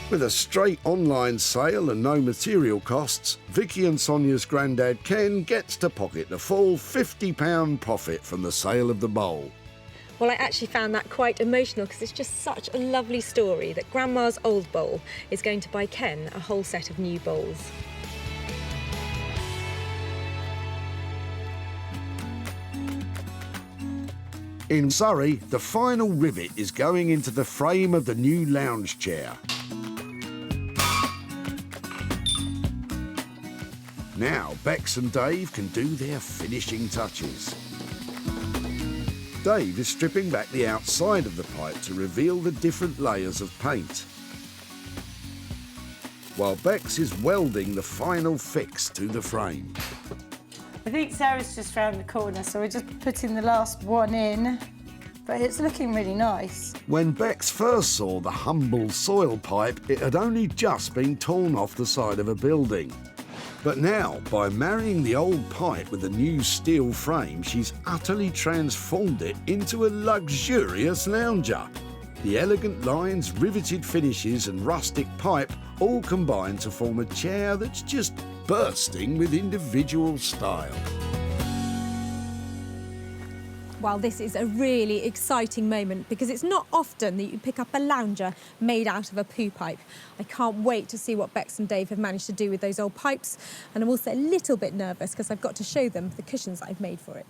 With a straight online sale and no material costs, Vicky and Sonia's granddad Ken gets to pocket the full £50 profit from the sale of the bowl. Well, I actually found that quite emotional because it's just such a lovely story that Grandma's old bowl is going to buy Ken a whole set of new bowls. In Surrey, the final rivet is going into the frame of the new lounge chair. Now, Bex and Dave can do their finishing touches. Dave is stripping back the outside of the pipe to reveal the different layers of paint, while Bex is welding the final fix to the frame. I think Sarah's just round the corner, so we're just putting the last one in, but it's looking really nice. When Bex first saw the humble soil pipe, it had only just been torn off the side of a building. But now, by marrying the old pipe with a new steel frame, she's utterly transformed it into a luxurious lounger. The elegant lines, riveted finishes and rustic pipe all combine to form a chair that's just bursting with individual style. Well, this is a really exciting moment because it's not often that you pick up a lounger made out of a poo pipe. I can't wait to see what Bex and Dave have managed to do with those old pipes, and I'm also a little bit nervous because I've got to show them the cushions that I've made for it.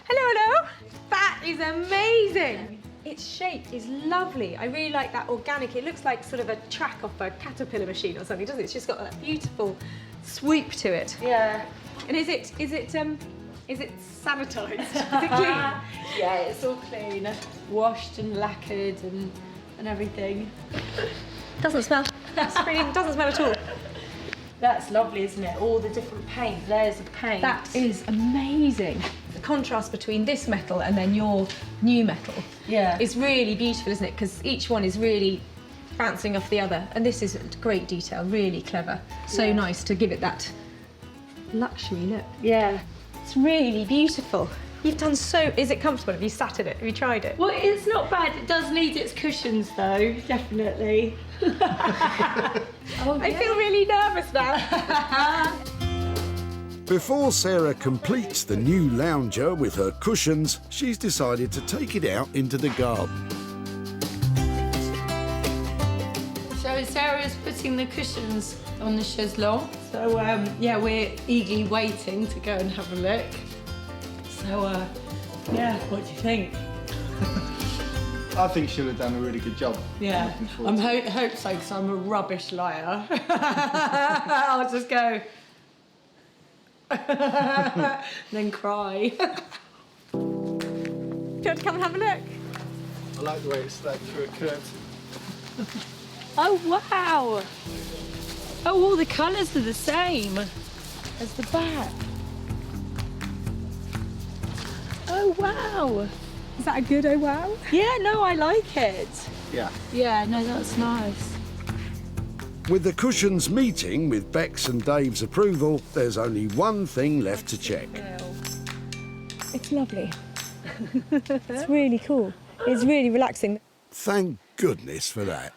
Hello. That is amazing. Its shape is lovely. I really like that organic. It looks like sort of a track off a caterpillar machine or something, doesn't it? It's just got that beautiful swoop to it. Yeah. And is it sanitised? Is it clean? Yeah, it's all clean, washed and lacquered and everything. Doesn't smell. Doesn't smell at all. That's lovely, isn't it? All the different paint, layers of paint. That is amazing. The contrast between this metal and then your new metal is really beautiful, isn't it? Because each one is really bouncing off the other. And this is great detail, really clever. So nice to give it that luxury look. Yeah. It's really beautiful. You've done so... Is it comfortable? Have you sat in it? Have you tried it? Well, it's not bad. It does need its cushions, though, definitely. I feel really nervous now. Before Sarah completes the new lounger with her cushions, she's decided to take it out into the garden. So Sarah's putting the cushions on the chaiselong. So, yeah, we're eagerly waiting to go and have a look. So, Yeah, what do you think? I think she'll have done a really good job. Yeah, I hope so, because I'm a rubbish liar. I'll just go... then cry. Do you want to come and have a look? I like the way it's like through a curtain. Oh, wow. Oh, all the colours are the same as the back. Oh, wow. Is that a good oh, wow? Yeah, no, I like it. Yeah. Yeah, no, that's nice. With the cushions meeting with Beck's and Dave's approval, there's only one thing left to check. It's lovely. It's really cool. It's really relaxing. Thank goodness for that.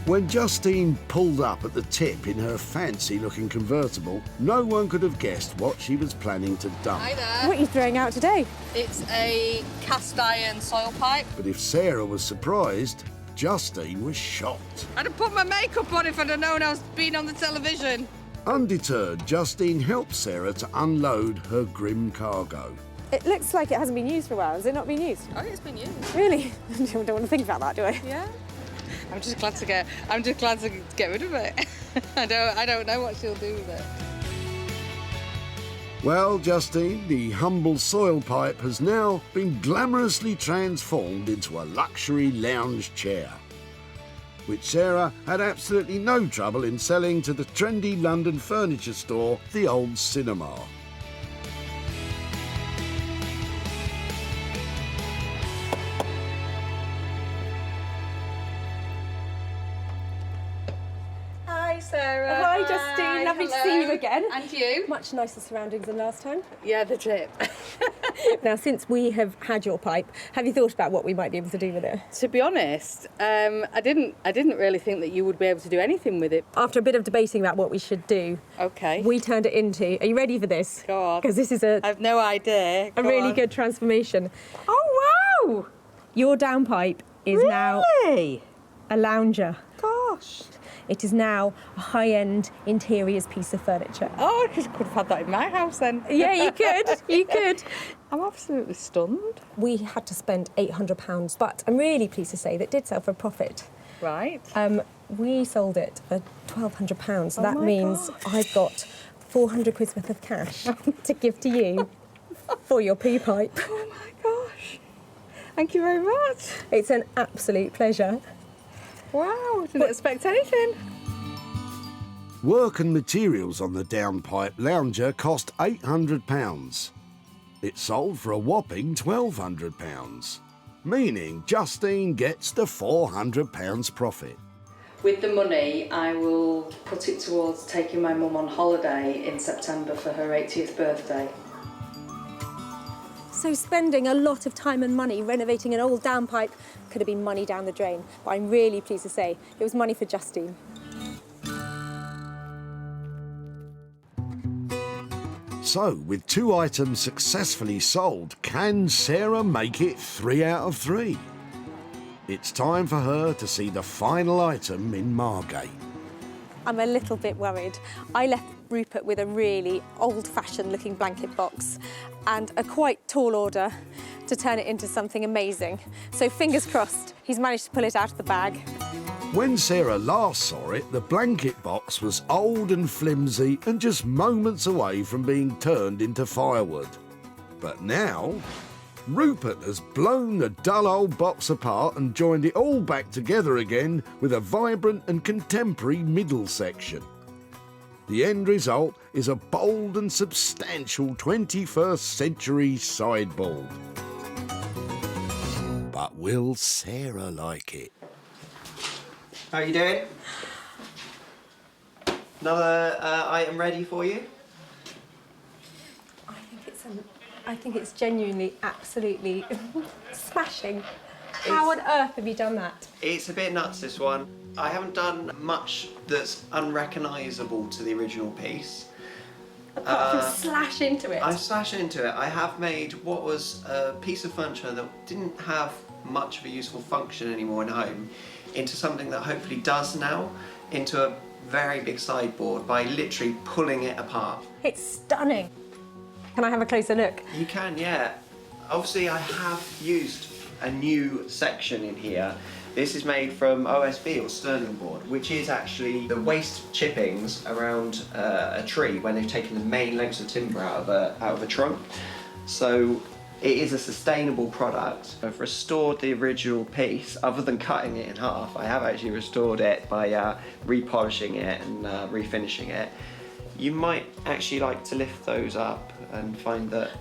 When Justine pulled up at the tip in her fancy-looking convertible, no one could have guessed what she was planning to dump. Hi there. What are you throwing out today? It's a cast iron soil pipe. But if Sarah was surprised, Justine was shocked. I'd have put my makeup on if I'd have known I was being on the television. Undeterred, Justine helped Sarah to unload her grim cargo. It looks like it hasn't been used for a while. Has it not been used? Oh, it's been used. Really? I don't want to think about that, do I? Yeah. I'm just glad to get rid of it. I don't know what she'll do with it. Well, Justine, the humble soil pipe has now been glamorously transformed into a luxury lounge chair, which Sarah had absolutely no trouble in selling to the trendy London furniture store, the Old Cinema. Hi, Sarah. Hi, Justine. Lovely to see you again. And you? Much nicer surroundings than last time. Yeah, the tip. Now, since we have had your pipe, have you thought about what we might be able to do with it? To be honest, I didn't really think that you would be able to do anything with it. After a bit of debating about what we should do, Okay. we turned it into... Are you ready for this? Go on. Because this is I've no idea. a Go really on. good transformation. Oh, wow! Your downpipe is now Really? a lounger. Gosh. It is now a high-end interiors piece of furniture. Oh, I could have had that in my house then. Yeah, you could. You could. I'm absolutely stunned. We had to spend £800, but I'm really pleased to say that it did sell for a profit. Right. We sold it for £1,200, so Oh that my means gosh. I've got 400 quid's worth of cash to give to you for your poo pipe. Oh my gosh. Thank you very much. It's an absolute pleasure. Wow, didn't expect anything. Work and materials on the downpipe lounger cost £800. It sold for a whopping £1,200, meaning Justine gets the £400 profit. With the money, I will put it towards taking my mum on holiday in September for her 80th birthday. So spending a lot of time and money renovating an old downpipe could have been money down the drain, but I'm really pleased to say it was money for Justine. So, with 2 items successfully sold, can Sarah make it 3 out of 3? It's time for her to see the final item in Margate. I'm a little bit worried. I left Rupert with a really old-fashioned looking blanket box and a quite tall order to turn it into something amazing. So fingers crossed, he's managed to pull it out of the bag. When Sarah last saw it, the blanket box was old and flimsy and just moments away from being turned into firewood. But now, Rupert has blown the dull old box apart and joined it all back together again with a vibrant and contemporary middle section. The end result is a bold and substantial 21st century sideboard. But will Sarah like it? How are you doing? Another item ready for you? I think it's genuinely, absolutely smashing. How on earth have you done that? It's a bit nuts, this one. I haven't done much that's unrecognisable to the original piece. Apart from slash into it. I slashed into it. I have made what was a piece of furniture that didn't have much of a useful function anymore in home into something that hopefully does now, into a very big sideboard by literally pulling it apart. It's stunning. Can I have a closer look? You can, yeah. Obviously, I have used a new section in here. This is made from OSB, or sterling board, which is actually the waste chippings around a tree when they've taken the main lengths of timber out of a trunk. So it is a sustainable product. I've restored the original piece. Other than cutting it in half, I have actually restored it by repolishing it and refinishing it. You might actually like to lift those up and find that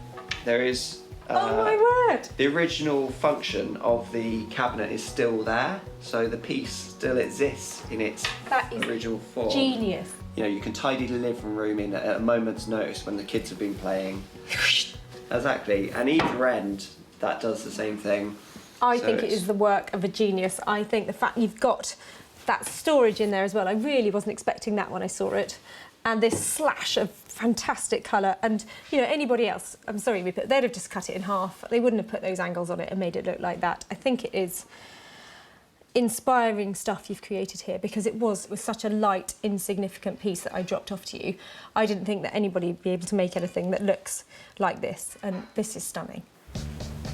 there is oh my word! The original function of the cabinet is still there, so the piece still exists in its original form. Genius. You know, you can tidy the living room in at a moment's notice when the kids have been playing. Exactly, and either end, that does the same thing. I think it is the work of a genius. I think the fact you've got that storage in there as well, I really wasn't expecting that when I saw it. And this slash of fantastic colour, and you know, anybody else, I'm sorry, they'd have just cut it in half. They wouldn't have put those angles on it and made it look like that. I think it is inspiring stuff you've created here, because it was such a light, insignificant piece that I dropped off to you. I didn't think that anybody would be able to make anything that looks like this, and this is stunning.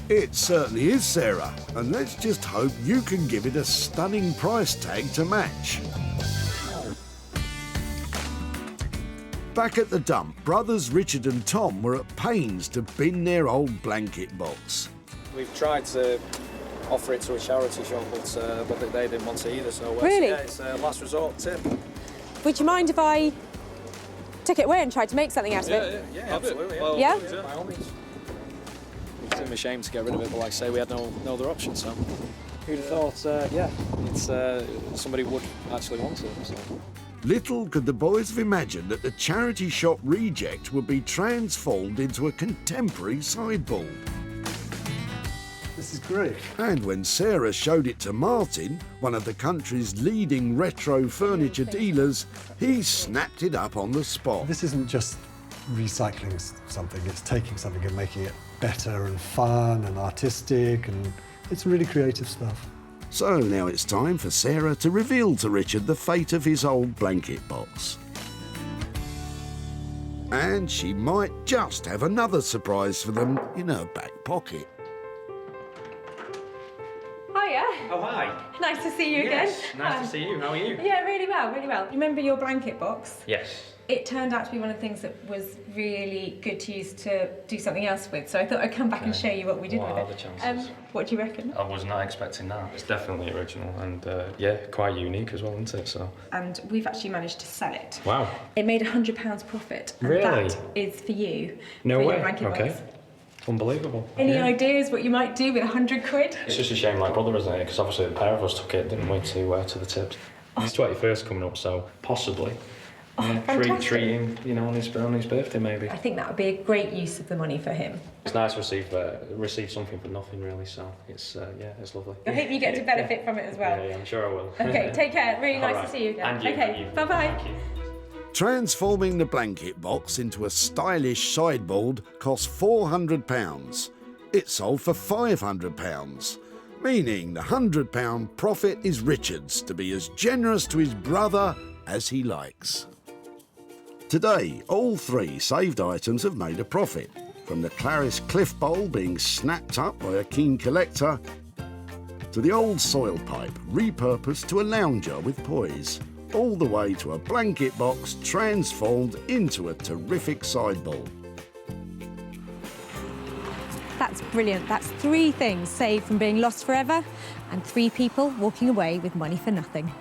It certainly is, Sarah, and let's just hope you can give it a stunning price tag to match. Back at the dump, brothers Richard and Tom were at pains to bin their old blanket box. We've tried to offer it to a charity shop, but they didn't want to either. So Really? Yeah, it's a last resort tip. Would you mind if I took it away and tried to make something out of it? Yeah, absolutely. Yeah? By all means. It's a shame to get rid of it, but like I say, we had no other option. So who'd have thought? Yeah, it's somebody would actually want it. So. Little could the boys have imagined that the charity shop reject would be transformed into a contemporary sideboard. This is great. And when Sarah showed it to Martin, one of the country's leading retro furniture dealers, he snapped it up on the spot. This isn't just recycling something, it's taking something and making it better and fun and artistic, and it's really creative stuff. So now it's time for Sarah to reveal to Richard the fate of his old blanket box. And she might just have another surprise for them in her back pocket. Hiya. Oh, hi. Nice to see you Yes, again. nice to see you. How are you? Yeah, really well, really well. You remember your blanket box? Yes. It turned out to be one of the things that was really good to use to do something else with, so I thought I'd come back and show you what we did What with are it. the chances? What do you reckon? I was not expecting that. It's definitely original and yeah, quite unique as well, isn't it? So. And we've actually managed to sell it. Wow. It made £100 profit. And Really? that is for you. No for way. Your blanket Okay. box. Unbelievable. Any Yeah. ideas what you might do with £100? It's just a shame, like brother, isn't it? Because obviously the pair of us took it, didn't we, to the tips. His 21st coming up, so possibly. Yeah, treat him, you know, on his birthday maybe. I think that would be a great use of the money for him. It's nice to receive something for nothing, really. So it's yeah, it's lovely. I hope you get to benefit from it as well. Yeah, I'm sure I will. Okay, take care. Really nice All to see you again. And you, okay, and you. bye-bye. Thank you. Transforming the blanket box into a stylish sideboard cost £400. It sold for £500, meaning the £100 profit is Richard's to be as generous to his brother as he likes. Today, all three saved items have made a profit, from the Clarice Cliff Bowl being snapped up by a keen collector, to the old soil pipe repurposed to a lounger with poise, all the way to a blanket box transformed into a terrific sideboard. That's brilliant. That's 3 things saved from being lost forever, and 3 people walking away with money for nothing.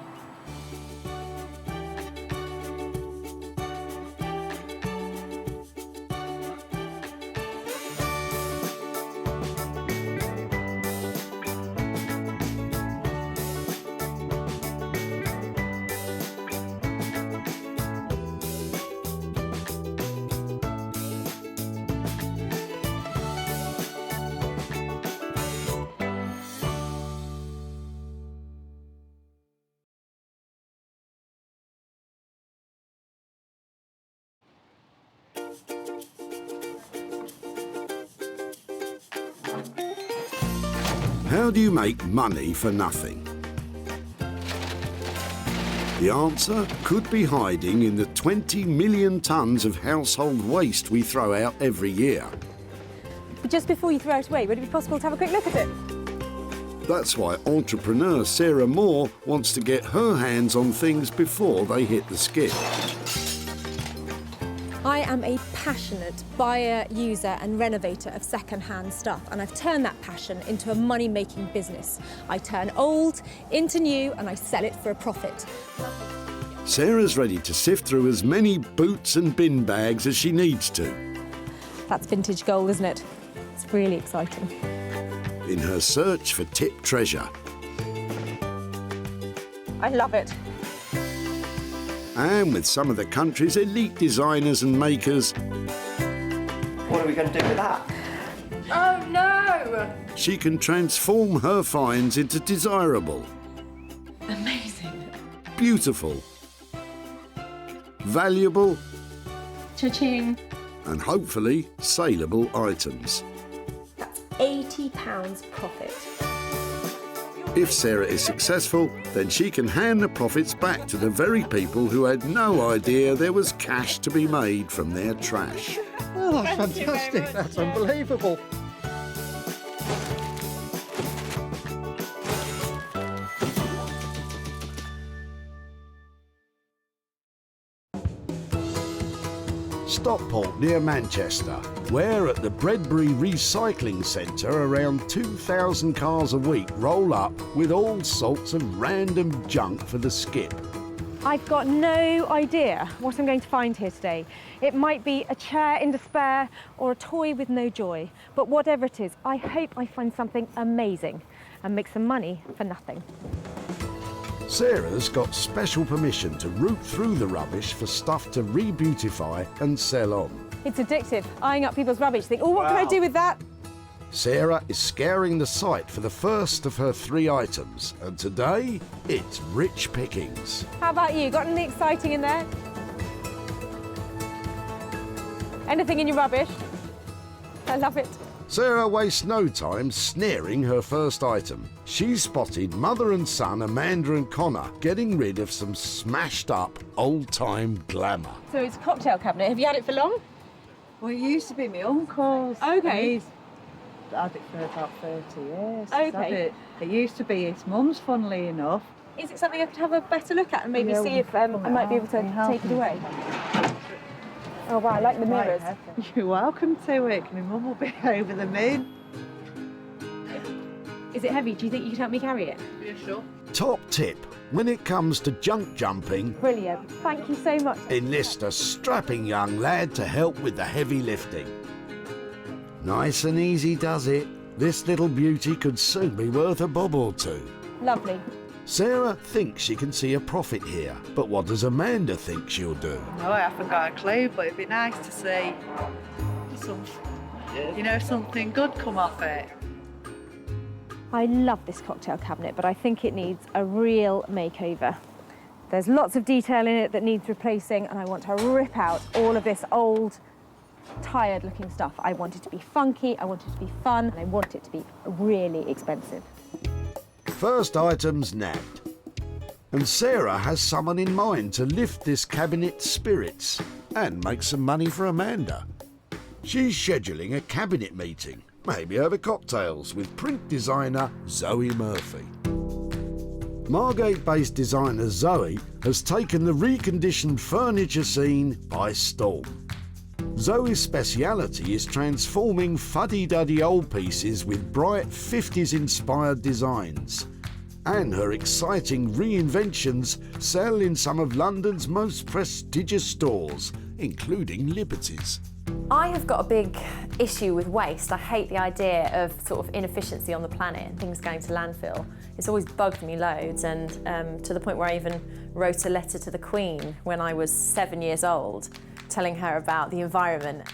How do you make money for nothing? The answer could be hiding in the 20 million tonnes of household waste we throw out every year. But just before you throw it away, would it be possible to have a quick look at it? That's why entrepreneur Sarah Moore wants to get her hands on things before they hit the skip. I am a passionate buyer, user and renovator of second-hand stuff, and I've turned that passion into a money-making business. I turn old into new and I sell it for a profit. Sarah's ready to sift through as many boots and bin bags as she needs to. That's vintage gold, isn't it? It's really exciting. In her search for tip treasure. I love it. And with some of the country's elite designers and makers, What are we going to do with that? Oh no! she can transform her finds into desirable, Amazing. beautiful, valuable, Cha-ching. and hopefully saleable items. £80 profit. If Sarah is successful, then she can hand the profits back to the very people who had no idea there was cash to be made from their trash. Oh, that's fantastic. That's unbelievable. Stockport near Manchester, where at the Bredbury Recycling Centre around 2,000 cars a week roll up with all sorts of random junk for the skip. I've got no idea what I'm going to find here today. It might be a chair in despair or a toy with no joy, but whatever it is, I hope I find something amazing and make some money for nothing. Sarah's got special permission to root through the rubbish for stuff to re-beautify and sell on. It's addictive, eyeing up people's rubbish, think, oh, what can I do with that? Sarah is scouring the site for the first of her 3 items, and today it's rich pickings. How about you? Got anything exciting in there? Anything in your rubbish? I love it. Sarah wastes no time snaring her first item. She's spotted mother and son Amanda and Connor getting rid of some smashed up old-time glamour. So it's a cocktail cabinet. Have you had it for long? Well, it used to be my uncle's. Okay. He's had it for about 30 years. Okay. He's had it. It used to be his mum's, funnily enough. Is it something I could have a better look at and maybe Yeah, see if I might be able to take it away? Oh wow, I like the mirrors. You're welcome to it. My mum will be over the moon. Is it heavy? Do you think you could help me carry it? Yeah, sure. Top tip, when it comes to junk jumping, Brilliant. Thank you so much. enlist a strapping young lad to help with the heavy lifting. Nice and easy does it. This little beauty could soon be worth a bob or two. Lovely. Sarah thinks she can see a profit here, but what does Amanda think she'll do? No, I haven't got a clue, but it'd be nice to see something good come off it. I love this cocktail cabinet, but I think it needs a real makeover. There's lots of detail in it that needs replacing, and I want to rip out all of this old, tired-looking stuff. I want it to be funky, I want it to be fun, and I want it to be really expensive. First item's nabbed. And Sarah has someone in mind to lift this cabinet's spirits and make some money for Amanda. She's scheduling a cabinet meeting, maybe over cocktails, with print designer Zoe Murphy. Margate-based designer Zoe has taken the reconditioned furniture scene by storm. Zoe's speciality is transforming fuddy-duddy old pieces with bright 50s-inspired designs. And her exciting reinventions sell in some of London's most prestigious stores, including Liberty's. I have got a big issue with waste. I hate the idea of sort of inefficiency on the planet and things going to landfill. It's always bugged me loads, and to the point where I even wrote a letter to the Queen when I was 7 years old, telling her about the environment.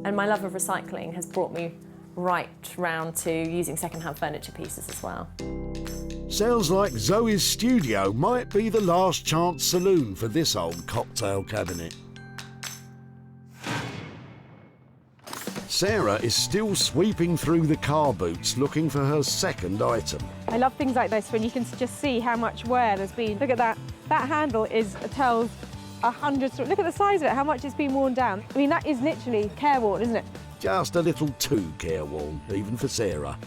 And my love of recycling has brought me right round to using second-hand furniture pieces as well. Sounds like Zoe's studio might be the last chance saloon for this old cocktail cabinet. Sarah is still sweeping through the car boots looking for her second item. I love things like this when you can just see how much wear there's been. Look at that. That handle tells 100 stories. Look at the size of it, how much it's been worn down. I mean, that is literally careworn, isn't it? Just a little too careworn, even for Sarah.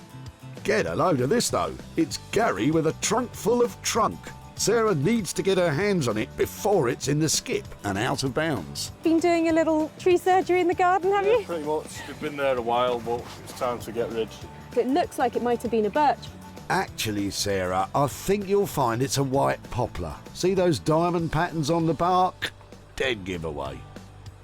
Get a load of this though. It's Gary with a trunk full of trunk. Sarah needs to get her hands on it before it's in the skip and out of bounds. Been doing a little tree surgery in the garden, have you? Pretty much. We've been there a while, but it's time to get rid. It looks like it might have been a birch. Actually, Sarah, I think you'll find it's a white poplar. See those diamond patterns on the bark? Dead giveaway.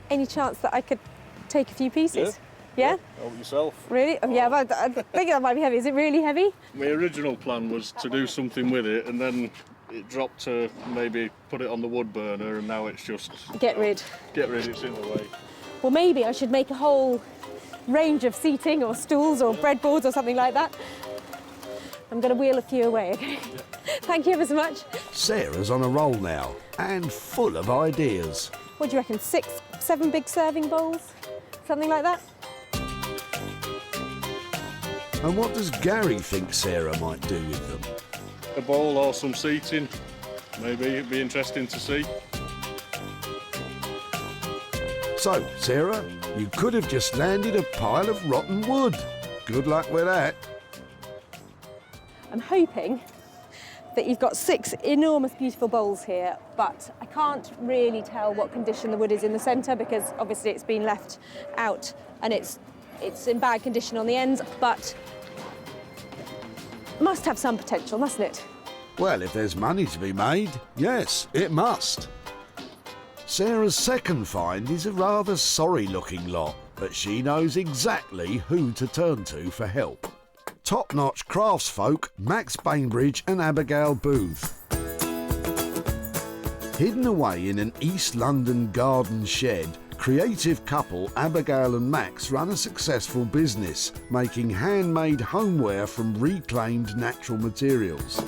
Any chance that I could take a few pieces? Yeah? Help yourself. Really? Oh, yeah, but I think that might be heavy. Is it really heavy? My original plan was to do something with it, and then it dropped to maybe put it on the wood burner, and now it's just... Get rid. Get rid, it's in the way. Well, maybe I should make a whole range of seating or stools or breadboards or something like that. I'm going to wheel a few away, okay? Thank you ever so much. Sarah's on a roll now, and full of ideas. What do you reckon, 6, 7 big serving bowls? Something like that? And what does Gary think Sarah might do with them? A bowl or some seating, maybe. It'd be interesting to see. So, Sarah, you could have just landed a pile of rotten wood. Good luck with that. I'm hoping that you've got 6 enormous, beautiful bowls here, but I can't really tell what condition the wood is in the centre because obviously it's been left out and it's in bad condition on the ends, but must have some potential, mustn't it? Well, if there's money to be made, yes, it must. Sarah's second find is a rather sorry-looking lot, but she knows exactly who to turn to for help. Top-notch craftsfolk Max Bainbridge and Abigail Booth. Hidden away in an East London garden shed, creative couple Abigail and Max run a successful business, making handmade homeware from reclaimed natural materials.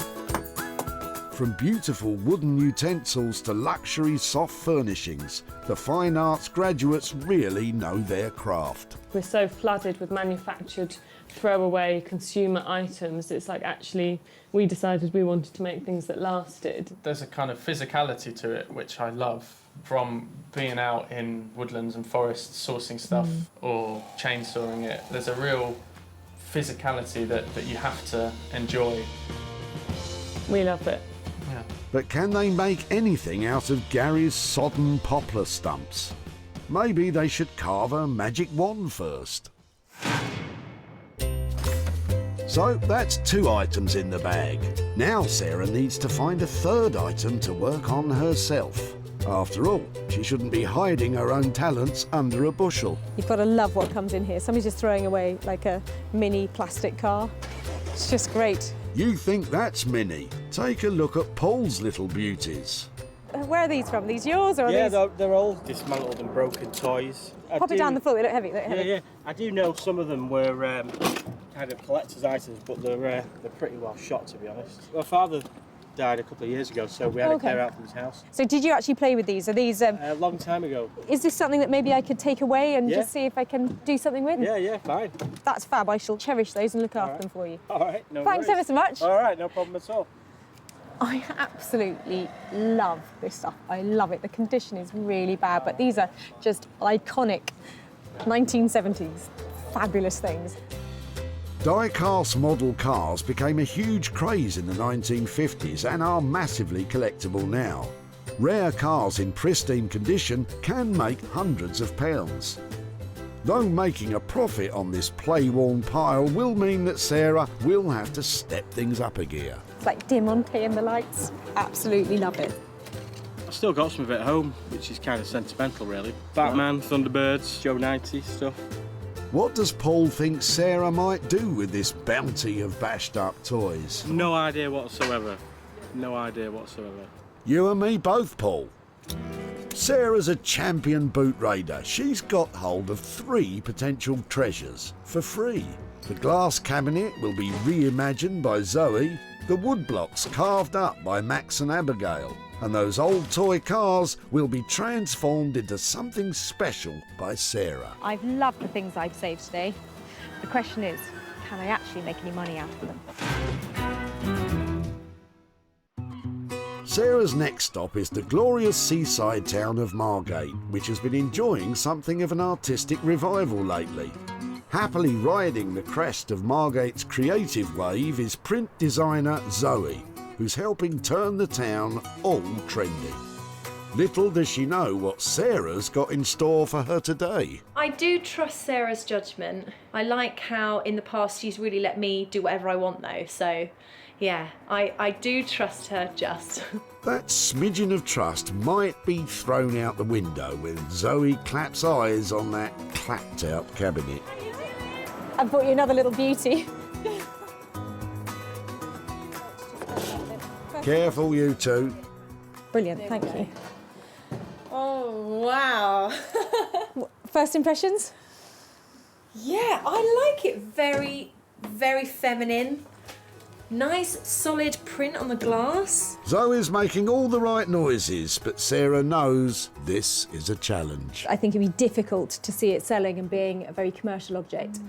From beautiful wooden utensils to luxury soft furnishings, the fine arts graduates really know their craft. We're so flooded with manufactured throwaway consumer items. It's like actually we decided we wanted to make things that lasted. There's a kind of physicality to it which I love, from being out in woodlands and forests sourcing stuff or chainsawing it. There's a real physicality that you have to enjoy. We love it. Yeah. But can they make anything out of Gary's sodden poplar stumps? Maybe they should carve a magic wand first. So that's 2 items in the bag. Now Sarah needs to find a 3rd item to work on herself. After all, she shouldn't be hiding her own talents under a bushel. You've got to love what comes in here. Somebody's just throwing away like a mini plastic car. It's just great. You think that's mini? Take a look at Paul's little beauties. Where are these from? These yours or are yeah, these? they're all dismantled and broken toys. Pop it down the floor, they look heavy, Yeah. I do know some of them were kind of collector's items, but they're pretty well shot, to be honest. My father died a couple of years ago, so we had to clear out from his house. So did you actually play with these? Are these... A long time ago. Is this something that maybe I could take away and just see if I can do something with? Yeah, fine. That's fab. I shall cherish those and look after them for you. All right, no Thanks worries. ever so much. All right, no problem at all. I absolutely love this stuff. I love it. The condition is really bad, but these are just iconic 1970s fabulous things. Die-cast model cars became a huge craze in the 1950s and are massively collectible now. Rare cars in pristine condition can make hundreds of pounds. Though making a profit on this play-worn pile will mean that Sarah will have to step things up a gear. It's like Diamante and the lights. Absolutely love it. I've still got some of it at home, which is kind of sentimental, really. Batman, Thunderbirds, Joe 90 stuff. What does Paul think Sarah might do with this bounty of bashed-up toys? No idea whatsoever. No idea whatsoever. You and me both, Paul. Sarah's a champion boot raider. She's got hold of 3 potential treasures for free. The glass cabinet will be reimagined by Zoe, the wood blocks carved up by Max and Abigail, And those old toy cars will be transformed into something special by Sarah. I've loved the things I've saved today. The question is, can I actually make any money out of them? Sarah's next stop is the glorious seaside town of Margate, which has been enjoying something of an artistic revival lately. Happily riding the crest of Margate's creative wave is print designer Zoe, who's helping turn the town all trendy. Little does she know what Sarah's got in store for her today. I do trust Sarah's judgment. I like how in the past she's really let me do whatever I want though, so yeah, I do trust her just. That smidgen of trust might be thrown out the window when Zoe claps eyes on that clapped out cabinet. I've brought you another little beauty. Careful, you two. Brilliant, thank you. Oh, wow. First impressions? Yeah, I like it very, very feminine. Nice, solid print on the glass. Zoe's making all the right noises, but Sarah knows this is a challenge. I think it'd be difficult to see it selling and being a very commercial object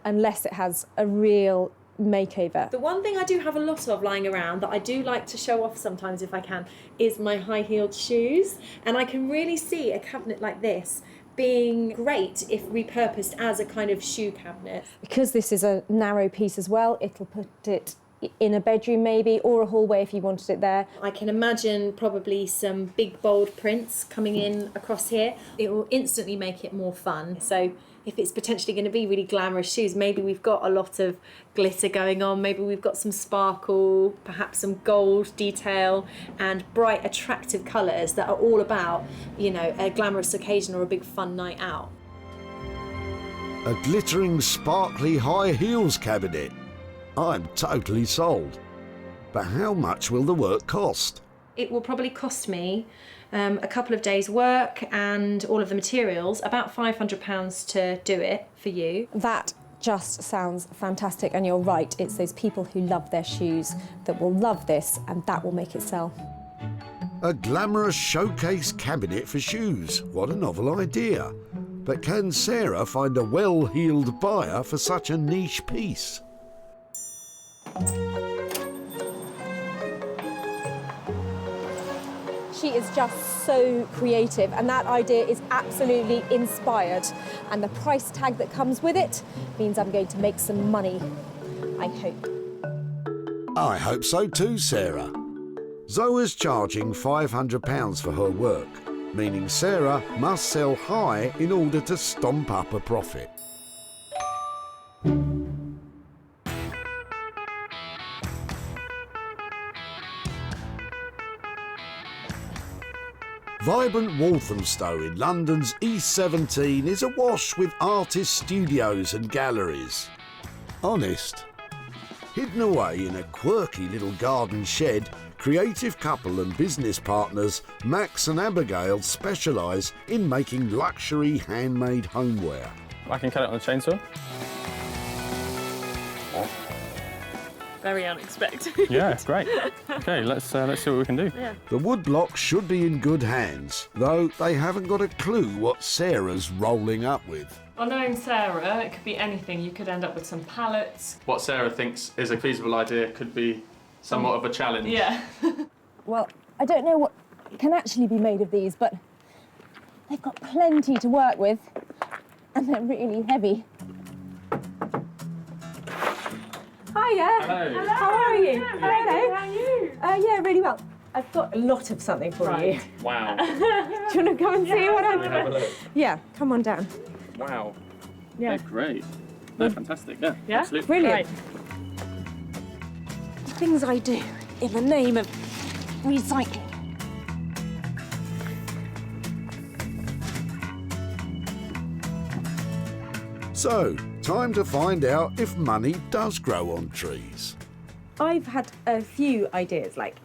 unless it has a real makeover. The one thing I do have a lot of lying around that I do like to show off sometimes if I can is my high-heeled shoes. And I can really see a cabinet like this being great if repurposed as a kind of shoe cabinet. Because this is a narrow piece as well, it'll put it in a bedroom maybe, or a hallway if you wanted it there. I can imagine probably some big bold prints coming in across here. It will instantly make it more fun. So if it's potentially going to be really glamorous shoes, maybe we've got a lot of glitter going on, maybe we've got some sparkle, perhaps some gold detail and bright attractive colours that are all about, you know, a glamorous occasion or a big fun night out. A glittering, sparkly high heels cabinet. I'm totally sold. But how much will the work cost? It will probably cost me a couple of days' work and all of the materials, about £500 to do it for you. That just sounds fantastic, and you're right, it's those people who love their shoes that will love this, and that will make it sell. A glamorous showcase cabinet for shoes. What a novel idea. But can Sarah find a well-heeled buyer for such a niche piece? She is just so creative, and that idea is absolutely inspired. And the price tag that comes with it means I'm going to make some money, I hope. I hope so too, Sarah. Zoe's charging £500 for her work, meaning Sarah must sell high in order to stomp up a profit. Vibrant Walthamstow in London's East 17 is awash with artist studios and galleries. Honest. Hidden away in a quirky little garden shed, creative couple and business partners Max and Abigail specialise in making luxury handmade homeware. I can cut it on the chainsaw. Very unexpected. Yeah, great. Okay, let's see what we can do. Yeah. The woodblock should be in good hands, though they haven't got a clue what Sarah's rolling up with. Well, knowing Sarah, it could be anything. You could end up with some pallets. What Sarah thinks is a feasible idea could be somewhat of a challenge. Yeah. Well, I don't know what can actually be made of these, but they've got plenty to work with, and they're really heavy. Hiya. Hello. How are you? Yeah, Hello. how are you? Yeah, really well. I've got a lot of something for you. Wow. Do you want to come and see what Can we have a look? Yeah, come on down. Wow. Yeah. They're great. They're fantastic. Yeah, Yeah? absolutely. Brilliant. Things I do in the name of recycling. So, time to find out if money does grow on trees. I've had a few ideas, like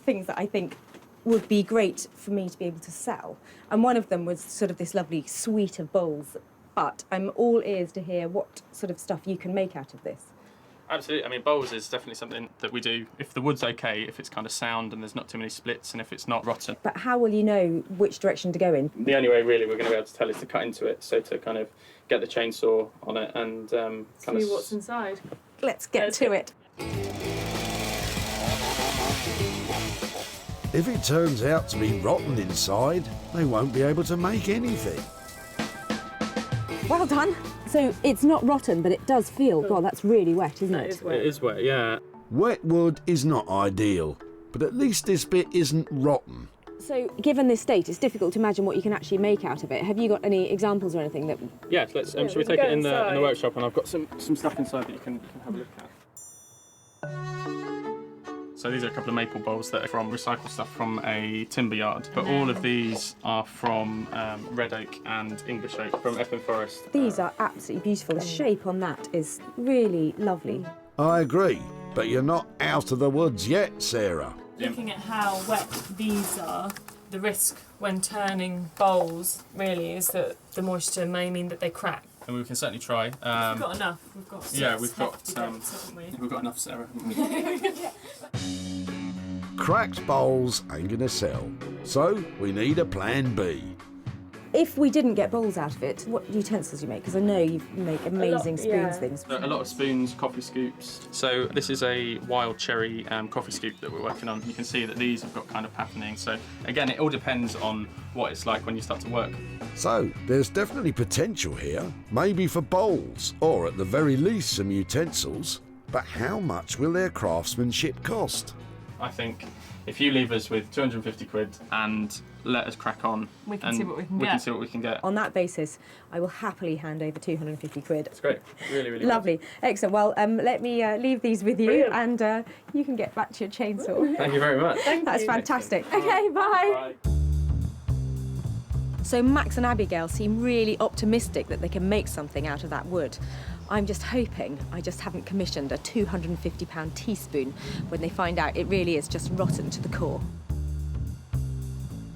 things that I think would be great for me to be able to sell. And one of them was sort of this lovely suite of bowls. But I'm all ears to hear what sort of stuff you can make out of this. Absolutely. I mean, bowls is definitely something that we do if the wood's okay, if it's kind of sound and there's not too many splits, and if it's not rotten. But how will you know which direction to go in? The only way really we're going to be able to tell is to cut into it, so to kind of get the chainsaw on it and kind of... See what's inside. Let's get to it. If it turns out to be rotten inside, they won't be able to make anything. Well done. So it's not rotten, but it does feel, God, that's really wet, isn't it? It is wet, yeah. Wet wood is not ideal, but at least this bit isn't rotten. So given this state, it's difficult to imagine what you can actually make out of it. Have you got any examples or anything that... Yeah, let's, shall we take it in the workshop, and I've got some stuff inside that you can have a look at. So these are a couple of maple bowls that are from recycled stuff from a timber yard, but all of these are from red oak and English oak from Epping Forest. These are absolutely beautiful. The shape on that is really lovely. I agree, but you're not out of the woods yet, Sarah. Looking at how wet these are, the risk when turning bowls really is that the moisture may mean that they crack. And we can certainly try. We've got enough. We've got we've got enough, Sarah. Cracked bowls ain't gonna sell, so we need a plan B. If we didn't get bowls out of it, what utensils do you make? Because I know you make amazing spoons things. A lot of spoons, coffee scoops. So this is a wild cherry coffee scoop that we're working on. You can see that these have got kind of patterning. So again, it all depends on what it's like when you start to work. So there's definitely potential here, maybe for bowls, or at the very least some utensils. But how much will their craftsmanship cost? I think if you leave us with 250 quid and let us crack on, we can see what we can get. get. Can see what we can get. On that basis, I will happily hand over 250 quid. That's great. Really, really lovely. Good. Excellent. Well, let me leave these with you, and you can get back to your chainsaw. Thank you very much. That's fantastic. Okay, bye. So Max and Abigail seem really optimistic that they can make something out of that wood. I'm just hoping I just haven't commissioned a £250 teaspoon when they find out it really is just rotten to the core.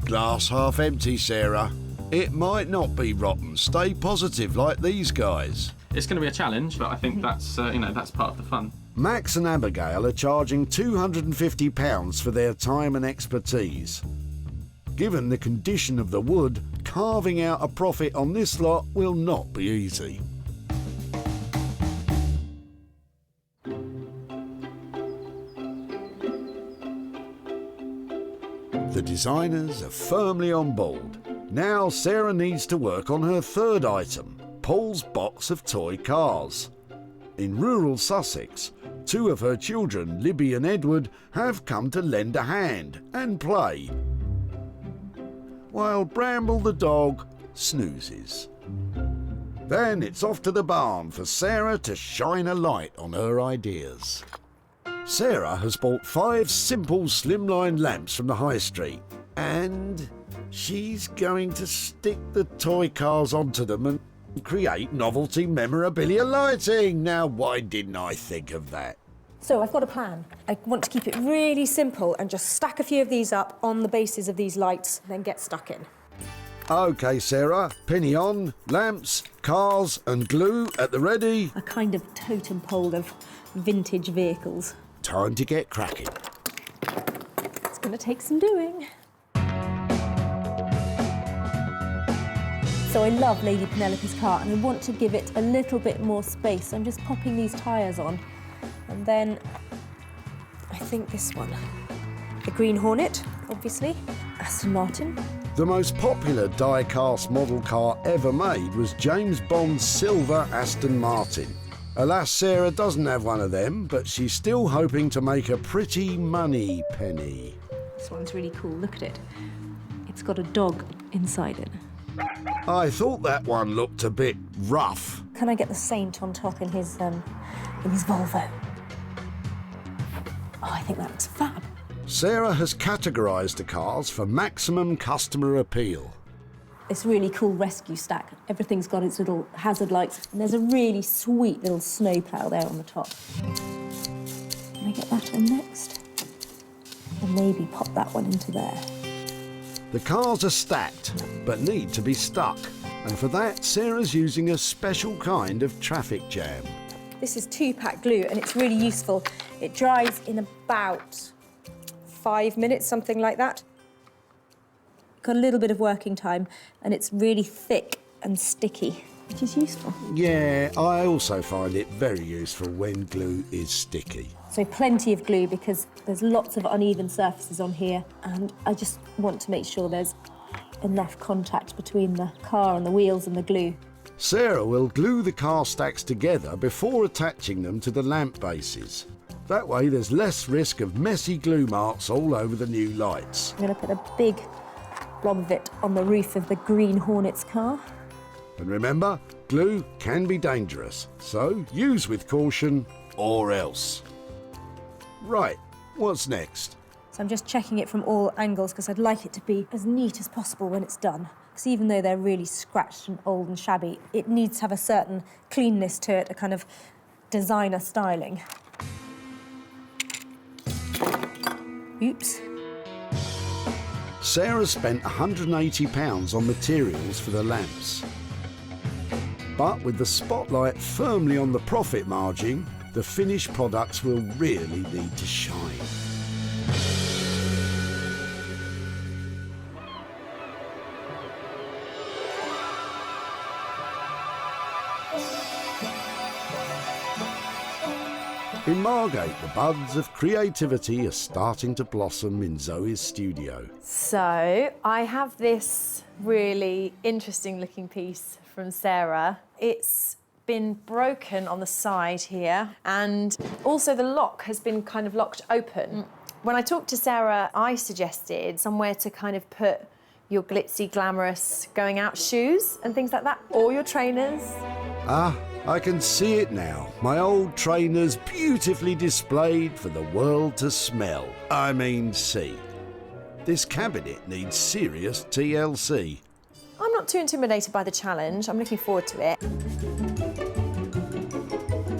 Glass half empty, Sarah. It might not be rotten. Stay positive like these guys. It's going to be a challenge, but I think that's that's part of the fun. Max and Abigail are charging £250 for their time and expertise. Given the condition of the wood, carving out a profit on this lot will not be easy. The designers are firmly on board. Now Sarah needs to work on her third item, Paul's box of toy cars. In rural Sussex, two of her children, Libby and Edward, have come to lend a hand and play, while Bramble the dog snoozes. Then it's off to the barn for Sarah to shine a light on her ideas. Sarah has bought 5 simple slimline lamps from the high street, and she's going to stick the toy cars onto them and create novelty memorabilia lighting. Now, why didn't I think of that? So I've got a plan. I want to keep it really simple and just stack a few of these up on the bases of these lights, then get stuck in. OK, Sarah, penny on, lamps, cars and glue at the ready. A kind of totem pole of vintage vehicles. Time to get cracking. It's going to take some doing. So I love Lady Penelope's car and I want to give it a little bit more space. I'm just popping these tyres on. And then I think this one. The Green Hornet, obviously. Aston Martin. The most popular die-cast model car ever made was James Bond's silver Aston Martin. Alas, Sarah doesn't have one of them, but she's still hoping to make a pretty money penny. This one's really cool, look at it. It's got a dog inside it. I thought that one looked a bit rough. Can I get the Saint on top in his Volvo? Oh, I think that looks fab. Sarah has categorised the cars for maximum customer appeal. This really cool rescue stack. Everything's got its little hazard lights, and there's a really sweet little snowplow there on the top. Can I get that on next? And maybe pop that one into there. The cars are stacked, but need to be stuck. And for that, Sarah's using a special kind of traffic jam. This is 2-pack glue and it's really useful. It dries in about 5 minutes, something like that. Got a little bit of working time and it's really thick and sticky, which is useful. Yeah, I also find it very useful when glue is sticky. So plenty of glue because there's lots of uneven surfaces on here and I just want to make sure there's enough contact between the car and the wheels and the glue. Sarah will glue the car stacks together before attaching them to the lamp bases. That way there's less risk of messy glue marks all over the new lights. I'm going to put a big blob of it on the roof of the Green Hornet's car. And remember, glue can be dangerous, so use with caution or else. Right, what's next? So I'm just checking it from all angles because I'd like it to be as neat as possible when it's done. Because even though they're really scratched and old and shabby, it needs to have a certain cleanness to it, a kind of designer styling. Oops. Sarah spent £180 on materials for the lamps. But with the spotlight firmly on the profit margin, the finished products will really need to shine. In Margate, the buds of creativity are starting to blossom in Zoe's studio. So I have this really interesting looking piece from Sarah. It's been broken on the side here and also the lock has been kind of locked open. When I talked to Sarah, I suggested somewhere to kind of put your glitzy, glamorous going out shoes and things like that, or your trainers. Ah, I can see it now. My old trainers beautifully displayed for the world to smell. I mean, see. This cabinet needs serious TLC. I'm not too intimidated by the challenge. I'm looking forward to it.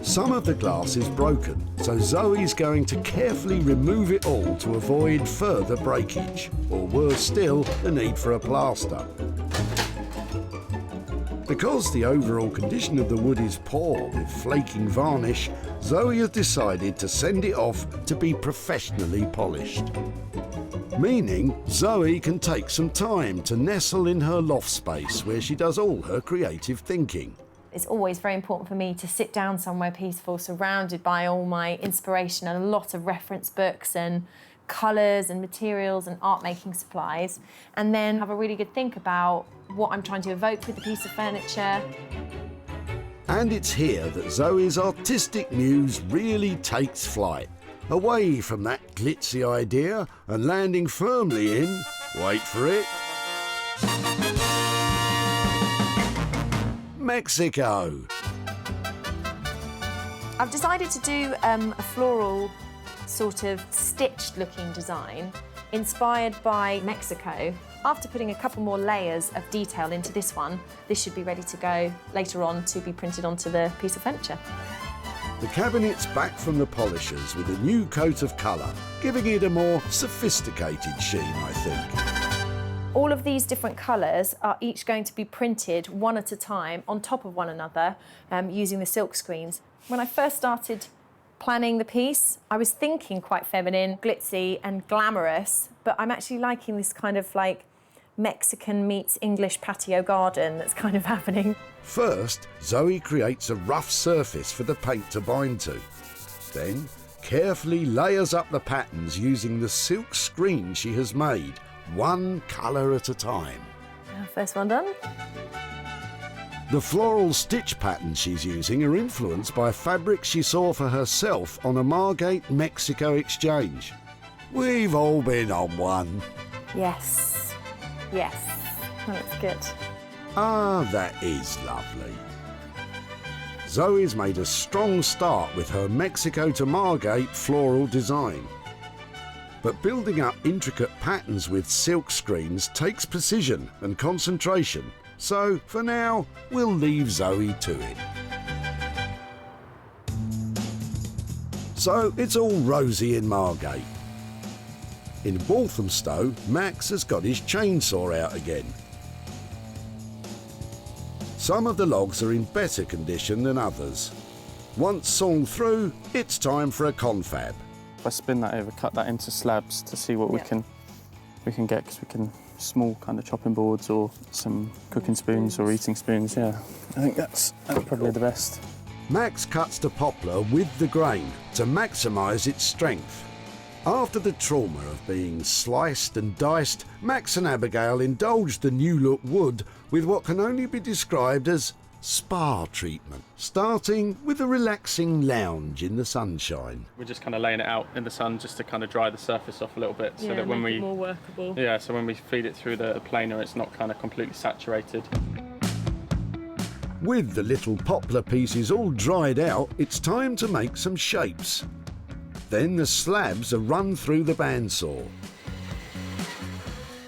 Some of the glass is broken, so Zoe's going to carefully remove it all to avoid further breakage, or worse still, the need for a plaster. Because the overall condition of the wood is poor with flaking varnish, Zoe has decided to send it off to be professionally polished. Meaning Zoe can take some time to nestle in her loft space where she does all her creative thinking. It's always very important for me to sit down somewhere peaceful, surrounded by all my inspiration and a lot of reference books and colours and materials and art making supplies, and then have a really good think about what I'm trying to evoke with the piece of furniture. And it's here that Zoe's artistic muse really takes flight, away from that glitzy idea and landing firmly in, wait for it, Mexico. I've decided to do a floral sort of stitched looking design inspired by Mexico. After putting a couple more layers of detail into this one, this should be ready to go later on to be printed onto the piece of furniture. The cabinet's back from the polishers with a new coat of colour, giving it a more sophisticated sheen, I think. All of these different colours are each going to be printed one at a time on top of one another using the silk screens. When I first started planning the piece, I was thinking quite feminine, glitzy and glamorous, but I'm actually liking this kind of like Mexican meets English patio garden that's kind of happening. First, Zoe creates a rough surface for the paint to bind to. Then, carefully layers up the patterns using the silk screen she has made, one colour at a time. First one done. The floral stitch patterns she's using are influenced by fabrics she saw for herself on a Margate, Mexico exchange. We've all been on one. Yes, yes, that looks good. Ah, that is lovely. Zoe's made a strong start with her Mexico to Margate floral design. But building up intricate patterns with silk screens takes precision and concentration, so for now, we'll leave Zoe to it. So it's all rosy in Margate. In Walthamstow, Max has got his chainsaw out again. Some of the logs are in better condition than others. Once sawn through, it's time for a confab. If I spin that over, cut that into slabs to see what we can get, because we can small kind of chopping boards or some cooking spoons or eating spoons. Yeah, I think that's probably the best. Max cuts the poplar with the grain to maximise its strength. After the trauma of being sliced and diced, Max and Abigail indulged the new look wood with what can only be described as spa treatment, starting with a relaxing lounge in the sunshine. We're just kind of laying it out in the sun just to kind of dry the surface off a little bit, so that when make it more workable. Yeah, so when we feed it through the planer, it's not kind of completely saturated. With the little poplar pieces all dried out, it's time to make some shapes. Then the slabs are run through the bandsaw.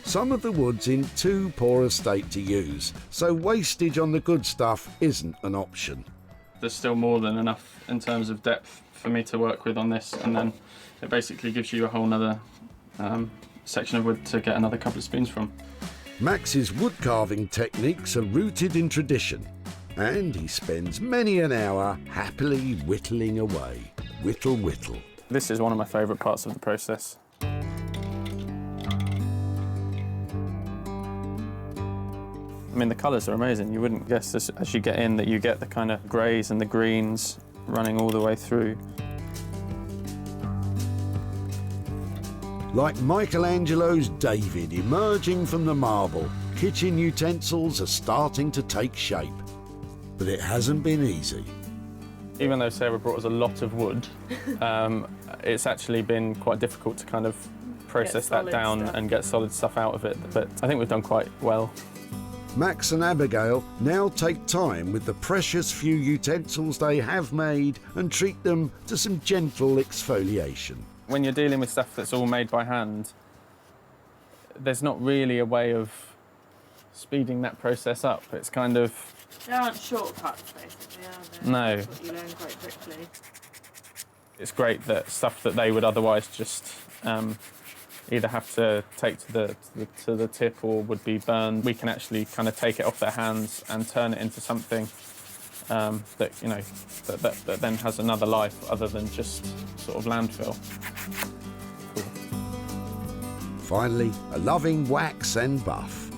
Some of the wood's in too poor a state to use, so wastage on the good stuff isn't an option. There's still more than enough in terms of depth for me to work with on this, and then it basically gives you a whole nother section of wood to get another couple of spoons from. Max's wood carving techniques are rooted in tradition, and he spends many an hour happily whittling away. Whittle, whittle. This is one of my favourite parts of the process. I mean, the colours are amazing. You wouldn't guess this, as you get in, that you get the kind of greys and the greens running all the way through. Like Michelangelo's David emerging from the marble, kitchen utensils are starting to take shape. But it hasn't been easy. Even though Sarah brought us a lot of wood, it's actually been quite difficult to kind of process that down and get solid stuff out of it. But I think we've done quite well. Max and Abigail now take time with the precious few utensils they have made and treat them to some gentle exfoliation. When you're dealing with stuff that's all made by hand, there's not really a way of speeding that process up. It's kind of... There aren't shortcuts, basically, are there? No. That's what you learn quite quickly. It's great that stuff that they would otherwise just either have to take to the tip or would be burned, we can actually kind of take it off their hands and turn it into something that, you know, that then has another life other than just sort of landfill. Cool. Finally, a loving wax and buff.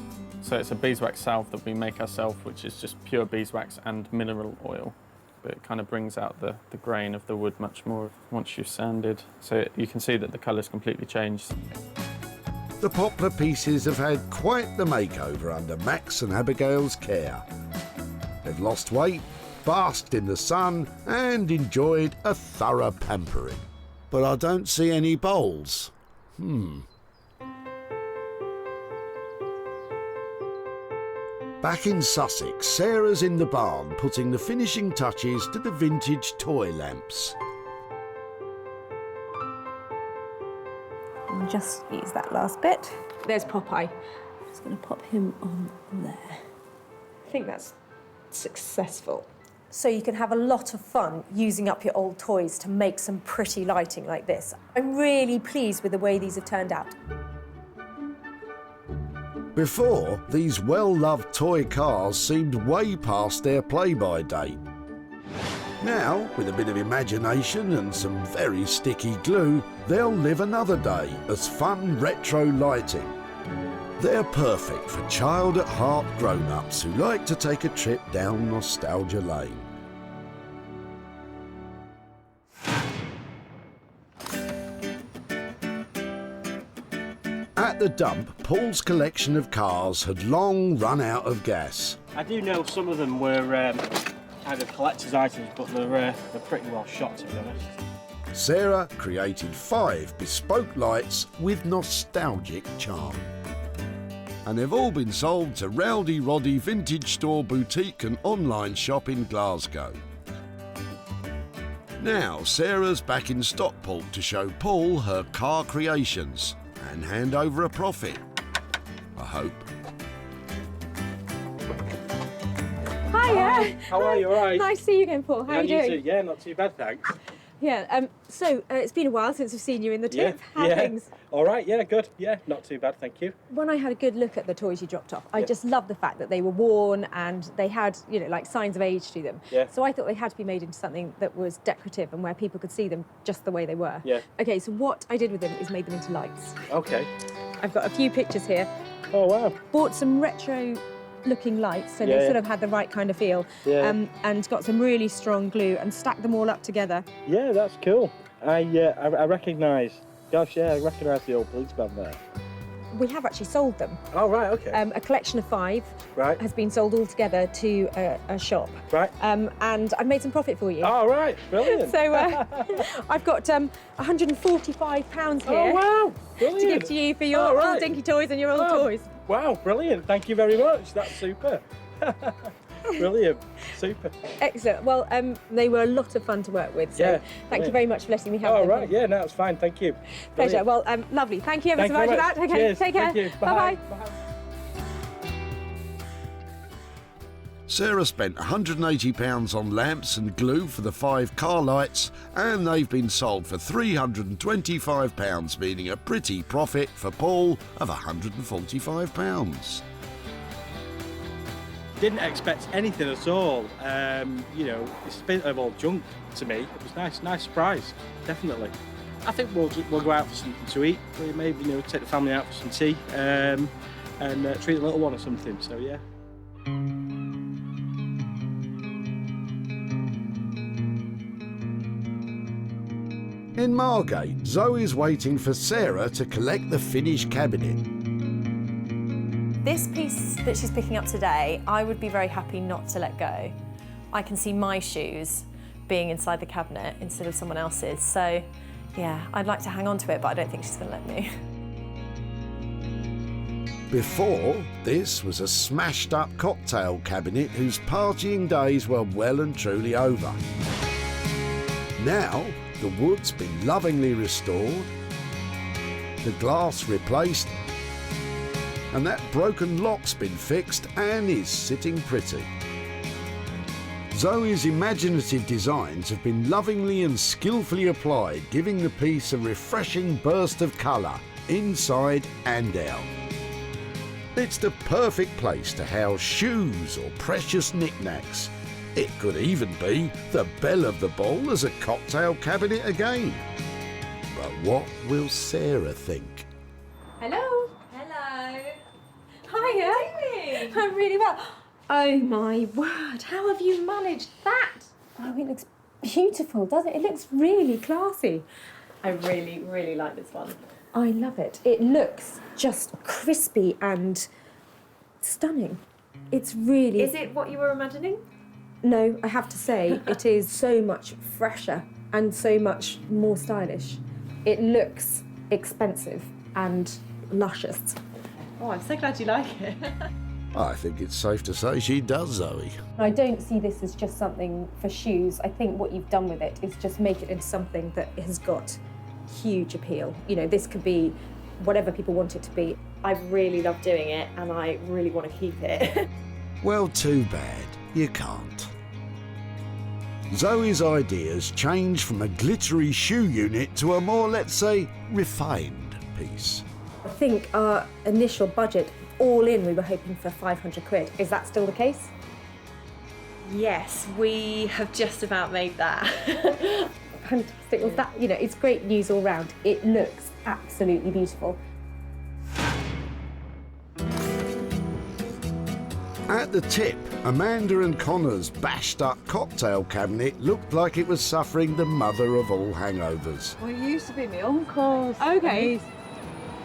So it's a beeswax salve that we make ourselves, which is just pure beeswax and mineral oil. But it kind of brings out the grain of the wood much more once you've sanded. So you can see that the colour's completely changed. The poplar pieces have had quite the makeover under Max and Abigail's care. They've lost weight, basked in the sun and enjoyed a thorough pampering. But I don't see any bowls. Back in Sussex, Sarah's in the barn putting the finishing touches to the vintage toy lamps. And just use that last bit. There's Popeye. I'm just going to pop him on there. I think that's successful. So you can have a lot of fun using up your old toys to make some pretty lighting like this. I'm really pleased with the way these have turned out. Before, these well-loved toy cars seemed way past their play-by date. Now, with a bit of imagination and some very sticky glue, they'll live another day as fun retro lighting. They're perfect for child-at-heart grown-ups who like to take a trip down nostalgia lane. At the dump, Paul's collection of cars had long run out of gas. I do know some of them were kind of collector's items, but they're pretty well shot, to be honest. Sarah created 5 bespoke lights with nostalgic charm. And they've all been sold to Rowdy Roddy Vintage Store Boutique and online shop in Glasgow. Now Sarah's back in Stockport to show Paul her car creations and hand over a profit. I hope. Hiya. How are you? All right? Nice to see you again, Paul. How are you doing? Yeah, not too bad, thanks. Yeah, so it's been a while since we've seen you in the tip. How are things? All right, yeah, good. Yeah, not too bad, thank you. When I had a good look at the toys you dropped off, I just loved the fact that they were worn and they had, you know, like signs of age to them. Yeah. So I thought they had to be made into something that was decorative and where people could see them just the way they were. Yeah. Okay, so what I did with them is made them into lights. Okay. I've got a few pictures here. Oh, wow. Bought some retro looking lights, so they sort of had the right kind of feel. Yeah. And got some really strong glue and stacked them all up together. Yeah, that's cool. I recognise, I recognise the old police van there. We have actually sold them. Oh, right, okay. A collection of 5 has been sold all together to a shop. Right. And I've made some profit for you. Oh, right, brilliant. So I've got £145 here. Oh, wow, brilliant. To give to you for your old dinky toys and your old toys. Wow, brilliant. Thank you very much. That's super. Brilliant. Super. Excellent. Well, they were a lot of fun to work with, so thank you very much for letting me have them. Oh, right, yeah, no, it's fine, thank you. Pleasure. Well, lovely. Thank you ever so much for that. Okay, cheers. take care. Thank you. Bye-bye. Sarah spent £180 on lamps and glue for the 5 car lights, and they've been sold for £325, meaning a pretty profit for Paul of £145. Didn't expect anything at all. You know, it's a bit of all junk to me. It was nice surprise, definitely. I think we'll go out for something to eat. We maybe, you know, take the family out for some tea and treat the little one or something. So yeah. In Margate, Zoe's waiting for Sarah to collect the finished cabinet. This piece that she's picking up today, I would be very happy not to let go. I can see my shoes being inside the cabinet instead of someone else's. So, yeah, I'd like to hang on to it, but I don't think she's going to let me. Before, this was a smashed-up cocktail cabinet whose partying days were well and truly over. Now, the wood's been lovingly restored, the glass replaced, and that broken lock's been fixed and is sitting pretty. Zoe's imaginative designs have been lovingly and skillfully applied, giving the piece a refreshing burst of colour, inside and out. It's the perfect place to house shoes or precious knickknacks. It could even be the belle of the ball as a cocktail cabinet again. But what will Sarah think? Hello. Hello. Hiya. How are you doing? I'm really well. Oh my word, how have you managed that? Oh, it looks beautiful, doesn't it? It looks really classy. I really, really like this one. I love it. It looks just crispy and stunning. It's really... Is it what you were imagining? No, I have to say, it is so much fresher and so much more stylish. It looks expensive and luscious. Oh, I'm so glad you like it. I think it's safe to say she does, Zoe. I don't see this as just something for shoes. I think what you've done with it is just make it into something that has got huge appeal. You know, this could be whatever people want it to be. I really love doing it and I really want to keep it. Well, too bad. You can't. Zoe's ideas changed from a glittery shoe unit to a more, let's say, refined piece. I think our initial budget, all in, we were hoping for 500 quid. Is that still the case? Yes, we have just about made that. Fantastic. Well, that, you know, it's great news all round. It looks absolutely beautiful. At the tip, Amanda and Connor's bashed-up cocktail cabinet looked like it was suffering the mother of all hangovers. Well, it used to be my uncle's. Okay. He's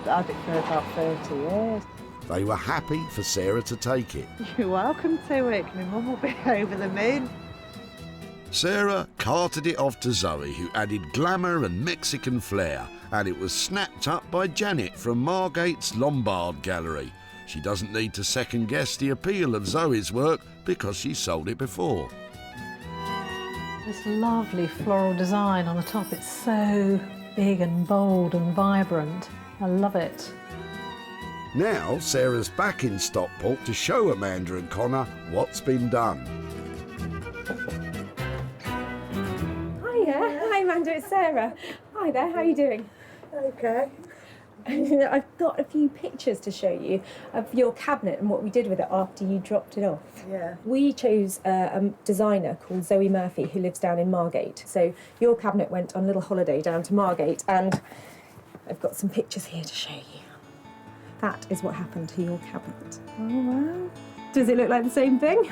had it for about 30 years. They were happy for Sarah to take it. You're welcome to it. My mum will be over the moon. Sarah carted it off to Zoe, who added glamour and Mexican flair, and it was snapped up by Janet from Margate's Lombard Gallery. She doesn't need to second-guess the appeal of Zoe's work because she sold it before. This lovely floral design on the top, it's so big and bold and vibrant. I love it. Now Sarah's back in Stockport to show Amanda and Connor what's been done. Hiya. Hi, Amanda. Amanda, it's Sarah. Hi there, how are you doing? Okay. I've got a few pictures to show you of your cabinet and what we did with it after you dropped it off. Yeah. We chose a designer called Zoe Murphy who lives down in Margate. So your cabinet went on a little holiday down to Margate, and I've got some pictures here to show you. That is what happened to your cabinet. Oh, wow. Does it look like the same thing?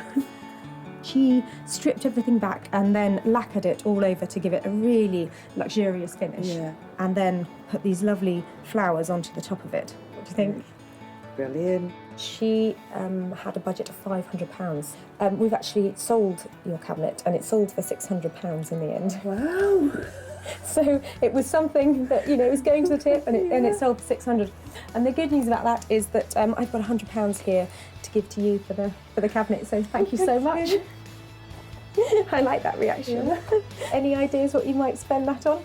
She stripped everything back and then lacquered it all over to give it a really luxurious finish. Yeah. And then put these lovely flowers onto the top of it. What do you think? Brilliant. She had a budget of £500. We've actually sold your cabinet, and it sold for £600 in the end. Wow. So it was something that, you know, it was going to the tip, and it sold for £600. And the good news about that is that I've got £100 here to give to you for the cabinet. So thank you so much. I like that reaction. Yeah. Any ideas what you might spend that on?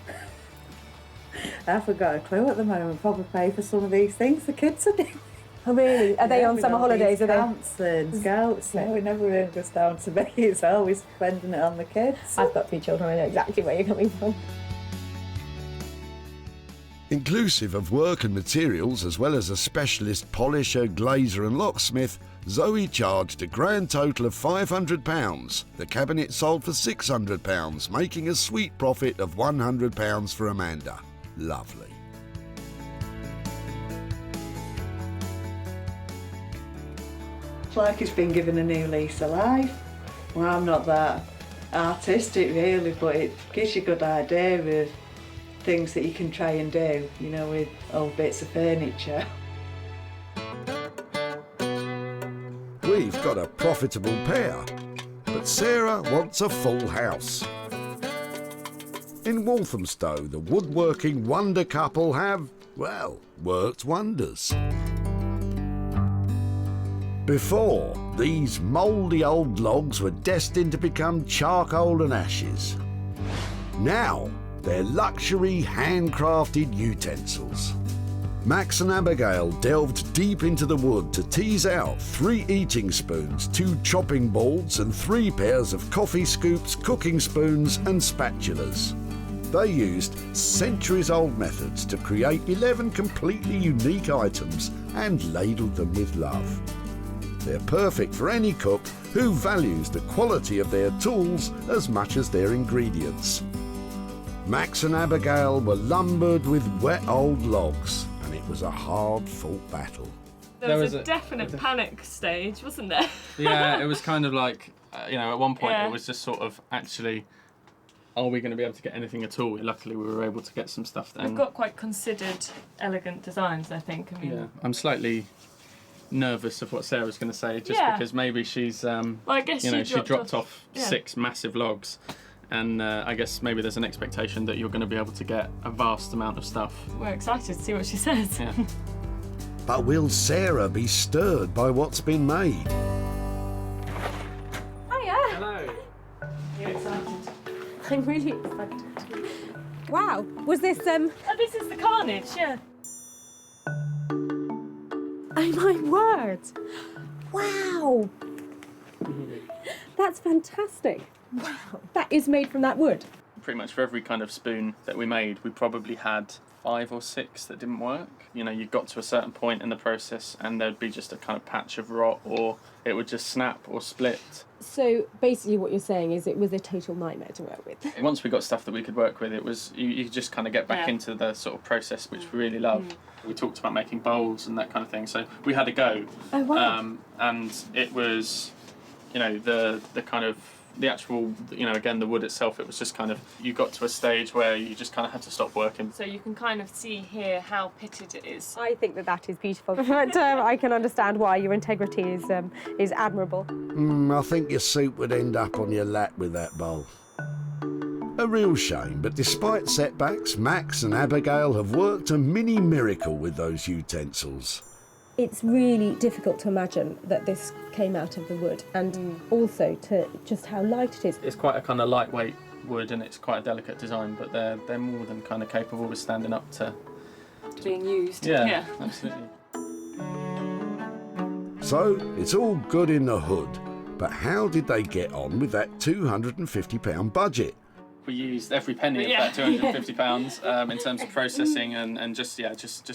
I haven't got a clue at the moment. Probably pay for some of these things the kids are doing. Oh really? Are they on summer holidays? Are they? Camps and scouts. No, it never really goes down to me. It's always spending it on the kids. I've got 3 children. I know exactly where you're coming from. Inclusive of work and materials, as well as a specialist polisher, glazer and locksmith, Zoe charged a grand total of £500. The cabinet sold for £600, making a sweet profit of £100 for Amanda. Lovely. It's like it's been given a new lease of life. Well, I'm not that artistic really, but it gives you a good idea of things that you can try and do, you know, with old bits of furniture. We've got a profitable pair, but Sarah wants a full house. In Walthamstow, the woodworking wonder couple have, well, worked wonders. Before, these mouldy old logs were destined to become charcoal and ashes. Now, they're luxury handcrafted utensils. Max and Abigail delved deep into the wood to tease out 3 eating spoons, 2 chopping boards and 3 pairs of coffee scoops, cooking spoons and spatulas. They used centuries-old methods to create 11 completely unique items and ladled them with love. They're perfect for any cook who values the quality of their tools as much as their ingredients. Max and Abigail were lumbered with wet old logs, and it was a hard-fought battle. There was a definite panic stage, wasn't there? Yeah, it was kind of like, at one point it was just sort of, actually, are we going to be able to get anything at all? Luckily, we were able to get some stuff then. We've got quite considered, elegant designs, I think. I mean, yeah, I'm slightly nervous of what Sarah's going to say, just because maybe she's, I guess she dropped off 6 massive logs. And I guess maybe there's an expectation that you're going to be able to get a vast amount of stuff. We're excited to see what she says. Yeah. But will Sarah be stirred by what's been made? Hiya. Hello. You're excited? I'm really excited. Wow. Was this Oh, this is the carnage, yeah. Oh my word. Wow. That's fantastic. Wow, that is made from that wood. Pretty much for every kind of spoon that we made, we probably had 5 or 6 that didn't work. You got to a certain point in the process and there'd be just a kind of patch of rot, or it would just snap or split. So basically what you're saying is it was a total nightmare to work with. Once we got stuff that we could work with, it was, you just kind of get back into the sort of process, which we really love. We talked about making bowls and that kind of thing, so we had a go. Oh, wow. And it was, the kind of, the actual, again, the wood itself, it was just kind of, you got to a stage where you just kind of had to stop working. So you can kind of see here how pitted it is. I think that is beautiful. But I can understand why your integrity is admirable. I think your soup would end up on your lap with that bowl. A real shame, but despite setbacks, Max and Abigail have worked a mini miracle with those utensils. It's really difficult to imagine that this came out of the wood, and also to just how light it is. It's quite a kind of lightweight wood and it's quite a delicate design, but they're more than kind of capable of standing up to being used. Yeah, absolutely. So it's all good in the hood, but how did they get on with that £250 budget? We used every penny of that £250 in terms of processing and just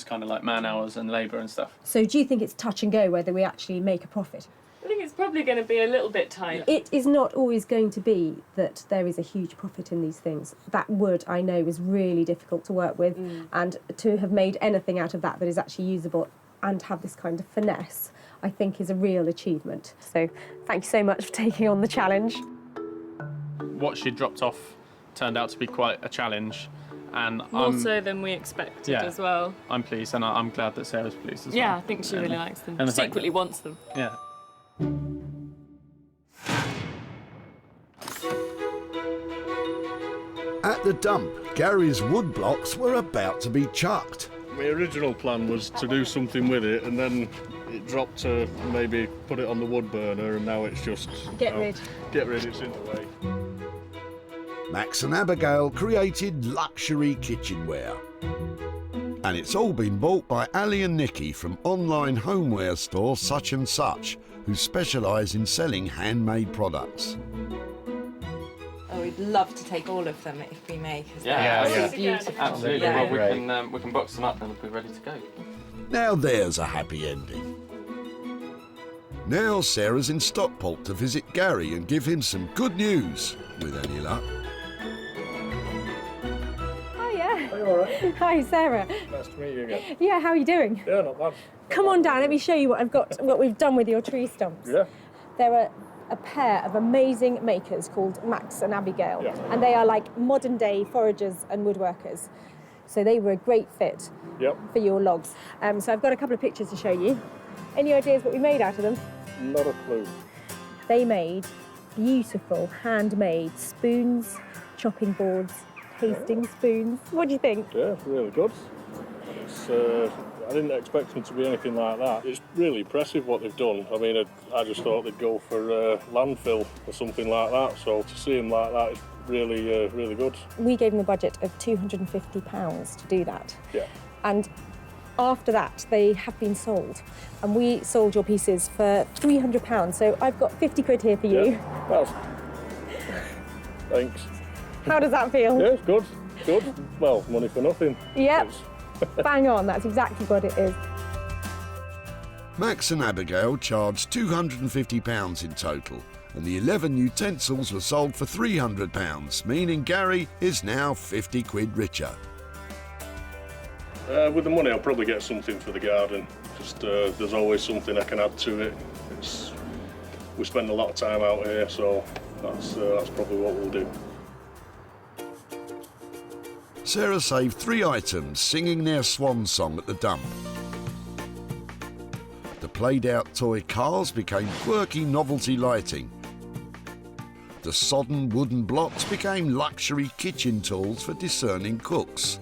kind of like man hours and labour and stuff. So do you think it's touch and go whether we actually make a profit? I think it's probably going to be a little bit tight. It is not always going to be that there is a huge profit in these things. That wood, I know, is really difficult to work with, and to have made anything out of that is actually usable and have this kind of finesse, I think is a real achievement. So thank you so much for taking on the challenge. What she dropped off turned out to be quite a challenge. And More so than we expected as well. I'm pleased, and I'm glad that Sarah's pleased as well. Yeah, I think she really likes them. And Secretly wants them. Yeah. At the dump, Gary's wood blocks were about to be chucked. My original plan was to do something with it, and then it dropped to maybe put it on the wood burner, and now it's just... Get rid. Get rid, it's in the way. Max and Abigail created luxury kitchenware. And it's all been bought by Ali and Nikki from online homeware store Such and Such, who specialise in selling handmade products. Oh, we'd love to take all of them if we may. Yeah. Beautiful. Absolutely. Yeah. Well, we can box them up and we'll be ready to go. Now there's a happy ending. Now Sarah's in Stockport to visit Gary and give him some good news, with any luck. Are you all right? Hi, Sarah. Nice to meet you again. Yeah, how are you doing? Yeah, not bad. Come on down, let me show you what we've done with your tree stumps. Yeah. There are a pair of amazing makers called Max and Abigail, and they are like modern day foragers and woodworkers. So they were a great fit for your logs. So I've got a couple of pictures to show you. Any ideas what we made out of them? Not a clue. They made beautiful handmade spoons, chopping boards, tasting spoons. What do you think? Yeah, really good. It's, I didn't expect them to be anything like that. It's really impressive what they've done. I mean, I just thought they'd go for landfill or something like that. So to see them like that is really, really good. We gave them a budget of £250 to do that. Yeah. And after that, they have been sold. And we sold your pieces for £300. So I've got 50 quid here for you. Yeah. Well, thanks. How does that feel? Yeah, it's good. Good. Well, money for nothing. Yep. Bang on, that's exactly what it is. Max and Abigail charged £250 in total, and the 11 utensils were sold for £300, meaning Gary is now 50 quid richer. With the money, I'll probably get something for the garden. Just there's always something I can add to it. We spend a lot of time out here, so that's probably what we'll do. Sarah saved 3 items singing their swan song at the dump. The played-out toy cars became quirky novelty lighting. The sodden wooden blocks became luxury kitchen tools for discerning cooks.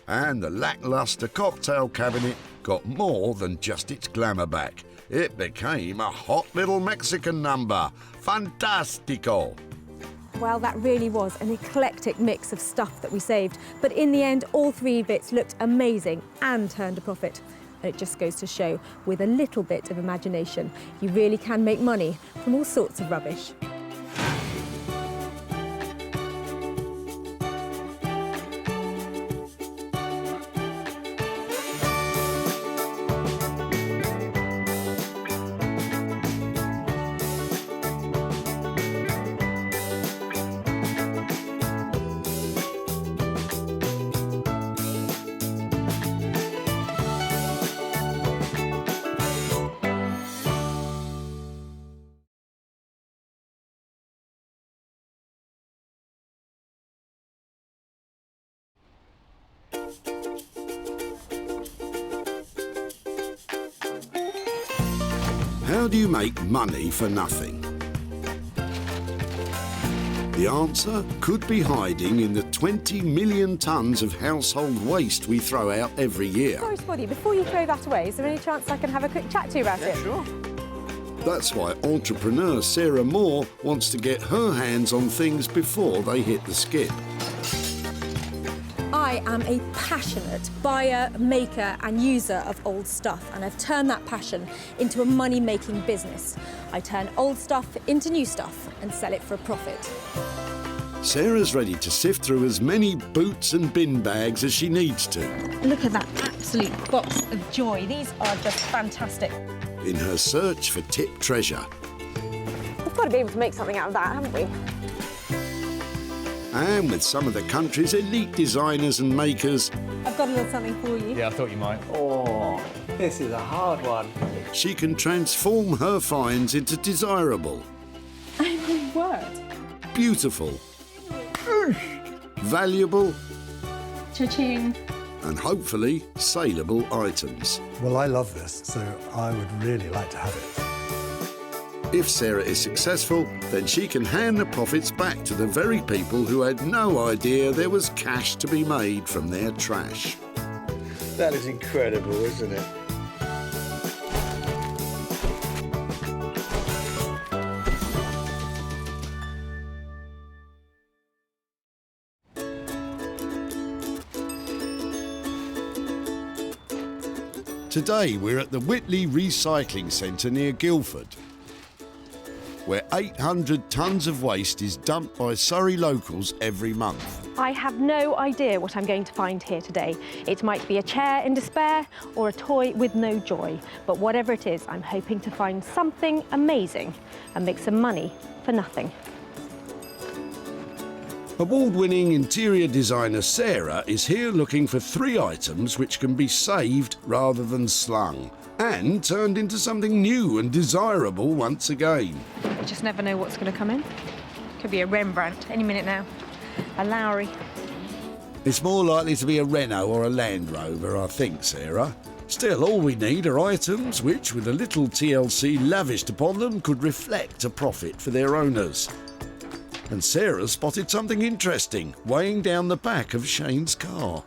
And the lacklustre cocktail cabinet got more than just its glamour back. It became a hot little Mexican number. Fantastico! Well, that really was an eclectic mix of stuff that we saved. But in the end, all 3 bits looked amazing and turned a profit. And it just goes to show, with a little bit of imagination, you really can make money from all sorts of rubbish. How do you make money for nothing? The answer could be hiding in the 20 million tonnes of household waste we throw out every year. Sorry to bother you, before you throw that away, is there any chance I can have a quick chat to you about it? Sure. That's why entrepreneur Sarah Moore wants to get her hands on things before they hit the skip. I am a passionate buyer, maker and user of old stuff, and I've turned that passion into a money-making business. I turn old stuff into new stuff and sell it for a profit. Sarah's ready to sift through as many boots and bin bags as she needs to. Look at that absolute box of joy. These are just fantastic. In her search for tip treasure. We've got to be able to make something out of that, haven't we? And with some of the country's elite designers and makers, I've got a little something for you. Yeah, I thought you might. Oh, this is a hard one. she can transform her finds into desirable, Oh my word. beautiful, valuable, Cha-ching. and hopefully saleable items. Well, I love this, so I would really like to have it. If Sarah is successful, then she can hand the profits back to the very people who had no idea there was cash to be made from their trash. That is incredible, isn't it? Today we're at the Whitley Recycling Centre near Guildford, where 800 tonnes of waste is dumped by Surrey locals every month. I have no idea what I'm going to find here today. It might be a chair in despair or a toy with no joy. But whatever it is, I'm hoping to find something amazing and make some money for nothing. Award-winning interior designer Sarah is here looking for 3 items which can be saved rather than slung and turned into something new and desirable once again. You just never know what's going to come in. Could be a Rembrandt any minute now. A Lowry. It's more likely to be a Renault or a Land Rover, I think, Sarah. Still, all we need are items which, with a little TLC lavished upon them, could reflect a profit for their owners. And Sarah spotted something interesting weighing down the back of Shane's car.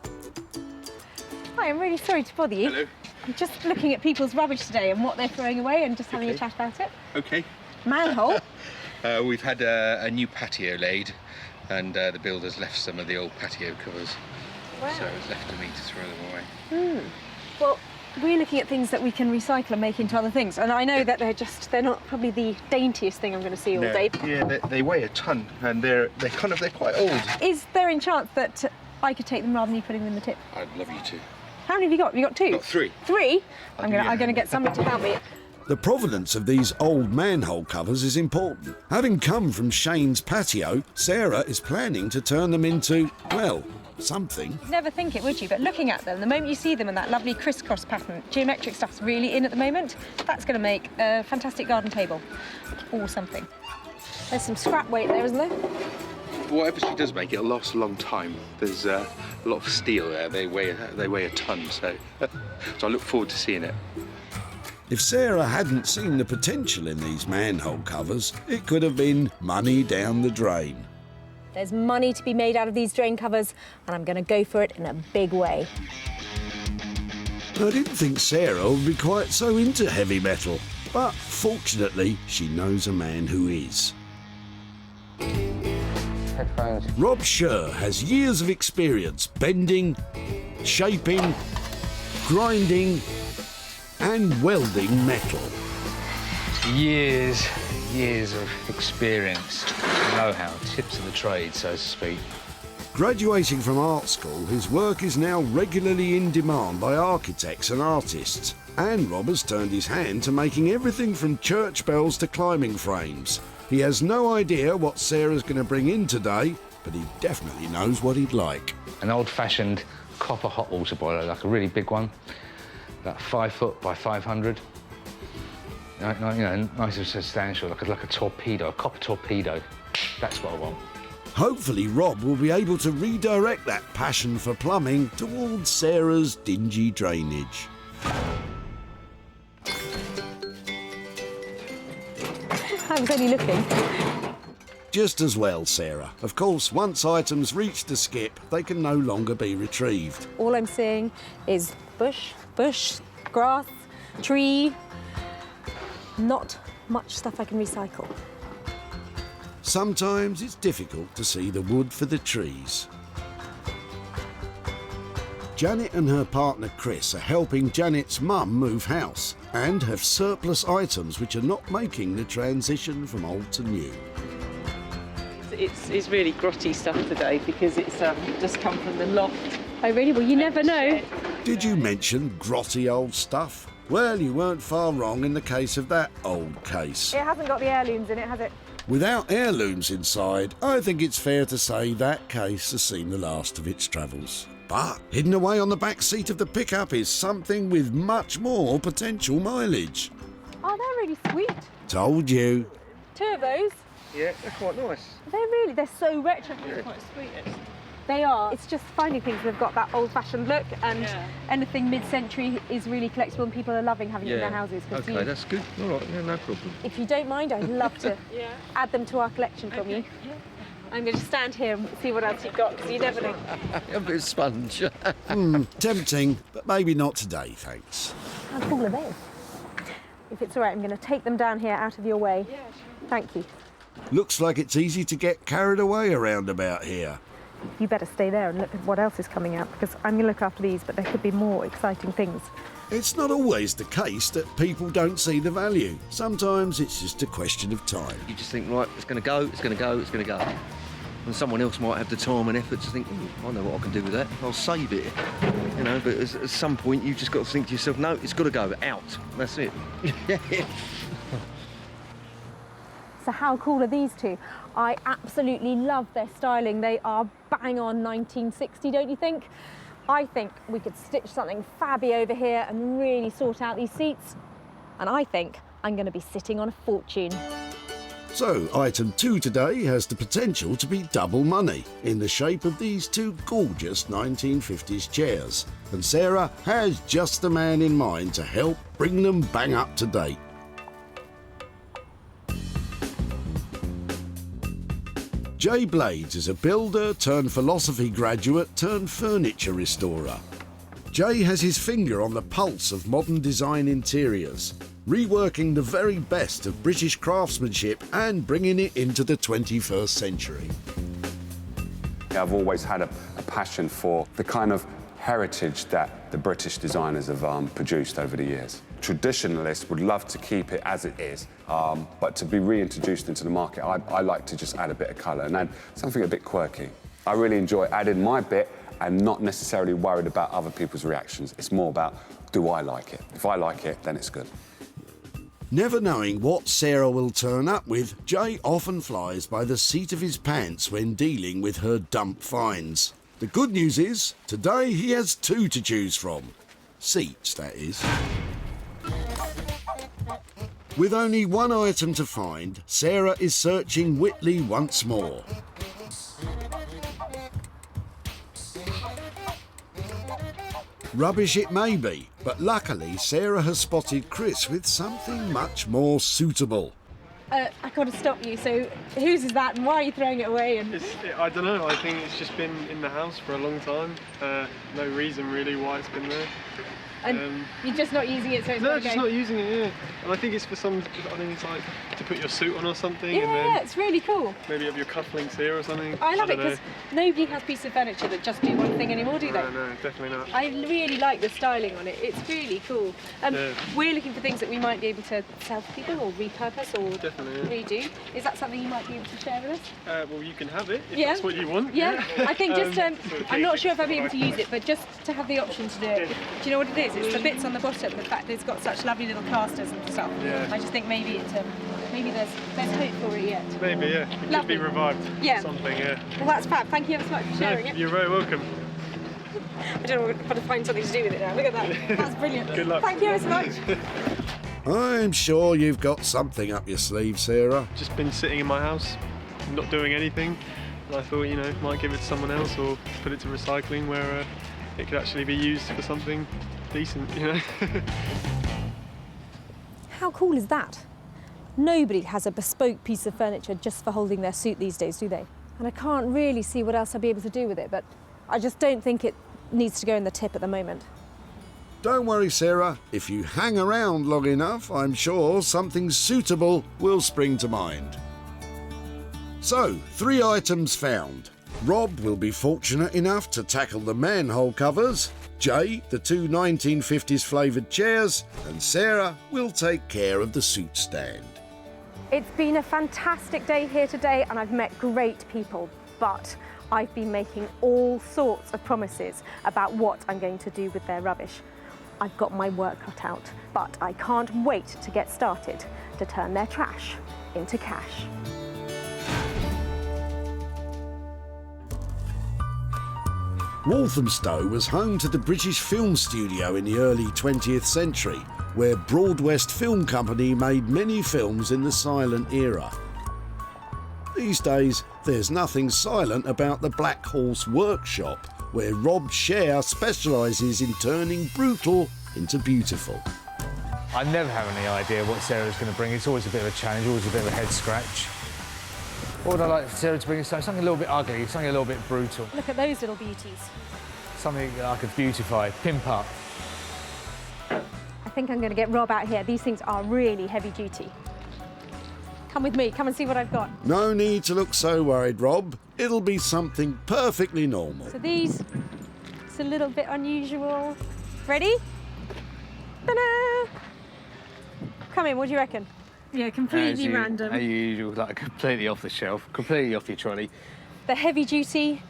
Hi, I'm really sorry to bother you. Hello. I'm just looking at people's rubbish today and what they're throwing away and just having a chat about it. Okay. Manhole. We've had a new patio laid, and the builders left some of the old patio covers. Wow. So it's left to me to throw them away. Well, we're looking at things that we can recycle and make into other things. And I know that they're not probably the daintiest thing I'm going to see all day. Yeah, they weigh a ton, and they're quite old. Is there a chance that I could take them rather than you putting them in the tip? I'd love you to. How many have you got? You got 2? Got 3. 3? I'm going to get somebody to help me. The provenance of these old manhole covers is important. Having come from Shane's patio, Sarah is planning to turn them into, well, something. Never think it, would you? But looking at them, the moment you see them in that lovely crisscross pattern, geometric stuff's really in at the moment. That's going to make a fantastic garden table or something. There's some scrap weight there, isn't there? Whatever she does make, it'll last a long time. There's a lot of steel there. They weigh a ton, so I look forward to seeing it. If Sarah hadn't seen the potential in these manhole covers, it could have been money down the drain. There's money to be made out of these drain covers, and I'm going to go for it in a big way. I didn't think Sarah would be quite so into heavy metal, but fortunately, she knows a man who is. Headphones. Rob Scher has years of experience bending, shaping, grinding, and welding metal. Years of experience, know-how, tips of the trade, so to speak. Graduating from art school, his work is now regularly in demand by architects and artists. And Rob has turned his hand to making everything from church bells to climbing frames. He has no idea what Sarah's going to bring in today, but he definitely knows what he'd like. An old-fashioned copper hot water boiler, like a really big one, about 5 foot by 500. You know, nice and substantial, like a torpedo, a copper torpedo. That's what I want. Hopefully Rob will be able to redirect that passion for plumbing towards Sarah's dingy drainage. I was only looking. Just as well, Sarah. Of course, once items reach the skip, they can no longer be retrieved. All I'm seeing is bush, grass, tree. Not much stuff I can recycle. Sometimes it's difficult to see the wood for the trees. Janet and her partner Chris are helping Janet's mum move house and have surplus items which are not making the transition from old to new. it's really grotty stuff today because it's just come from the loft. Oh really? Well, you never know. Did you mention grotty old stuff? Well, you weren't far wrong in the case of that old case. It hasn't got the heirlooms in it, has it? Without heirlooms inside, I think it's fair to say that case has seen the last of its travels. But hidden away on the back seat of the pickup is something with much more potential mileage. Oh, they're really sweet. Told you. 2 of those. Yeah, they're quite nice. They're so retro. They're quite sweet. They are. It's just finding things that have got that old-fashioned look, and anything mid-century is really collectible, and people are loving having it in their houses. Okay, that's good. All right, yeah, no problem. If you don't mind, I'd love to add them to our collection from you. I'm going to stand here and see what else you've got, because you never know. A bit of sponge. Tempting, but maybe not today, thanks. How cool are they? If it's all right, I'm going to take them down here out of your way. Yeah, sure. Thank you. Looks like it's easy to get carried away around about here. You better stay there and look at what else is coming out, because I'm going to look after these, but there could be more exciting things. It's not always the case that people don't see the value. Sometimes it's just a question of time. You just think, right, it's going to go, it's going to go, it's going to go. And someone else might have the time and effort to think, I know what I can do with that, I'll save it. You know, but at some point you've just got to think to yourself, no, it's got to go, out. That's it. So how cool are these two? I absolutely love their styling. They are bang on 1960, don't you think? I think we could stitch something fabby over here and really sort out these seats. And I think I'm going to be sitting on a fortune. So, item 2 today has the potential to be double money in the shape of these 2 gorgeous 1950s chairs. And Sarah has just the man in mind to help bring them bang up to date. Jay Blades is a builder turned philosophy graduate turned furniture restorer. Jay has his finger on the pulse of modern design interiors, reworking the very best of British craftsmanship and bringing it into the 21st century. I've always had a passion for the kind of heritage that the British designers have produced over the years. Traditionalists would love to keep it as it is, but to be reintroduced into the market, I like to just add a bit of colour and add something a bit quirky. I really enjoy adding my bit and not necessarily worried about other people's reactions. It's more about, do I like it? If I like it, then it's good. Never knowing what Sarah will turn up with, Jay often flies by the seat of his pants when dealing with her dump finds. The good news is, today he has 2 to choose from. Seats, that is. With only 1 item to find, Sarah is searching Whitley once more. Rubbish it may be, but luckily Sarah has spotted Chris with something much more suitable. I've got to stop you. So whose is that and why are you throwing it away? And I don't know, I think it's just been in the house for a long time. No reason really why it's been there. And you're just not using it, so it's no, just not using it, yeah. And I think it's for some, I think it's like to put your suit on or something. Yeah, and then it's really cool. Maybe have your cufflinks here or something. I love it because nobody has pieces of furniture that just do one thing anymore, do they? No, definitely not. I really like the styling on it. It's really cool. We're looking for things that we might be able to sell for people or repurpose or redo. Is that something you might be able to share with us? Well, you can have it if that's what you want. Yeah, I think just, I'm not sure if I'll be able to use it, but just to have the option to do it. Do you know what it is? It's the bits on the bottom, the fact that it's got such lovely little casters and stuff. Yeah. I just think maybe it's maybe there's hope for it yet. Maybe, yeah. It could be revived. Yeah. Something, yeah. Well, that's fab. Thank you ever so much for sharing it. You're very welcome. I don't know if I've got to find something to do with it now. Look at that. That's brilliant. Good luck. Thank you ever so much. I'm sure you've got something up your sleeve, Sarah. Just been sitting in my house, not doing anything. And I thought, might give it to someone else or put it to recycling where it could actually be used for something decent, How cool is that? Nobody has a bespoke piece of furniture just for holding their suit these days, do they? And I can't really see what else I'll be able to do with it, but I just don't think it needs to go in the tip at the moment. Don't worry, Sarah. If you hang around long enough, I'm sure something suitable will spring to mind. So, 3 items found. Rob will be fortunate enough to tackle the manhole covers, Jay the 2 1950s flavoured chairs, and Sarah will take care of the suit stand. It's been a fantastic day here today and I've met great people, but I've been making all sorts of promises about what I'm going to do with their rubbish. I've got my work cut out, but I can't wait to get started to turn their trash into cash. Walthamstow was home to the British Film Studio in the early 20th century, where Broadwest Film Company made many films in the silent era. These days, there's nothing silent about the Black Horse Workshop, where Rob Scher specialises in turning brutal into beautiful. I never have any idea what Sarah's going to bring. It's always a bit of a challenge, always a bit of a head scratch. What would I like Sarah to bring? Something a little bit ugly, something a little bit brutal. Look at those little beauties. Something that I could beautify, pimp up. I think I'm going to get Rob out here. These things are really heavy duty. Come with me, come and see what I've got. No need to look so worried, Rob. It'll be something perfectly normal. So these, it's a little bit unusual. Ready? Ta-da! Come in, what do you reckon? Yeah, completely random. As usual, like completely off the shelf, completely off your trolley. They're heavy duty.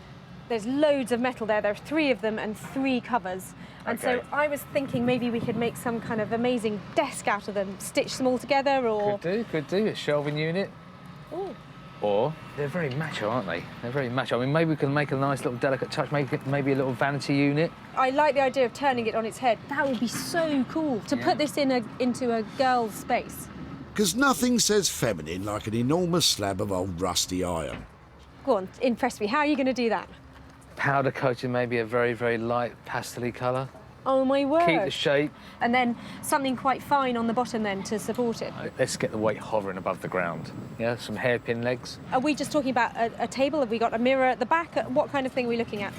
There's loads of metal there. There are 3 of them and 3 covers. And so I was thinking maybe we could make some kind of amazing desk out of them, stitch them all together, or... Could do, a shelving unit. Ooh. Or, they're very macho, aren't they? They're very macho. I mean, maybe we can make a nice little delicate touch, make it maybe a little vanity unit. I like the idea of turning it on its head. That would be so cool, to put this into a girl's space. Because nothing says feminine like an enormous slab of old rusty iron. Go on, impress me. How are you going to do that? Powder coating maybe a very, very light pastel-y colour. Oh, my word. Keep the shape. And then something quite fine on the bottom then to support it. Let's get the weight hovering above the ground. Yeah, some hairpin legs. Are we just talking about a table? Have we got a mirror at the back? What kind of thing are we looking at?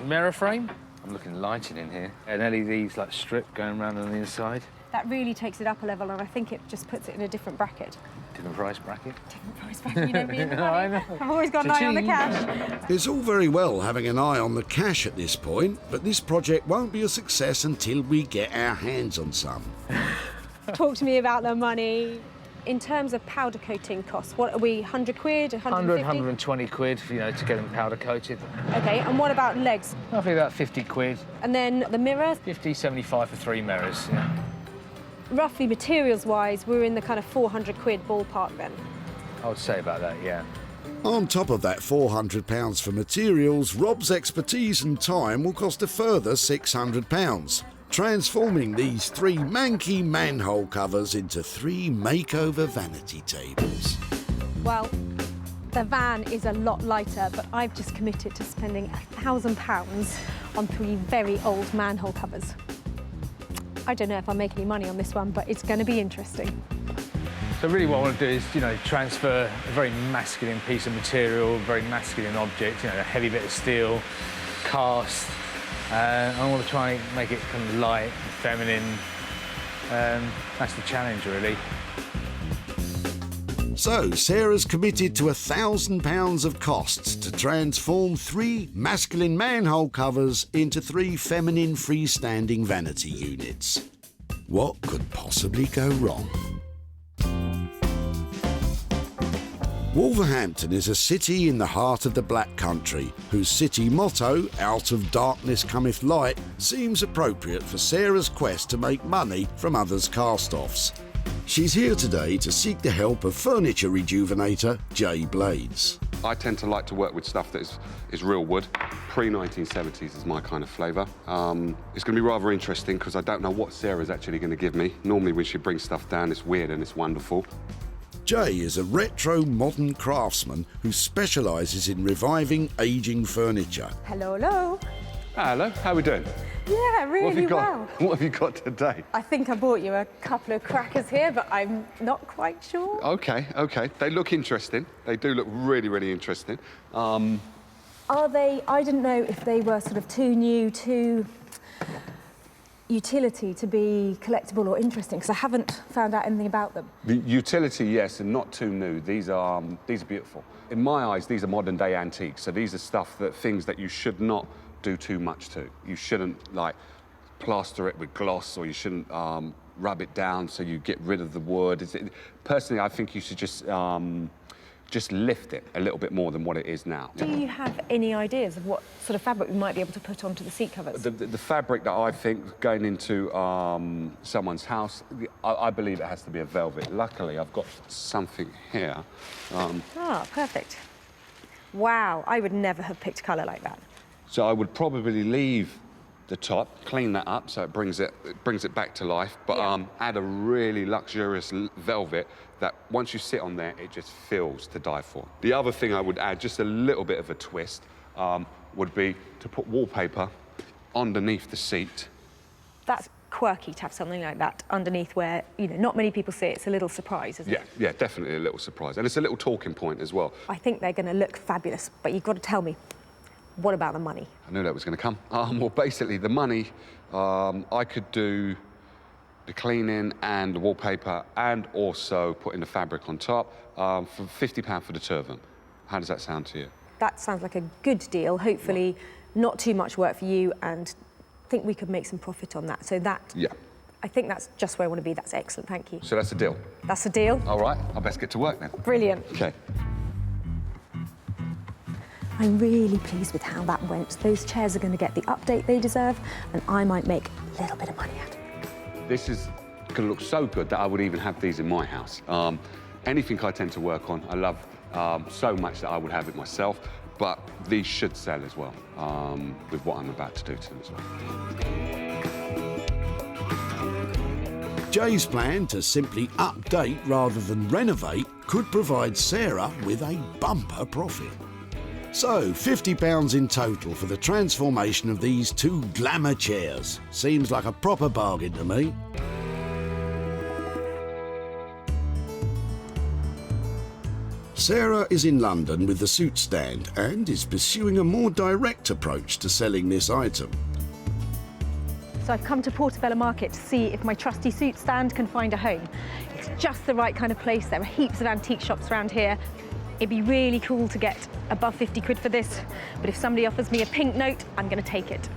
Mirror frame. I'm looking lighting in here. An LED like strip going around on the inside. That really takes it up a level, and I think it just puts it in a different bracket. Different price bracket. Different price bracket. You know me and the money. I know. I've always got an eye on the cash. It's all very well having an eye on the cash at this point, but this project won't be a success until we get our hands on some. Talk to me about the money. In terms of powder coating costs, what are we, 100 quid, 150? 100, 120 quid, you know, to get them powder coated. OK, and what about legs? Roughly about 50 quid. And then the mirror? 50, 75 for 3 mirrors, yeah. Roughly, materials-wise, we're in the kind of 400 quid ballpark then. I would say about that, yeah. On top of that £400 for materials, Rob's expertise and time will cost a further £600, transforming these 3 manky manhole covers into 3 makeover vanity tables. Well, the van is a lot lighter, but I've just committed to spending £1,000 on 3 very old manhole covers. I don't know if I'll make any money on this one, but it's going to be interesting. So really what I want to do is, you know, transfer a very masculine piece of material, a very masculine object, you know, a heavy bit of steel, cast. I want to try and make it kind of light, feminine. That's the challenge, really. So, Sarah's committed to £1,000 of costs to transform 3 masculine manhole covers into 3 feminine freestanding vanity units. What could possibly go wrong? Wolverhampton is a city in the heart of the Black Country, whose city motto, "Out of darkness cometh light," seems appropriate for Sarah's quest to make money from others' cast-offs. She's here today to seek the help of furniture rejuvenator Jay Blades. I tend to like to work with stuff that is real wood. Pre-1970s is my kind of flavour. It's going to be rather interesting because I don't know what Sarah's actually going to give me. Normally when she brings stuff down, it's weird and it's wonderful. Jay is a retro modern craftsman who specialises in reviving ageing furniture. Hello, hello. Hello, how are we doing? Yeah, really well. What have you got today? I think I bought you a couple of crackers here, but I'm not quite sure. OK. They look interesting. They do look really, really interesting. Are they... I didn't know if they were sort of too new, too utility to be collectible or interesting, because I haven't found out anything about them. The utility, yes, and not too new. These are beautiful. In my eyes, these are modern-day antiques. So these are things that you should not do too much to. You shouldn't, like, plaster it with gloss, or you shouldn't rub it down so you get rid of the wood. Personally, I think you should just lift it a little bit more than what it is now. Do you have any ideas of what sort of fabric we might be able to put onto the seat covers? The fabric that I think going into someone's house, I believe it has to be a velvet. Luckily, I've got something here. Perfect. Wow, I would never have picked colour like that. So I would probably leave the top, clean that up so it brings it back to life, but add a really luxurious velvet that once you sit on there, it just feels to die for. The other thing I would add, just a little bit of a twist, would be to put wallpaper underneath the seat. That's quirky to have something like that underneath where, you know, not many people see it. It's a little surprise, isn't it? Yeah, definitely a little surprise. And it's a little talking point as well. I think they're going to look fabulous, but you've got to tell me, what about the money? I knew that was going to come. Well, basically, the money, I could do the cleaning and the wallpaper and also putting the fabric on top for £50 for the turban. How does that sound to you? That sounds like a good deal. Hopefully, not too much work for you, and I think we could make some profit on that. So that, I think that's just where I want to be. That's excellent, thank you. So that's a deal? That's a deal. All right, I best get to work then. Brilliant. OK. I'm really pleased with how that went. Those chairs are going to get the update they deserve, and I might make a little bit of money out of it. This is going to look so good that I would even have these in my house. Anything I tend to work on, I love so much that I would have it myself, but these should sell as well, with what I'm about to do to them as well. Jay's plan to simply update rather than renovate could provide Sarah with a bumper profit. So, £50 in total for the transformation of these two glamour chairs. Seems like a proper bargain to me. Sarah is in London with the suit stand and is pursuing a more direct approach to selling this item. So I've come to Portobello Market to see if my trusty suit stand can find a home. It's just the right kind of place. There are heaps of antique shops around here. It'd be really cool to get above 50 quid for this, but if somebody offers me a pink note, I'm going to take it.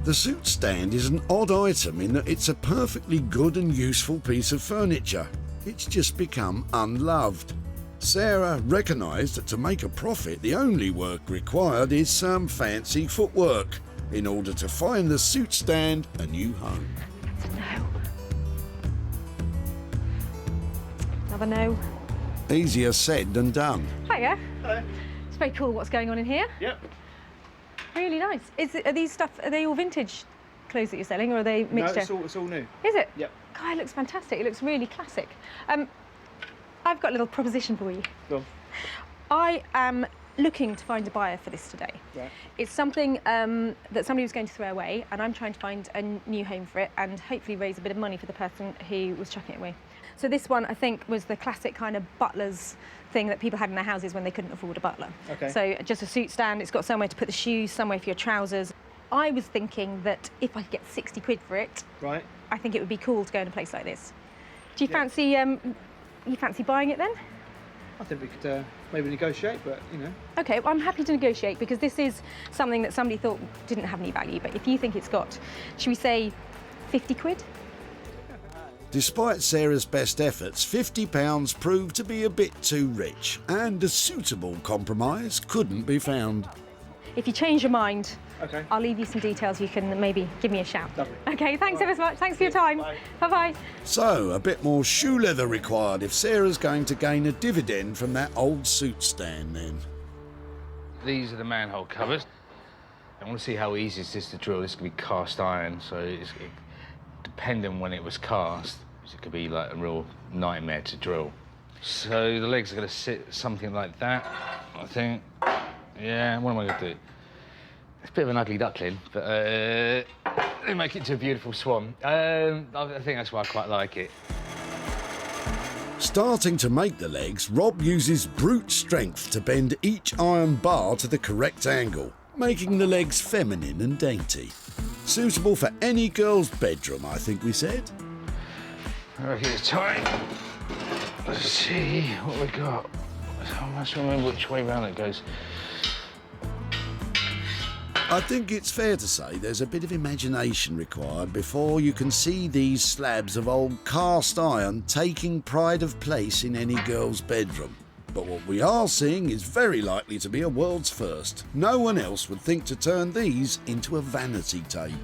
The suit stand is an odd item in that it's a perfectly good and useful piece of furniture. It's just become unloved. Sarah recognised that to make a profit, the only work required is some fancy footwork in order to find the suit stand a new home. It's a no. Another no. Easier said than done. Hiya. Hello. It's very cool what's going on in here. Yep. Really nice. Are they all vintage clothes that you're selling, or are they mixture? No, it's all new. Is it? Yep. God, it looks fantastic. It looks really classic. I've got a little proposition for you. Go on. I am looking to find a buyer for this today. Right. It's something that somebody was going to throw away, and I'm trying to find a new home for it and hopefully raise a bit of money for the person who was chucking it away. So this one, I think, was the classic kind of butler's thing that people had in their houses when they couldn't afford a butler. Okay. So just a suit stand, it's got somewhere to put the shoes, somewhere for your trousers. I was thinking that if I could get 60 quid for it, right, I think it would be cool to go in a place like this. Do you fancy buying it then? I think we could maybe negotiate, but, you know. OK, well, I'm happy to negotiate because this is something that somebody thought didn't have any value, but if you think it's got, should we say 50 quid? Despite Sarah's best efforts, £50 proved to be a bit too rich, and a suitable compromise couldn't be found. If you change your mind, okay, I'll leave you some details. You can maybe give me a shout. Lovely. OK, thanks ever so much. Thanks for your time. Bye-bye. So, a bit more shoe leather required if Sarah's going to gain a dividend from that old suit stand then. These are the manhole covers. I want to see how easy it is to drill. This could be cast iron, so depending on when it was cast, it could be like a real nightmare to drill. So the legs are going to sit something like that, I think. Yeah, what am I going to do? It's a bit of an ugly duckling, but they make it to a beautiful swan. I think that's why I quite like it. Starting to make the legs, Rob uses brute strength to bend each iron bar to the correct angle, making the legs feminine and dainty. Suitable for any girl's bedroom, I think we said. I reckon it's time. Let's see what we got. I must remember which way round it goes. I think it's fair to say there's a bit of imagination required before you can see these slabs of old cast iron taking pride of place in any girl's bedroom. But what we are seeing is very likely to be a world's first. No one else would think to turn these into a vanity table.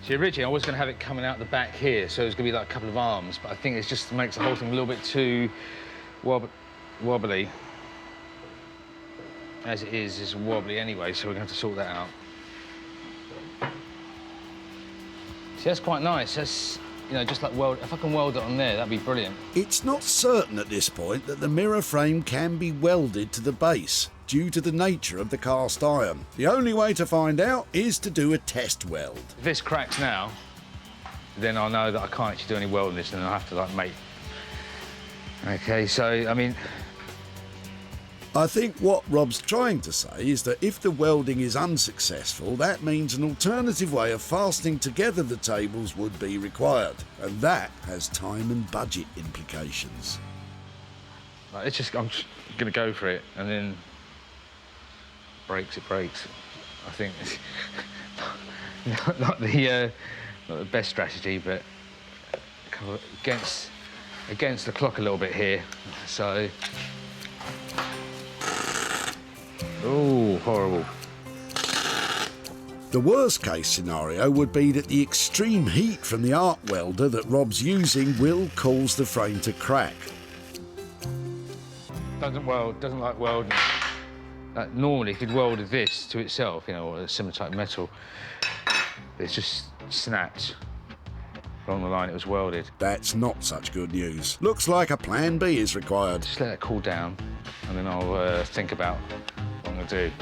See, originally I was going to have it coming out the back here, so it's going to be like a couple of arms, but I think it just makes the whole thing a little bit too wobbly. As it is, it's wobbly anyway, so we're going to have to sort that out. See, that's quite nice. That's, you know, just like if I can weld it on there, that'd be brilliant. It's not certain at this point that the mirror frame can be welded to the base due to the nature of the cast iron. The only way to find out is to do a test weld. If this cracks now, then I'll know that I can't actually do any welding this, and I'll have to, like, make... OK, so, I mean... I think what Rob's trying to say is that if the welding is unsuccessful, that means an alternative way of fastening together the tables would be required, and that has time and budget implications. Like, I'm just going to go for it, and then it breaks. I think it's not the best strategy, but kind of against the clock a little bit here. So, oh, horrible. The worst case scenario would be that the extreme heat from the arc welder that Rob's using will cause the frame to crack. Doesn't like welding. Normally, if you'd welded this to itself, you know, or a similar type of metal, it's just snapped along the line it was welded. That's not such good news. Looks like a plan B is required. Just let it cool down, and then I'll think about what I'm going to do.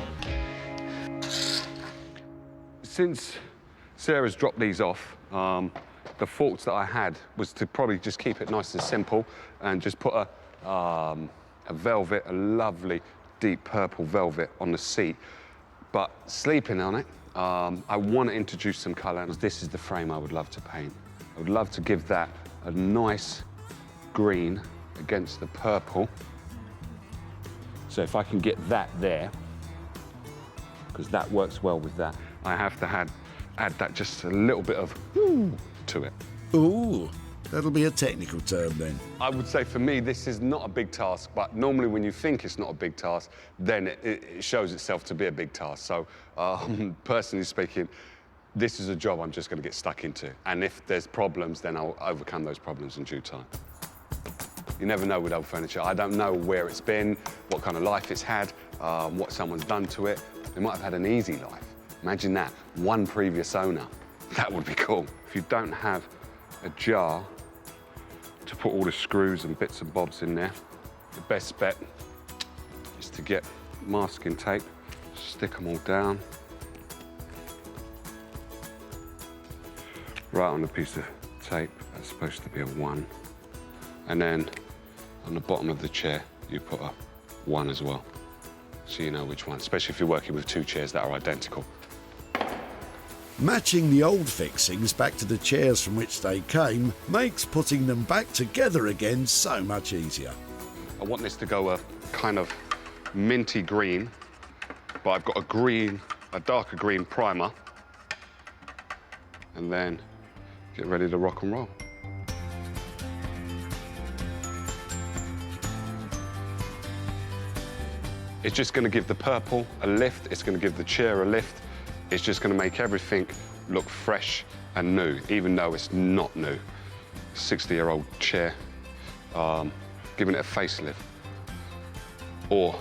Since Sarah's dropped these off, the thoughts that I had was to probably just keep it nice and simple and just put a velvet, a lovely deep purple velvet on the seat. But sleeping on it, I want to introduce some colour, and this is the frame I would love to paint. I would love to give that a nice green against the purple. So if I can get that there, because that works well with that, I have to add that just a little bit of ooh to it. Ooh, that'll be a technical term then. I would say for me, this is not a big task, but normally when you think it's not a big task, then it shows itself to be a big task. So personally speaking, this is a job I'm just going to get stuck into. And if there's problems, then I'll overcome those problems in due time. You never know with old furniture. I don't know where it's been, what kind of life it's had, what someone's done to it. They might have had an easy life. Imagine that, one previous owner. That would be cool. If you don't have a jar to put all the screws and bits and bobs in there, the best bet is to get masking tape, stick them all down, right on a piece of tape. That's supposed to be a 1. And then on the bottom of the chair, you put a 1 as well, so you know which one, especially if you're working with 2 chairs that are identical. Matching the old fixings back to the chairs from which they came makes putting them back together again so much easier. I want this to go a kind of minty green, but I've got a darker green primer, and then get ready to rock and roll. It's just going to give the purple a lift, it's going to give the chair a lift, it's just going to make everything look fresh and new, even though it's not new. 60-year-old chair, giving it a facelift. Or,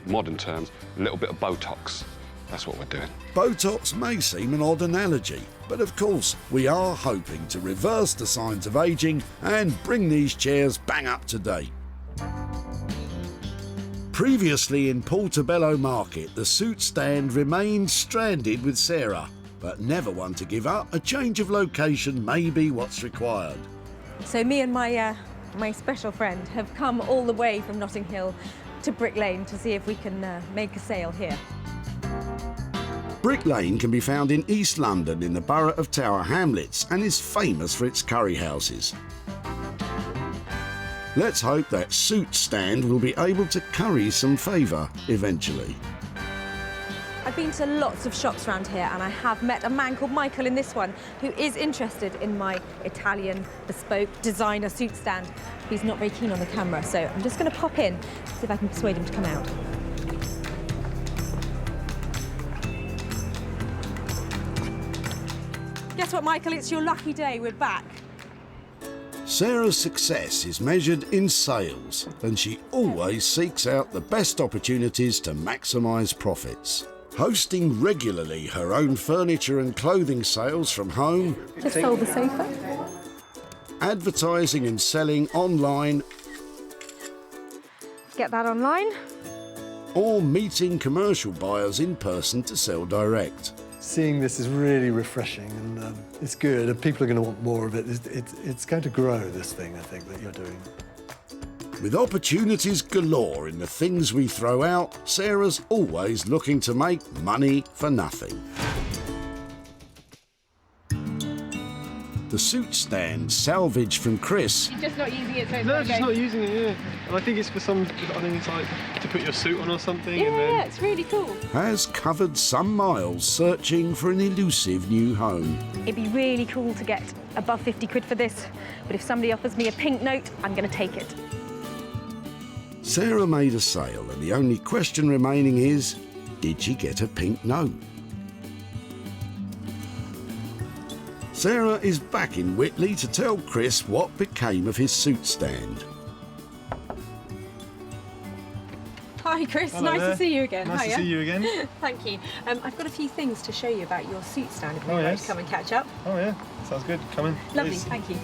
modern terms, a little bit of Botox. That's what we're doing. Botox may seem an odd analogy, but of course, we are hoping to reverse the signs of ageing and bring these chairs bang up to date. Previously in Portobello Market, the suit stand remained stranded with Sarah, but never one to give up. A change of location may be what's required. So me and my special friend have come all the way from Notting Hill to Brick Lane to see if we can make a sale here. Brick Lane can be found in East London in the borough of Tower Hamlets and is famous for its curry houses. Let's hope that suit stand will be able to curry some favour eventually. I've been to lots of shops around here, and I have met a man called Michael in this one who is interested in my Italian bespoke designer suit stand. He's not very keen on the camera, so I'm just going to pop in, see if I can persuade him to come out. Guess what, Michael? It's your lucky day. We're back. Sarah's success is measured in sales, and she always seeks out the best opportunities to maximise profits. Hosting regularly her own furniture and clothing sales from home, Just sold the sofa. advertising and selling online, Get that online. or meeting commercial buyers in person to sell direct. Seeing this is really refreshing, and it's good, and people are going to want more of it. It's going to grow, this thing, I think, that you're doing. With opportunities galore in the things we throw out, Sarah's always looking to make money for nothing. The suit stand, salvaged from Chris, You're just not using it, so it's No, just not using it, yeah. And I think it's for some, I think it's like to put your suit on or something. and then... Yeah, it's really cool. has covered some miles searching for an elusive new home. It'd be really cool to get above 50 quid for this, but if somebody offers me a pink note, I'm going to take it. Sarah made a sale, and the only question remaining is, did she get a pink note? Sarah is back in Whitley to tell Chris what became of his suit stand. Hi, Chris. Hello nice there. to see you again. Nice to Hiya. see you again. Thank you. I've got a few things to show you about your suit stand if you'd Oh, like yes. to come and catch up. Oh yeah, sounds good. Come in. Lovely, please. thank you.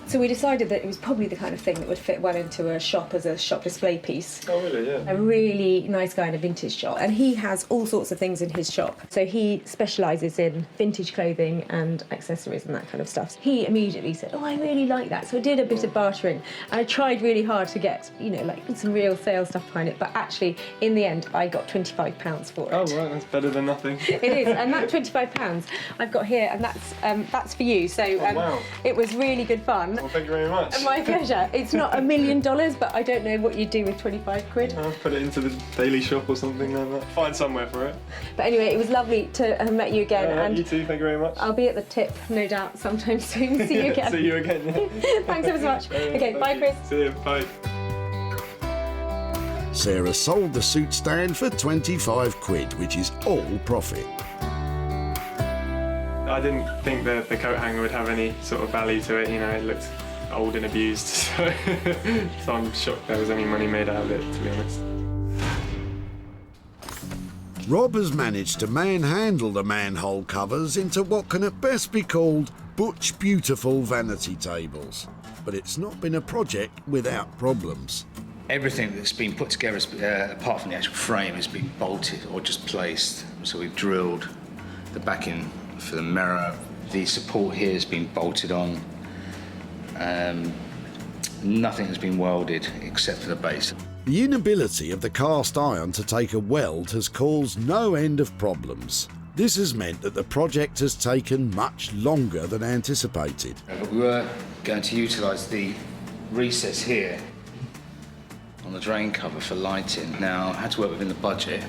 So we decided that it was probably the kind of thing that would fit well into a shop as a shop display piece. Oh really? Yeah. A really nice guy in a vintage shop, and he has all sorts of things in his shop. So he specialises in vintage clothing and accessories and that kind of stuff. He immediately said, "Oh, I really like that." So I did a bit of bartering, and I tried really hard to get, you know, like some real sales stuff behind it. But actually, in the end, I got £25 for it. Oh right, that's better than nothing. It is, and that £25 I've got here, and that's for you. So wow. It was really good fun. Well, thank you very much. My pleasure. It's not $1 million, but I don't know what you'd do with 25 quid. I'll put it into the daily shop or something like that. Find somewhere for it. But anyway, it was lovely to have met you again. And you too, thank you very much. I'll be at the tip, no doubt, sometime soon. See you again. See you again. Yeah. Thanks ever so much. Okay, bye, Chris. See you, bye. Sarah sold the suit stand for 25 quid, which is all profit. I didn't think the coat hanger would have any sort of value to it, you know, it looked old and abused, so, so I'm shocked there was any money made out of it, to be honest. Rob has managed to manhandle the manhole covers into what can at best be called butch beautiful vanity tables. But it's not been a project without problems. Everything that's been put together, apart from the actual frame, has been bolted or just placed. So we've drilled the backing for the mirror. The support here has been bolted on. Nothing has been welded except for the base. The inability of the cast iron to take a weld has caused no end of problems. This has meant that the project has taken much longer than anticipated. But we were going to utilise the recess here on the drain cover for lighting. Now, I had to work within the budget,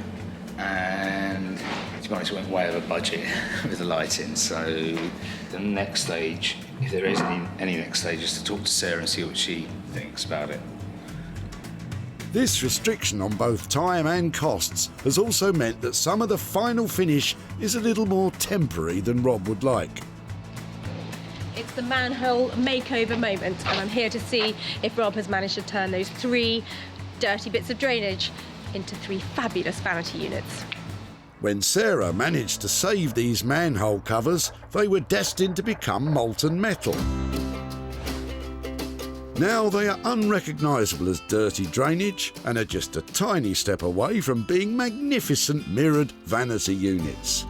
and to be honest, went way over budget with the lighting. So the next stage, if there is any next stage, is to talk to Sarah and see what she thinks about it. This restriction on both time and costs has also meant that some of the final finish is a little more temporary than Rob would like. It's the manhole makeover moment, and I'm here to see if Rob has managed to turn those 3 dirty bits of drainage into 3 fabulous vanity units. When Sarah managed to save these manhole covers, they were destined to become molten metal. Now they are unrecognisable as dirty drainage and are just a tiny step away from being magnificent mirrored vanity units.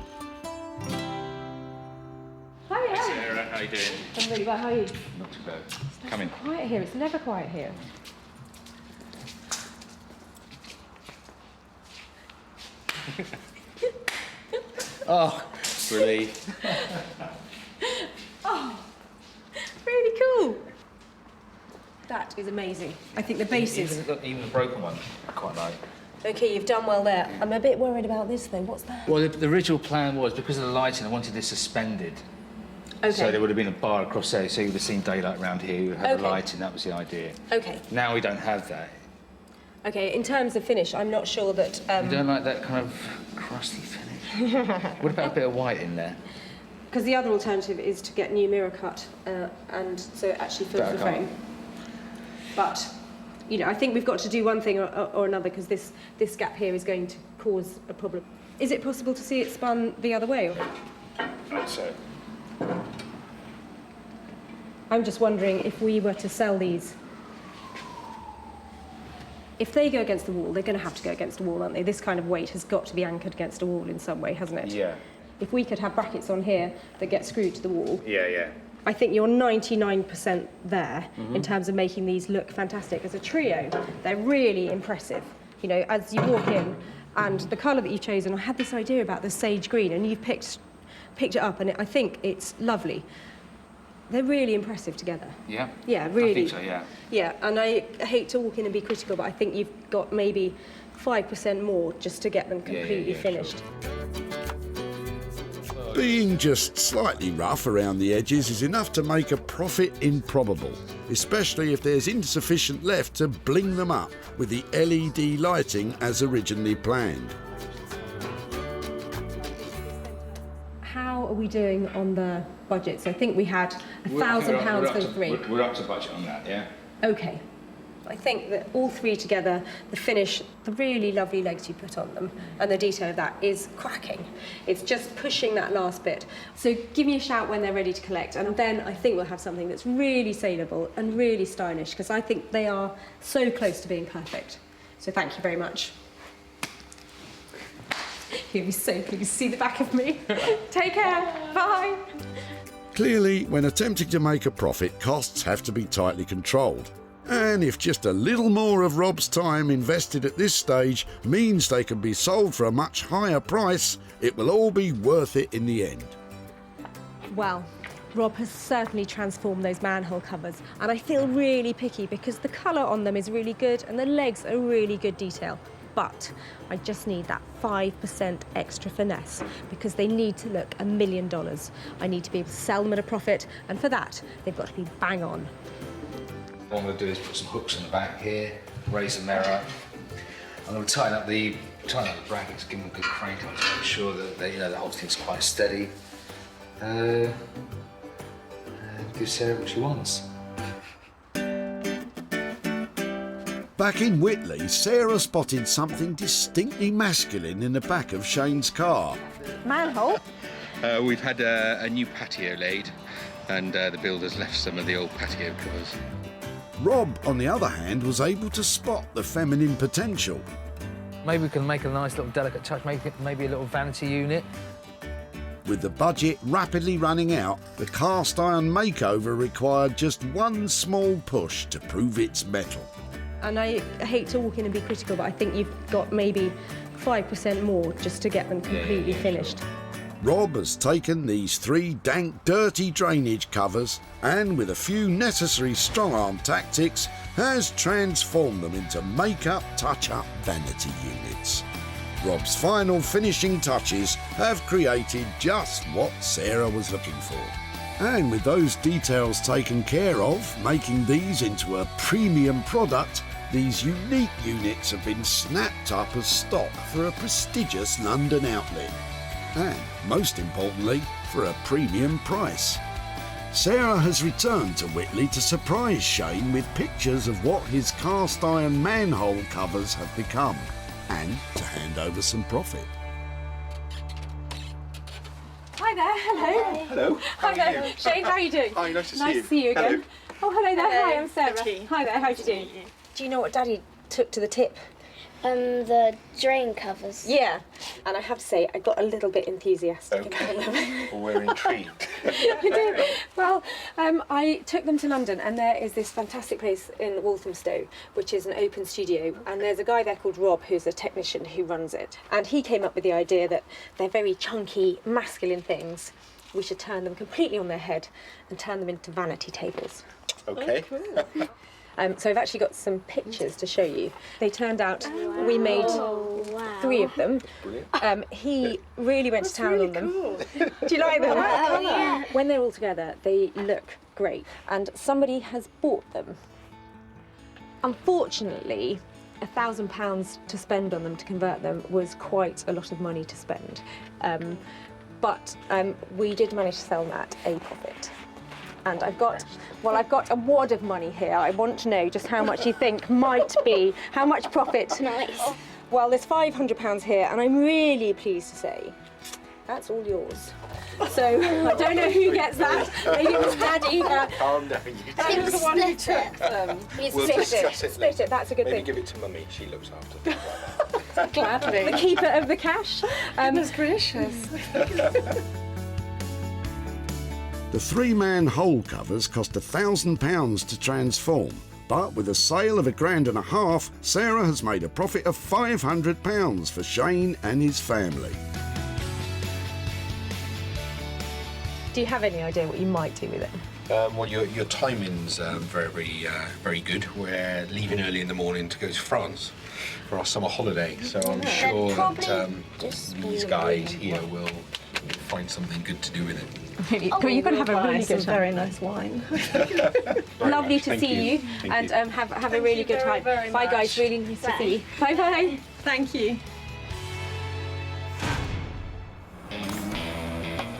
Hiya. Sarah, how you doing? I'm really well, how are you? Not too bad. Come in. It's quiet here, it's never quiet here. Oh, relief. Oh, really cool. That is amazing. I think the bases. Even the broken one, I quite like. Okay, you've done well there. I'm a bit worried about this though. What's that? Well, the original plan was, because of the lighting, I wanted this suspended. Okay. So there would have been a bar across there, so you would have seen daylight around here, you would have Okay. the lighting, that was the idea. Okay. Now we don't have that. Okay, in terms of finish, I'm not sure that... You don't like that kind of crusty finish? What about a bit of white in there? Because the other alternative is to get new mirror cut, and so it actually fills the frame. But, you know, I think we've got to do one thing or another, because this gap here is going to cause a problem. Is it possible to see it spun the other way? Or? Right, so. I'm just wondering if we were to sell these, if they go against the wall, they're going to have to go against the wall, aren't they? This kind of weight has got to be anchored against a wall in some way, hasn't it? Yeah. If we could have brackets on here that get screwed to the wall, Yeah. I think you're 99% there in terms of making these look fantastic. As a trio, they're really impressive. You know, as you walk in, and the colour that you've chosen, I had this idea about the sage green, and you've picked it up, and I think it's lovely. They're really impressive together. Yeah? Yeah, really. I think so, yeah. Yeah, and I hate to walk in and be critical, but I think you've got maybe 5% more just to get them completely finished. Being just slightly rough around the edges is enough to make a profit improbable, especially if there's insufficient left to bling them up with the LED lighting as originally planned. How are we doing on the budget? So I think we had £1,000 for the three. We're up to budget on that, yeah? Okay. I think that all three together, the finish, the really lovely legs you put on them, and the detail of that is cracking. It's just pushing that last bit. So give me a shout when they're ready to collect, and then I think we'll have something that's really saleable and really stylish, because I think they are so close to being perfect. So thank you very much. You'll be so pleased to see the back of me. Take care. Bye. Clearly, when attempting to make a profit, costs have to be tightly controlled. And if just a little more of Rob's time invested at this stage means they can be sold for a much higher price, it will all be worth it in the end. Well, Rob has certainly transformed those manhole covers, and I feel really picky because the colour on them is really good and the legs are really good detail. But I just need that 5% extra finesse because they need to look $1 million. I need to be able to sell them at a profit, and for that, they've got to be bang on. What I'm going to do is put some hooks in the back here, raise the mirror. I'm going to tighten up the brackets, give them a good crank on to make sure that the whole thing's quite steady. And give Sarah what she wants. Back in Whitley, Sarah spotted something distinctly masculine in the back of Shane's car. Manhole? We've had a new patio laid, and the builders left some of the old patio covers. Rob, on the other hand, was able to spot the feminine potential. Maybe we can make a nice little delicate touch, maybe a little vanity unit. With the budget rapidly running out, the cast iron makeover required just one small push to prove its mettle. And I hate to walk in and be critical, but I think you've got maybe 5% more just to get them completely finished. Rob has taken these 3 dank, dirty drainage covers and, with a few necessary strong-arm tactics, has transformed them into make-up, touch-up vanity units. Rob's final finishing touches have created just what Sarah was looking for. And with those details taken care of, making these into a premium product, these unique units have been snapped up as stock for a prestigious London outlet. And, most importantly, for a premium price. Sarah has returned to Whitley to surprise Shane with pictures of what his cast iron manhole covers have become, and to hand over some profit. Hi there, hello. Hello. Hi there. Shane, how are you doing? Hi, nice to see Nice you. to see you again. Hello. Oh, hello there. Hello. Hi, I'm Sarah. Hi there, how are you doing? Do you know what Daddy took to the tip? The drain covers. Yeah, and I have to say, I got a little bit enthusiastic about them. Well, we're intrigued. I do. Well, I took them to London, and there is this fantastic place in Walthamstow, which is an open studio, and there's a guy there called Rob, who's a technician who runs it, and he came up with the idea that they're very chunky, masculine things. We should turn them completely on their head and turn them into vanity tables. Okay. Oh, cool. So I've actually got some pictures to show you. They turned out, we made 3 of them. He really went to town on them. Do you like them? Yeah. When they're all together, they look great. And somebody has bought them. Unfortunately, £1,000 to spend on them to convert them was quite a lot of money to spend. But we did manage to sell them at a profit. And I've got a wad of money here. I want to know just how much you think might be, how much profit. Nice. Well, there's £500 here, and I'm really pleased to say that's all yours. So I don't know who gets that. Maybe it was Daddy. Calm down. Daddy was the one who took them. We'll discuss it Split it. That's a good Maybe thing. give it to Mummy. She looks after things. Gladly. The keeper of the cash. Goodness gracious. The 3-man hole covers cost £1,000 to transform, but with a sale of £1,500, Sarah has made a profit of £500 for Shane and his family. Do you have any idea what you might do with it? Well, your timing's very good. We're leaving early in the morning to go to France for our summer holiday, so I'm sure that these guys here will find something good to do with it. Really? Oh, You're going to have a really good time. very nice wine. Lovely to Thank see you. you, Thank and you. have a really good time. very Bye, guys. much. Really nice to Bye. see you. Bye bye. Thank you.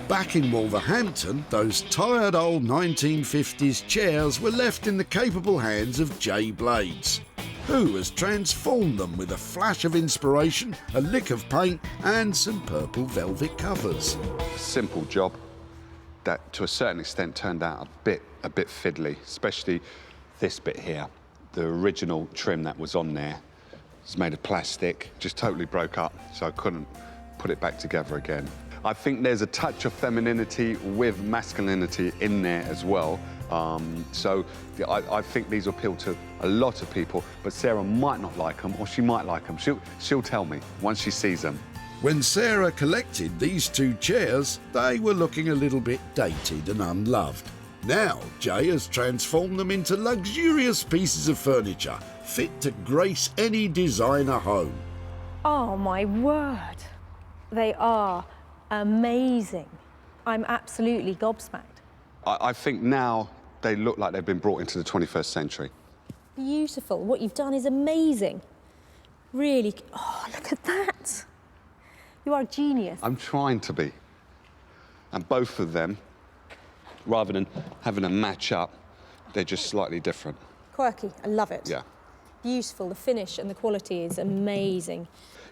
Back in Wolverhampton, those tired old 1950s chairs were left in the capable hands of Jay Blades, who has transformed them with a flash of inspiration, a lick of paint and some purple velvet covers. Simple job that to a certain extent turned out a bit fiddly, especially this bit here. The original trim that was on there was made of plastic, just totally broke up, so I couldn't put it back together again. I think there's a touch of femininity with masculinity in there as well. So I think these appeal to a lot of people, but Sarah might not like them, or she might like them. She'll tell me once she sees them. When Sarah collected these 2 chairs, they were looking a little bit dated and unloved. Now, Jay has transformed them into luxurious pieces of furniture, fit to grace any designer home. Oh my word. They are amazing. I'm absolutely gobsmacked. I think now they look like they've been brought into the 21st century. Beautiful. What you've done is amazing. Really. Oh, look at that. You are a genius. I'm trying to be. And both of them, rather than having a match up, they're just slightly different. Quirky. I love it. Yeah. Beautiful. The finish and the quality is amazing.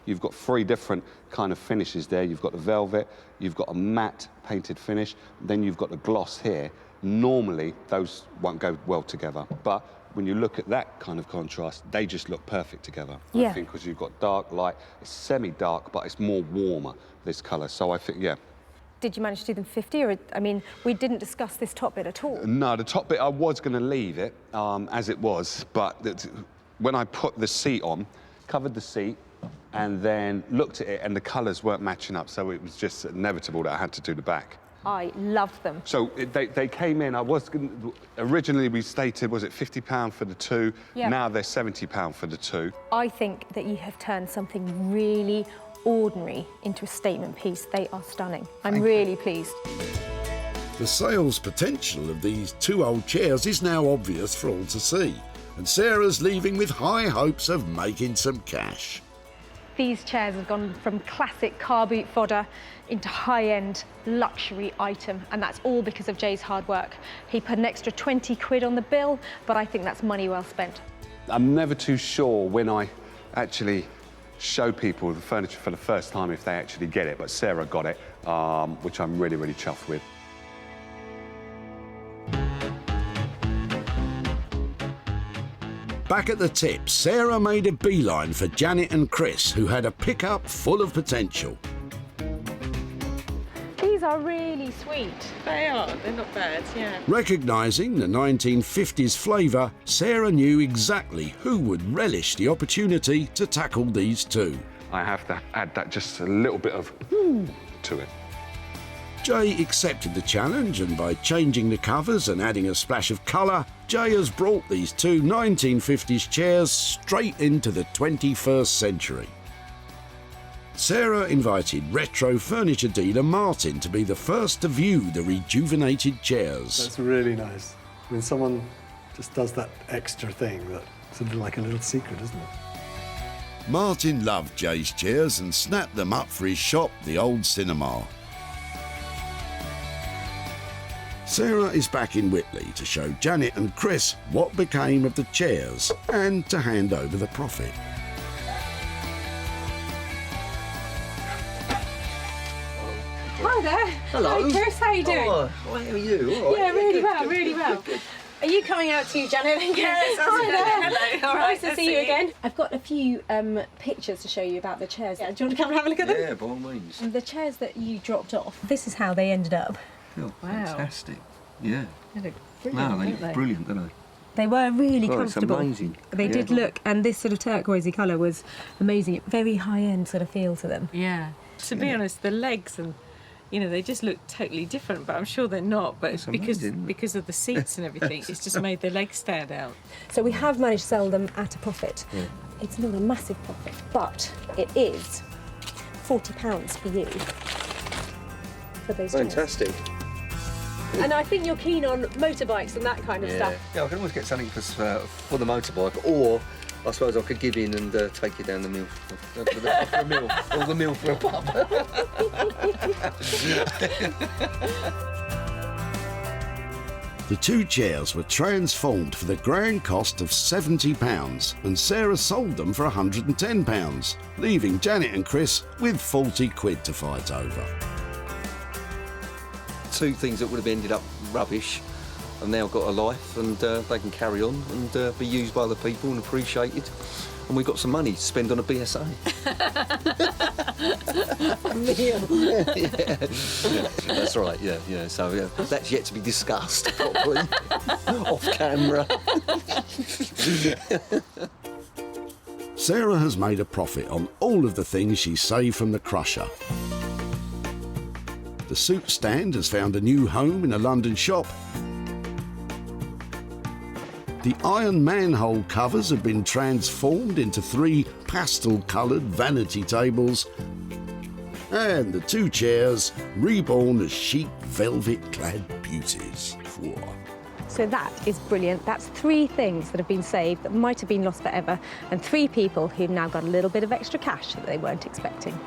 You've got 3 different kind of finishes there. You've got the velvet, you've got a matte painted finish, then you've got the gloss here. Normally, those won't go well together, but when you look at that kind of contrast, they just look perfect together. Yeah. I think because you've got dark, light, it's semi-dark, but it's more warmer, this colour. So I think, yeah. Did you manage to do them 50? Or, I mean, we didn't discuss this top bit at all. No, the top bit, I was going to leave it as it was, but when I put the seat on, covered the seat, and then looked at it, and the colours weren't matching up, so it was just inevitable that I had to do the back. I loved them. So they came in, originally we stated, was it £50 for the 2? Yeah. Now they're £70 for the 2. I think that you have turned something really ordinary into a statement piece. They are stunning. I'm really pleased. The sales potential of these 2 old chairs is now obvious for all to see, and Sarah's leaving with high hopes of making some cash. These chairs have gone from classic car boot fodder into high-end luxury item, and that's all because of Jay's hard work. He put an extra 20 quid on the bill, but I think that's money well spent. I'm never too sure when I actually show people the furniture for the first time if they actually get it, but Sarah got it, which I'm really, really chuffed with. Back at the tip, Sarah made a beeline for Janet and Chris, who had a pickup full of potential. These are really sweet. They are. They're not bad, yeah. Recognising the 1950s flavour, Sarah knew exactly who would relish the opportunity to tackle these 2. I have to add that just a little bit of to it. Jay accepted the challenge, and by changing the covers and adding a splash of colour, Jay has brought these two 1950s chairs straight into the 21st century. Sarah invited retro furniture dealer Martin to be the first to view the rejuvenated chairs. That's really nice. When someone just does that extra thing, that's like a little secret, isn't it? Martin loved Jay's chairs and snapped them up for his shop, the Old Cinema. Sarah is back in Whitley to show Janet and Chris what became of the chairs and to hand over the profit. Hi there. Hello. Hi Chris, how are you doing? Oh, how are you? All right. Yeah, really good, well, good, really good, well. good. Are you coming out too, Janet? Yes, Hi there. hello. All right, Nice to see you again. I've got a few pictures to show you about the chairs. Do you want to come and have a look at them? Yeah, by all means. The chairs that you dropped off, this is how they ended up. Oh, fantastic. Yeah. They look No, brilliant, they don't look brilliant, don't they? They were really Oh, it's comfortable. amazing. They did Yeah. look, and this sort of turquoisey colour was amazing. Very high-end sort of feel to them. Yeah. To be honest, the legs and they just look totally different, but I'm sure they're not. But it's because of the seats and everything, it's just made the legs stand out. So we have managed to sell them at a profit. Yeah. It's not a massive profit, but it is £40 for you for those chairs. Fantastic. And I think you're keen on motorbikes and that kind of stuff. Yeah, I can always get something for the motorbike, or I suppose I could give in and take you down the mill for a mill, or the mill for a pub. The two chairs were transformed for the grand cost of £70, and Sarah sold them for £110, leaving Janet and Chris with 40 quid to fight over. Two things that would have ended up rubbish have now got a life, and they can carry on and be used by other people and appreciated. And we've got some money to spend on a BSA. Yeah, that's right, yeah. So that's yet to be discussed properly off camera. Sarah has made a profit on all of the things she saved from the crusher. The soup stand has found a new home in a London shop. The iron manhole covers have been transformed into 3 pastel-coloured vanity tables. And the two chairs reborn as chic velvet-clad beauties. Whoa. So that is brilliant. That's 3 things that have been saved that might have been lost forever, and 3 people who've now got a little bit of extra cash that they weren't expecting.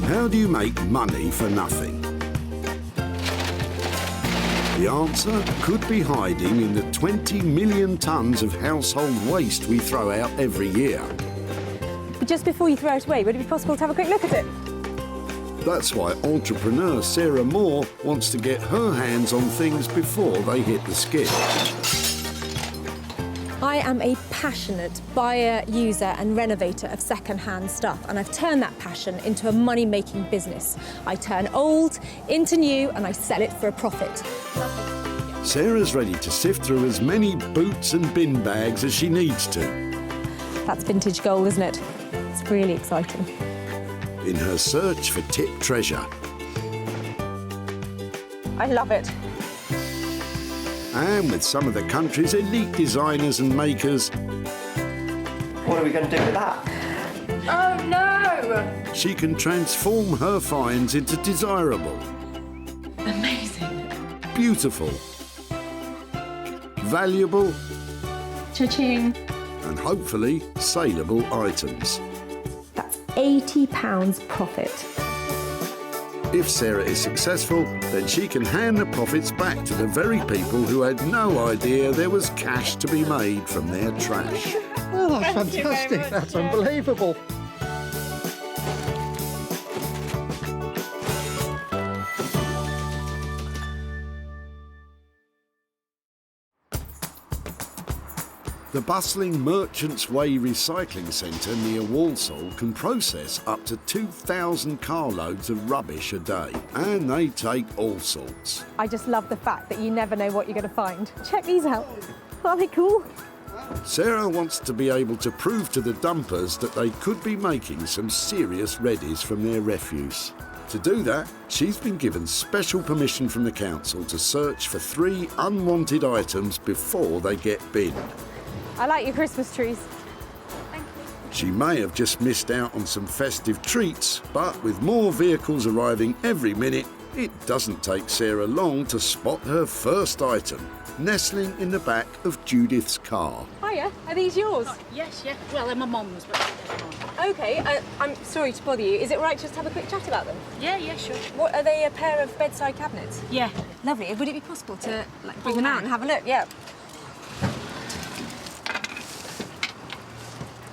How do you make money for nothing? The answer could be hiding in the 20 million tonnes of household waste we throw out every year. But just before you throw it away, would it be possible to have a quick look at it? That's why entrepreneur Sarah Moore wants to get her hands on things before they hit the skid. I am a passionate buyer, user and renovator of second-hand stuff, and I've turned that passion into a money-making business. I turn old into new and I sell it for a profit. Sarah's ready to sift through as many boots and bin bags as she needs to. That's vintage gold, isn't it? It's really exciting. In her search for tip treasure. I love it. And with some of the country's elite designers and makers, What are we going to do with that? Oh no! she can transform her finds into desirable, Amazing. beautiful, valuable, Cha-ching. and hopefully saleable items. That's £80 profit. If Sarah is successful, then she can hand the profits back to the very people who had no idea there was cash to be made from their trash. Oh, that's fantastic. That's unbelievable. The bustling Merchants Way recycling centre near Walsall can process up to 2,000 carloads of rubbish a day, and they take all sorts. I just love the fact that you never know what you're going to find. Check these out. Aren't they cool? Sarah wants to be able to prove to the dumpers that they could be making some serious reddies from their refuse. To do that, she's been given special permission from the council to search for 3 unwanted items before they get binned. I like your Christmas trees. She may have just missed out on some festive treats, but with more vehicles arriving every minute, it doesn't take Sarah long to spot her first item, nestling in the back of Judith's car. Hiya, are these yours? Yes, yeah. Well, they're my mum's, but OK, I'm sorry to bother you. Is it right just to have a quick chat about them? yeah, sure. What, are they a pair of bedside cabinets? Yeah. Lovely. Would it be possible to bring them out and have a look? Yeah.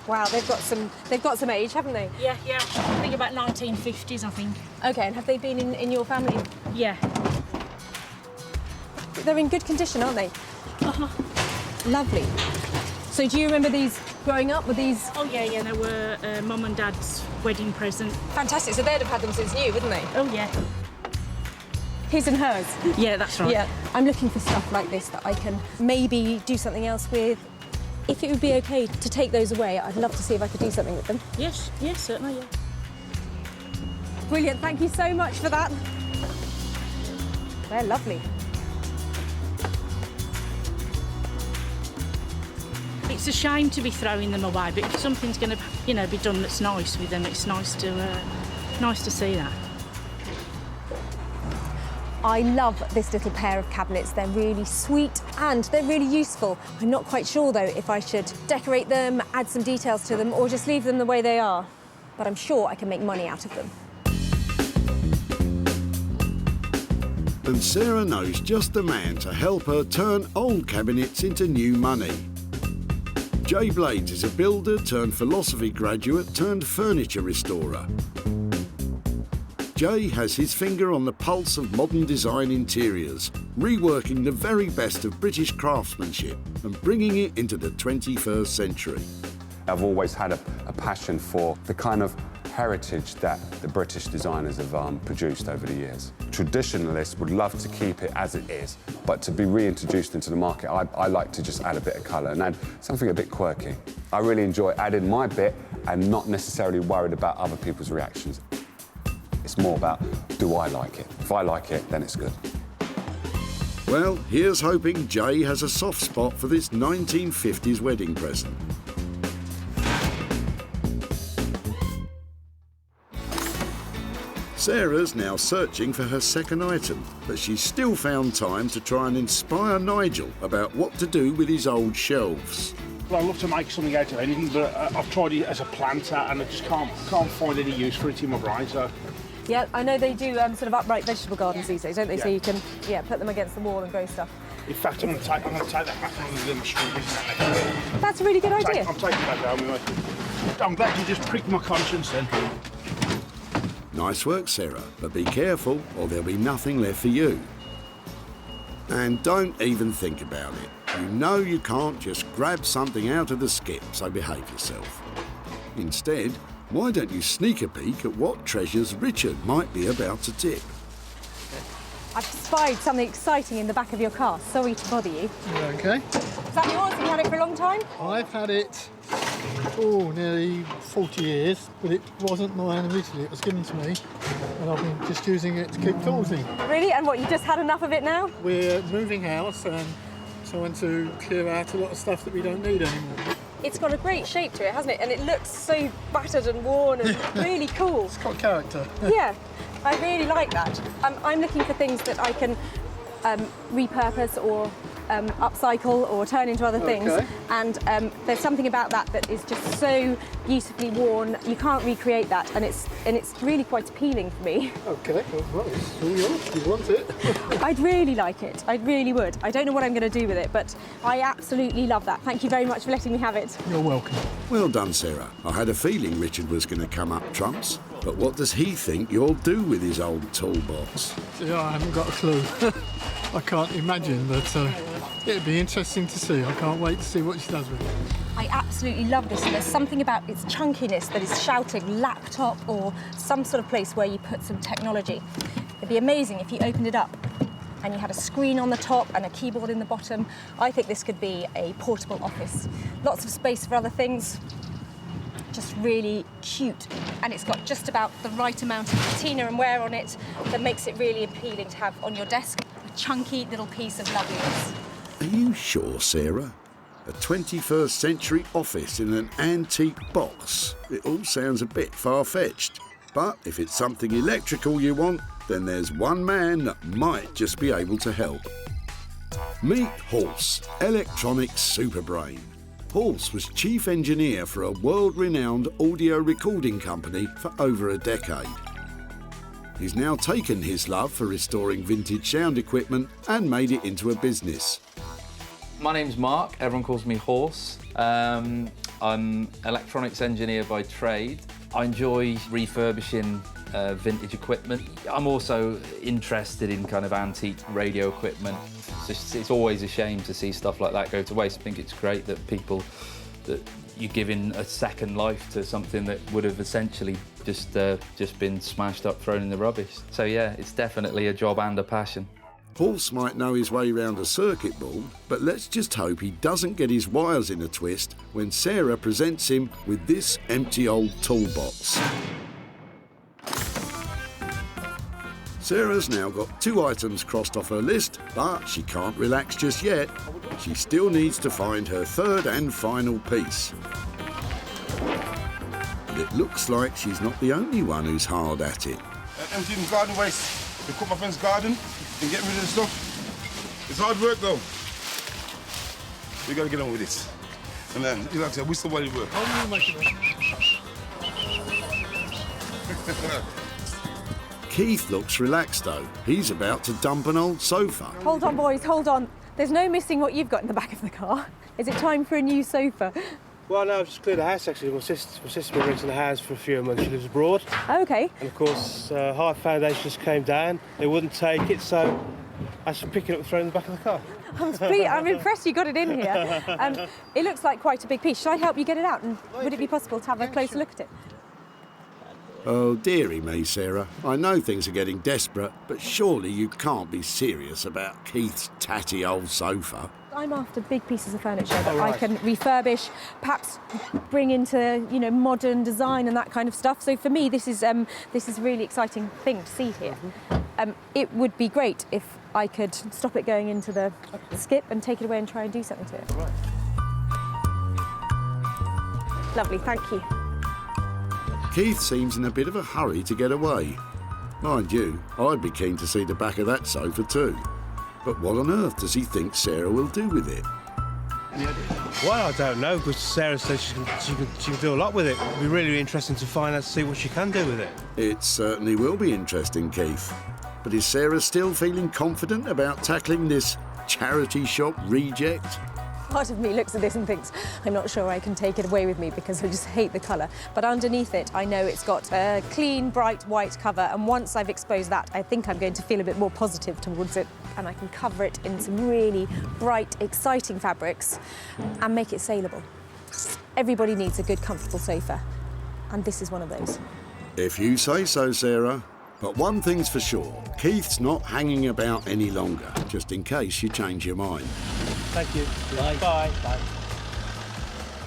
Wow, they've got some age, haven't they? Yeah. I think about 1950s, I think. OK, and have they been in your family? Yeah. They're in good condition, aren't they? Uh-huh. Lovely. So do you remember these growing up? Were these... Oh, yeah, they were Mum and Dad's wedding present. Fantastic. So they'd have had them since new, wouldn't they? Oh, yeah. His and hers? Yeah, that's right. Yeah. I'm looking for stuff like this that I can maybe do something else with. If it would be OK to take those away, I'd love to see if I could do something with them. Yes, certainly, yeah. Brilliant. Thank you so much for that. They're lovely. It's a shame to be throwing them away, but if something's going to, be done that's nice with them, it's nice to see that. I love this little pair of cabinets. They're really sweet and they're really useful. I'm not quite sure, though, if I should decorate them, add some details to them, or just leave them the way they are. But I'm sure I can make money out of them. And Sarah knows just the man to help her turn old cabinets into new money. Jay Blades is a builder turned philosophy graduate turned furniture restorer. Jay has his finger on the pulse of modern design interiors, reworking the very best of British craftsmanship and bringing it into the 21st century. I've always had a passion for the kind of heritage that the British designers have produced over the years. Traditionalists would love to keep it as it is, but to be reintroduced into the market, I like to just add a bit of colour and add something a bit quirky. I really enjoy adding my bit and not necessarily worried about other people's reactions. It's more about, do I like it? If I like it, then it's good. Well, here's hoping Jay has a soft spot for this 1950s wedding present. Sarah's now searching for her second item, but she's still found time to try and inspire Nigel about what to do with his old shelves. Well, I'd love to make something out of anything, but I've tried it as a planter and I just can't find any use for it in my brain, so... Yeah, I know they do sort of upright vegetable gardens these days, don't they? Yeah. So you can, put them against the wall and grow stuff. In fact, I'm going to take that back on the little strawberries. That's a really good idea. I'm taking that down with me. I'm glad you just pricked my conscience then. Nice work, Sarah, but be careful or there'll be nothing left for you. And don't even think about it. You know you can't just grab something out of the skip, so behave yourself. Instead, why don't you sneak a peek at what treasures Richard might be about to tip? I've spied something exciting in the back of your car. Sorry to bother you. OK. Is that yours? Have you had it for a long time? I've had it, nearly 40 years, but it wasn't mine originally. It was given to me, and I've been just using it to keep tools in. Really? And what, you just had enough of it now? We're moving house and trying to clear out a lot of stuff that we don't need anymore. It's got a great shape to it, hasn't it? And it looks so battered and worn and really cool. It's got character. Yeah, I really like that. I'm looking for things that I can repurpose or upcycle or turn into other things. Okay. And there's something about that is just so beautifully worn. You can't recreate that, and it's really quite appealing for me. Okay, well, it's all yours. You want it? I'd really like it. I really would. I don't know what I'm going to do with it, but I absolutely love that. Thank you very much for letting me have it. You're welcome. Well done, Sarah. I had a feeling Richard was going to come up trumps. But what does he think you'll do with his old toolbox? Yeah, I haven't got a clue. I can't imagine, but it'd be interesting to see. I can't wait to see what she does with it. I absolutely love this, and there's something about its chunkiness that is shouting laptop or some sort of place where you put some technology. It'd be amazing if you opened it up and you had a screen on the top and a keyboard in the bottom. I think this could be a portable office. Lots of space for other things. Just really cute, and it's got just about the right amount of patina and wear on it that makes it really appealing to have on your desk. A chunky little piece of loveliness. Are you sure, Sarah? A 21st century office in an antique box? It all sounds a bit far-fetched. But if it's something electrical you want, then there's one man that might just be able to help. Meet Horse, electronic superbrain. Horse was chief engineer for a world-renowned audio recording company for over a decade. He's now taken his love for restoring vintage sound equipment and made it into a business. My name's Mark, everyone calls me Horse. I'm electronics engineer by trade. I enjoy refurbishing vintage equipment. I'm also interested in kind of antique radio equipment. It's always a shame to see stuff like that go to waste. I think it's great that you're giving a second life to something that would have essentially just been smashed up, thrown in the rubbish. So yeah, it's definitely a job and a passion. Horse might know his way around a circuit board, but let's just hope he doesn't get his wires in a twist when Sarah presents him with this empty old toolbox. Sarah's now got 2 items crossed off her list, but she can't relax just yet. She still needs to find her third and final piece. And it looks like she's not the only one who's hard at it. Emptying garden waste. We cut my friend's garden and get rid of the stuff. It's hard work though. We gotta get on with this. And then, like I said, we still want to work. Keith looks relaxed though. He's about to dump an old sofa. Hold on, boys, hold on. There's no missing what you've got in the back of the car. Is it time for a new sofa? Well, no, I've just cleared the house actually. My sister's been renting the house for a few months. She lives abroad. Okay. And of course, high foundations came down. They wouldn't take it, so I just pick it up and throw it in the back of the car. I'm impressed you got it in here. It looks like quite a big piece. Should I help you get it out? And would it be possible to have a closer look at it? Oh, dearie me, Sarah. I know things are getting desperate, but surely you can't be serious about Keith's tatty old sofa. I'm after big pieces of furniture that I can refurbish, perhaps bring into, modern design and that kind of stuff. So for me, this is a really exciting thing to see here. It would be great if I could stop it going into the skip and take it away and try and do something to it. Lovely, thank you. Keith seems in a bit of a hurry to get away. Mind you, I'd be keen to see the back of that sofa too. But what on earth does he think Sarah will do with it? Well, I don't know, because Sarah says she can do a lot with it. It'll be really interesting to find out, to see what she can do with it. It certainly will be interesting, Keith. But is Sarah still feeling confident about tackling this charity shop reject? Part of me looks at this and thinks, I'm not sure I can take it away with me because I just hate the colour. But underneath it, I know it's got a clean, bright white cover, and once I've exposed that, I think I'm going to feel a bit more positive towards it, and I can cover it in some really bright, exciting fabrics and make it saleable. Everybody needs a good, comfortable sofa, and this is one of those. If you say so, Sarah. But one thing's for sure, Keith's not hanging about any longer, just in case you change your mind. Thank you. Bye. Bye. Bye.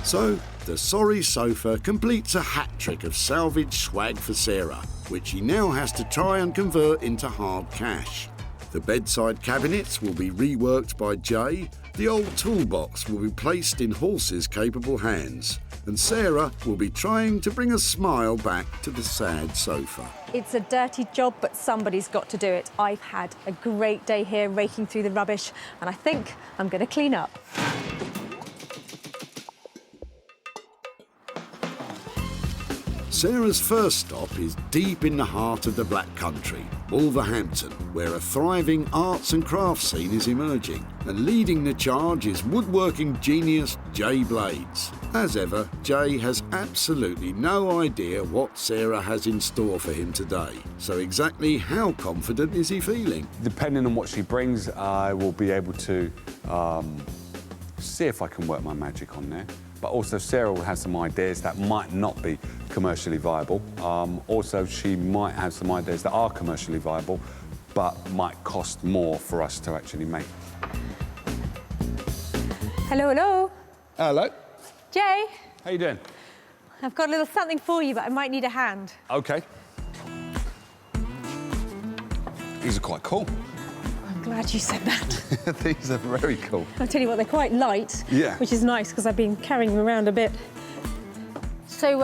So, the sorry sofa completes a hat-trick of salvage swag for Sarah, which she now has to try and convert into hard cash. The bedside cabinets will be reworked by Jay, the old toolbox will be placed in Horse's capable hands, and Sarah will be trying to bring a smile back to the sad sofa. It's a dirty job, but somebody's got to do it. I've had a great day here raking through the rubbish, and I think I'm going to clean up. Sarah's first stop is deep in the heart of the Black Country, Wolverhampton, where a thriving arts and crafts scene is emerging. And leading the charge is woodworking genius Jay Blades. As ever, Jay has absolutely no idea what Sarah has in store for him today. So exactly how confident is he feeling? Depending on what she brings, I will be able to see if I can work my magic on there. But also Sarah will have some ideas that might not be commercially viable. Also, she might have some ideas that are commercially viable, but might cost more for us to actually make. Hello, hello. Hello. Jay, How you doing? I've got a little something for you, but I might need a hand. Okay. These are quite cool. I'm glad you said that. These are very cool. I'll tell you what, they're quite light, Yeah. which is nice because I've been carrying them around a bit. So,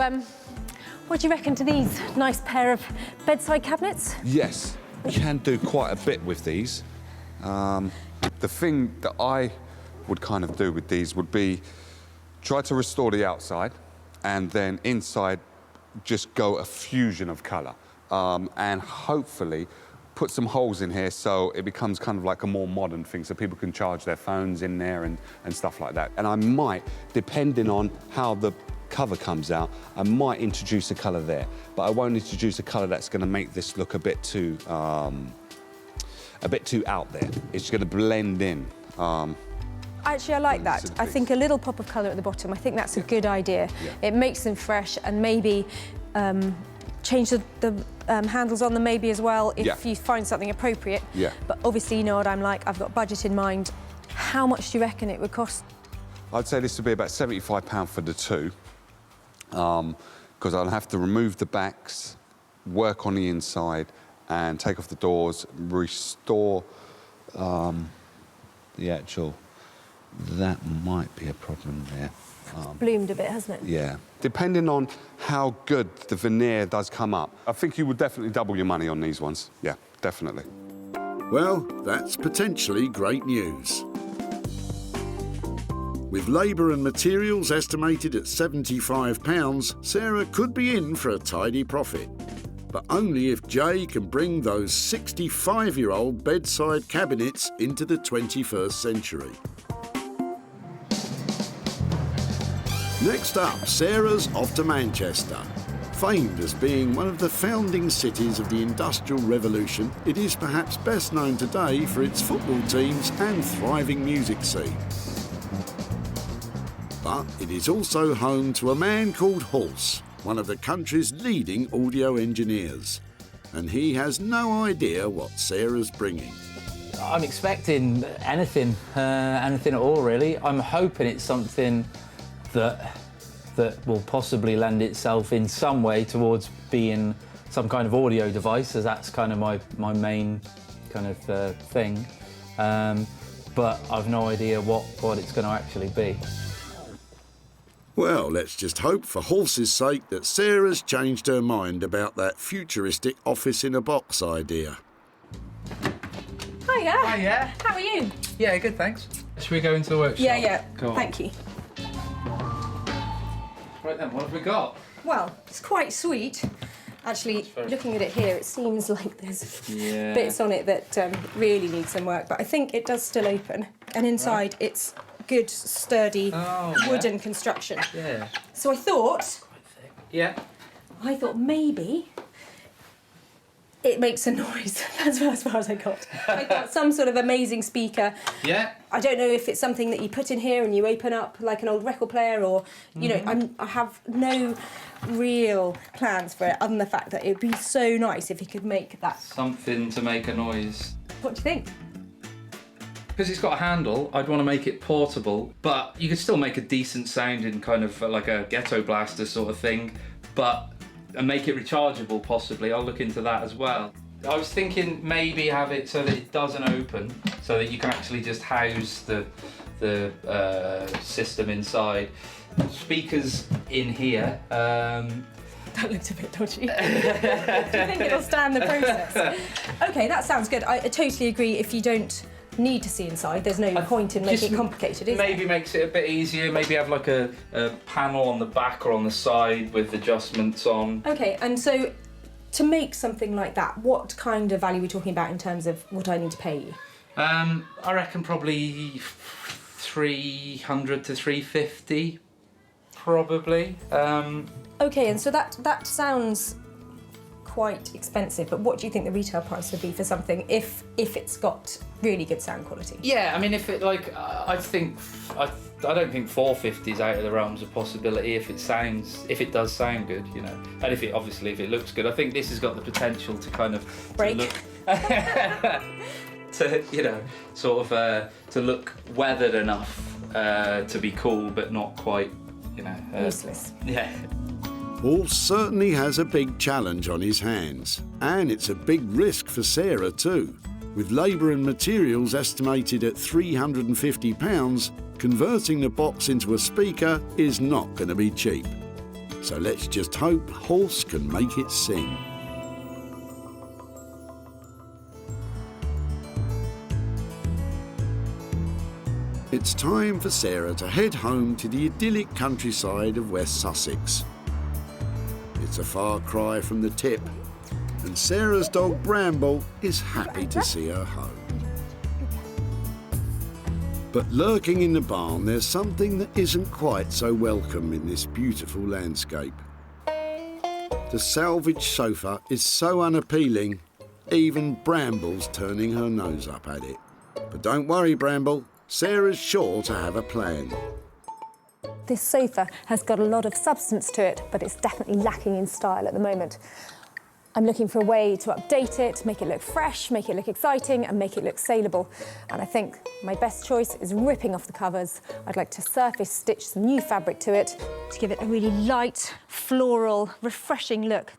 what do you reckon to these nice pair of bedside cabinets? Yes, you can do quite a bit with these. The thing that I would kind of do with these would be try to restore the outside and then inside just go a fusion of colour and hopefully put some holes in here so it becomes kind of like a more modern thing so people can charge their phones in there and stuff like that. And I might, depending on how the cover comes out, I might introduce a colour there, but I won't introduce a colour that's going to make this look a bit too out there. It's going to blend in. Actually, I like that. I think a little pop of colour at the bottom, I think that's a good idea. Yeah. It makes them fresh and maybe change the handles on them maybe as well if you find something appropriate. Yeah. But obviously, you know what I'm like, I've got budget in mind. How much do you reckon it would cost? I'd say this would be about £75 for the two, because I'll have to remove the backs, work on the inside, and take off the doors, restore the actual... That might be a problem there. Bloomed a bit, hasn't it? Yeah. Depending on how good the veneer does come up, I think you would definitely double your money on these ones. Yeah, definitely. Well, that's potentially great news. With labour and materials estimated at £75, Sarah could be in for a tidy profit. But only if Jay can bring those 65-year-old bedside cabinets into the 21st century. Next up, Sarah's off to Manchester. Famed as being one of the founding cities of the Industrial Revolution, it is perhaps best known today for its football teams and thriving music scene. But it is also home to a man called Horse, one of the country's leading audio engineers. And he has no idea what Sarah's bringing. I'm expecting anything at all, really. I'm hoping it's something that will possibly lend itself in some way towards being some kind of audio device, as that's kind of my main kind of thing. But I've no idea what it's going to actually be. Well, let's just hope for Horse's sake that Sarah's changed her mind about that futuristic office-in-a-box idea. Hiya. Hiya. How are you? Yeah, good, thanks. Should we go into the workshop? Yeah. Go on. Thank you. Right then, what have we got? Well, it's quite sweet. Actually, looking at it here, it seems like there's bits on it that really need some work, but I think it does still open. And inside, it's good, sturdy, wooden construction. Yeah. So I thought... Yeah. I thought maybe it makes a noise. That's as far as I got. I got some sort of amazing speaker. Yeah. I don't know if it's something that you put in here and you open up like an old record player, or, you know, I have no real plans for it other than the fact that it would be so nice if you could make that. Something to make a noise. What do you think? Because it's got a handle, I'd want to make it portable, but you could still make a decent sounding kind of like a ghetto blaster sort of thing, and make it rechargeable possibly. I'll look into that as well. I was thinking maybe have it so that it doesn't open, so that you can actually just house the system inside. Speakers in here. That looked a bit dodgy. Do you think it'll stand the process? Okay, that sounds good. I totally agree. If you don't need to see inside, there's no point in making it complicated, is Maybe makes it a bit easier. Maybe have like a panel on the back or on the side with adjustments on. Okay, and so to make something like that, what kind of value are we talking about in terms of what I need to pay you? I reckon probably 300 to 350, probably. Okay, and so that sounds quite expensive, but what do you think the retail price would be for something if it's got really good sound quality? Yeah, I mean, if it like, I don't think 450 is out of the realms of possibility if it does sound good, you know, and if it looks good. I think this has got the potential to kind of break. To you know, sort of to look weathered enough to be cool, but not quite, you know, useless. Yeah. Paul certainly has a big challenge on his hands, and it's a big risk for Sarah too. With labour and materials estimated at £350, converting the box into a speaker is not going to be cheap. So let's just hope Horse can make it sing. It's time for Sarah to head home to the idyllic countryside of West Sussex. It's a far cry from the tip, and Sarah's dog Bramble is happy to see her home. But lurking in the barn, there's something that isn't quite so welcome in this beautiful landscape. The salvage sofa is so unappealing, even Bramble's turning her nose up at it. But don't worry, Bramble, Sarah's sure to have a plan. This sofa has got a lot of substance to it, but it's definitely lacking in style at the moment. I'm looking for a way to update it, make it look fresh, make it look exciting, and make it look saleable. And I think my best choice is ripping off the covers. I'd like to surface stitch some new fabric to it to give it a really light, floral, refreshing look.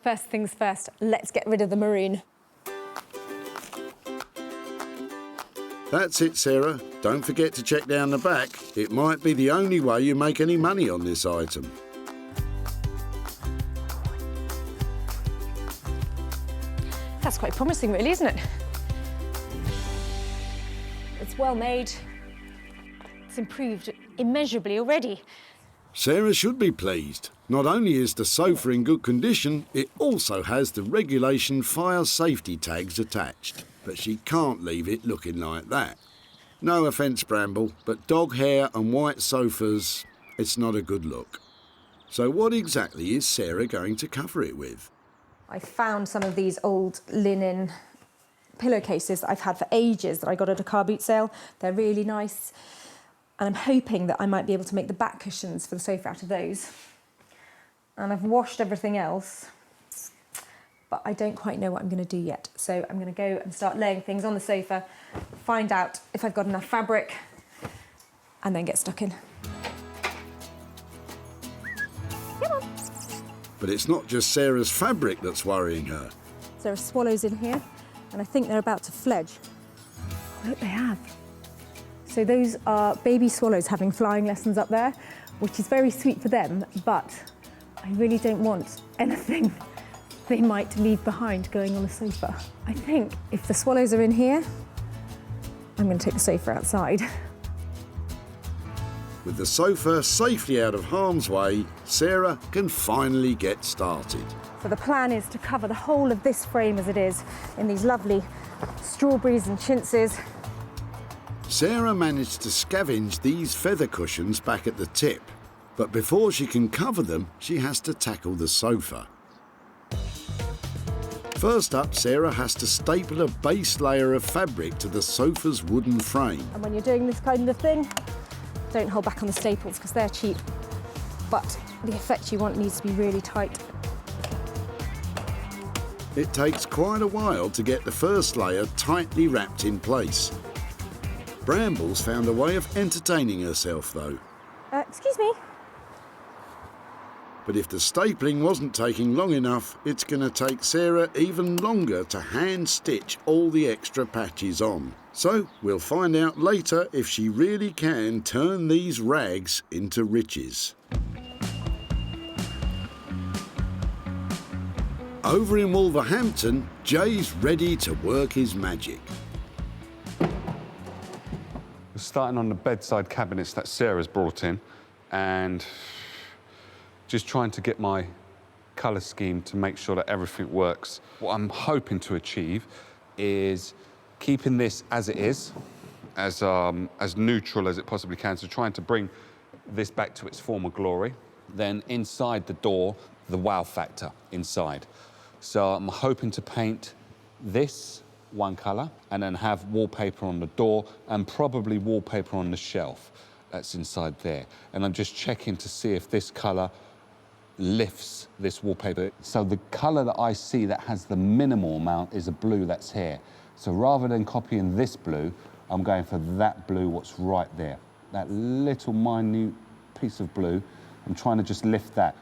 First things first, let's get rid of the maroon. That's it, Sarah. Don't forget to check down the back. It might be the only way you make any money on this item. That's quite promising, really, isn't it? It's well made. It's improved immeasurably already. Sarah should be pleased. Not only is the sofa in good condition, it also has the regulation fire safety tags attached. But she can't leave it looking like that. No offence, Bramble, but dog hair and white sofas, it's not a good look. So what exactly is Sarah going to cover it with? I found some of these old linen pillowcases that I've had for ages that I got at a car boot sale. They're really nice. And I'm hoping that I might be able to make the back cushions for the sofa out of those. And I've washed everything else, but I don't quite know what I'm going to do yet. So I'm going to go and start laying things on the sofa, find out if I've got enough fabric, and then get stuck in. Come on. But it's not just Sarah's fabric that's worrying her. There are swallows in here, and I think they're about to fledge. I hope they have. So those are baby swallows having flying lessons up there, which is very sweet for them, but I really don't want anything they might leave behind going on the sofa. I think if the swallows are in here, I'm going to take the sofa outside. With the sofa safely out of harm's way, Sarah can finally get started. So the plan is to cover the whole of this frame as it is in these lovely strawberries and chintzes. Sarah managed to scavenge these feather cushions back at the tip, but before she can cover them, she has to tackle the sofa. First up, Sarah has to staple a base layer of fabric to the sofa's wooden frame. And when you're doing this kind of thing, don't hold back on the staples because they're cheap, but the effect you want needs to be really tight. It takes quite a while to get the first layer tightly wrapped in place. Bramble's found a way of entertaining herself, though. Excuse me. But if the stapling wasn't taking long enough, it's going to take Sarah even longer to hand stitch all the extra patches on. So we'll find out later if she really can turn these rags into riches. Over in Wolverhampton, Jay's ready to work his magic. We're starting on the bedside cabinets that Sarah's brought in, and just trying to get my colour scheme to make sure that everything works. What I'm hoping to achieve is keeping this as it is, as neutral as it possibly can, so trying to bring this back to its former glory. Then inside the door, the wow factor inside. So I'm hoping to paint this one colour and then have wallpaper on the door and probably wallpaper on the shelf that's inside there. And I'm just checking to see if this colour lifts this wallpaper. So the colour that I see that has the minimal amount is a blue that's here. So rather than copying this blue, I'm going for that blue what's right there. That little minute piece of blue, I'm trying to just lift that.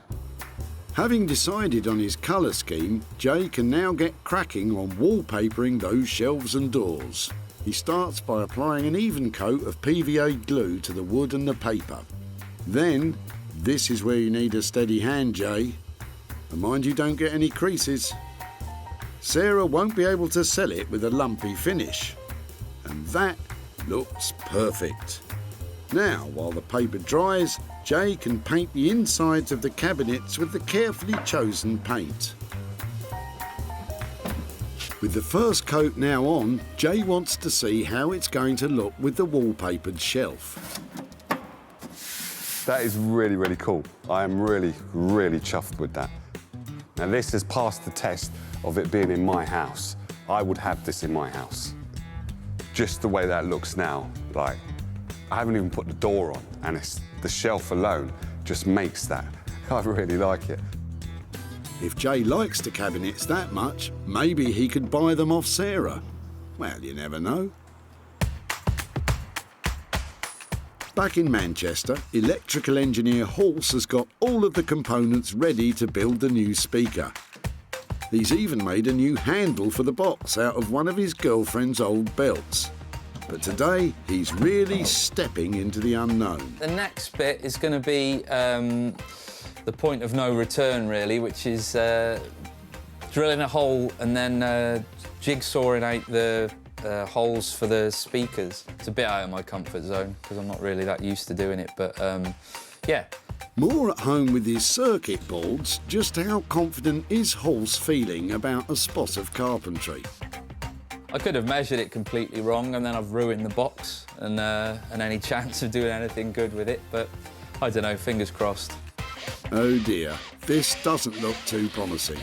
Having decided on his colour scheme, Jay can now get cracking on wallpapering those shelves and doors. He starts by applying an even coat of PVA glue to the wood and the paper. Then, this is where you need a steady hand, Jay. And mind you don't get any creases. Sarah won't be able to sell it with a lumpy finish. And that looks perfect. Now, while the paper dries, Jay can paint the insides of the cabinets with the carefully chosen paint. With the first coat now on, Jay wants to see how it's going to look with the wallpapered shelf. That is really, really cool. I am really, really chuffed with that. Now, this has passed the test of it being in my house. I would have this in my house. Just the way that looks now, like, I haven't even put the door on, and it's the shelf alone just makes that. I really like it. If Jay likes the cabinets that much, maybe he could buy them off Sarah. Well, you never know. Back in Manchester, electrical engineer Halse has got all of the components ready to build the new speaker. He's even made a new handle for the box out of one of his girlfriend's old belts. But today, he's really stepping into the unknown. The next bit is going to be the point of no return, really, which is drilling a hole and then jigsawing out the holes for the speakers. It's a bit out of my comfort zone because I'm not really that used to doing it, but yeah. More at home with his circuit boards, just how confident is Halse feeling about a spot of carpentry? I could have measured it completely wrong and then I've ruined the box and any chance of doing anything good with it, but I don't know, fingers crossed. Oh dear, this doesn't look too promising.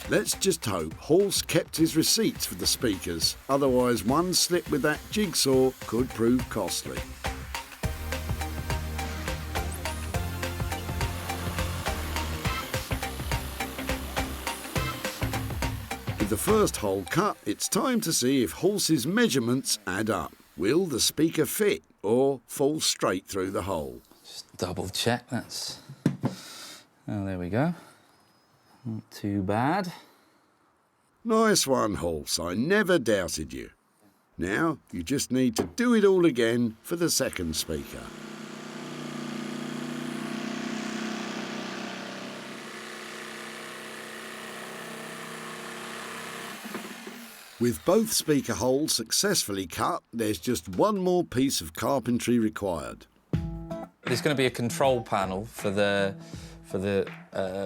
Let's just hope Halse kept his receipts for the speakers, otherwise one slip with that jigsaw could prove costly. With the first hole cut, it's time to see if Halse's measurements add up. Will the speaker fit or fall straight through the hole? Just double check, that's... Oh, there we go. Not too bad. Nice one, Halse. I never doubted you. Now, you just need to do it all again for the second speaker. With both speaker holes successfully cut, there's just one more piece of carpentry required. There's going to be a control panel for the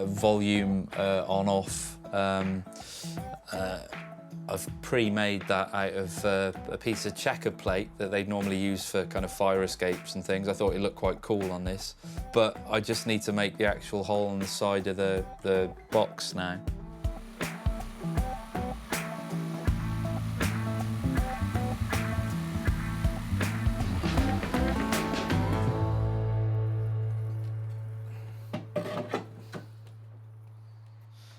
volume on-off. I've pre-made that out of a piece of checker plate that they'd normally use for kind of fire escapes and things. I thought it looked quite cool on this, but I just need to make the actual hole on the side of the box now.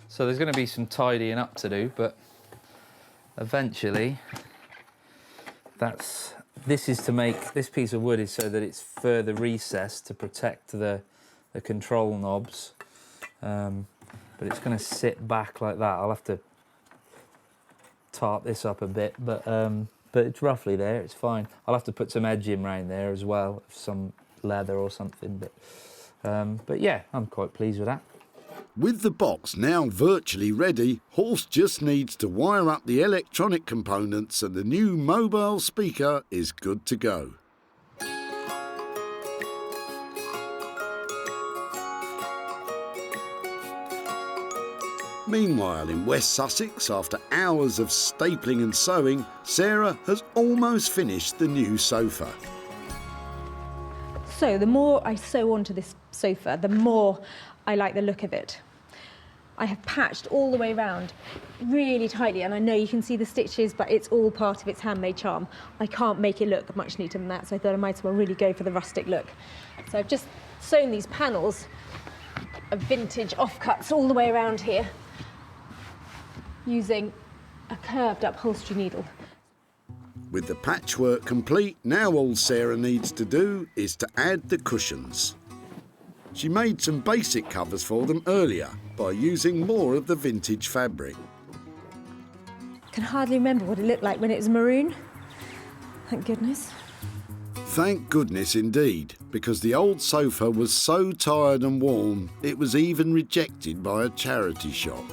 So there's going to be some tidying up to do, but eventually this is to make, this piece of wood is so that it's further recessed to protect the control knobs but it's going to sit back like that. I'll have to tarp this up a bit, but it's roughly there. It's fine. I'll have to put some edging around there as well, some leather or something. But yeah, I'm quite pleased with that. With the box now virtually ready, Horse just needs to wire up the electronic components and the new mobile speaker is good to go. Meanwhile, in West Sussex, after hours of stapling and sewing, Sarah has almost finished the new sofa. So the more I sew onto this sofa, the more I like the look of it. I have patched all the way around really tightly, and I know you can see the stitches, but it's all part of its handmade charm. I can't make it look much neater than that, so I thought I might as well really go for the rustic look. So I've just sewn these panels of vintage offcuts all the way around here, using a curved upholstery needle. With the patchwork complete, now all Sarah needs to do is to add the cushions. She made some basic covers for them earlier by using more of the vintage fabric. I can hardly remember what it looked like when it was maroon. Thank goodness. Thank goodness indeed, because the old sofa was so tired and worn, it was even rejected by a charity shop.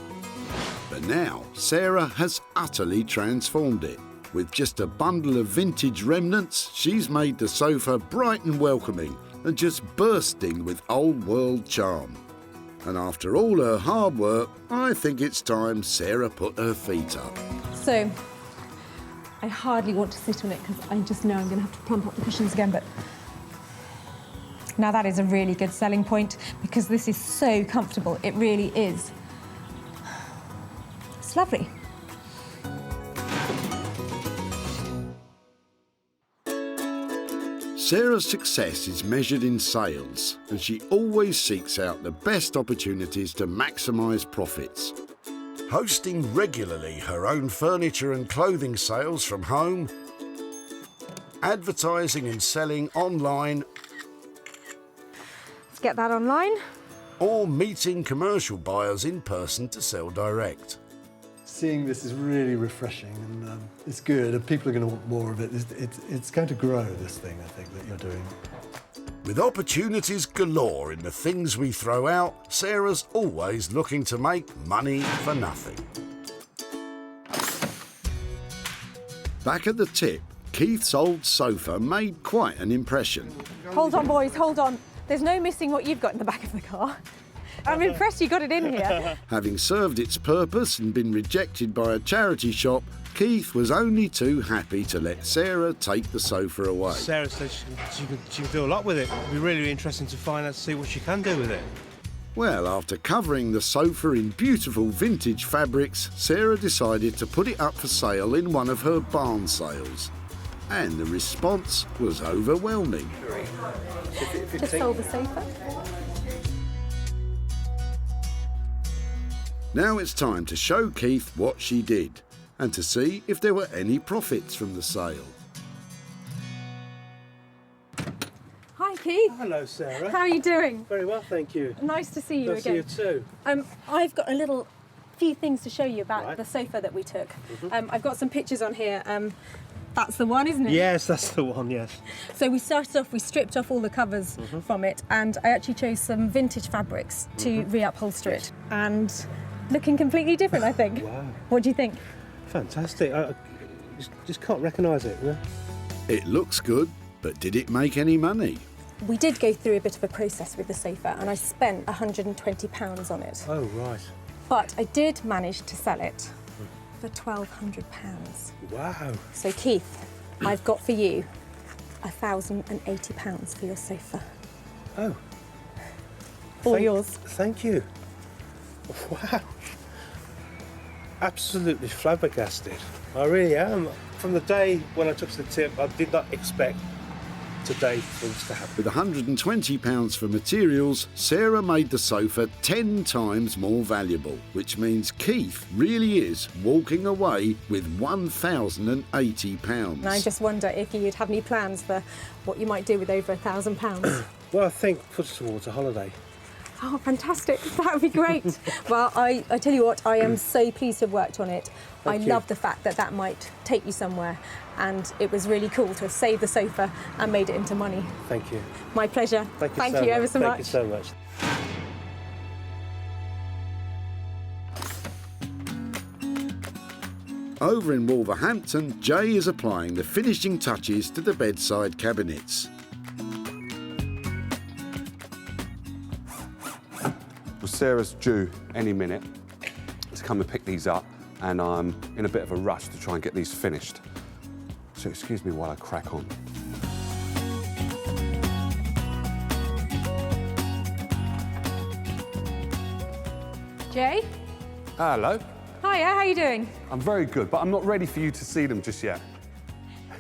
But now, Sarah has utterly transformed it. With just a bundle of vintage remnants, she's made the sofa bright and welcoming and just bursting with old-world charm. And after all her hard work, I think it's time Sarah put her feet up. So, I hardly want to sit on it because I just know I'm going to have to plump up the cushions again, but now that is a really good selling point because this is so comfortable. It really is. It's lovely. Sarah's success is measured in sales, and she always seeks out the best opportunities to maximise profits. Hosting regularly her own furniture and clothing sales from home, advertising and selling online, Let's get that online. or meeting commercial buyers in person to sell direct. Seeing this is really refreshing and it's good and people are going to want more of it. It's going to grow, this thing, I think, that you're doing. With opportunities galore in the things we throw out, Sarah's always looking to make money for nothing. Back at the tip, Keith's old sofa made quite an impression. Hold on, boys, hold on. There's no missing what you've got in the back of the car. I'm impressed you got it in here. Having served its purpose and been rejected by a charity shop, Keith was only too happy to let Sarah take the sofa away. Sarah says she can do a lot with it. It'd be really interesting to find out, to see what she can do with it. Well, after covering the sofa in beautiful vintage fabrics, Sarah decided to put it up for sale in one of her barn sales. And the response was overwhelming. Just sold the sofa. Now it's time to show Keith what she did and to see if there were any profits from the sale. Hi, Keith. Hello, Sarah. How are you doing? Very well, thank you. Nice to see you Nice again. to see you too. I've got a few things to show you about the sofa that we took. I've got some pictures on here. That's the one, isn't it? Yes, that's the one, yes. So we started off, we stripped off all the covers from it, and I actually chose some vintage fabrics to reupholster it. And looking completely different, I think. Wow. What do you think? Fantastic. I just can't recognise it. Yeah? It looks good, but did it make any money? We did go through a bit of a process with the sofa, and I spent £120 on it. Oh, right. But I did manage to sell it for £1,200. Wow. So Keith, I've got for you £1,080 for your sofa. Oh. All yours. Thank you. Wow. Absolutely flabbergasted. I really am. From the day when I took the tip, I did not expect today things to happen. With £120 for materials, Sarah made the sofa 10 times more valuable, which means Keith really is walking away with £1,080. And I just wonder if you'd have any plans for what you might do with over £1,000. Well, I think put it towards a holiday. Oh, fantastic. That would be great. Well, I tell you what, I am so pleased to have worked on it. I love the fact that that might take you somewhere, and it was really cool to have saved the sofa and made it into money. Thank you. My pleasure. Thank you ever so much. Thank you so much. Over in Wolverhampton, Jay is applying the finishing touches to the bedside cabinets. Well, Sarah's due any minute to come and pick these up, and I'm in a bit of a rush to try and get these finished. So excuse me while I crack on. Jay? Hello. Hiya, how you doing? I'm very good, but I'm not ready for you to see them just yet.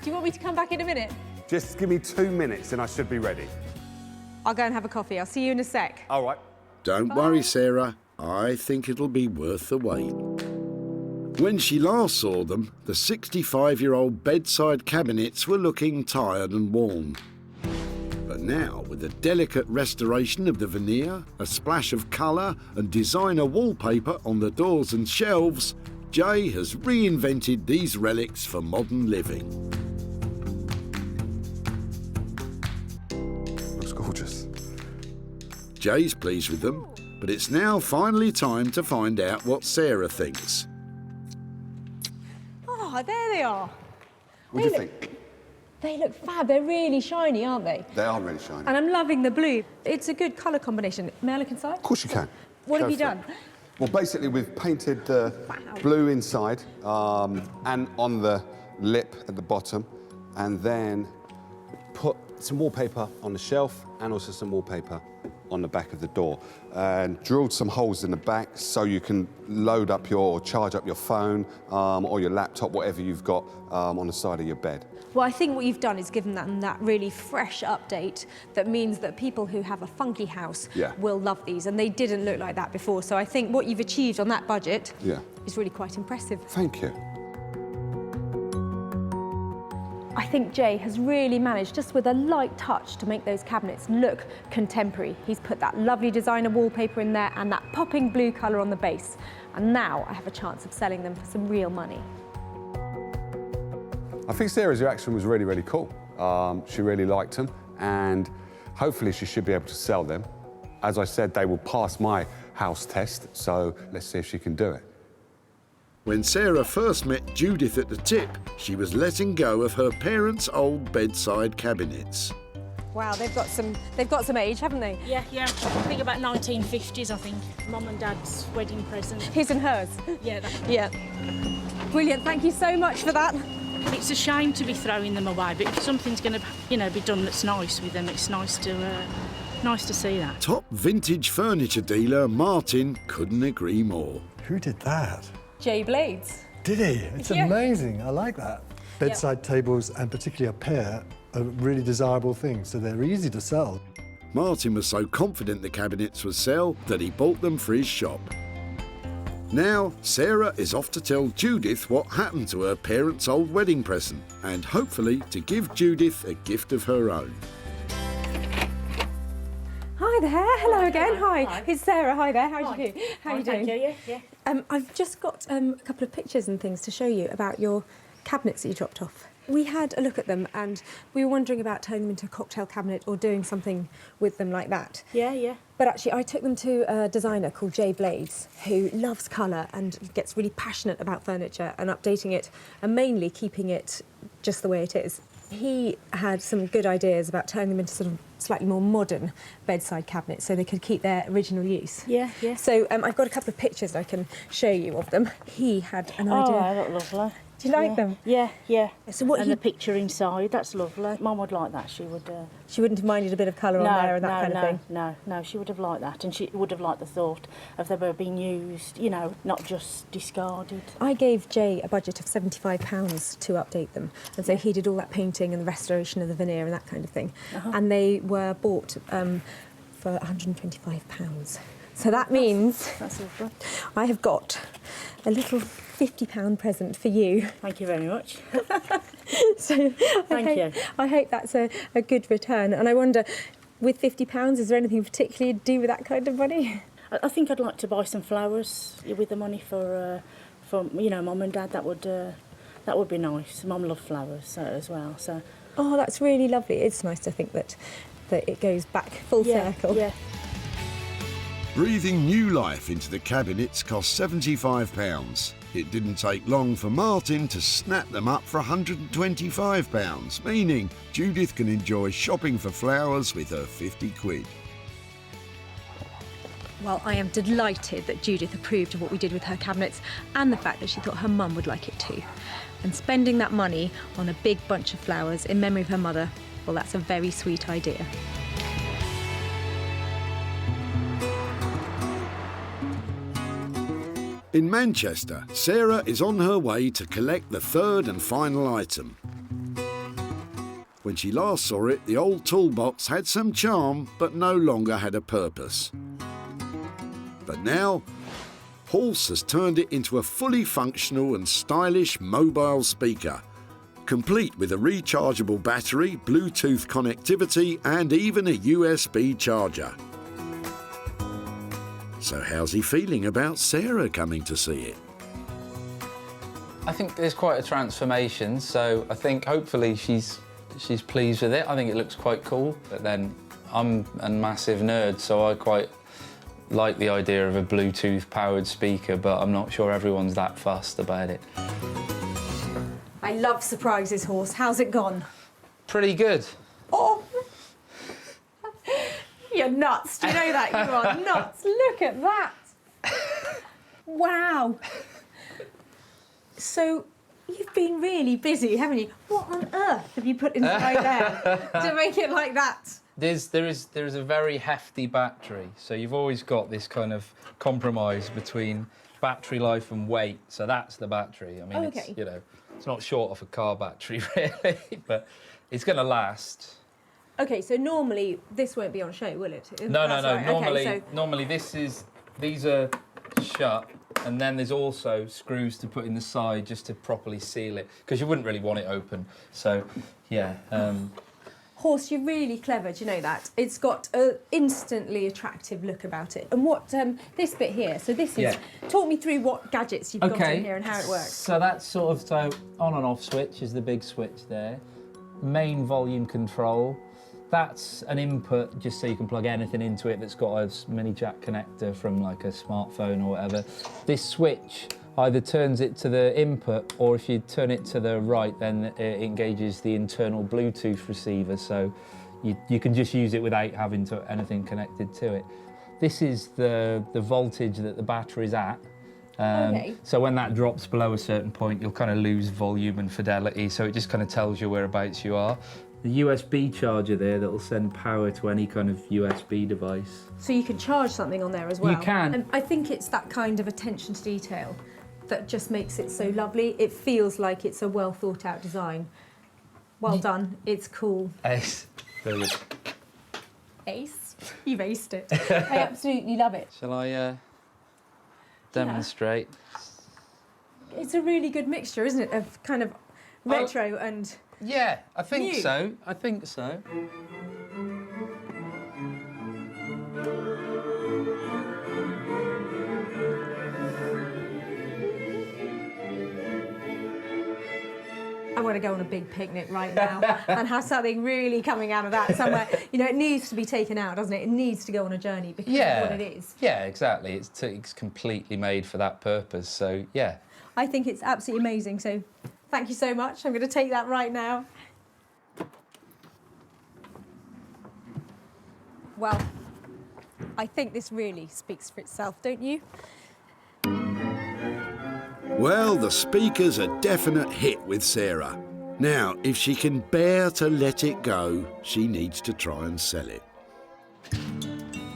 Do you want me to come back in a minute? Just give me 2 minutes and I should be ready. I'll go and have a coffee. I'll see you in a sec. All right. Don't worry, Sarah. I think it'll be worth the wait. When she last saw them, the 65-year-old bedside cabinets were looking tired and worn. But now, with a delicate restoration of the veneer, a splash of colour and designer wallpaper on the doors and shelves, Jay has reinvented these relics for modern living. Looks gorgeous. Jay's pleased with them, but it's now finally time to find out what Sarah thinks. Oh, there they are. What do you think? They look fab. They're really shiny, aren't they? They are really shiny. And I'm loving the blue. It's a good colour combination. May I look inside? Of course you can. What have you Go for done? it. Well, basically, we've painted the blue inside and on the lip at the bottom, and then put some wallpaper on the shelf and also some wallpaper on the back of the door, and drilled some holes in the back so you can load up or charge up your phone or your laptop, whatever you've got on the side of your bed. Well, I think what you've done is given them that really fresh update that means that people who have a funky house will love these, and they didn't look like that before. So I think what you've achieved on that budget is really quite impressive. Thank you. I think Jay has really managed, just with a light touch, to make those cabinets look contemporary. He's put that lovely designer wallpaper in there and that popping blue colour on the base. And now I have a chance of selling them for some real money. I think Sarah's reaction was really, really cool. She really liked them, and hopefully she should be able to sell them. As I said, they will pass my house test, so let's see if she can do it. When Sarah first met Judith at the tip, she was letting go of her parents' old bedside cabinets. Wow, they've got some age, haven't they? Yeah. I think about 1950s, I think. Mum and Dad's wedding present. His and hers? Yeah. Yeah. Brilliant, thank you so much for that. It's a shame to be throwing them away, but if something's going to, be done that's nice with them, it's nice to see that. Top vintage furniture dealer Martin couldn't agree more. Who did that? Jay Blades. Did he? It's amazing. I like that. Bedside tables, and particularly a pair, are really desirable things, so they're easy to sell. Martin was so confident the cabinets would sell that he bought them for his shop. Now, Sarah is off to tell Judith what happened to her parents' old wedding present, and hopefully to give Judith a gift of her own. Hi there, hello again. Hi, it's Sarah. Hi there. How are you doing? How are you doing? Thank you. Yeah. I've just got a couple of pictures and things to show you about your cabinets that you dropped off. We had a look at them and we were wondering about turning them into a cocktail cabinet or doing something with them like that. Yeah. But actually, I took them to a designer called Jay Blades, who loves colour and gets really passionate about furniture and updating it, and mainly keeping it just the way it is. He had some good ideas about turning them into sort of slightly more modern bedside cabinets so they could keep their original use. Yeah. So I've got a couple of pictures I can show you of them. He had an idea. Oh, they look lovely. Do you like them? Yeah. So what and the picture inside, that's lovely. Mum would like that, she would. She wouldn't have minded a bit of colour on there and that kind of thing? No, she would have liked that, and she would have liked the thought of they were being used, not just discarded. I gave Jay a budget of £75 to update them, and so he did all that painting and the restoration of the veneer and that kind of thing. And they were bought for £125. So that means that's lovely. I have got a little £50 present for you. Thank you very much. So Thank you. I hope that's a good return. And I wonder, With £50, is there anything particularly to do with that kind of money? I think I'd like to buy some flowers with the money for you know, Mum and Dad. That would be nice. Mum loved flowers as well. So. Oh, that's really lovely. It's nice to think that it goes back full circle. Yeah. Breathing new life into the cabinets cost £75. It didn't take long for Martin to snap them up for £125, meaning Judith can enjoy shopping for flowers with her 50 quid. Well, I am delighted that Judith approved of what we did with her cabinets and the fact that she thought her mum would like it too. And spending that money on a big bunch of flowers in memory of her mother, well, that's a very sweet idea. In Manchester, Sarah is on her way to collect the third and final item. When she last saw it, the old toolbox had some charm, but no longer had a purpose. But now, Horse has turned it into a fully functional and stylish mobile speaker, complete with a rechargeable battery, Bluetooth connectivity, and even a USB charger. So how's he feeling about Sarah coming to see it? I think there's quite a transformation, so I think hopefully she's pleased with it. I think it looks quite cool, but then I'm a massive nerd, so I quite like the idea of a Bluetooth-powered speaker, but I'm not sure everyone's that fussed about it. I love surprises, Horse. How's it gone? Pretty good. Oh! You're nuts. Do you know that? You are nuts. Look at that. Wow. So, you've been really busy, haven't you? What on earth have you put inside there to make it like that? There is a very hefty battery, so you've always got this kind of compromise between battery life and weight. So that's the battery. I mean, Okay. it's, you know, it's not short of a car battery really, but it's going to last. OK, so normally this won't be on show, will it? No. Right. Normally, okay, normally these are shut, and then there's also screws to put in the side just to properly seal it, because you wouldn't really want it open. So, yeah. Horse, you're really clever, do you know that? It's got an instantly attractive look about it. And what, this bit here, so this is, Yeah. talk me through what gadgets you've got in here and how it works. So that's sort of, so on and off switch is the big switch there. Main volume control. That's an input just so you can plug anything into it that's got a mini jack connector from like a smartphone or whatever. This switch either turns it to the input, or if you turn it to the right, then it engages the internal Bluetooth receiver, so you can just use it without having anything connected to it. This is the voltage that the battery's at. Okay. So when that drops below a certain point, you'll kind of lose volume and fidelity, so it just kind of tells you whereabouts you are. The USB charger there that'll send power to any kind of USB device. So you can charge something on there as well. You can. And I think it's that kind of attention to detail that just makes it so lovely. It feels like it's a well thought out design. Well done, it's cool. Ace. Brilliant. Ace? You've aced it. I absolutely love it. Shall I demonstrate? It's a really good mixture, isn't it, of kind of retro and Yeah, I think new. so. I think so. I want to go on a big picnic right now and have something really coming out of that somewhere. You know, it needs to be taken out, doesn't it? It needs to go on a journey because of what it is. Yeah, exactly. It's completely made for that purpose, so yeah. I think it's absolutely amazing, so thank you so much. I'm going to take that right now. Well, I think this really speaks for itself, don't you? Well, the speaker's a definite hit with Sarah. Now, if she can bear to let it go, she needs to try and sell it.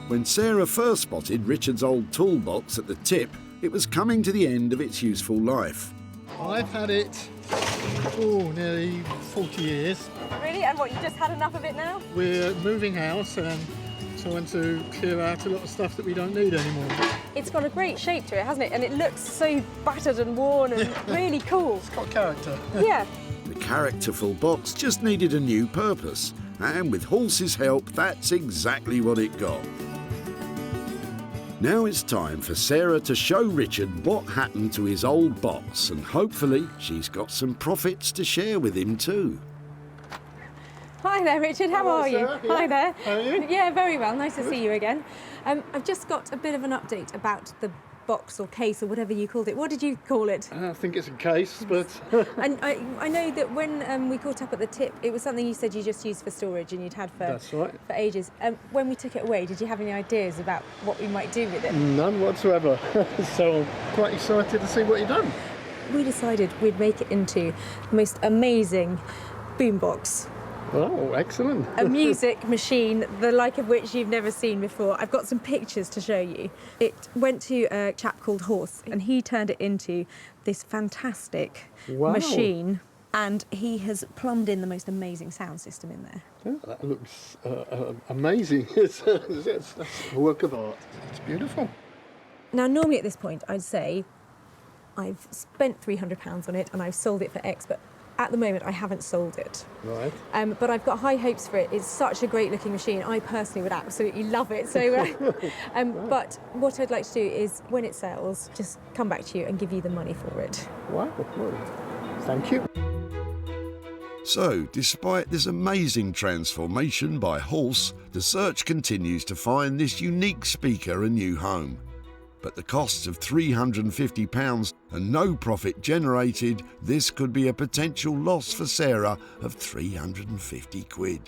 When Sarah first spotted Richard's old toolbox at the tip, it was coming to the end of its useful life. I've had it, nearly 40 years. Really? And what, you just had enough of it now? We're moving house and trying to clear out a lot of stuff that we don't need anymore. It's got a great shape to it, hasn't it? And it looks so battered and worn and really cool. It's got character. Yeah. The characterful box just needed a new purpose, And with Horse's help, that's exactly what it got. Now it's time for Sarah to show Richard what happened to his old box, and hopefully she's got some profits to share with him too. Hi there, Richard. How are you? Sarah. Yeah. Hi there. How are you? Yeah, very well. Nice to see you again. I've just got a bit of an update about the box or case or whatever you called it. What did you call it? I think it's a case, but... And I know that when we caught up at the tip, it was something you said you just used for storage and you'd had for, That's right. for ages. When we took it away, did you have any ideas about what we might do with it? None whatsoever. So I'm quite excited to see what you've done. We decided we'd make it into the most amazing boombox. Oh, excellent. A music machine, the like of which you've never seen before. I've got some pictures to show you. It went to a chap called Horse, and he turned it into this fantastic machine, and he has plumbed in the most amazing sound system in there. Yeah, that looks amazing. It's a work of art. It's beautiful. Now, normally at this point, I'd say I've spent £300 on it and I've sold it for X, but at the moment, I haven't sold it. Right. But I've got high hopes for it. It's such a great looking machine. I personally would absolutely love it. So, but what I'd like to do is, when it sells, just come back to you and give you the money for it. Wow. Well, thank you. So, despite this amazing transformation by Horse, the search continues to find this unique speaker a new home. But the costs of £350 and no profit generated, this could be a potential loss for Sarah of 350 quid.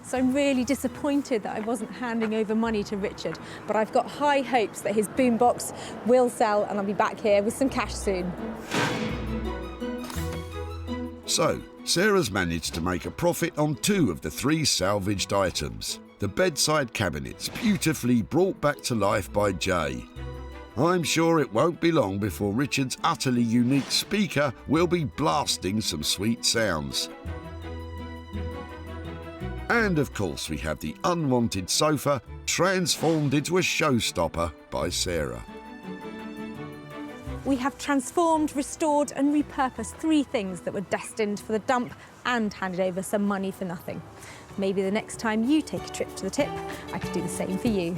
So I'm really disappointed that I wasn't handing over money to Richard, but I've got high hopes that his boombox will sell and I'll be back here with some cash soon. So, Sarah's managed to make a profit on 2 of the 3 salvaged items. The bedside cabinets, beautifully brought back to life by Jay. I'm sure it won't be long before Richard's utterly unique speaker will be blasting some sweet sounds. And of course we have the unwanted sofa transformed into a showstopper by Sarah. We have transformed, restored and repurposed 3 things that were destined for the dump and handed over some money for nothing. Maybe the next time you take a trip to the tip, I could do the same for you.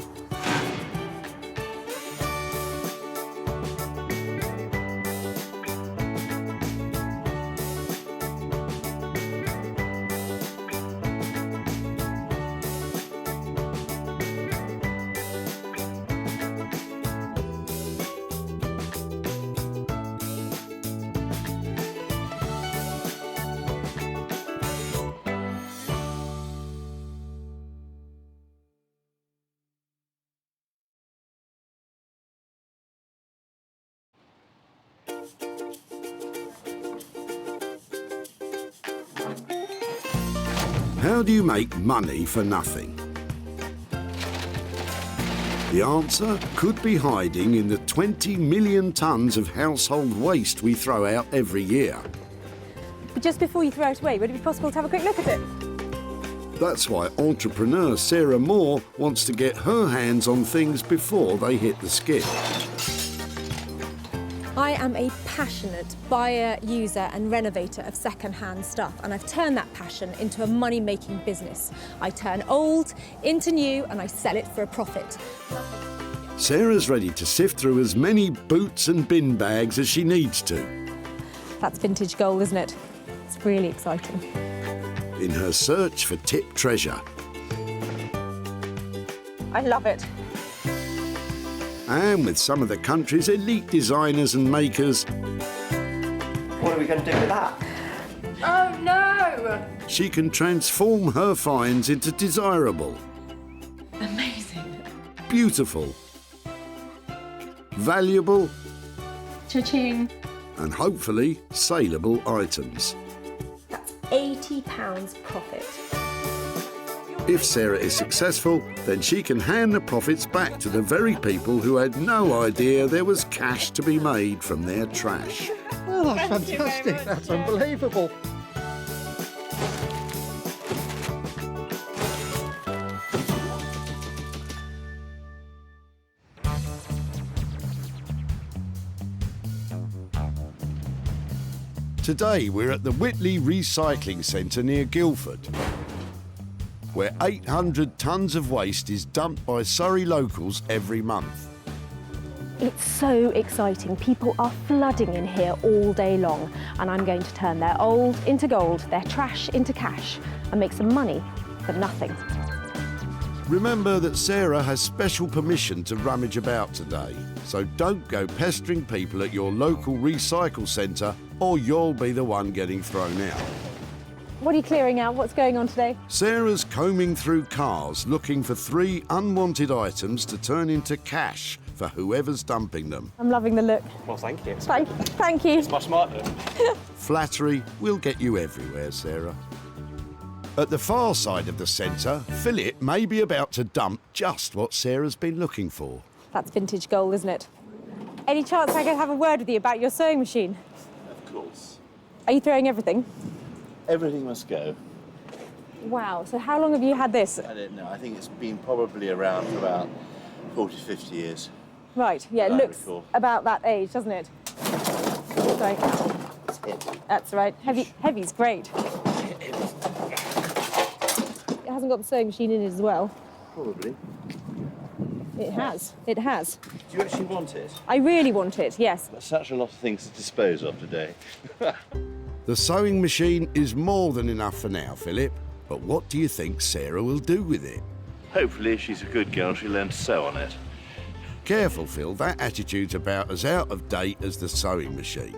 How do you make money for nothing? The answer could be hiding in the 20 million tonnes of household waste we throw out every year. But just before you throw it away, would it be possible to have a quick look at it? That's why entrepreneur Sarah Moore wants to get her hands on things before they hit the skip. I am a passionate buyer, user and renovator of second-hand stuff, and I've turned that passion into a money-making business. I turn old into new and I sell it for a profit. Sarah's ready to sift through as many boots and bin bags as she needs to. That's vintage gold, isn't it? It's really exciting. In her search for tip treasure. I love it. And with some of the country's elite designers and makers, What are we going to do with that? Oh no! she can transform her finds into desirable, Amazing. beautiful, valuable, Cha-ching. and hopefully saleable items. That's £80 profit. If Sarah is successful, then she can hand the profits back to the very people who had no idea there was cash to be made from their trash. Oh, that's fantastic. That's unbelievable. Today we're at the Whitley Recycling Centre near Guildford. where 800 tonnes of waste is dumped by Surrey locals every month. It's so exciting. People are flooding in here all day long, and I'm going to turn their old into gold, their trash into cash, and make some money for nothing. Remember that Sarah has special permission to rummage about today, so don't go pestering people at your local recycle centre or you'll be the one getting thrown out. What are you clearing out? What's going on today? Sarah's combing through cars looking for 3 unwanted items to turn into cash for whoever's dumping them. I'm loving the look. Well, thank you. Thank you. It's my smart look. Flattery will get you everywhere, Sarah. At the far side of the centre, Philip may be about to dump just what Sarah's been looking for. That's vintage gold, isn't it? Any chance I could have a word with you about your sewing machine? Of course. Are you throwing everything? Everything must go. Wow, so how long have you had this? I don't know. I think it's been probably around for about 40, 50 years. Right, yeah, it I looks recall. about that age, doesn't it? Sorry. It's heavy. That's right. Heavy's great. It hasn't got the sewing machine in it as well. Probably. It has. It has. Do you actually want it? I really want it, yes. There's such a lot of things to dispose of today. The sewing machine is more than enough for now, Philip. But what do you think Sarah will do with it? Hopefully, if she's a good girl, she'll learn to sew on it. Careful, Phil, that attitude's about as out of date as the sewing machine.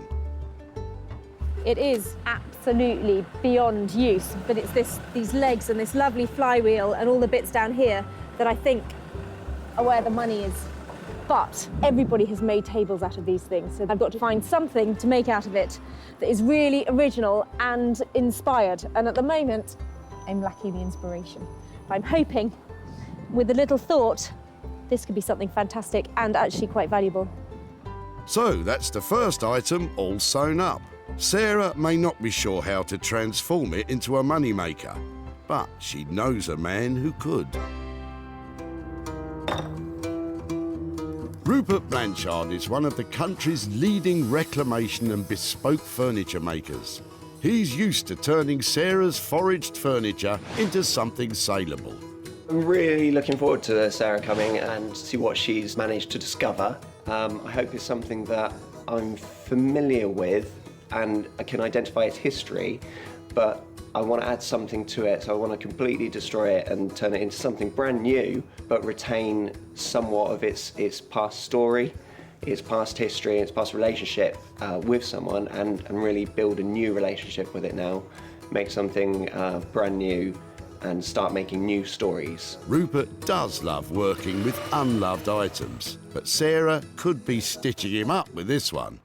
It is absolutely beyond use, but it's these legs and this lovely flywheel and all the bits down here that I think are where the money is. But everybody has made tables out of these things, so I've got to find something to make out of it that is really original and inspired. And at the moment, I'm lacking the inspiration. But I'm hoping, with a little thought, this could be something fantastic and actually quite valuable. So that's the first item all sewn up. Sarah may not be sure how to transform it into a moneymaker, but she knows a man who could. Rupert Blanchard is one of the country's leading reclamation and bespoke furniture makers. He's used to turning Sarah's foraged furniture into something saleable. I'm really looking forward to Sarah coming and see what she's managed to discover. I hope it's something that I'm familiar with and I can identify its history, but I want to add something to it, so I want to completely destroy it and turn it into something brand new, but retain somewhat of its past story, its past history, its past relationship with someone, and really build a new relationship with it now, make something brand new, and start making new stories. Rupert does love working with unloved items, but Sarah could be stitching him up with this one.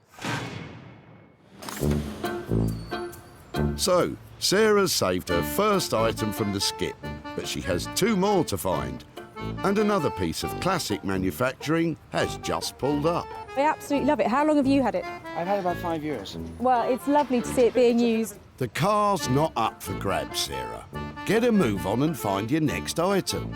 So, Sarah's saved her first item from the skip, but she has 2 more to find. And another piece of classic manufacturing has just pulled up. I absolutely love it. How long have you had it? I've had it about 5 years. Well, it's lovely to see it being used. The car's not up for grabs, Sarah. Get a move on and find your next item.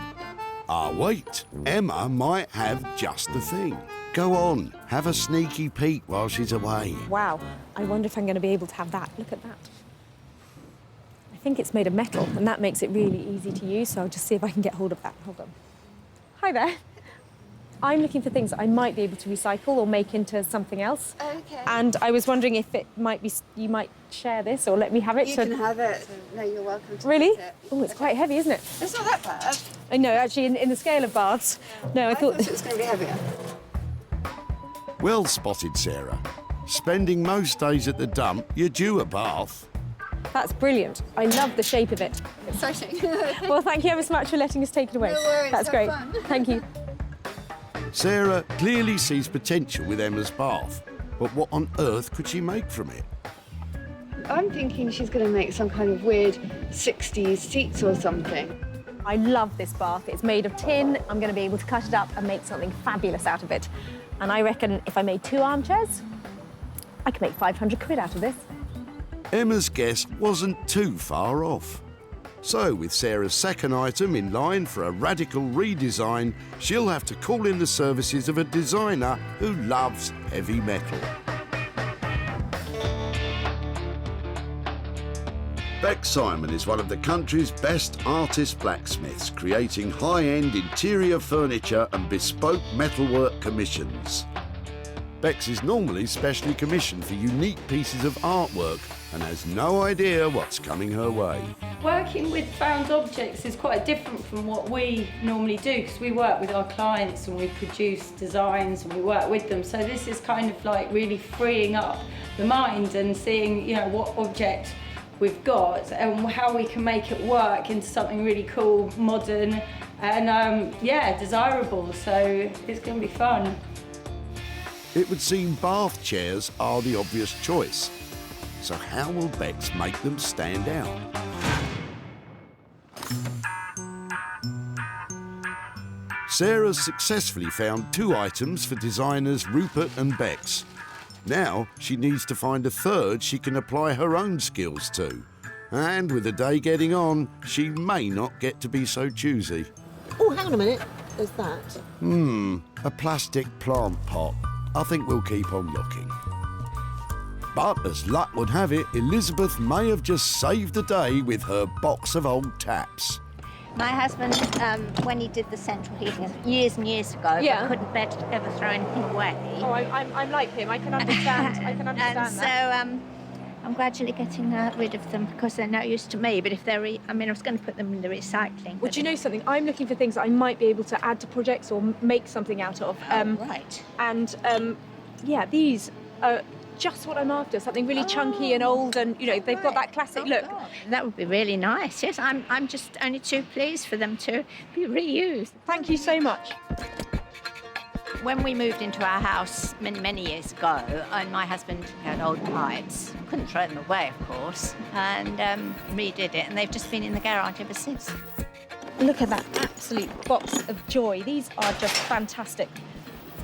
Ah, wait, Emma might have just the thing. Go on, have a sneaky peek while she's away. Wow, I wonder if I'm going to be able to have that. Look at that. I think it's made of metal, and that makes it really easy to use, so I'll just see if I can get hold of that. Hold on. Hi there. I'm looking for things that I might be able to recycle or make into something else. Okay. And I was wondering if it might be, you might share this or let me have it. You can have it. No, you're welcome to Really? take it. Oh, it's quite heavy, isn't it? It's not that bad. I know, actually, in the scale of baths. No, I thought it was going to be heavier. Well spotted, Sarah. Spending most days at the dump, you're due a bath. That's brilliant. I love the shape of it. Exciting. Well, thank you ever so much for letting us take it away. No worries, That's have great. fun. Thank you. Sarah clearly sees potential with Emma's bath, but what on earth could she make from it? I'm thinking she's going to make some kind of weird 60s seats or something. I love this bath. It's made of tin. I'm going to be able to cut it up and make something fabulous out of it. And I reckon if I made 2 armchairs, I could make 500 quid out of this. Emma's guess wasn't too far off. So, with Sarah's second item in line for a radical redesign, she'll have to call in the services of a designer who loves heavy metal. Beck Simon is one of the country's best artist blacksmiths, creating high-end interior furniture and bespoke metalwork commissions. Beck's is normally specially commissioned for unique pieces of artwork and has no idea what's coming her way. Working with found objects is quite different from what we normally do, because we work with our clients and we produce designs and we work with them. So this is kind of like really freeing up the mind and seeing, you know, what object we've got and how we can make it work into something really cool, modern and yeah, desirable. So it's going to be fun. It would seem bath chairs are the obvious choice. So how will Beck's make them stand out? Sarah's successfully found 2 items for designers Rupert and Beck's. Now she needs to find a third she can apply her own skills to. And with the day getting on, she may not get to be so choosy. Oh, hang on a minute. There's that. A plastic plant pot. I think we'll keep on looking. But as luck would have it, Elizabeth may have just saved the day with her box of old taps. My husband, when he did the central heating years and years ago, Yeah. couldn't bear to ever throw anything away. Oh, I'm like him. I can understand. I can understand And that. so I'm gradually getting rid of them because they're no use to me. But if they're, I was going to put them in the recycling. Well, do you know something? I'm looking for things that I might be able to add to projects or make something out of. Right. And yeah, these are just what I'm after. Something really chunky and old, and you know they've got that classic look. That would be really nice. Yes, I'm just only too pleased for them to be reused. Thank you so much. When we moved into our house many years ago, and my husband had old pipes, couldn't throw them away, of course, and redid it, and they've just been in the garage ever since. Look at that absolute box of joy. These are just fantastic.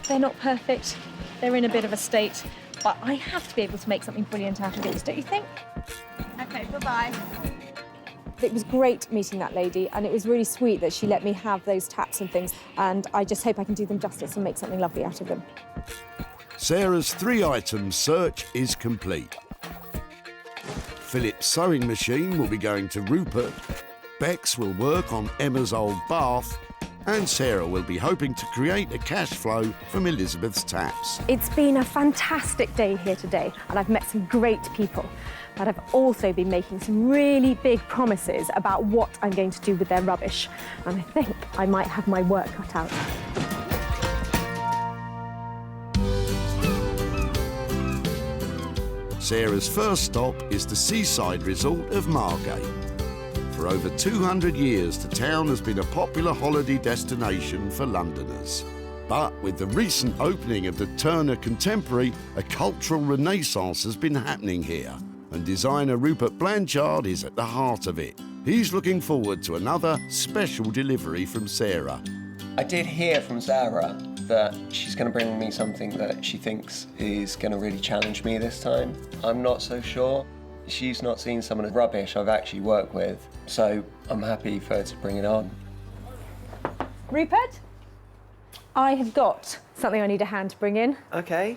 They're not perfect. They're in a bit of a state, but I have to be able to make something brilliant out of these, don't you think? Okay, bye-bye. It was great meeting that lady, and it was really sweet that she let me have those taps and things, and I just hope I can do them justice and make something lovely out of them. Sarah's 3-item search is complete. Philip's sewing machine will be going to Rupert, Beck's will work on Emma's old bath, and Sarah will be hoping to create a cash flow from Elizabeth's taps. It's been a fantastic day here today, and I've met some great people. But I've also been making some really big promises about what I'm going to do with their rubbish. And I think I might have my work cut out. Sarah's first stop is the seaside resort of Margate. For over 200 years, the town has been a popular holiday destination for Londoners. But with the recent opening of the Turner Contemporary, a cultural renaissance has been happening here, and designer Rupert Blanchard is at the heart of it. He's looking forward to another special delivery from Sarah. I did hear from Sarah that she's going to bring me something that she thinks is going to really challenge me this time. I'm not so sure. She's not seen some of the rubbish I've actually worked with, so I'm happy for her to bring it on. Rupert, I have got something I need a hand to bring in. Okay.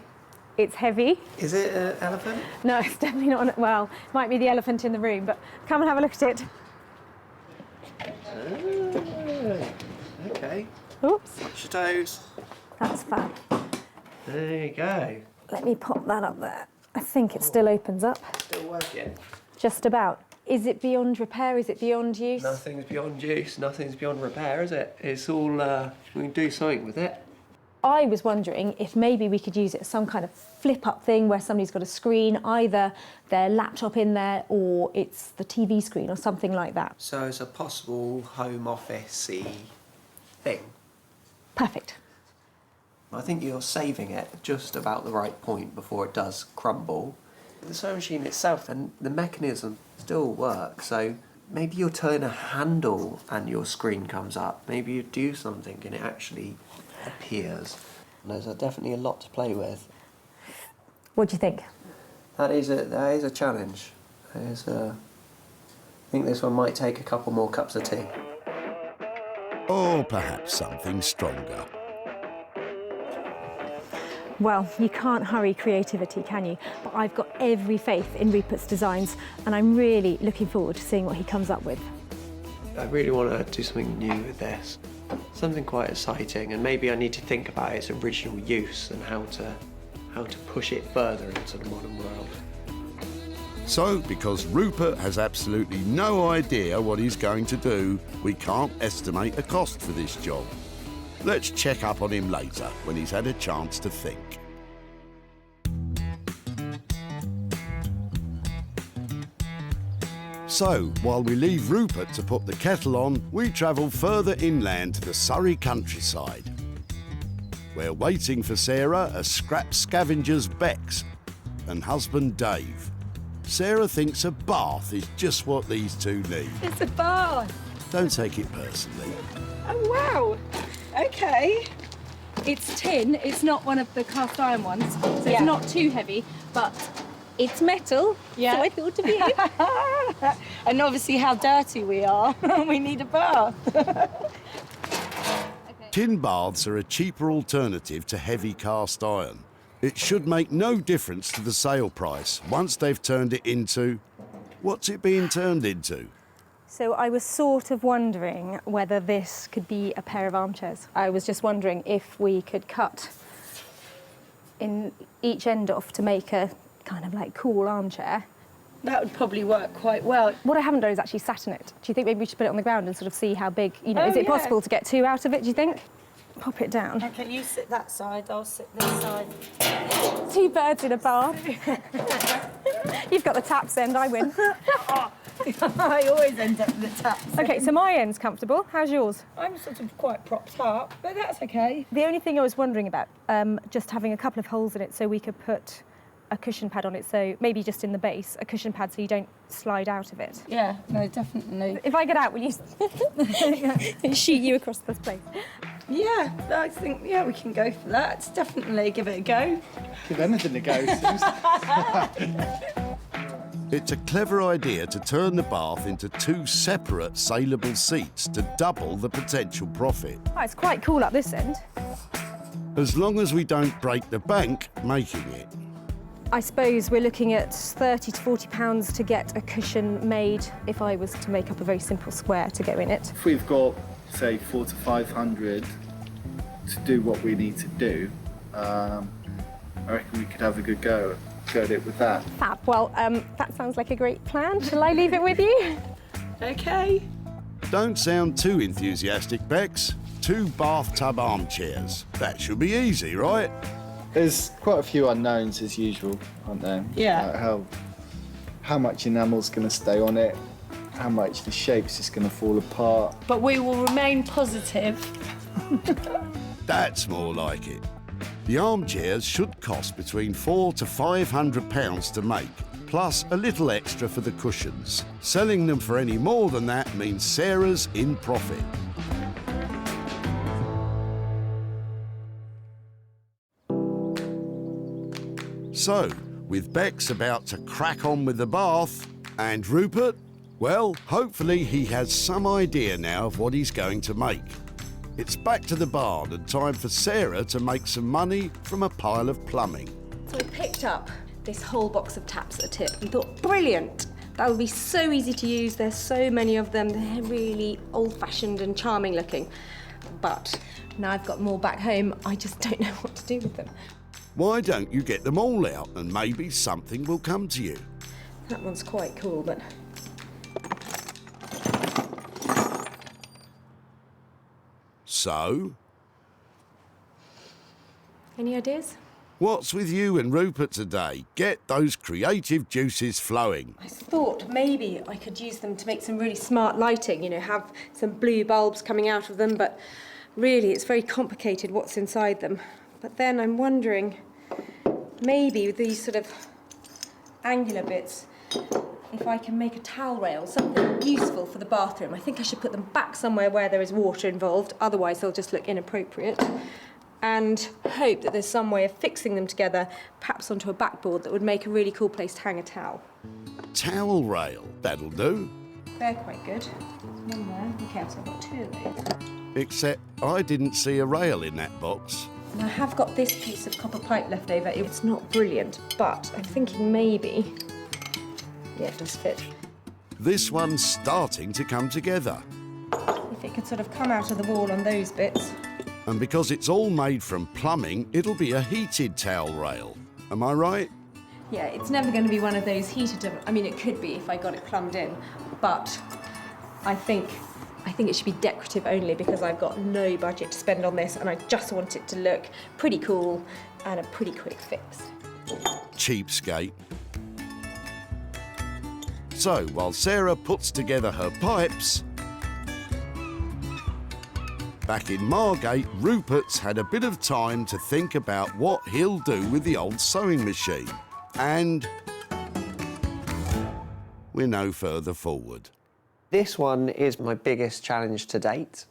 It's heavy. Is it an elephant? No, it's definitely not. Well, it might be the elephant in the room, but come and have a look at it. Okay. Oops. Watch your toes. That's fab. There you go. Let me pop that up there. I think it still opens up. Still working. Just about. Is it beyond repair? Is it beyond use? Nothing's beyond use, nothing's beyond repair, is it? It's all, we can do something with it. I was wondering if maybe we could use it as some kind of flip-up thing where somebody's got a screen, either their laptop in there or it's the TV screen or something like that. So it's a possible home office-y thing. Perfect. I think you're saving it just about the right point before it does crumble. The sewing machine itself and the mechanism still works, so maybe you'll turn a handle and your screen comes up. Maybe you do something and it actually appears. There's definitely a lot to play with. What do you think? That is a challenge. I think this one might take a couple more cups of tea. Or perhaps something stronger. Well, you can't hurry creativity, can you? But I've got every faith in Rupert's designs, and I'm really looking forward to seeing what he comes up with. I really want to do something new with this. Something quite exciting, and maybe I need to think about its original use and how to push it further into the modern world. So, because Rupert has absolutely no idea what he's going to do, we can't estimate a cost for this job. Let's check up on him later when he's had a chance to think. So, while we leave Rupert to put the kettle on, we travel further inland to the Surrey countryside. We're waiting for Sarah as scrap scavengers Bex and husband Dave. Sarah thinks a bath is just what these two need. It's a bath. Don't take it personally. Oh, wow. OK. It's tin. It's not one of the cast iron ones, so it's not too heavy, but it's metal, so I thought of you. And obviously how dirty we are. We need a bath. Tin baths are a cheaper alternative to heavy cast iron. It should make no difference to the sale price once they've turned it into... What's it being turned into? So I was sort of wondering whether this could be a pair of armchairs. I was just wondering if we could cut in each end off to make a kind of like cool armchair. That would probably work quite well. What I haven't done is actually sat in it. Do you think maybe we should put it on the ground and sort of see how big, you know, is it possible to get two out of it, do you think? Pop it down. Okay, you sit that side, I'll sit this side. Two birds in a bath. You've got the taps end, I win. I always end up with the taps. OK, so my end's comfortable. How's yours? I'm sort of quite propped up, but that's OK. The only thing I was wondering about, just having a couple of holes in it so we could put a cushion pad on it, so maybe just in the base, a cushion pad so you don't slide out of it. Yeah, no, definitely. If I get out, will you shoot you across this place? Yeah, I think, we can go for that. Definitely give it a go. Give anything a go, It's a clever idea to turn the bath into two separate saleable seats to double the potential profit. Oh, it's quite cool up this end. As long as we don't break the bank making it. I suppose we're looking at £30 to £40 to get a cushion made if I was to make up a very simple square to go in it. If we've got, say, 400 to 500 to do what we need to do, I reckon we could have a good go at it with that. Fab. Well, that sounds like a great plan. Shall I leave it with you? OK. Don't sound too enthusiastic, Bex. Two bathtub armchairs. That should be easy, right? There's quite a few unknowns as usual, aren't there? Yeah. How much enamel's going to stay on it, how much the shape's just going to fall apart. But we will remain positive. That's more like it. The armchairs should cost between £400 to £500 to make, plus a little extra for the cushions. Selling them for any more than that means Sarah's in profit. So, with Bex about to crack on with the bath, and Rupert, well, hopefully he has some idea now of what he's going to make. It's back to the barn and time for Sarah to make some money from a pile of plumbing. So I picked up this whole box of taps at a tip and thought, brilliant! That would be so easy to use. There's so many of them. They're really old-fashioned and charming looking. But now I've got more back home, I just don't know what to do with them. Why don't you get them all out and maybe something will come to you? That one's quite cool, but... So? Any ideas? What's with you and Rupert today? Get those creative juices flowing. I thought maybe I could use them to make some really smart lighting, you know, have some blue bulbs coming out of them, but really it's very complicated what's inside them. But then I'm wondering, maybe with these sort of angular bits, if I can make a towel rail, something useful for the bathroom. I think I should put them back somewhere where there is water involved, otherwise they'll just look inappropriate. And hope that there's some way of fixing them together, perhaps onto a backboard that would make a really cool place to hang a towel. Towel rail, that'll do. They're quite good. There's one there. Okay, so I've got two of those. Except I didn't see a rail in that box. And I have got this piece of copper pipe left over. It's not brilliant, but I'm thinking maybe, yeah, it does fit. This one's starting to come together. If it could sort of come out of the wall on those bits. And because it's all made from plumbing, it'll be a heated towel rail. Am I right? Yeah, it's never going to be one of those heated, I mean, it could be if I got it plumbed in, but I think it should be decorative only because I've got no budget to spend on this and I just want it to look pretty cool and a pretty quick fix. Cheapskate. So, while Sarah puts together her pipes, back in Margate, Rupert's had a bit of time to think about what he'll do with the old sewing machine. And we're no further forward. This one is my biggest challenge to date.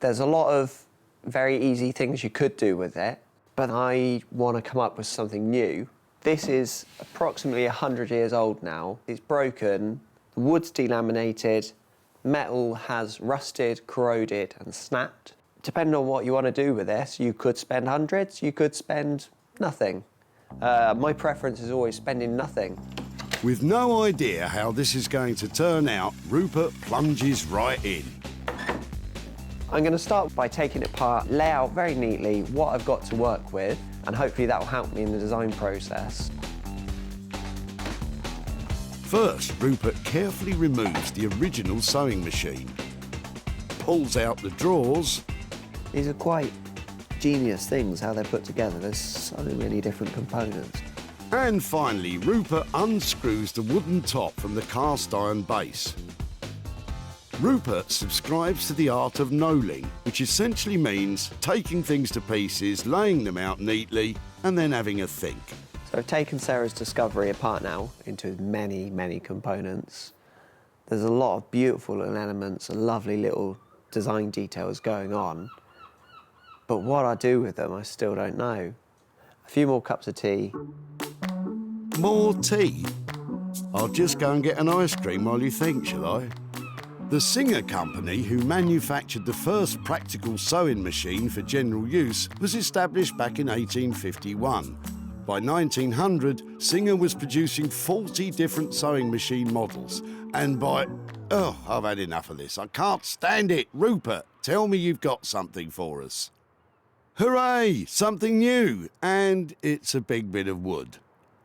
There's a lot of very easy things you could do with it, but I want to come up with something new. This is approximately 100 years old now. It's broken, the wood's delaminated, metal has rusted, corroded and snapped. Depending on what you want to do with this, you could spend hundreds, you could spend nothing. My preference is always spending nothing. With no idea how this is going to turn out, Rupert plunges right in. I'm going to start by taking it apart, lay out very neatly what I've got to work with, and hopefully that will help me in the design process. First, Rupert carefully removes the original sewing machine, pulls out the drawers. These are quite genius things, how they're put together. There's so many different components. And finally, Rupert unscrews the wooden top from the cast iron base. Rupert subscribes to the art of knolling, which essentially means taking things to pieces, laying them out neatly, and then having a think. So I've taken Sarah's discovery apart now into many, many components. There's a lot of beautiful little elements and lovely little design details going on. But what I do with them, I still don't know. A few more cups of tea. More tea? I'll just go and get an ice cream while you think, shall I? The Singer Company, who manufactured the first practical sewing machine for general use, was established back in 1851. By 1900, Singer was producing 40 different sewing machine models. And by... Oh, I've had enough of this. I can't stand it. Rupert, tell me you've got something for us. Hooray! Something new. And it's a big bit of wood.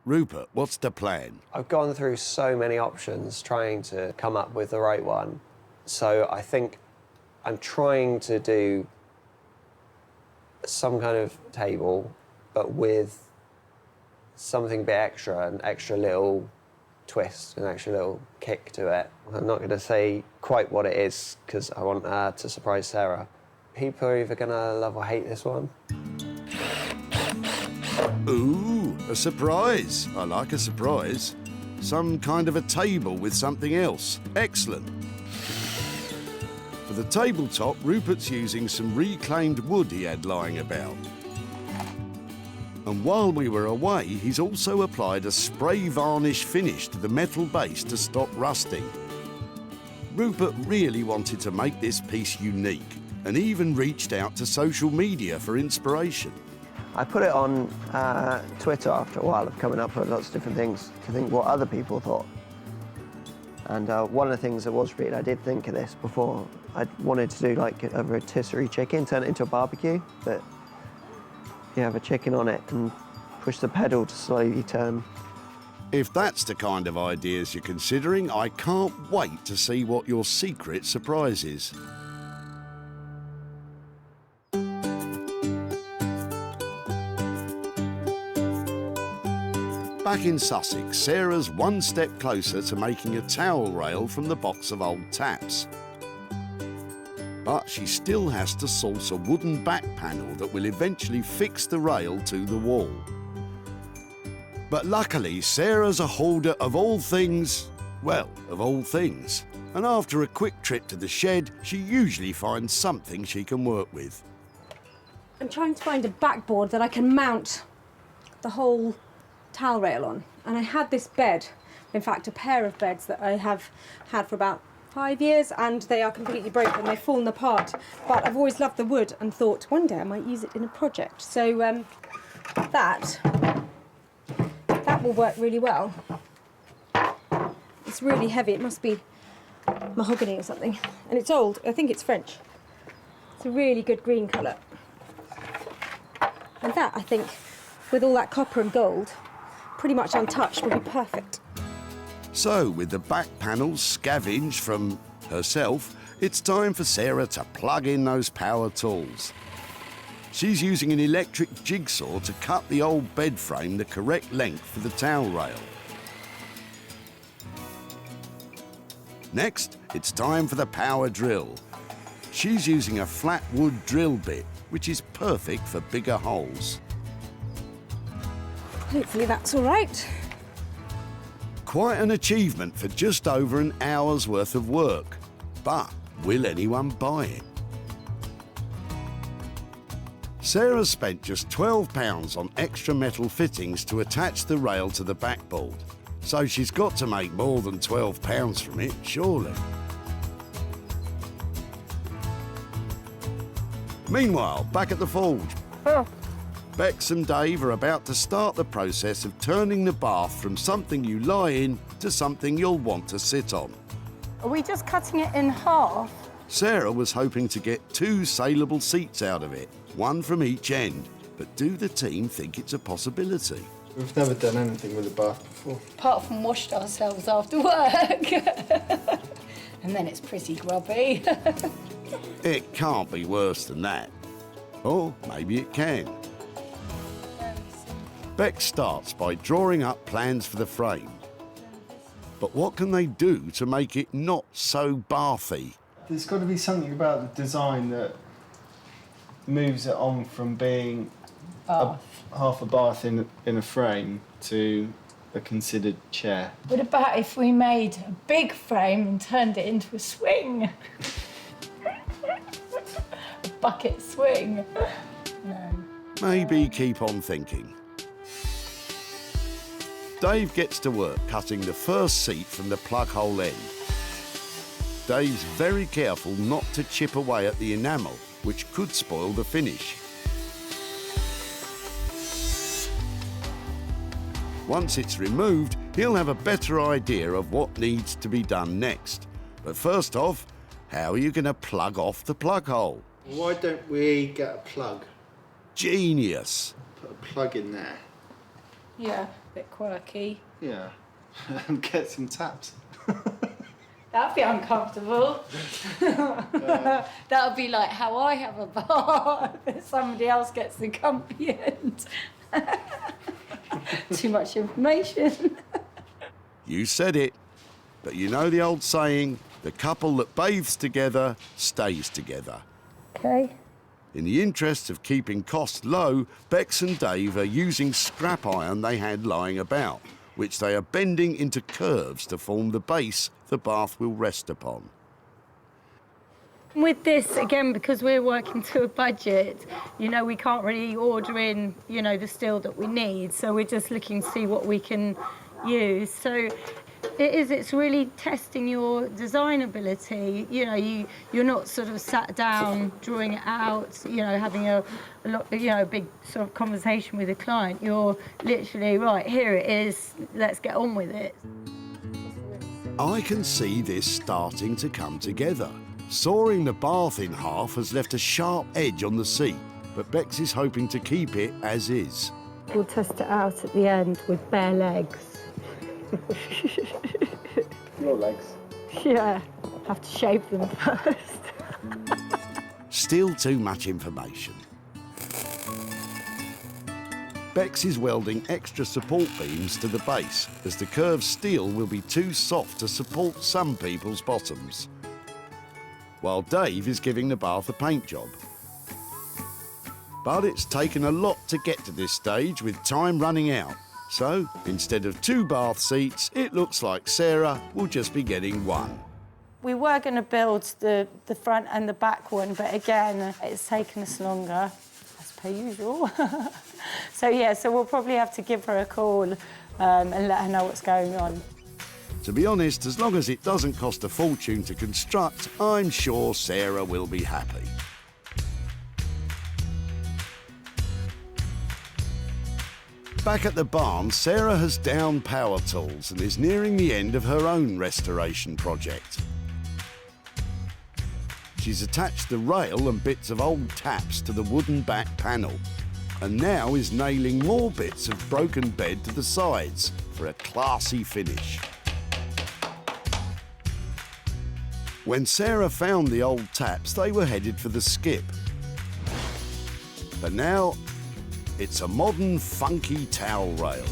Rupert, what's the plan? I've gone through so many options trying to come up with the right one. So I think I'm trying to do some kind of table, but with something a bit extra, an extra little twist, an extra little kick to it. I'm not going to say quite what it is because I want to surprise Sarah. People are either going to love or hate this one. Ooh, a surprise. I like a surprise. Some kind of a table with something else. Excellent. For the tabletop, Rupert's using some reclaimed wood he had lying about. And while we were away, he's also applied a spray varnish finish to the metal base to stop rusting. Rupert really wanted to make this piece unique and even reached out to social media for inspiration. I put it on Twitter after a while of coming up with lots of different things to think what other people thought. And one of the things that was real, I did think of this before. I wanted to do like a rotisserie chicken, turn it into a barbecue, but you have a chicken on it and push the pedal to slowly turn. If that's the kind of ideas you're considering, I can't wait to see what your secret surprise is. Back in Sussex, Sarah's one step closer to making a towel rail from the box of old taps. But she still has to source a wooden back panel that will eventually fix the rail to the wall. But luckily, Sarah's a hoarder of all things, well, of all things. And after a quick trip to the shed, she usually finds something she can work with. I'm trying to find a backboard that I can mount the whole towel rail on. And I had this bed, in fact a pair of beds that I have had for about 5 years and they are completely broken. They've fallen apart. But I've always loved the wood and thought one day I might use it in a project. So that will work really well. It's really heavy. It must be mahogany or something. And it's old. I think it's French. It's a really good green colour. And that, I think, with all that copper and gold, pretty much untouched, would be perfect. So, with the back panels scavenged from herself, it's time for Sarah to plug in those power tools. She's using an electric jigsaw to cut the old bed frame the correct length for the towel rail. Next, it's time for the power drill. She's using a flat wood drill bit, which is perfect for bigger holes. Hopefully that's all right. Quite an achievement for just over an hour's worth of work. But will anyone buy it? Sarah spent just £12 on extra metal fittings to attach the rail to the backboard. So she's got to make more than £12 from it, surely. Meanwhile, back at the forge, Bex and Dave are about to start the process of turning the bath from something you lie in to something you'll want to sit on. Are we just cutting it in half? Sarah was hoping to get 2 saleable seats out of it, one from each end. But do the team think it's a possibility? We've never done anything with a bath before. Apart from washed ourselves after work. And then it's pretty grubby. It can't be worse than that. Or maybe it can. Beck starts by drawing up plans for the frame. But what can they do to make it not so bathy? There's got to be something about the design that moves it on from being half a bath in a frame to a considered chair. What about if we made a big frame and turned it into a swing? A bucket swing. No. Maybe keep on thinking. Dave gets to work cutting the first seat from the plug hole end. Dave's very careful not to chip away at the enamel, which could spoil the finish. Once it's removed, he'll have a better idea of what needs to be done next. But first off, how are you going to plug off the plug hole? Why don't we get a plug? Genius. Put a plug in there. Yeah, a bit quirky. Yeah. And get some taps. That'd be uncomfortable. That would be like how I have a bath. Somebody else gets the comfy end. Too much information. You said it. But you know the old saying, the couple that bathes together stays together. Okay. In the interests of keeping costs low, Bex and Dave are using scrap iron they had lying about, which they are bending into curves to form the base the bath will rest upon. With this, again, because we're working to a budget, you know, we can't really order in, you know, the steel that we need, so we're just looking to see what we can use. So it's really testing your design ability. You know, you're not sort of sat down, drawing it out, you know, having a big sort of conversation with a client. You're literally, right, here it is, let's get on with it. I can see this starting to come together. Sawing the bath in half has left a sharp edge on the seat, but Bex is hoping to keep it as is. We'll test it out at the end with bare legs. Your legs? Yeah, have to shave them first. Still too much information. Bex is welding extra support beams to the base, as the curved steel will be too soft to support some people's bottoms. While Dave is giving the bath a paint job. But it's taken a lot to get to this stage with time running out. So, instead of 2 bath seats, it looks like Sarah will just be getting 1. We were going to build the front and the back one, but again, it's taken us longer, as per usual. So we'll probably have to give her a call and let her know what's going on. To be honest, as long as it doesn't cost a fortune to construct, I'm sure Sarah will be happy. Back at the barn, Sarah has downed power tools and is nearing the end of her own restoration project. She's attached the rail and bits of old taps to the wooden back panel, and now is nailing more bits of broken bed to the sides for a classy finish. When Sarah found the old taps, they were headed for the skip. But now, it's a modern, funky towel rail.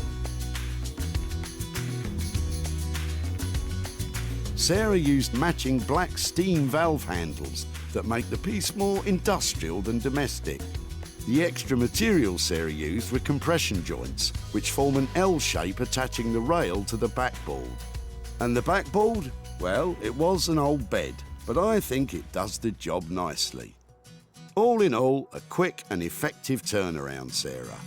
Sarah used matching black steam valve handles that make the piece more industrial than domestic. The extra materials Sarah used were compression joints, which form an L shape attaching the rail to the backboard. And the backboard? Well, it was an old bed, but I think it does the job nicely. All in all, a quick and effective turnaround, Sarah.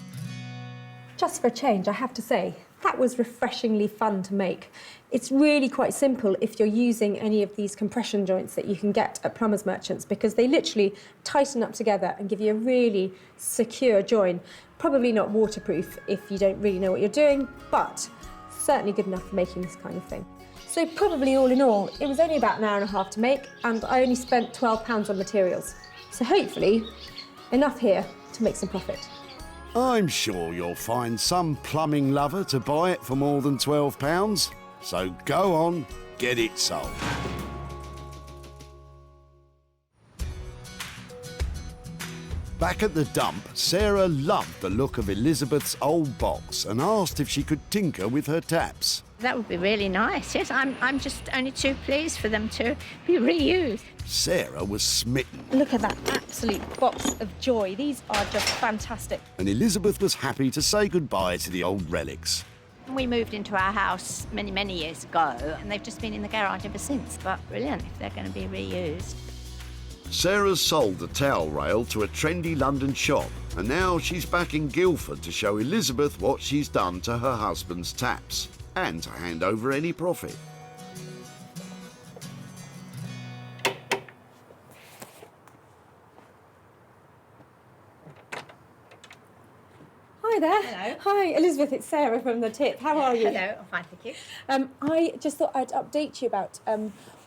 Just for a change, I have to say, that was refreshingly fun to make. It's really quite simple if you're using any of these compression joints that you can get at plumbers merchants, because they literally tighten up together and give you a really secure join. Probably not waterproof if you don't really know what you're doing, but certainly good enough for making this kind of thing. So probably all in all, it was only about an hour and a half to make, and I only spent £12 on materials. So hopefully, enough here to make some profit. I'm sure you'll find some plumbing lover to buy it for more than £12. So go on, get it sold. Back at the dump, Sarah loved the look of Elizabeth's old box and asked if she could tinker with her taps. That would be really nice, yes. I'm just only too pleased for them to be reused. Sarah was smitten, Look at that absolute box of joy. These are just fantastic. and Elizabeth was happy to say goodbye to the old relics. We moved into our house many, many years ago, and they've just been in the garage ever since. But brilliant if they're going to be reused. Sarah's sold the towel rail to a trendy London shop, and now she's back in Guildford to show Elizabeth what she's done to her husband's taps, and to hand over any profit. Hi there. Hello. Hi, Elizabeth, it's Sarah from The Tip. How are you? Hello, I'm fine, thank you. I just thought I'd update you about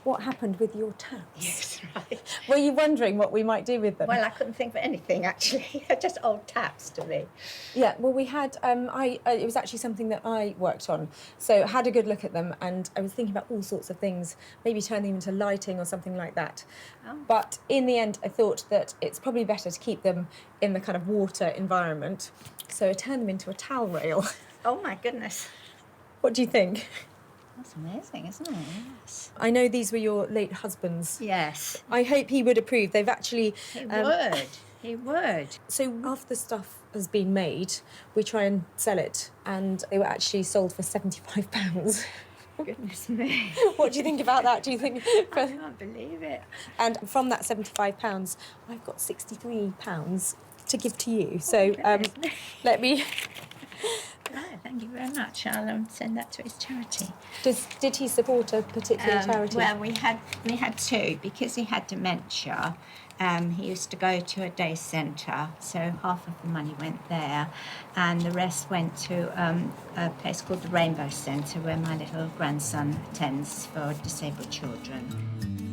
what happened with your taps. Yes, right. Were you wondering what we might do with them? Well, I couldn't think of anything, actually. They're just old taps to me. Yeah, well, we had, it was actually something that I worked on. So I had a good look at them, and I was thinking about all sorts of things, maybe turning them into lighting or something like that. Oh. But in the end, I thought that it's probably better to keep them in the kind of water environment. So I turned them into a towel rail. Oh, my goodness. What do you think? That's amazing, isn't it? Yes. I know these were your late husband's. Yes. I hope he would approve. They've actually... He would. He would. So after the stuff has been made, we try and sell it, and they were actually sold for £75. Goodness me. What do you think about that? Do you think... I can't believe it. And from that £75, I've got £63 to give to you. So let me... Oh, thank you very much. I'll send that to his charity. Did he support a particular charity? Well, we had two. Because he had dementia, he used to go to a day centre, so half of the money went there, and the rest went to a place called the Rainbow Centre, where my little grandson attends for disabled children.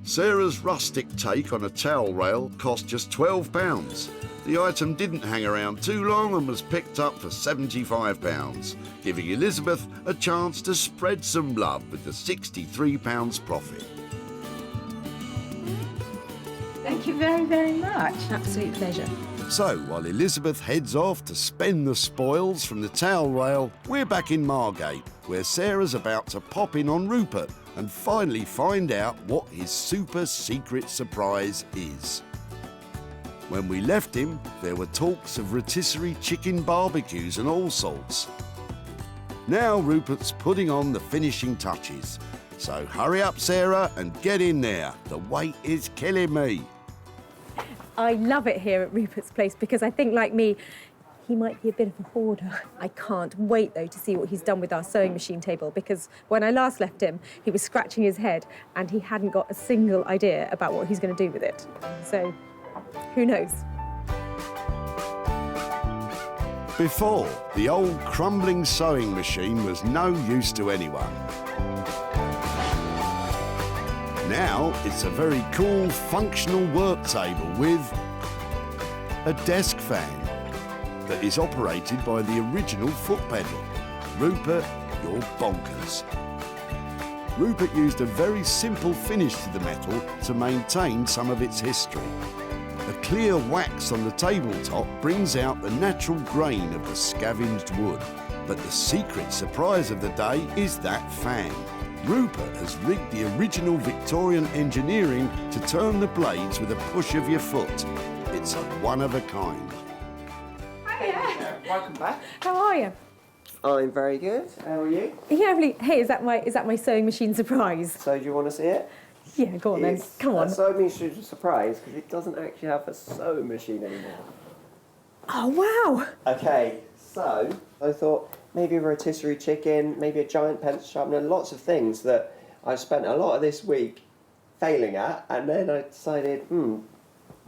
Sarah's rustic take on a towel rail cost just £12. The item didn't hang around too long and was picked up for £75, giving Elizabeth a chance to spread some love with the £63 profit. Thank you very, very much. Absolute pleasure. So, while Elizabeth heads off to spend the spoils from the towel rail, we're back in Margate, where Sarah's about to pop in on Rupert and finally find out what his super secret surprise is. When we left him, there were talks of rotisserie chicken barbecues and all sorts. Now Rupert's putting on the finishing touches. So hurry up, Sarah, and get in there. The wait is killing me. I love it here at Rupert's place because I think, like me, he might be a bit of a hoarder. I can't wait, though, to see what he's done with our sewing machine table, because when I last left him, he was scratching his head and he hadn't got a single idea about what he's going to do with it. So, who knows? Before, the old crumbling sewing machine was no use to anyone. Now, it's a very cool, functional work table with a desk fan that is operated by the original foot pedal. Rupert, you're bonkers. Rupert used a very simple finish to the metal to maintain some of its history. A clear wax on the tabletop brings out the natural grain of the scavenged wood. But the secret surprise of the day is that fan. Rupert has rigged the original Victorian engineering to turn the blades with a push of your foot. It's a one of a kind. Hiya. Welcome back. How are you? I'm very good. How are you? Yeah, really. Hey, is that my sewing machine surprise? So do you want to see it? Yeah, go on then. Come on. A sewing machine surprise because it doesn't actually have a sewing machine anymore. Oh, wow. Okay, so I thought maybe a rotisserie chicken, maybe a giant pencil sharpener, lots of things that I spent a lot of this week failing at, and then I decided, on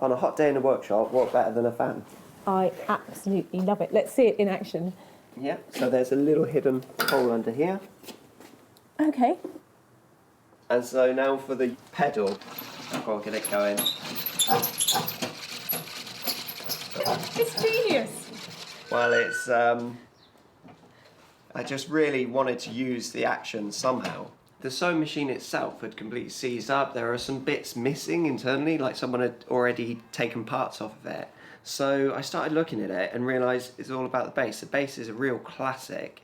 a hot day in the workshop, what better than a fan? I absolutely love it. Let's see it in action. Yeah, so there's a little hidden hole under here. Okay. And so now for the pedal, I'll get it going. It's genius. Well, it's, I just really wanted to use the action somehow. The sewing machine itself had completely seized up. There are some bits missing internally, like someone had already taken parts off of it. So I started looking at it and realised it's all about the base. The base is a real classic.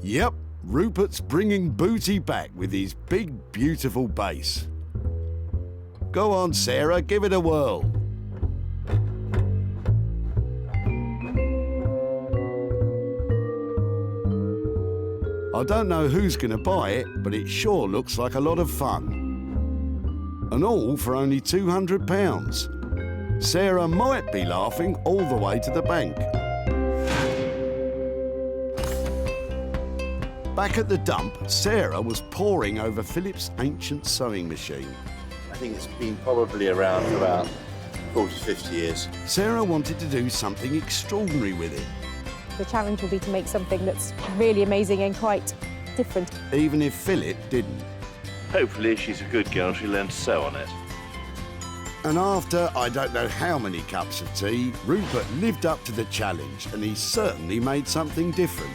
Yep, Rupert's bringing booty back with his big, beautiful base. Go on, Sarah, give it a whirl. I don't know who's going to buy it, but it sure looks like a lot of fun. And all for only £200. Sarah might be laughing all the way to the bank. Back at the dump, Sarah was poring over Philip's ancient sewing machine. I think it's been probably around for about 40, 50 years. Sarah wanted to do something extraordinary with it. The challenge will be to make something that's really amazing and quite different. Even if Philip didn't. Hopefully, if she's a good girl, she'll learn to sew on it. And after I don't know how many cups of tea, Rupert lived up to the challenge and he certainly made something different.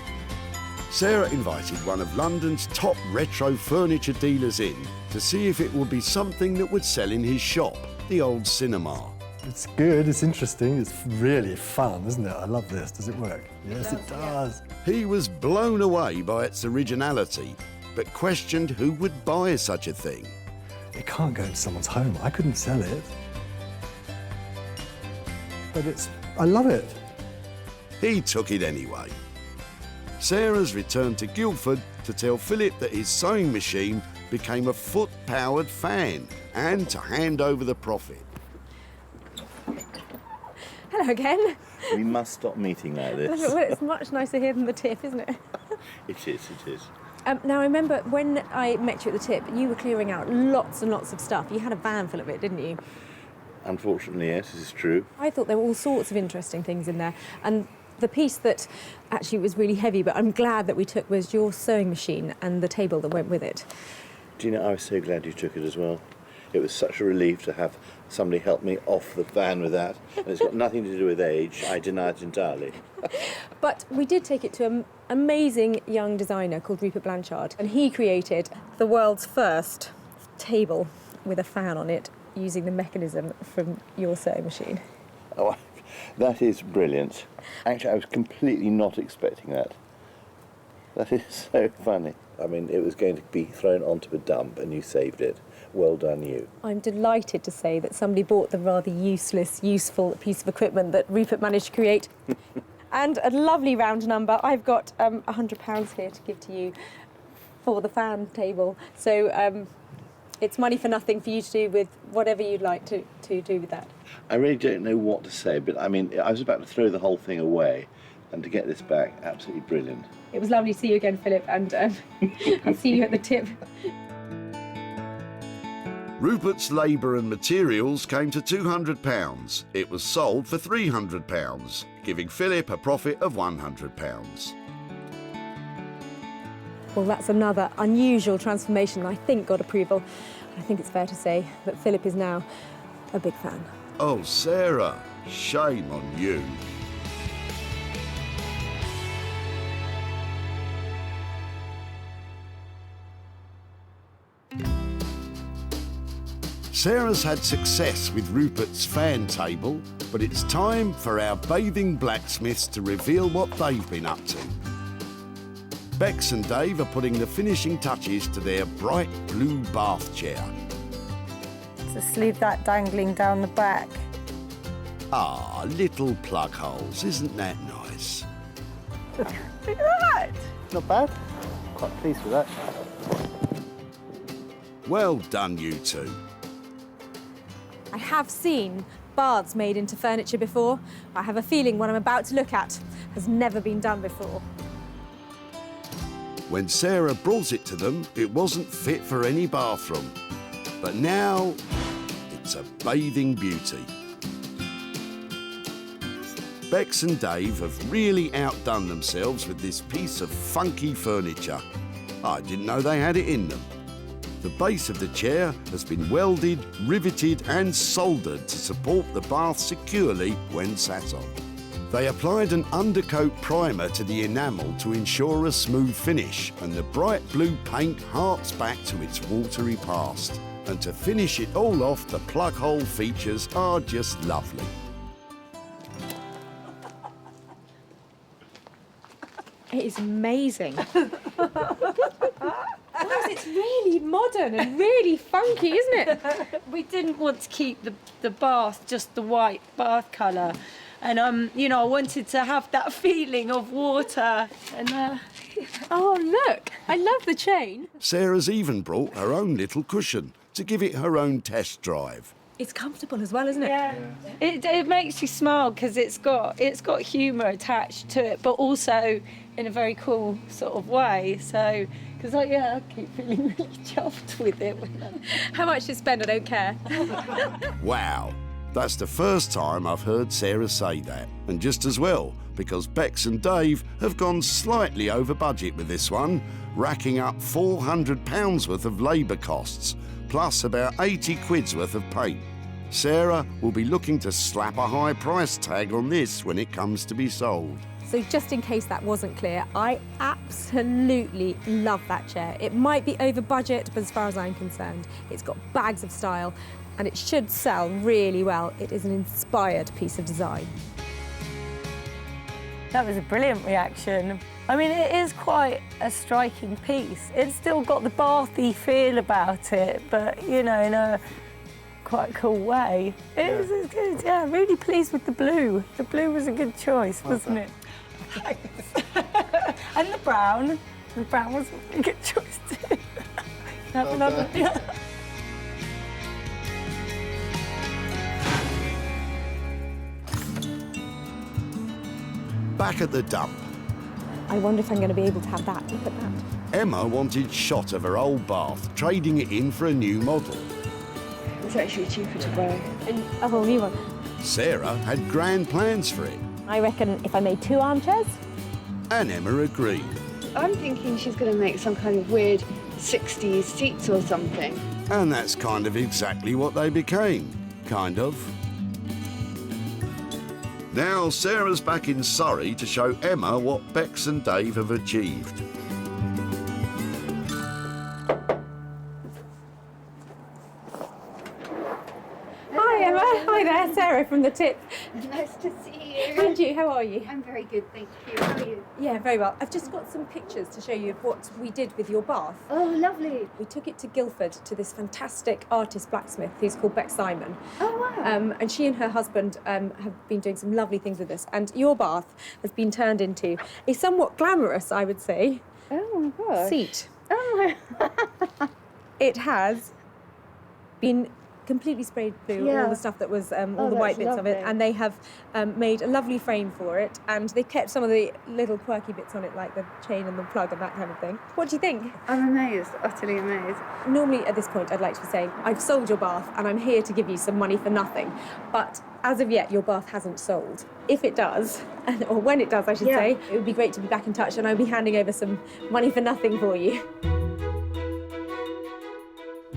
Sarah invited one of London's top retro furniture dealers in to see if it would be something that would sell in his shop, the old cinema. It's good, it's interesting, it's really fun, isn't it? I love this. Does it work? Yes, it does. He was blown away by its originality, but questioned who would buy such a thing. It can't go into someone's home. I couldn't sell it. But I love it. He took it anyway. Sarah's returned to Guildford to tell Philip that his sewing machine became a foot-powered fan and to hand over the profit. Hello again. We must stop meeting like this. Well, it's much nicer here than the tip, isn't it? It is, it is. Now, I remember when I met you at the tip, you were clearing out lots and lots of stuff. You had a van full of it, didn't you? Unfortunately, yes, this is true. I thought there were all sorts of interesting things in there. And the piece that actually was really heavy, but I'm glad that we took, was your sewing machine and the table that went with it. Do you know, I was so glad you took it as well. It was such a relief to have somebody help me off the van with that. And it's got nothing to do with age. I deny it entirely. But we did take it to an amazing young designer called Rupert Blanchard, and he created the world's first table with a fan on it using the mechanism from your sewing machine. Oh, that is brilliant. Actually, I was completely not expecting that. That is so funny. I mean, it was going to be thrown onto a dump and you saved it. Well done, you. I'm delighted to say that somebody bought the rather useless, useful piece of equipment that Rupert managed to create. And a lovely round number. I've got £100 here to give to you for the fan table. So It's money for nothing for you to do with whatever you'd like to do with that. I really don't know what to say, but I mean, I was about to throw the whole thing away, and to get this back, absolutely brilliant. It was lovely to see you again, Philip, and I'll see you at the tip. Rupert's labour and materials came to £200. It was sold for £300, giving Philip a profit of £100. Well, that's another unusual transformation that I think got approval. I think it's fair to say that Philip is now a big fan. Oh, Sarah, shame on you. Sarah's had success with Rupert's fan table, but it's time for our bathing blacksmiths to reveal what they've been up to. Bex and Dave are putting the finishing touches to their bright blue bath chair. Just leave that dangling down the back. Ah, little plug holes, isn't that nice? Look at that! Not bad. Quite pleased with that. Well done, you two. I have seen baths made into furniture before. I have a feeling what I'm about to look at has never been done before. When Sarah brought it to them, it wasn't fit for any bathroom. But now, it's a bathing beauty. Bex and Dave have really outdone themselves with this piece of funky furniture. I didn't know they had it in them. The base of the chair has been welded, riveted and soldered to support the bath securely when sat on. They applied an undercoat primer to the enamel to ensure a smooth finish, and the bright blue paint harks back to its watery past. And to finish it all off, the plug hole features are just lovely. It is amazing. It's really modern and really funky, isn't it? We didn't want to keep the bath just the white bath colour. And, you know, I wanted to have that feeling of water. And oh, look, I love the chain. Sarah's even brought her own little cushion to give it her own test drive. It's comfortable as well, isn't it? Yeah. It makes you smile because it's got humour attached to it, but also in a very cool sort of way. So, because I keep feeling really chuffed with it. How much to spend, I don't care. Wow, that's the first time I've heard Sarah say that. And just as well, because Bex and Dave have gone slightly over budget with this one, racking up £400 worth of labour costs, plus about 80 quid's worth of paint. Sarah will be looking to slap a high price tag on this when it comes to be sold. So just in case that wasn't clear, I absolutely love that chair. It might be over budget, but as far as I'm concerned, it's got bags of style and it should sell really well. It is an inspired piece of design. That was a brilliant reaction. I mean, it is quite a striking piece. It's still got the bathy feel about it, but, you know, in a quite cool way. It's good, yeah, really pleased with the blue. The blue was a good choice, wasn't it? And the brown. The brown was a good choice too. Yeah. Back at the dump, I wonder if I'm going to be able to have that. Look at that. Emma wanted shot of her old bath, trading it in for a new model. It's actually cheaper to buy. And a whole new one. Sarah had grand plans for it. I reckon if I made 2 armchairs. And Emma agreed. I'm thinking she's going to make some kind of weird 60s seats or something. And that's kind of exactly what they became. Kind of. Now Sarah's back in Surrey to show Emma what Bex and Dave have achieved. Hi Emma, hi there, Sarah from the tip. Nice to see you. And you, how are you? I'm very good, thank you. How are you? Yeah, very well. I've just got some pictures to show you of what we did with your bath. Oh, lovely. We took it to Guildford to this fantastic artist blacksmith who's called Bex Simon. Oh, wow. And she and her husband have been doing some lovely things with this. And your bath has been turned into a somewhat glamorous, I would say, oh my gosh, seat. Oh my. It has been completely sprayed through all Yeah. the stuff that was all Oh, the white that's bits of it, lovely. and they have made a lovely frame for it, and they've kept some of the little quirky bits on it, like the chain and the plug and that kind of thing. What do you think? I'm amazed, utterly amazed. Normally at this point I'd like to be saying, I've sold your bath and I'm here to give you some money for nothing, but as of yet your bath hasn't sold. If it does, or when it does I should say, it would be great to be back in touch and I'll be handing over some money for nothing for you.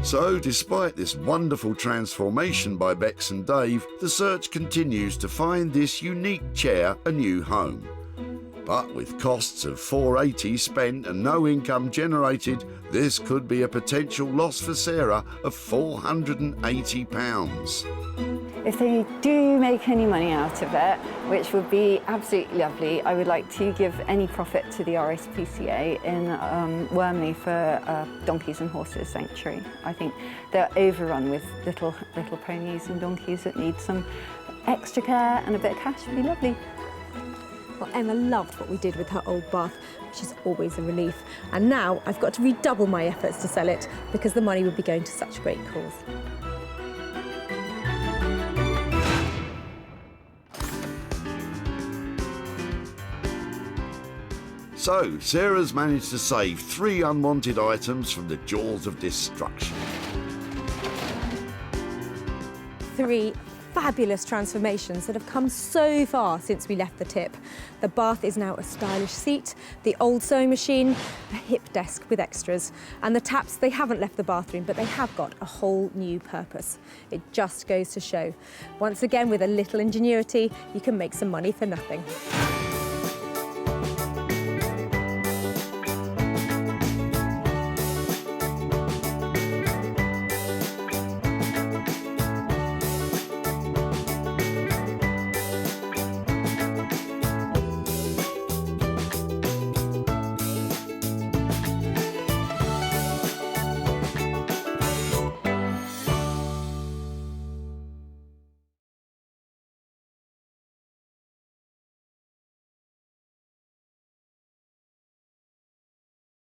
So, despite this wonderful transformation by Bex and Dave, the search continues to find this unique chair a new home. But with costs of $480 spent and no income generated, this could be a potential loss for Sarah of £480. If they do make any money out of it, which would be absolutely lovely, I would like to give any profit to the RSPCA in Wormley for Donkeys and Horses Sanctuary. I think they're overrun with little ponies and donkeys that need some extra care, and a bit of cash would be lovely. Well, Emma loved what we did with her old bath, which is always a relief. And now I've got to redouble my efforts to sell it because the money would be going to such a great cause. So, Sarah's managed to save 3 unwanted items from the jaws of destruction. 3 fabulous transformations that have come so far since we left the tip. The bath is now a stylish seat, the old sewing machine, a hip desk with extras, and the taps, they haven't left the bathroom, but they have got a whole new purpose. It just goes to show. Once again, with a little ingenuity, you can make some money for nothing.